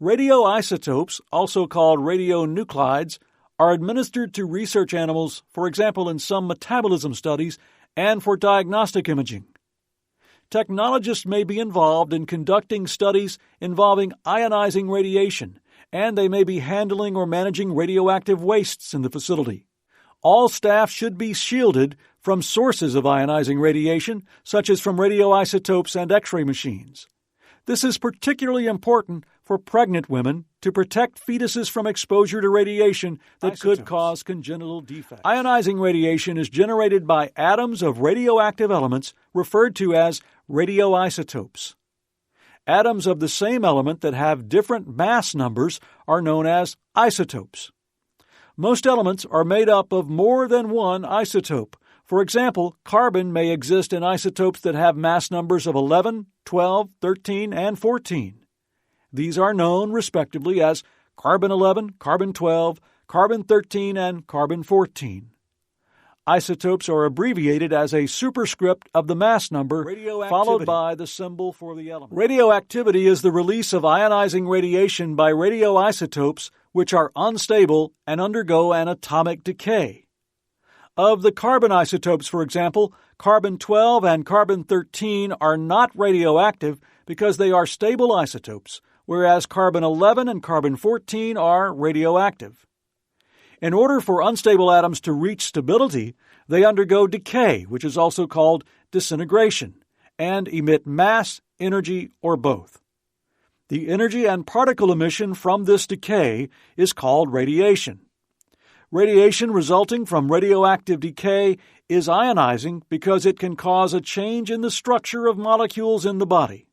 Radioisotopes, also called radionuclides, are administered to research animals, for example in some metabolism studies, and for diagnostic imaging. Technologists may be involved in conducting studies involving ionizing radiation, and they may be handling or managing radioactive wastes in the facility. All staff should be shielded from sources of ionizing radiation, such as from radioisotopes and X-ray machines. This is particularly important for pregnant women to protect fetuses from exposure to radiation that could cause congenital defects. Ionizing radiation is generated by atoms of radioactive elements referred to as radioisotopes. Atoms of the same element that have different mass numbers are known as isotopes. Most elements are made up of more than one isotope. For example, carbon may exist in isotopes that have mass numbers of 11, 12, 13, and 14. These are known, respectively, as carbon-11, carbon-12, carbon-13, and carbon-14. Isotopes are abbreviated as a superscript of the mass number, followed by the symbol for the element. Radioactivity is the release of ionizing radiation by radioisotopes which are unstable and undergo an atomic decay. Of the carbon isotopes, for example, carbon-12 and carbon-13 are not radioactive because they are stable isotopes, whereas carbon-11 and carbon-14 are radioactive. In order for unstable atoms to reach stability, they undergo decay, which is also called disintegration, and emit mass, energy, or both. The energy and particle emission from this decay is called radiation. Radiation resulting from radioactive decay is ionizing because it can cause a change in the structure of molecules in the body.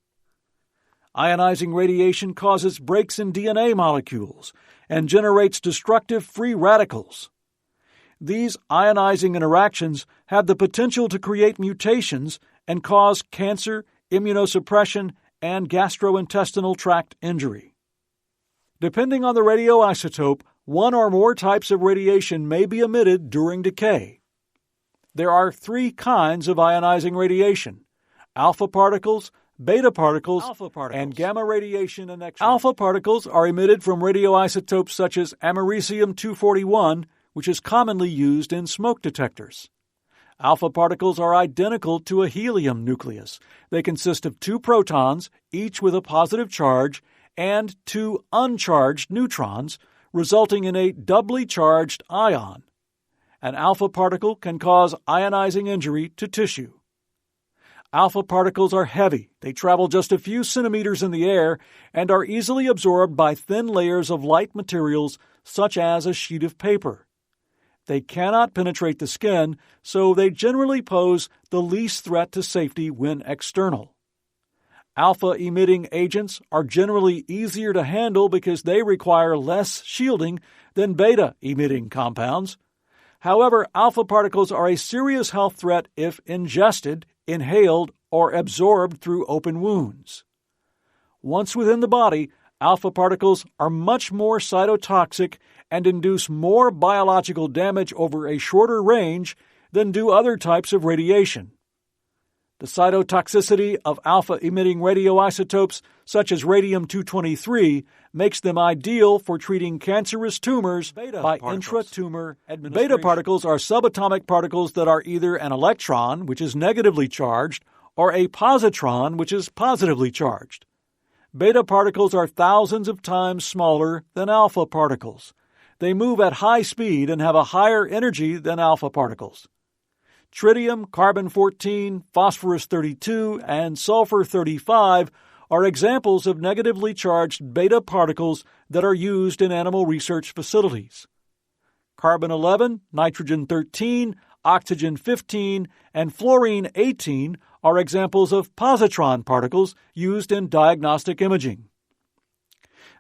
Ionizing radiation causes breaks in DNA molecules and generates destructive free radicals. These ionizing interactions have the potential to create mutations and cause cancer, immunosuppression, and gastrointestinal tract injury. Depending on the radioisotope, one or more types of radiation may be emitted during decay. There are three kinds of ionizing radiation: alpha particles, beta particles, and gamma radiation and X-ray. Alpha particles are emitted from radioisotopes such as americium-241, which is commonly used in smoke detectors. Alpha particles are identical to a helium nucleus. They consist of two protons, each with a positive charge, and two uncharged neutrons, resulting in a doubly charged ion. An alpha particle can cause ionizing injury to tissue. Alpha particles are heavy. They travel just a few centimeters in the air and are easily absorbed by thin layers of light materials such as a sheet of paper. They cannot penetrate the skin, so they generally pose the least threat to safety when external. Alpha-emitting agents are generally easier to handle because they require less shielding than beta-emitting compounds. However, alpha particles are a serious health threat if ingested, inhaled, or absorbed through open wounds. Once within the body, alpha particles are much more cytotoxic and induce more biological damage over a shorter range than do other types of radiation. The cytotoxicity of alpha-emitting radioisotopes, such as radium-223, makes them ideal for treating cancerous tumors by intratumor administration. Beta particles are subatomic particles that are either an electron, which is negatively charged, or a positron, which is positively charged. Beta particles are thousands of times smaller than alpha particles. They move at high speed and have a higher energy than alpha particles. Tritium, carbon-14, phosphorus-32, and sulfur-35 are examples of negatively charged beta particles that are used in animal research facilities. Carbon-11, nitrogen-13, oxygen-15, and fluorine-18 are examples of positron particles used in diagnostic imaging.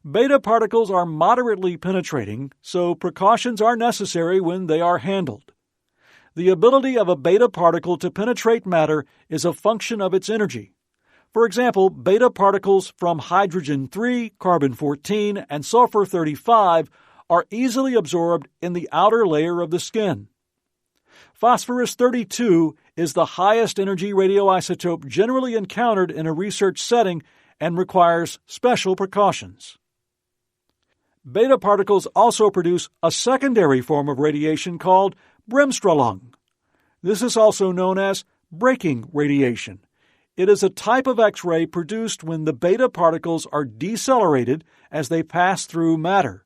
Beta particles are moderately penetrating, so precautions are necessary when they are handled. The ability of a beta particle to penetrate matter is a function of its energy. For example, beta particles from hydrogen-3, carbon-14, and sulfur-35 are easily absorbed in the outer layer of the skin. Phosphorus-32 is the highest energy radioisotope generally encountered in a research setting and requires special precautions. Beta particles also produce a secondary form of radiation called Bremsstrahlung. This is also known as braking radiation. It is a type of X-ray produced when the beta particles are decelerated as they pass through matter.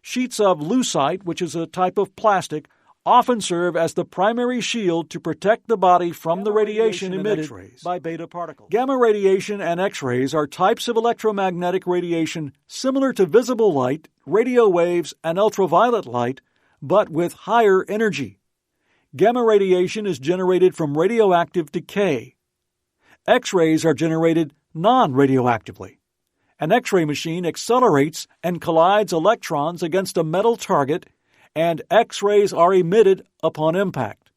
Sheets of lucite, which is a type of plastic, often serve as the primary shield to protect the body from the radiation emitted by beta particles. Gamma radiation and X-rays are types of electromagnetic radiation similar to visible light, radio waves, and ultraviolet light, but with higher energy. Gamma radiation is generated from radioactive decay. X-rays are generated non-radioactively. An X-ray machine accelerates and collides electrons against a metal target and X-rays are emitted upon impact.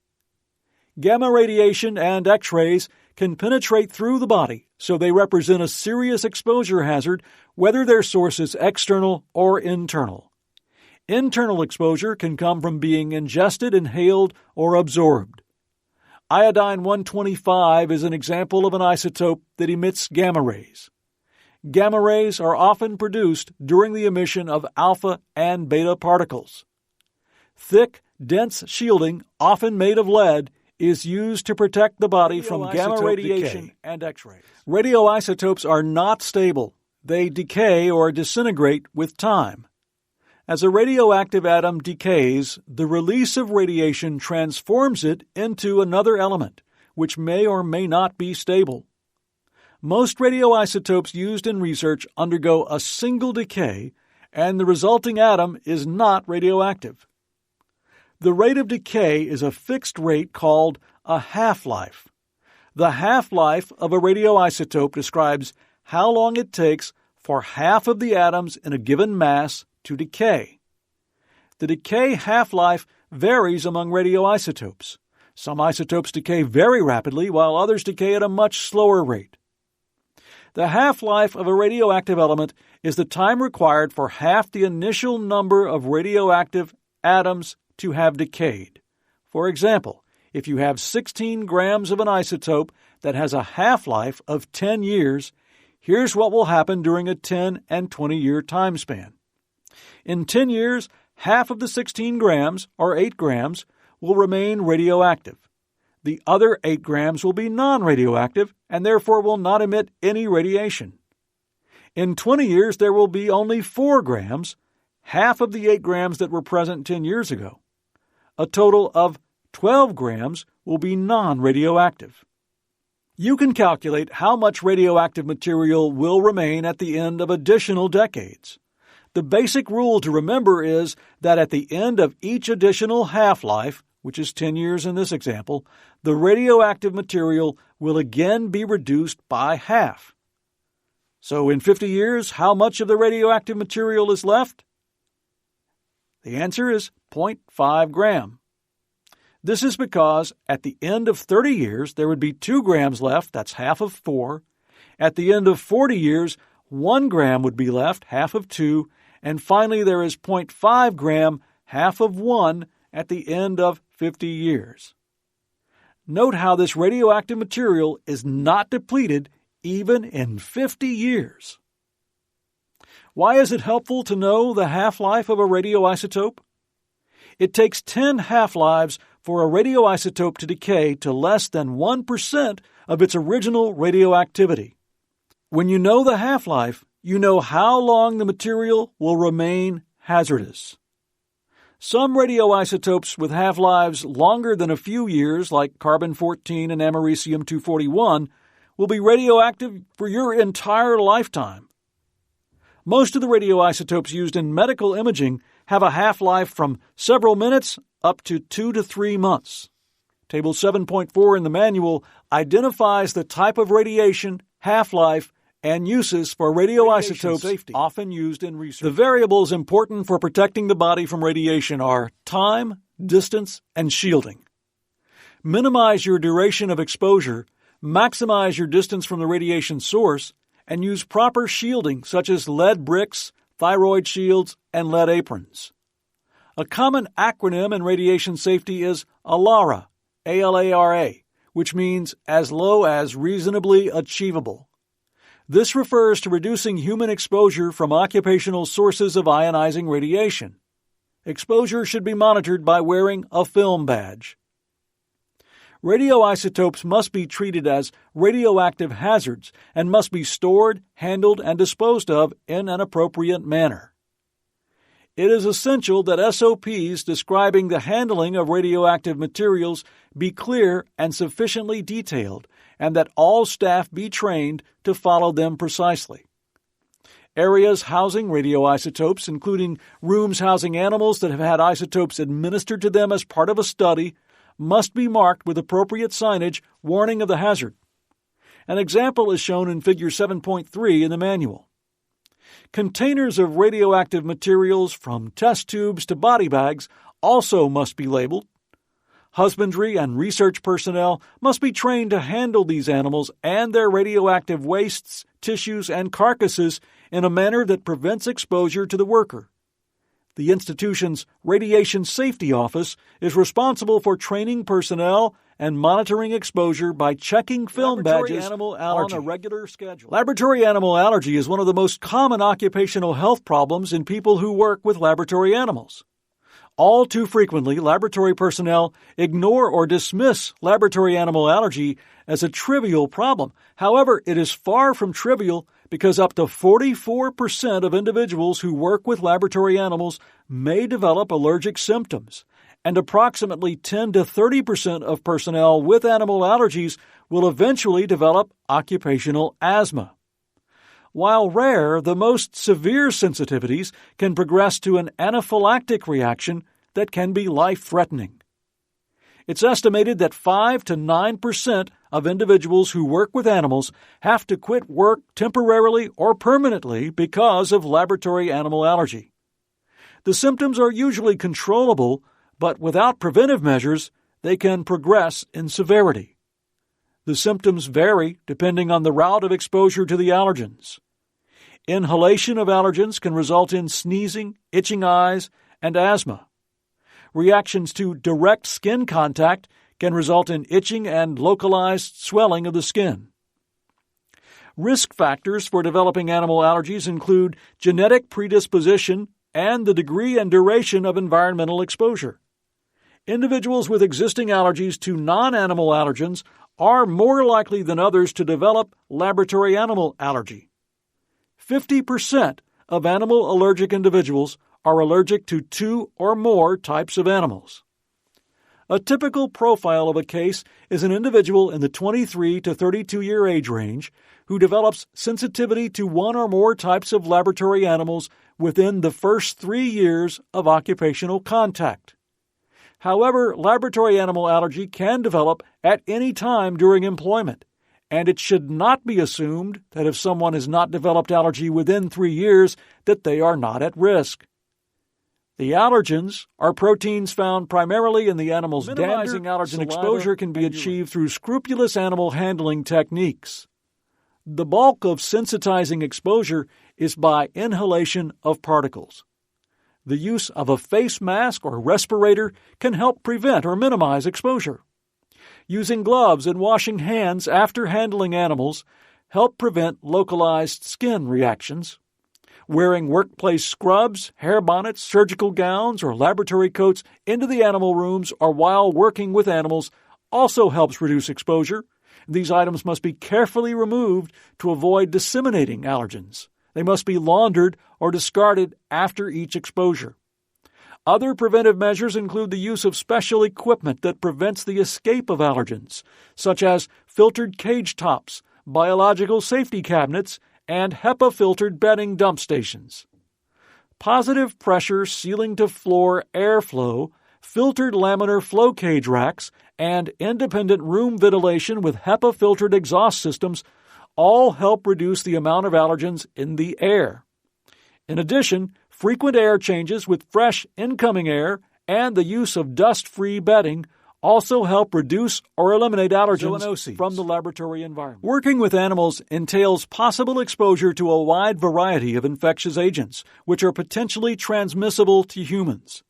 Gamma radiation and X-rays can penetrate through the body, so they represent a serious exposure hazard whether their source is external or internal. Internal exposure can come from being ingested, inhaled, or absorbed. Iodine-125 is an example of an isotope that emits gamma rays. Gamma rays are often produced during the emission of alpha and beta particles. Thick, dense shielding, often made of lead, is used to protect the body from gamma radiation and X-rays. Radioisotopes are not stable. They decay or disintegrate with time. As a radioactive atom decays, the release of radiation transforms it into another element, which may or may not be stable. Most radioisotopes used in research undergo a single decay, and the resulting atom is not radioactive. The rate of decay is a fixed rate called a half-life. The half-life of a radioisotope describes how long it takes for half of the atoms in a given mass to decay. The decay half-life varies among radioisotopes. Some isotopes decay very rapidly, while others decay at a much slower rate. The half-life of a radioactive element is the time required for half the initial number of radioactive atoms to have decayed. For example, if you have 16 grams of an isotope that has a half-life of 10 years, here's what will happen during a 10 and 20-year time span. In 10 years, half of the 16 grams, or 8 grams, will remain radioactive. The other 8 grams will be non-radioactive and therefore will not emit any radiation. In 20 years, there will be only 4 grams, half of the 8 grams that were present 10 years ago. A total of 12 grams will be non-radioactive. You can calculate how much radioactive material will remain at the end of additional decades. The basic rule to remember is that at the end of each additional half-life, which is 10 years in this example, the radioactive material will again be reduced by half. So in 50 years, how much of the radioactive material is left? The answer is 0.5 gram. This is because at the end of 30 years, there would be 2 grams left, that's half of 4. At the end of 40 years, 1 gram would be left, half of 2. And finally, there is 0.5 gram, half of 1, at the end of 50 years. Note how this radioactive material is not depleted even in 50 years. Why is it helpful to know the half-life of a radioisotope? It takes 10 half-lives for a radioisotope to decay to less than 1% of its original radioactivity. When you know the half-life, you know how long the material will remain hazardous. Some radioisotopes with half-lives longer than a few years, like carbon-14 and americium-241, will be radioactive for your entire lifetime. Most of the radioisotopes used in medical imaging have a half-life from several minutes up to 2 to 3 months. Table 7.4 in the manual identifies the type of radiation, half-life, and uses for radioisotopes often used in research. The variables important for protecting the body from radiation are time, distance, and shielding. Minimize your duration of exposure, maximize your distance from the radiation source, and use proper shielding such as lead bricks, thyroid shields, and lead aprons. A common acronym in radiation safety is ALARA, A-L-A-R-A, which means as low as reasonably achievable. This refers to reducing human exposure from occupational sources of ionizing radiation. Exposure should be monitored by wearing a film badge. Radioisotopes must be treated as radioactive hazards and must be stored, handled, and disposed of in an appropriate manner. It is essential that SOPs describing the handling of radioactive materials be clear and sufficiently detailed, and that all staff be trained to follow them precisely. Areas housing radioisotopes, including rooms housing animals that have had isotopes administered to them as part of a study, must be marked with appropriate signage warning of the hazard. An example is shown in Figure 7.3 in the manual. Containers of radioactive materials, from test tubes to body bags, also must be labeled. Husbandry and research personnel must be trained to handle these animals and their radioactive wastes, tissues, and carcasses in a manner that prevents exposure to the worker. The institution's Radiation Safety Office is responsible for training personnel and monitoring exposure by checking film badges on a regular schedule. Laboratory animal allergy is one of the most common occupational health problems in people who work with laboratory animals. All too frequently, laboratory personnel ignore or dismiss laboratory animal allergy as a trivial problem. However, it is far from trivial because up to 44% of individuals who work with laboratory animals may develop allergic symptoms, and approximately 10 to 30% of personnel with animal allergies will eventually develop occupational asthma. While rare, the most severe sensitivities can progress to an anaphylactic reaction that can be life-threatening. It's estimated that 5 to 9% of individuals who work with animals have to quit work temporarily or permanently because of laboratory animal allergy. The symptoms are usually controllable, but without preventive measures, they can progress in severity. The symptoms vary depending on the route of exposure to the allergens. Inhalation of allergens can result in sneezing, itching eyes, and asthma. Reactions to direct skin contact can result in itching and localized swelling of the skin. Risk factors for developing animal allergies include genetic predisposition and the degree and duration of environmental exposure. Individuals with existing allergies to non-animal allergens are more likely than others to develop laboratory animal allergy. 50% of animal allergic individuals are allergic to 2 or more types of animals. A typical profile of a case is an individual in the 23 to 32-year age range who develops sensitivity to 1 or more types of laboratory animals within the first 3 years of occupational contact. However, laboratory animal allergy can develop at any time during employment, and it should not be assumed that if someone has not developed allergy within 3 years that they are not at risk. The allergens are proteins found primarily in the animal's dander. Minimizing allergen exposure can be achieved through scrupulous animal handling techniques. The bulk of sensitizing exposure is by inhalation of particles. The use of a face mask or respirator can help prevent or minimize exposure. Using gloves and washing hands after handling animals help prevent localized skin reactions. Wearing workplace scrubs, hair bonnets, surgical gowns, or laboratory coats into the animal rooms or while working with animals also helps reduce exposure. These items must be carefully removed to avoid disseminating allergens. They must be laundered or discarded after each exposure. Other preventive measures include the use of special equipment that prevents the escape of allergens, such as filtered cage tops, biological safety cabinets, and HEPA-filtered bedding dump stations. Positive pressure ceiling-to-floor airflow, filtered laminar flow cage racks, and independent room ventilation with HEPA-filtered exhaust systems all help reduce the amount of allergens in the air. In addition, frequent air changes with fresh incoming air and the use of dust-free bedding also help reduce or eliminate allergens from the laboratory environment. Working with animals entails possible exposure to a wide variety of infectious agents, which are potentially transmissible to humans.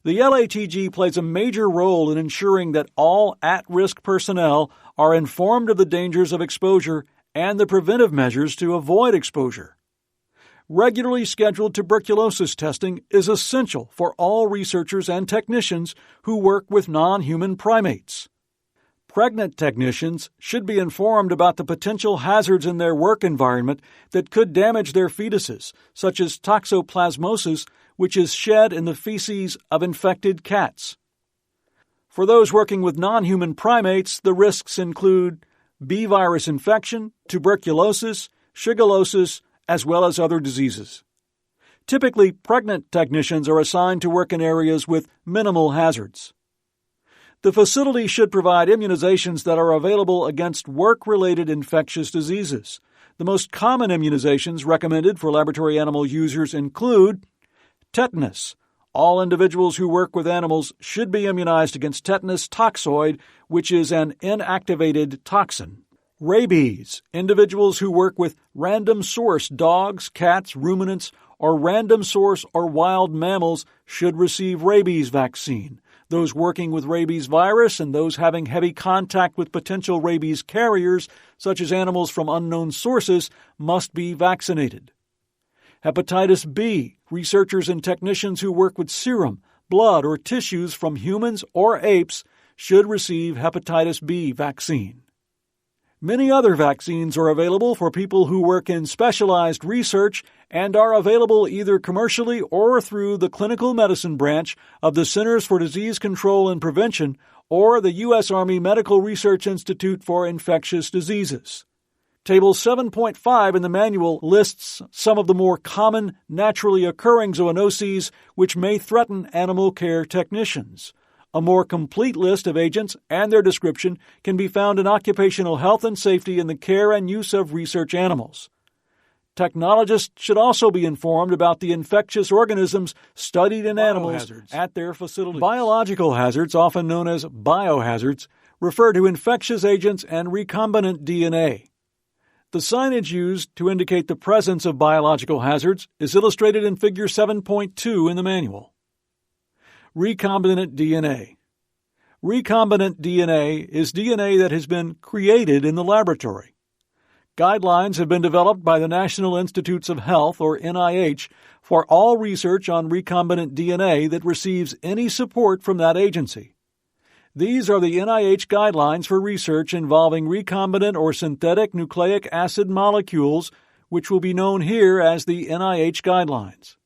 The LATG plays a major role in ensuring that all at-risk personnel are informed of the dangers of exposure and the preventive measures to avoid exposure. Regularly scheduled tuberculosis testing is essential for all researchers and technicians who work with non-human primates. Pregnant technicians should be informed about the potential hazards in their work environment that could damage their fetuses, such as toxoplasmosis, which is shed in the feces of infected cats. For those working with non-human primates, the risks include B virus infection, tuberculosis, shigellosis, as well as other diseases. Typically, pregnant technicians are assigned to work in areas with minimal hazards. The facility should provide immunizations that are available against work-related infectious diseases. The most common immunizations recommended for laboratory animal users include tetanus, All individuals who work with animals should be immunized against tetanus toxoid, which is an inactivated toxin. Rabies. Individuals who work with random source dogs, cats, ruminants, or random source or wild mammals should receive rabies vaccine. Those working with rabies virus and those having heavy contact with potential rabies carriers, such as animals from unknown sources, must be vaccinated. Hepatitis B. Researchers and technicians who work with serum, blood, or tissues from humans or apes should receive hepatitis B vaccine. Many other vaccines are available for people who work in specialized research and are available either commercially or through the clinical medicine branch of the Centers for Disease Control and Prevention or the U.S. Army Medical Research Institute for Infectious Diseases. Table 7.5 in the manual lists some of the more common naturally occurring zoonoses which may threaten animal care technicians. A more complete list of agents and their description can be found in Occupational Health and Safety in the Care and Use of Research Animals. Technologists should also be informed about the infectious organisms studied in animals at their facilities. Biological hazards, often known as biohazards, refer to infectious agents and recombinant DNA. The signage used to indicate the presence of biological hazards is illustrated in Figure 7.2 in the manual. Recombinant DNA. Recombinant DNA is DNA that has been created in the laboratory. Guidelines have been developed by the National Institutes of Health, or NIH, for all research on recombinant DNA that receives any support from that agency. These are the NIH guidelines for research involving recombinant or synthetic nucleic acid molecules, which will be known here as the NIH guidelines.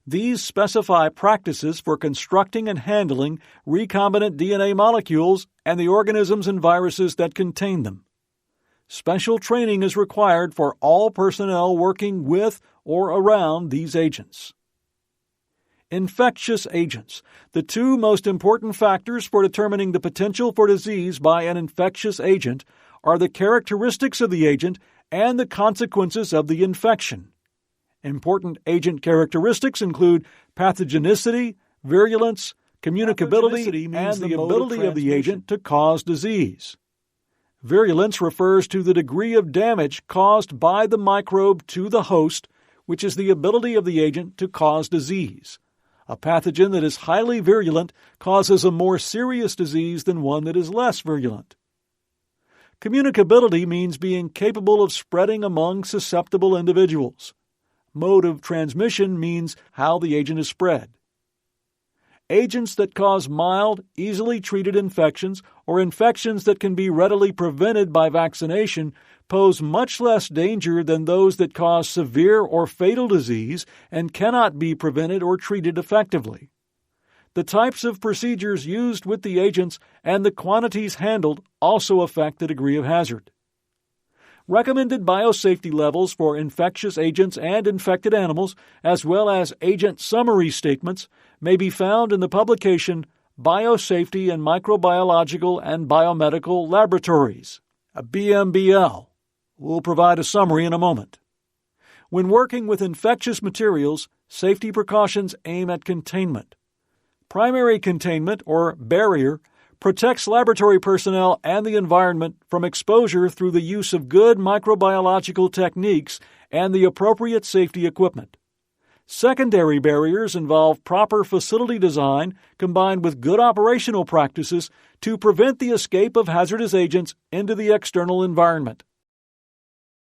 These specify practices for constructing and handling recombinant DNA molecules and the organisms and viruses that contain them. Special training is required for all personnel working with or around these agents. Infectious agents. The two most important factors for determining the potential for disease by an infectious agent are the characteristics of the agent and the consequences of the infection. Important agent characteristics include pathogenicity, virulence, communicability, and the ability of the agent to cause disease. Virulence refers to the degree of damage caused by the microbe to the host, which is the ability of the agent to cause disease. A pathogen that is highly virulent causes a more serious disease than one that is less virulent. Communicability means being capable of spreading among susceptible individuals. Mode of transmission means how the agent is spread. Agents that cause mild, easily treated infections or infections that can be readily prevented by vaccination pose much less danger than those that cause severe or fatal disease and cannot be prevented or treated effectively. The types of procedures used with the agents and the quantities handled also affect the degree of hazard. Recommended biosafety levels for infectious agents and infected animals, as well as agent summary statements, may be found in the publication Biosafety in Microbiological and Biomedical Laboratories, a BMBL. We'll provide a summary in a moment. When working with infectious materials, safety precautions aim at containment. Primary containment, or barrier, protects laboratory personnel and the environment from exposure through the use of good microbiological techniques and the appropriate safety equipment. Secondary barriers involve proper facility design combined with good operational practices to prevent the escape of hazardous agents into the external environment.